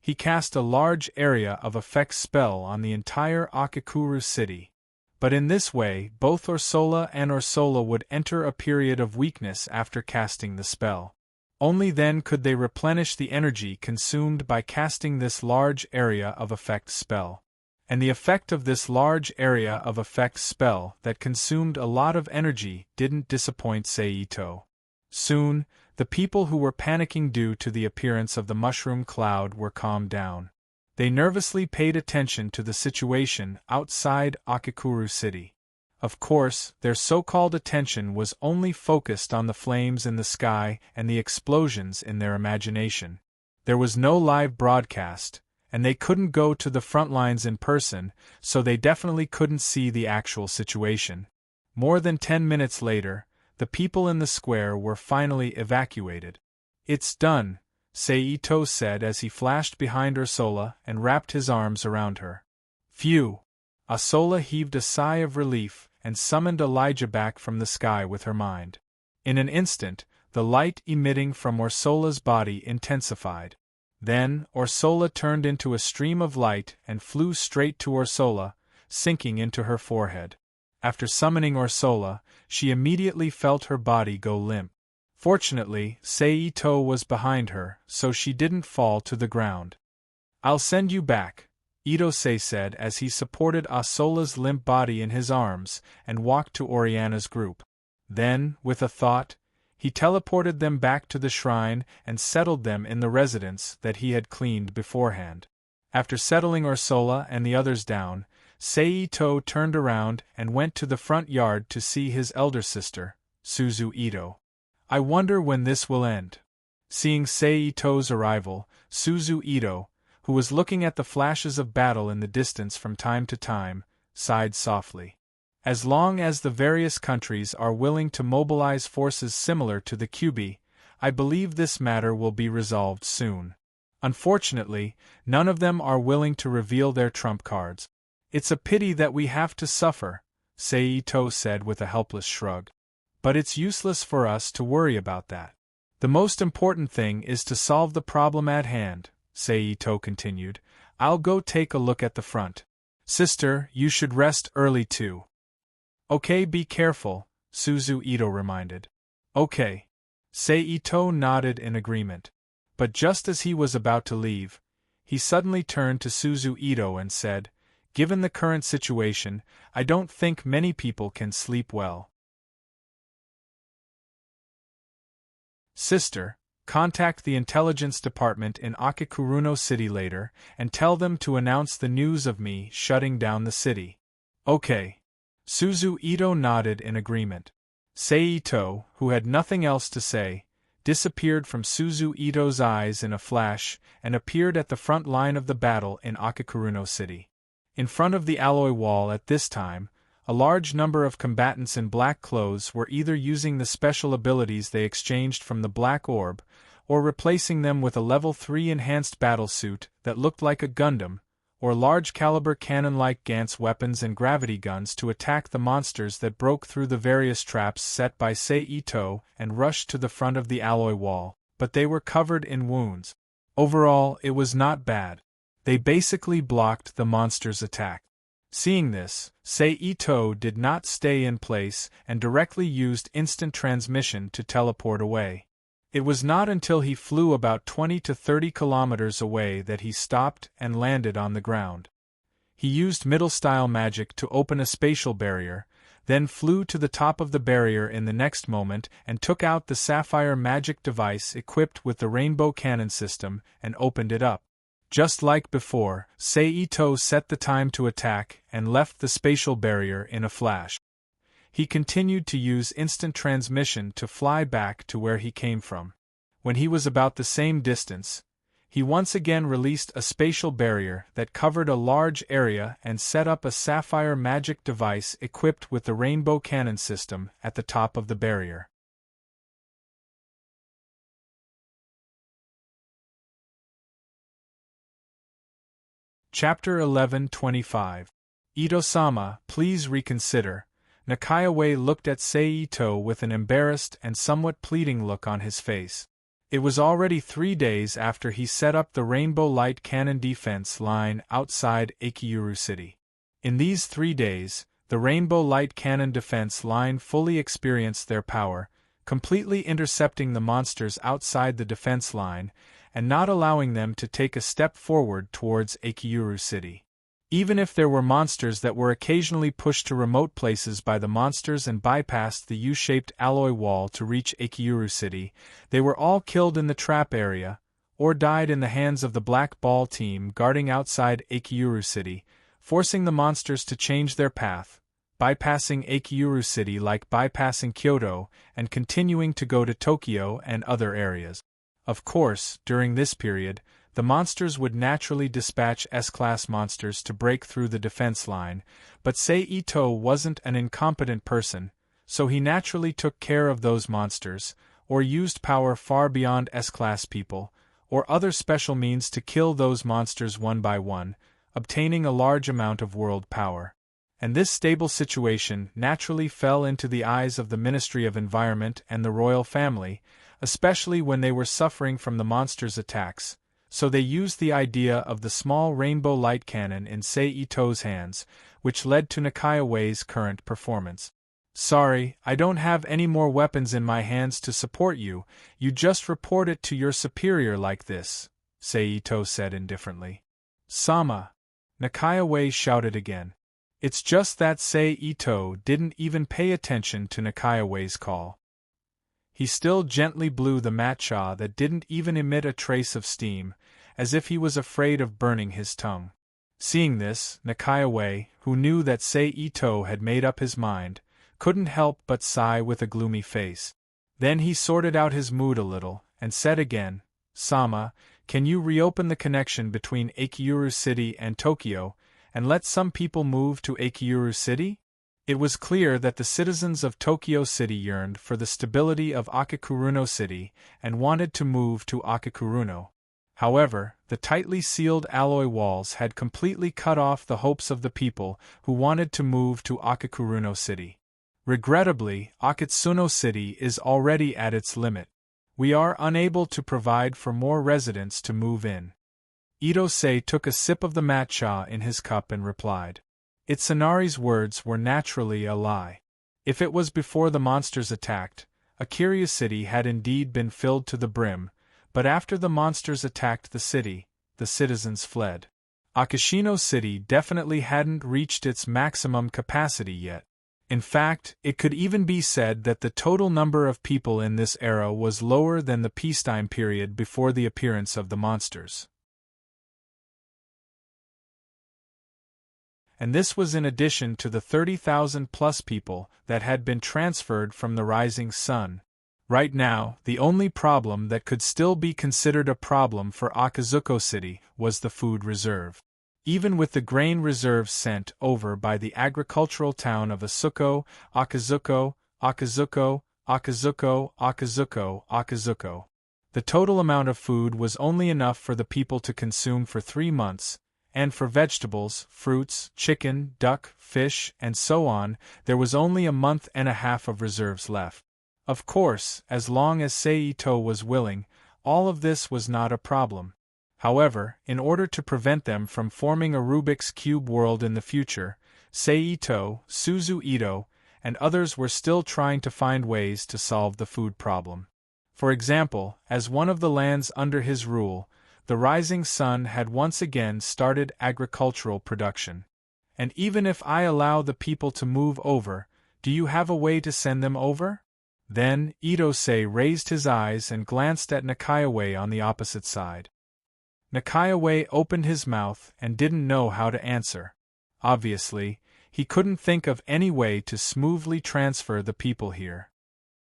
He cast a large area of effect spell on the entire Akakuru city. But in this way, both Ursula and Ursula would enter a period of weakness after casting the spell. Only then could they replenish the energy consumed by casting this large area of effect spell. And the effect of this large area of effect spell that consumed a lot of energy didn't disappoint Seito. Soon, the people who were panicking due to the appearance of the mushroom cloud were calmed down. They nervously paid attention to the situation outside Akakuru City. Of course, their so-called attention was only focused on the flames in the sky and the explosions in their imagination. There was no live broadcast, and they couldn't go to the front lines in person, so they definitely couldn't see the actual situation. More than 10 minutes later, the people in the square were finally evacuated. "It's done," Seito said as he flashed behind Ursula and wrapped his arms around her. "Phew!" Ursula heaved a sigh of relief and summoned Elijah back from the sky with her mind. In an instant, the light emitting from Ursula's body intensified. Then, Ursula turned into a stream of light and flew straight to Ursula, sinking into her forehead. After summoning Ursula, she immediately felt her body go limp. Fortunately, Seito was behind her, so she didn't fall to the ground. "I'll send you back," Ito-sei said as he supported Ursula's limp body in his arms and walked to Oriana's group. Then, with a thought, he teleported them back to the shrine and settled them in the residence that he had cleaned beforehand. After settling Ursula and the others down, Seito turned around and went to the front yard to see his elder sister, Suzu Ito. "I wonder when this will end." Seeing Seito's arrival, Suzu Ito, who was looking at the flashes of battle in the distance from time to time, sighed softly. "As long as the various countries are willing to mobilize forces similar to the Kyubi, I believe this matter will be resolved soon. Unfortunately, none of them are willing to reveal their trump cards. It's a pity that we have to suffer," Seito said with a helpless shrug. "But it's useless for us to worry about that. The most important thing is to solve the problem at hand," Seito continued. "I'll go take a look at the front. Sister, you should rest early too." "Okay, be careful," Suzu Ito reminded. "Okay." Seito nodded in agreement. But just as he was about to leave, he suddenly turned to Suzu Ito and said, "Given the current situation, I don't think many people can sleep well. Sister, contact the intelligence department in Akikuruno City later and tell them to announce the news of me shutting down the city. Okay. Suzu Ito nodded in agreement. Seito, who had nothing else to say, disappeared from Suzu Ito's eyes in a flash and appeared at the front line of the battle in Akikuruno City. In front of the alloy wall at this time, a large number of combatants in black clothes were either using the special abilities they exchanged from the Black Orb, or replacing them with a level 3 enhanced battlesuit that looked like a Gundam, or large-caliber cannon-like Gantz weapons and gravity guns to attack the monsters that broke through the various traps set by Seito and rushed to the front of the alloy wall, but they were covered in wounds. Overall, it was not bad. They basically blocked the monsters' attack. Seeing this, Seito did not stay in place and directly used instant transmission to teleport away. It was not until he flew about 20 to 30 kilometers away that he stopped and landed on the ground. He used middle-style magic to open a spatial barrier, then flew to the top of the barrier in the next moment and took out the sapphire magic device equipped with the rainbow cannon system and opened it up. Just like before, Seito set the time to attack and left the spatial barrier in a flash. He continued to use instant transmission to fly back to where he came from. When he was about the same distance, he once again released a spatial barrier that covered a large area and set up a sapphire magic device equipped with the rainbow cannon system at the top of the barrier. Chapter 11:25. Ito-sama, please reconsider. Nakayawe looked at Seito with an embarrassed and somewhat pleading look on his face. It was already 3 days after he set up the Rainbow Light Cannon defense line outside Akiuru City. In these 3 days, the Rainbow Light Cannon defense line fully experienced their power, completely intercepting the monsters outside the defense line, and not allowing them to take a step forward towards Akiuru City. Even if there were monsters that were occasionally pushed to remote places by the monsters and bypassed the U-shaped alloy wall to reach Akiuru City, they were all killed in the trap area, or died in the hands of the Black Ball team guarding outside Akiuru City, forcing the monsters to change their path, bypassing Akiuru City like bypassing Kyoto, and continuing to go to Tokyo and other areas. Of course, during this period, the monsters would naturally dispatch S-class monsters to break through the defense line, but Seito wasn't an incompetent person, so he naturally took care of those monsters, or used power far beyond S-class people, or other special means to kill those monsters one by one, obtaining a large amount of world power. And this stable situation naturally fell into the eyes of the Ministry of Environment and the royal family, especially when they were suffering from the monsters' attacks. So they used the idea of the small rainbow light cannon in Seito's hands, which led to Nakayawe's current performance. Sorry, I don't have any more weapons in my hands to support you, you just report it to your superior like this, Seito said indifferently. Sama! Nakayawe shouted again. It's just that Seito didn't even pay attention to Nakayawe's call. He still gently blew the matcha that didn't even emit a trace of steam, as if he was afraid of burning his tongue. Seeing this, Nakayawe, who knew that Seito had made up his mind, couldn't help but sigh with a gloomy face. Then he sorted out his mood a little, and said again, Sama, can you reopen the connection between Akiuru City and Tokyo, and let some people move to Akiuru City? It was clear that the citizens of Tokyo City yearned for the stability of Akikuruno City and wanted to move to Akikuruno. However, the tightly sealed alloy walls had completely cut off the hopes of the people who wanted to move to Akikuruno City. Regrettably, Akitsuno City is already at its limit. We are unable to provide for more residents to move in. Ito-sei took a sip of the matcha in his cup and replied. Itsunari's words were naturally a lie. If it was before the monsters attacked, Akiryu City had indeed been filled to the brim, but after the monsters attacked the city, the citizens fled. Akishino City definitely hadn't reached its maximum capacity yet. In fact, it could even be said that the total number of people in this era was lower than the peacetime period before the appearance of the monsters. And this was in addition to the 30,000 plus people that had been transferred from the Rising Sun. Right now, the only problem that could still be considered a problem for Akazuko City was the food reserve. Even with the grain reserves sent over by the agricultural town of Asuko, Akazuko, the total amount of food was only enough for the people to consume for 3 months, and for vegetables, fruits, chicken, duck, fish, and so on, there was only a month and a half of reserves left. Of course, as long as Seito was willing, all of this was not a problem. However, in order to prevent them from forming a Rubik's Cube world in the future, Seito, Suzu Ito, and others were still trying to find ways to solve the food problem. For example, as one of the lands under his rule, the Rising Sun had once again started agricultural production. And even if I allow the people to move over, do you have a way to send them over? Then, Ito-sei raised his eyes and glanced at Nakayawe on the opposite side. Nakayawe opened his mouth and didn't know how to answer. Obviously, he couldn't think of any way to smoothly transfer the people here.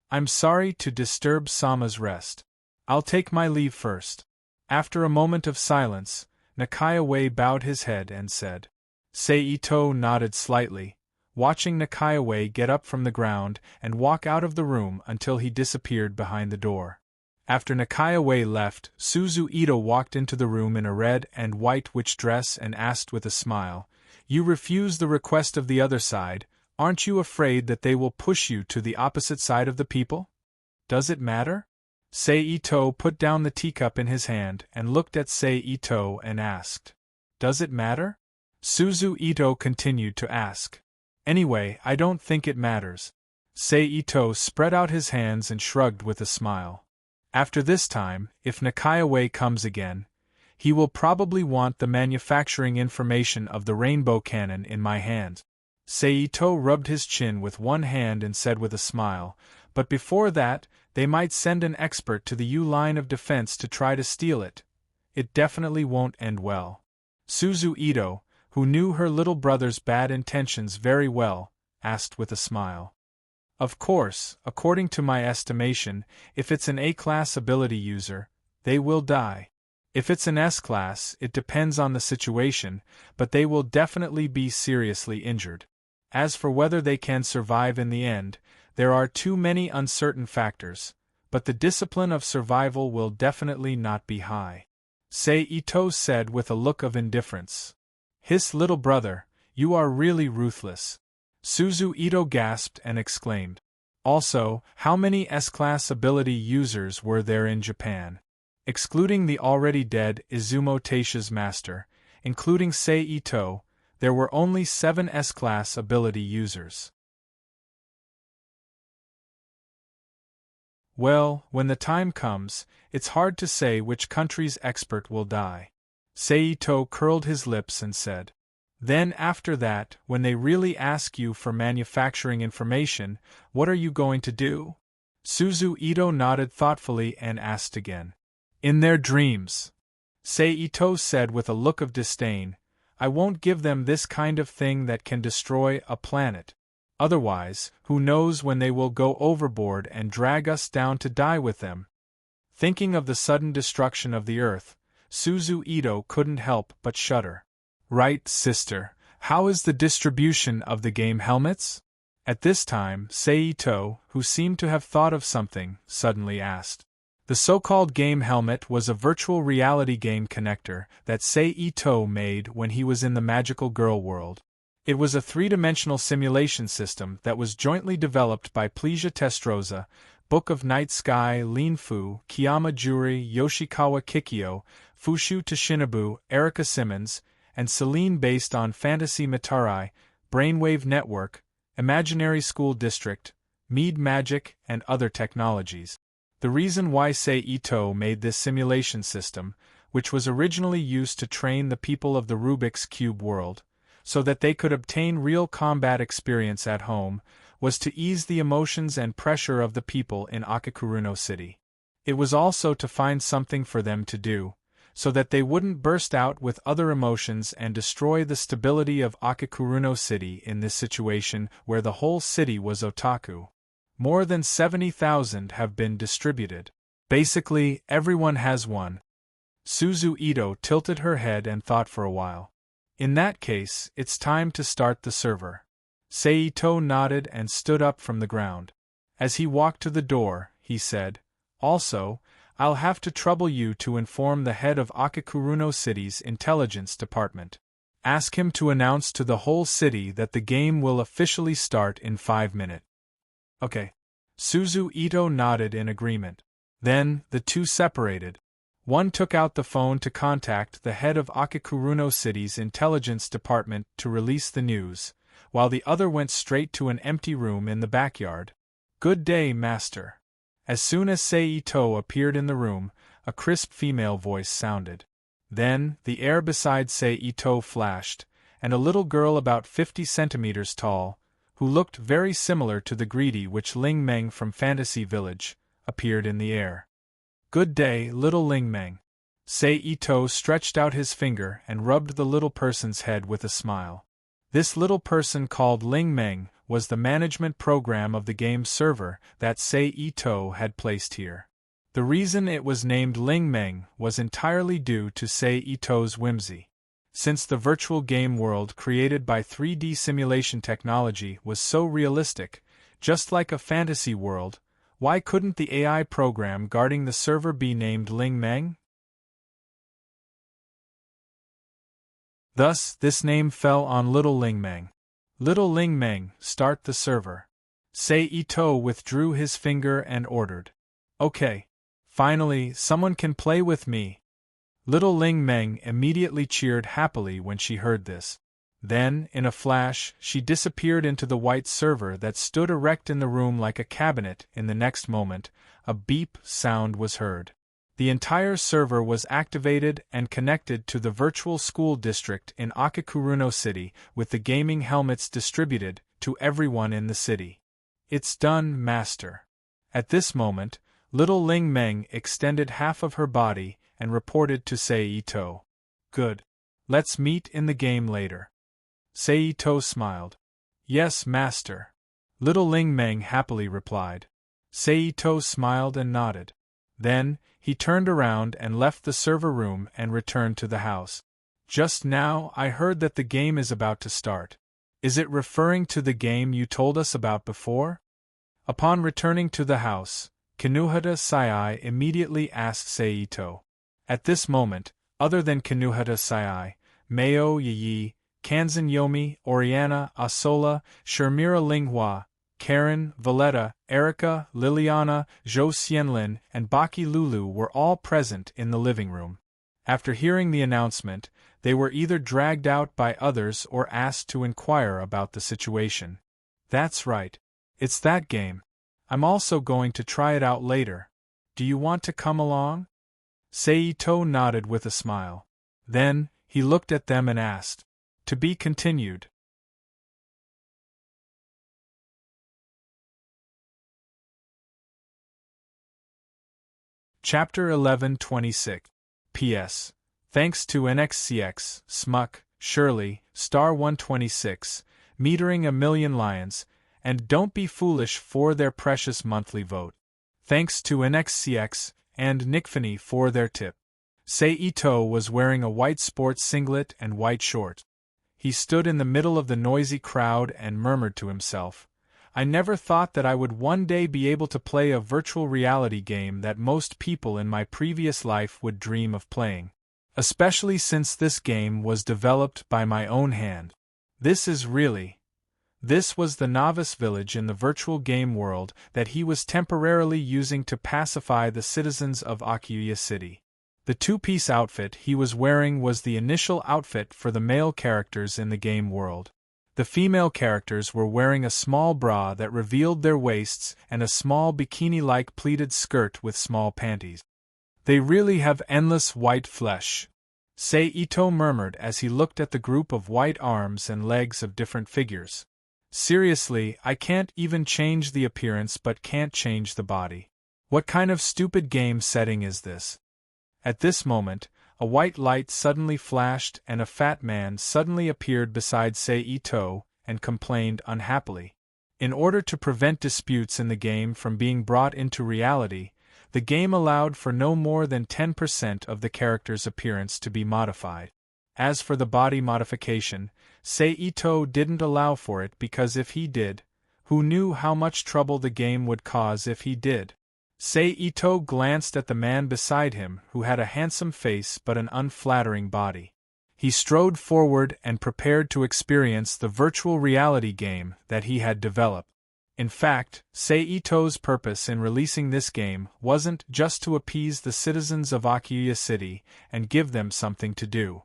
I'm sorry to disturb Sama's rest. I'll take my leave first. After a moment of silence, Nakayawe bowed his head and said. Seito nodded slightly, watching Nakayawe get up from the ground and walk out of the room until he disappeared behind the door. After Nakayawe left, Suzu Ito walked into the room in a red and white witch dress and asked with a smile, "You refuse the request of the other side, aren't you afraid that they will push you to the opposite side of the people? Does it matter?" Seito put down the teacup in his hand and looked at Seito and asked, "Does it matter?" Suzu Ito continued to ask. "Anyway, I don't think it matters." Seito spread out his hands and shrugged with a smile. After this time, if Nakayawe comes again, he will probably want the manufacturing information of the rainbow cannon in my hand. Seito rubbed his chin with one hand and said with a smile, "But before that, they might send an expert to the U line of defense to try to steal it. It definitely won't end well." Suzu Ito, who knew her little brother's bad intentions very well, asked with a smile. "Of course, according to my estimation, if it's an A-class ability user, they will die. If it's an S-class, it depends on the situation, but they will definitely be seriously injured. As for whether they can survive in the end, there are too many uncertain factors, but the discipline of survival will definitely not be high," Seito said with a look of indifference. "His little brother, you are really ruthless." Suzu Ito gasped and exclaimed. Also, how many S-class ability users were there in Japan? Excluding the already dead Izumo Taisha's master, including Seito, there were only 7 S-class ability users. Well, when the time comes, it's hard to say which country's expert will die. Seito curled his lips and said. Then after that, when they really ask you for manufacturing information, what are you going to do? Suzu Ito nodded thoughtfully and asked again. In their dreams. Seito said with a look of disdain, I won't give them this kind of thing that can destroy a planet. Otherwise, who knows when they will go overboard and drag us down to die with them. Thinking of the sudden destruction of the Earth, Suzu Ito couldn't help but shudder. Right, sister, how is the distribution of the game helmets? At this time, Seito, who seemed to have thought of something, suddenly asked. The so-called game helmet was a virtual reality game connector that Seito made when he was in the magical girl world. It was a three-dimensional simulation system that was jointly developed by Plesia Testroza, Book of Night Sky Linfu, Kiyama Juri, Yoshikawa Kikyo, Fushu Toshinobu, Erica Simmons, and Celine based on Fantasy Matarai, Brainwave Network, Imaginary School District, Mead Magic, and other technologies. The reason why Seito made this simulation system, which was originally used to train the people of the Rubik's Cube world, so that they could obtain real combat experience at home, was to ease the emotions and pressure of the people in Akakuruno City. It was also to find something for them to do, so that they wouldn't burst out with other emotions and destroy the stability of Akakuruno City in this situation where the whole city was otaku. More than 70,000 have been distributed. Basically, everyone has one. Suzu Ito tilted her head and thought for a while. In that case, it's time to start the server. Seito nodded and stood up from the ground. As he walked to the door, he said, "Also, I'll have to trouble you to inform the head of Akakuruno City's intelligence department. Ask him to announce to the whole city that the game will officially start in 5 minutes." Okay. Suzu Ito nodded in agreement. Then, the two separated. One took out the phone to contact the head of Akakuruno City's intelligence department to release the news, while the other went straight to an empty room in the backyard. "Good day, master." As soon as Seito appeared in the room, a crisp female voice sounded. Then, the air beside Seito flashed, and a little girl about 50 centimeters tall, who looked very similar to the greedy witch Ling Meng from Fantasy Village, appeared in the air. "Good day, little Ling Meng." Seito stretched out his finger and rubbed the little person's head with a smile. This little person called Ling Meng was the management program of the game's server that Seito had placed here. The reason it was named Ling Meng was entirely due to Seito's whimsy. Since the virtual game world created by 3D simulation technology was so realistic, just like a fantasy world, why couldn't the AI program guarding the server be named Ling Meng? Thus, this name fell on little Ling Meng. "Little Ling Meng, start the server." Seito withdrew his finger and ordered. "Okay. Finally, someone can play with me." Little Ling Meng immediately cheered happily when she heard this. Then, in a flash, she disappeared into the white server that stood erect in the room like a cabinet. In the next moment, a beep sound was heard. The entire server was activated and connected to the virtual school district in Akakuruno City, with the gaming helmets distributed to everyone in the city. "It's done, master." At this moment, little Ling Meng extended half of her body and reported to Seito. "Good. Let's meet in the game later." Seito smiled. "Yes, master." Little Ling Meng happily replied. Seito smiled and nodded. Then, he turned around and left the server room and returned to the house. "Just now I heard that the game is about to start. Is it referring to the game you told us about before?" Upon returning to the house, Kinuhata Sai immediately asked Seito. At this moment, other than Kinuhata Sai, Mayo Yi, Kanzan Yomi, Oriana, Asola, Shermira Linghua, Karen, Valletta, Erica, Liliana, Zhou Xianlin, and Baki Lulu were all present in the living room. After hearing the announcement, they were either dragged out by others or asked to inquire about the situation. "That's right. It's that game. I'm also going to try it out later. Do you want to come along?" Seito nodded with a smile. Then, he looked at them and asked, "To be continued." Chapter 1126. P.S. Thanks to NXCX, Smuck, Shirley, Star 126, Metering a Million Lions, and Don't Be Foolish for their precious monthly vote. Thanks to NXCX and Nickfanny for their tip. Seito was wearing a white sports singlet and white shorts. He stood in the middle of the noisy crowd and murmured to himself, "I never thought that I would one day be able to play a virtual reality game that most people in my previous life would dream of playing. Especially since this game was developed by my own hand. This was the novice village in the virtual game world that he was temporarily using to pacify the citizens of Akiuya City. The two-piece outfit he was wearing was the initial outfit for the male characters in the game world. The female characters were wearing a small bra that revealed their waists and a small bikini-like pleated skirt with small panties. They really have endless white flesh. Seito murmured as he looked at the group of white arms and legs of different figures. Seriously, I can't even change the appearance but can't change the body. What kind of stupid game setting is this? At this moment, a white light suddenly flashed and a fat man suddenly appeared beside Seito and complained unhappily. In order to prevent disputes in the game from being brought into reality, the game allowed for no more than 10% of the character's appearance to be modified. As for the body modification, Seito didn't allow for it because if he did, who knew how much trouble the game would cause if he did? Seito glanced at the man beside him who had a handsome face but an unflattering body. He strode forward and prepared to experience the virtual reality game that he had developed. In fact, Seito's purpose in releasing this game wasn't just to appease the citizens of Akuya City and give them something to do.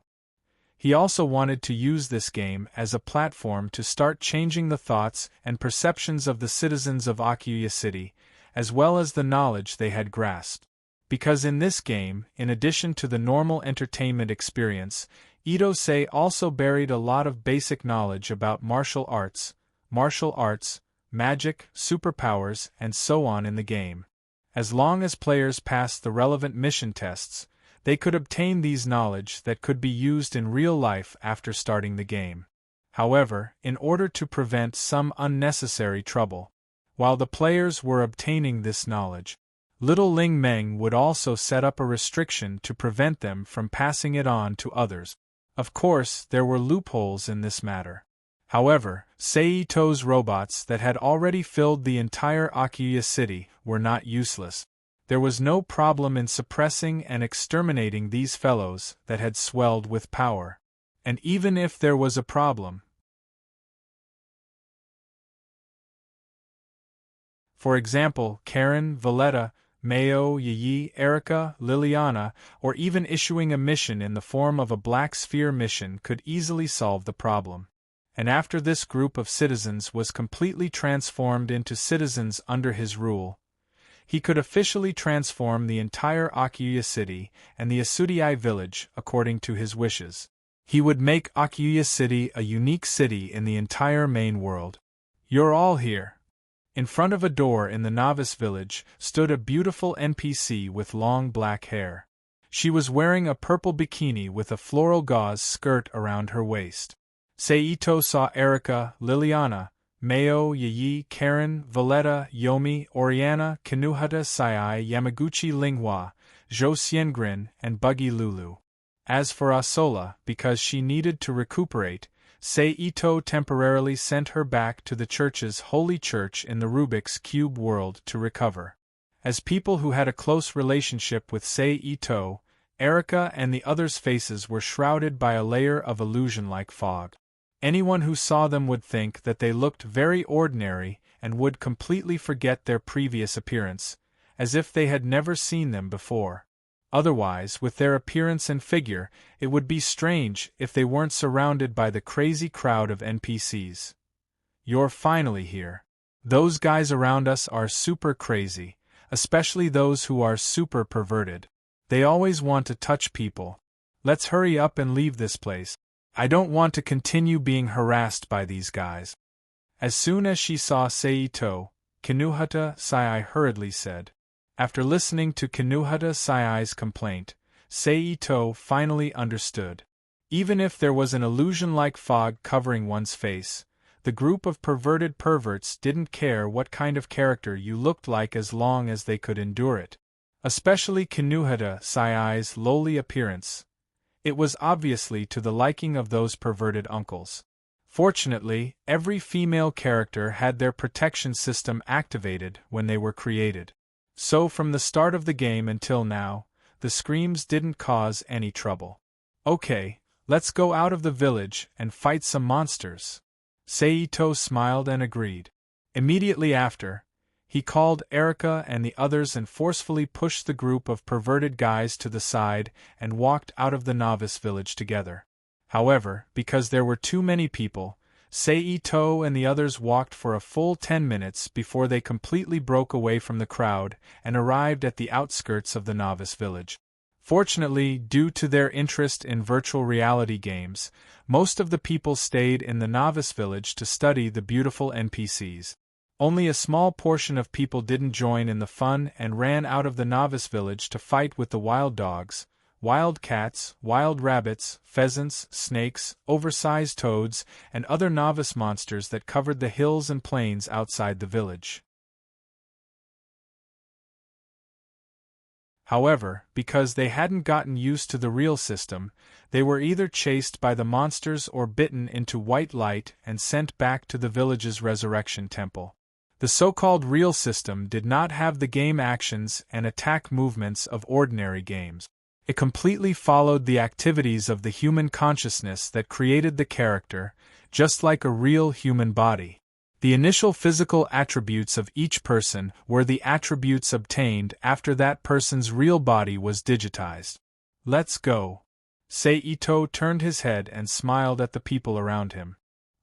He also wanted to use this game as a platform to start changing the thoughts and perceptions of the citizens of Akuya City, as well as the knowledge they had grasped. Because in this game, in addition to the normal entertainment experience, Itose also buried a lot of basic knowledge about martial arts, magic, superpowers, and so on in the game. As long as players passed the relevant mission tests, they could obtain these knowledge that could be used in real life after starting the game. However, in order to prevent some unnecessary trouble, while the players were obtaining this knowledge, Little Ling Meng would also set up a restriction to prevent them from passing it on to others. Of course, there were loopholes in this matter. However, Seito's robots that had already filled the entire Akuya City were not useless. There was no problem in suppressing and exterminating these fellows that had swelled with power. And even if there was a problem, for example, Karen, Valletta, Mayo, Yi, Erica, Liliana, or even issuing a mission in the form of a Black Sphere mission could easily solve the problem. And after this group of citizens was completely transformed into citizens under his rule, he could officially transform the entire Akuya City and the Asudii village according to his wishes. He would make Akuya City a unique city in the entire main world. You're all here. In front of a door in the novice village stood a beautiful NPC with long black hair. She was wearing a purple bikini with a floral gauze skirt around her waist. Seito saw Erica, Liliana, Mayo, Yi, Karen, Valletta, Yomi, Oriana, Kinuhata Sai, Yamaguchi Linghua, Zhou Xiangrin, and Buggy Lulu. As for Asola, because she needed to recuperate, Seito temporarily sent her back to the church's holy church in the Rubik's Cube world to recover. As people who had a close relationship with Seito, Erica and the others' faces were shrouded by a layer of illusion-like fog. Anyone who saw them would think that they looked very ordinary and would completely forget their previous appearance, as if they had never seen them before. Otherwise, with their appearance and figure, it would be strange if they weren't surrounded by the crazy crowd of NPCs. You're finally here. Those guys around us are super crazy, especially those who are super perverted. They always want to touch people. Let's hurry up and leave this place. I don't want to continue being harassed by these guys. As soon as she saw Seito, Kinuhata Sai hurriedly said. After listening to Kinuhata Sai's complaint, Seito finally understood. Even if there was an illusion-like fog covering one's face, the group of perverted perverts didn't care what kind of character you looked like as long as they could endure it. Especially Kinuhata Sai's lowly appearance. It was obviously to the liking of those perverted uncles. Fortunately, every female character had their protection system activated when they were created. So from the start of the game until now, the screams didn't cause any trouble. Okay, let's go out of the village and fight some monsters. Seito smiled and agreed. Immediately after, he called Erica and the others and forcefully pushed the group of perverted guys to the side and walked out of the novice village together. However, because there were too many people, Seito and the others walked for a full 10 minutes before they completely broke away from the crowd and arrived at the outskirts of the novice village. Fortunately, due to their interest in virtual reality games, most of the people stayed in the novice village to study the beautiful NPCs. Only a small portion of people didn't join in the fun and ran out of the novice village to fight with the wild dogs, wild cats, wild rabbits, pheasants, snakes, oversized toads, and other novice monsters that covered the hills and plains outside the village. However, because they hadn't gotten used to the real system, they were either chased by the monsters or bitten into white light and sent back to the village's resurrection temple. The so-called real system did not have the game actions and attack movements of ordinary games. It completely followed the activities of the human consciousness that created the character, just like a real human body. The initial physical attributes of each person were the attributes obtained after that person's real body was digitized. Let's go. Seito turned his head and smiled at the people around him.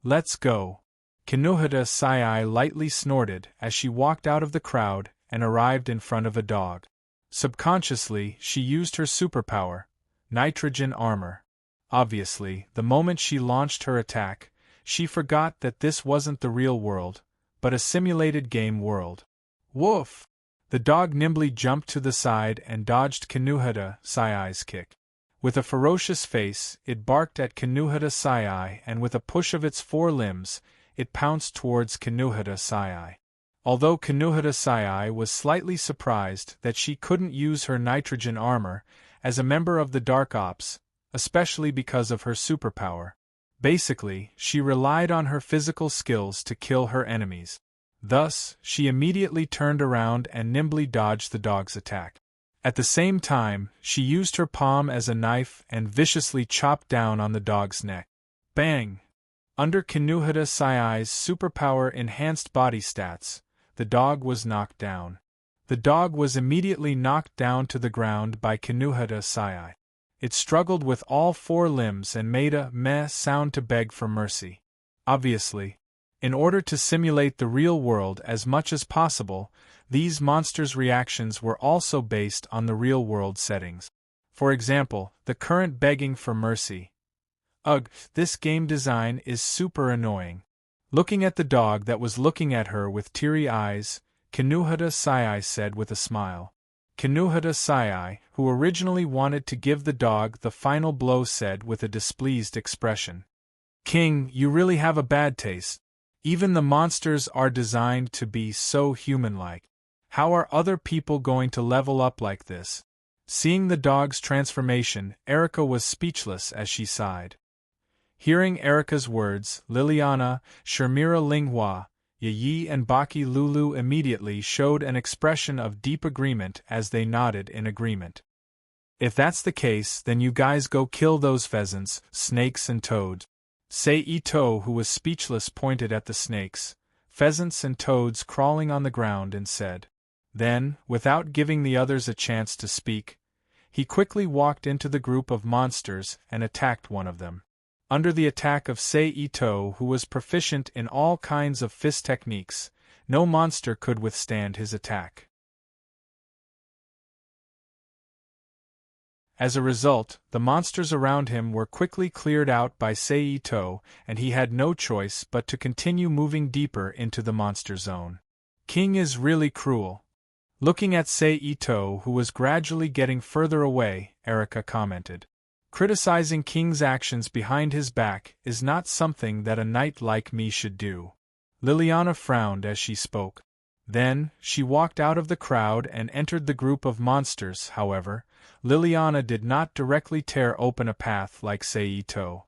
Let's go. Kinuhata Sai lightly snorted as she walked out of the crowd and arrived in front of a dog. Subconsciously, she used her superpower, nitrogen armor. Obviously, the moment she launched her attack, she forgot that this wasn't the real world, but a simulated game world. Woof! The dog nimbly jumped to the side and dodged Kinuhata Sai's kick. With a ferocious face, it barked at Kinuhata Sai and with a push of its four limbs, it pounced towards Kinuhata Sai. Although Kinuhata Sai was slightly surprised that she couldn't use her nitrogen armor as a member of the Dark Ops, especially because of her superpower. Basically, she relied on her physical skills to kill her enemies. Thus, she immediately turned around and nimbly dodged the dog's attack. At the same time, she used her palm as a knife and viciously chopped down on the dog's neck. Bang! Under Kinuhata Sai's superpower-enhanced body stats, the dog was knocked down. The dog was immediately knocked down to the ground by Kinuhata Sai. It struggled with all four limbs and made a meh sound to beg for mercy. Obviously, in order to simulate the real world as much as possible, these monsters' reactions were also based on the real-world settings. For example, the current begging for mercy. Ugh, this game design is super annoying. Looking at the dog that was looking at her with teary eyes, Kinuhata Sai said with a smile. Kinuhata Sai, who originally wanted to give the dog the final blow, said with a displeased expression. King, you really have a bad taste. Even the monsters are designed to be so human-like. How are other people going to level up like this? Seeing the dog's transformation, Erica was speechless as she sighed. Hearing Erica's words, Liliana, Sharmira Linghua, Yi and Baki Lulu immediately showed an expression of deep agreement as they nodded in agreement. If that's the case, then you guys go kill those pheasants, snakes and toads. Seito, who was speechless, pointed at the snakes, pheasants and toads crawling on the ground and said. Then, without giving the others a chance to speak, he quickly walked into the group of monsters and attacked one of them. Under the attack of Seito, who was proficient in all kinds of fist techniques, no monster could withstand his attack. As a result, the monsters around him were quickly cleared out by Seito, and he had no choice but to continue moving deeper into the monster zone. King is really cruel. Looking at Seito, who was gradually getting further away, Erica commented. Criticizing King's actions behind his back is not something that a knight like me should do. Liliana frowned as she spoke. Then, she walked out of the crowd and entered the group of monsters. However, Liliana did not directly tear open a path like Seito.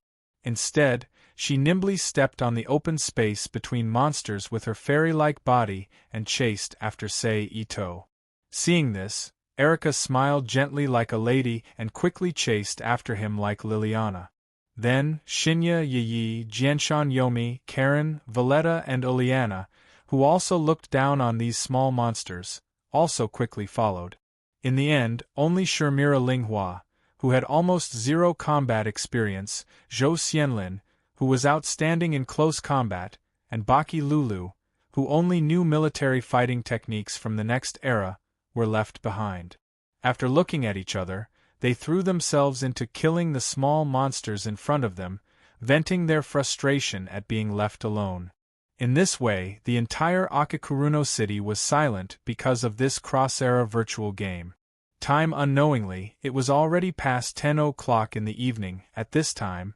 Instead, she nimbly stepped on the open space between monsters with her fairy-like body and chased after Seito. Seeing this, Erica smiled gently like a lady and quickly chased after him like Liliana. Then, Shinya, Yi, Jianshan Yomi, Karen, Valletta and Oleana, who also looked down on these small monsters, also quickly followed. In the end, only Sharmira Linghua, who had almost zero combat experience, Zhou Xianlin, who was outstanding in close combat, and Baki Lulu, who only knew military fighting techniques from the next era, were left behind. After looking at each other, they threw themselves into killing the small monsters in front of them, venting their frustration at being left alone. In this way, the entire Akakuruno city was silent because of this cross-era virtual game. Time unknowingly, it was already past 10 o'clock in the evening. At this time,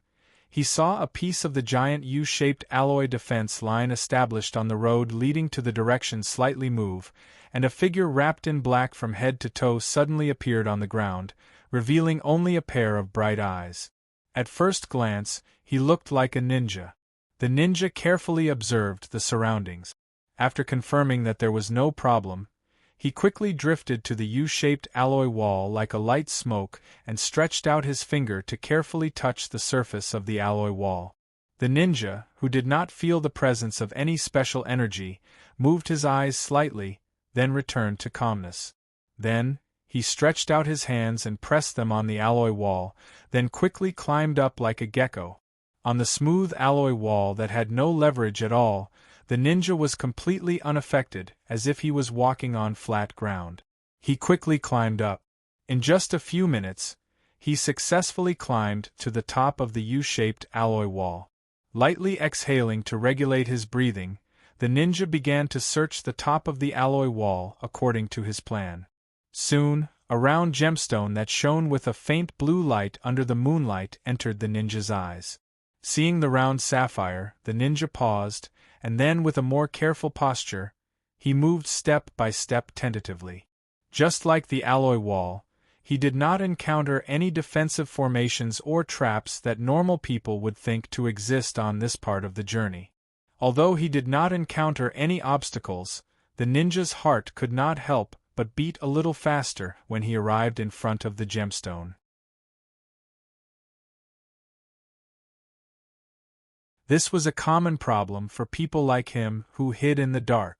he saw a piece of the giant U-shaped alloy defense line established on the road leading to the direction slightly move, and a figure wrapped in black from head to toe suddenly appeared on the ground, revealing only a pair of bright eyes. At first glance, he looked like a ninja. The ninja carefully observed the surroundings. After confirming that there was no problem, he quickly drifted to the U-shaped alloy wall like a light smoke and stretched out his finger to carefully touch the surface of the alloy wall. The ninja, who did not feel the presence of any special energy, moved his eyes slightly, then returned to calmness. Then, he stretched out his hands and pressed them on the alloy wall, then quickly climbed up like a gecko. On the smooth alloy wall that had no leverage at all, the ninja was completely unaffected, as if he was walking on flat ground. He quickly climbed up. In just a few minutes, he successfully climbed to the top of the U-shaped alloy wall. Lightly exhaling to regulate his breathing, the ninja began to search the top of the alloy wall according to his plan. Soon, a round gemstone that shone with a faint blue light under the moonlight entered the ninja's eyes. Seeing the round sapphire, the ninja paused, and then with a more careful posture, he moved step by step tentatively. Just like the alloy wall, he did not encounter any defensive formations or traps that normal people would think to exist on this part of the journey. Although he did not encounter any obstacles, the ninja's heart could not help but beat a little faster when he arrived in front of the gemstone. This was a common problem for people like him who hid in the dark.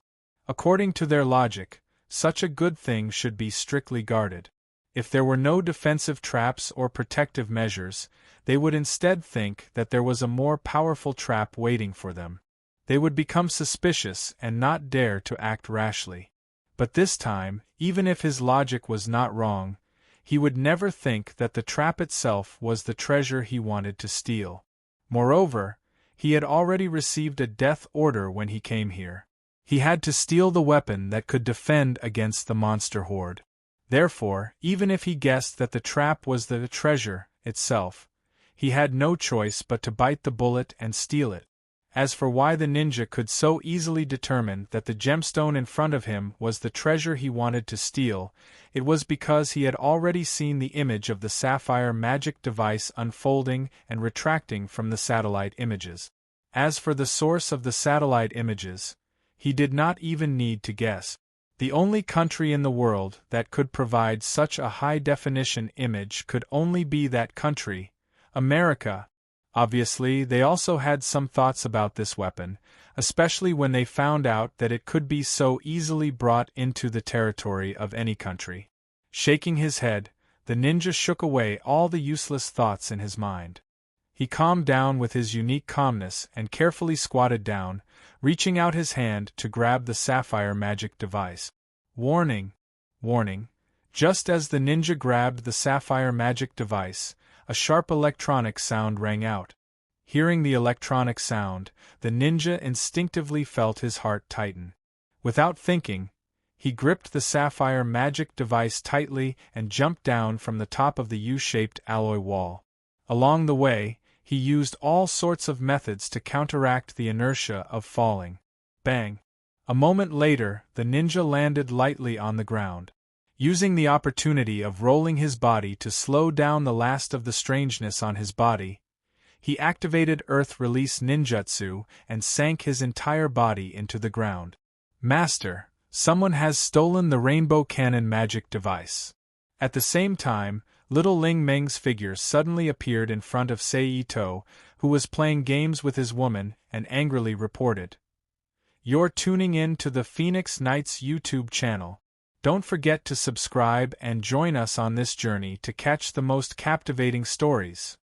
According to their logic, such a good thing should be strictly guarded. If there were no defensive traps or protective measures, they would instead think that there was a more powerful trap waiting for them. They would become suspicious and not dare to act rashly. But this time, even if his logic was not wrong, he would never think that the trap itself was the treasure he wanted to steal. Moreover, he had already received a death order when he came here. He had to steal the weapon that could defend against the monster horde. Therefore, even if he guessed that the trap was the treasure itself, he had no choice but to bite the bullet and steal it. As for why the ninja could so easily determine that the gemstone in front of him was the treasure he wanted to steal, it was because he had already seen the image of the sapphire magic device unfolding and retracting from the satellite images. As for the source of the satellite images, he did not even need to guess. The only country in the world that could provide such a high-definition image could only be that country, America. Obviously, they also had some thoughts about this weapon, especially when they found out that it could be so easily brought into the territory of any country. Shaking his head, the ninja shook away all the useless thoughts in his mind. He calmed down with his unique calmness and carefully squatted down, reaching out his hand to grab the sapphire magic device. Warning! Warning! Just as the ninja grabbed the sapphire magic device, a sharp electronic sound rang out. Hearing the electronic sound, the ninja instinctively felt his heart tighten. Without thinking, he gripped the sapphire magic device tightly and jumped down from the top of the U-shaped alloy wall. Along the way, he used all sorts of methods to counteract the inertia of falling. Bang! A moment later, the ninja landed lightly on the ground. Using the opportunity of rolling his body to slow down the last of the strangeness on his body, he activated Earth Release Ninjutsu and sank his entire body into the ground. Master, someone has stolen the Rainbow Cannon magic device. At the same time, little Ling Meng's figure suddenly appeared in front of Seito, who was playing games with his woman, and angrily reported, "You're tuning in to the Phoenix Knights YouTube channel. Don't forget to subscribe and join us on this journey to catch the most captivating stories."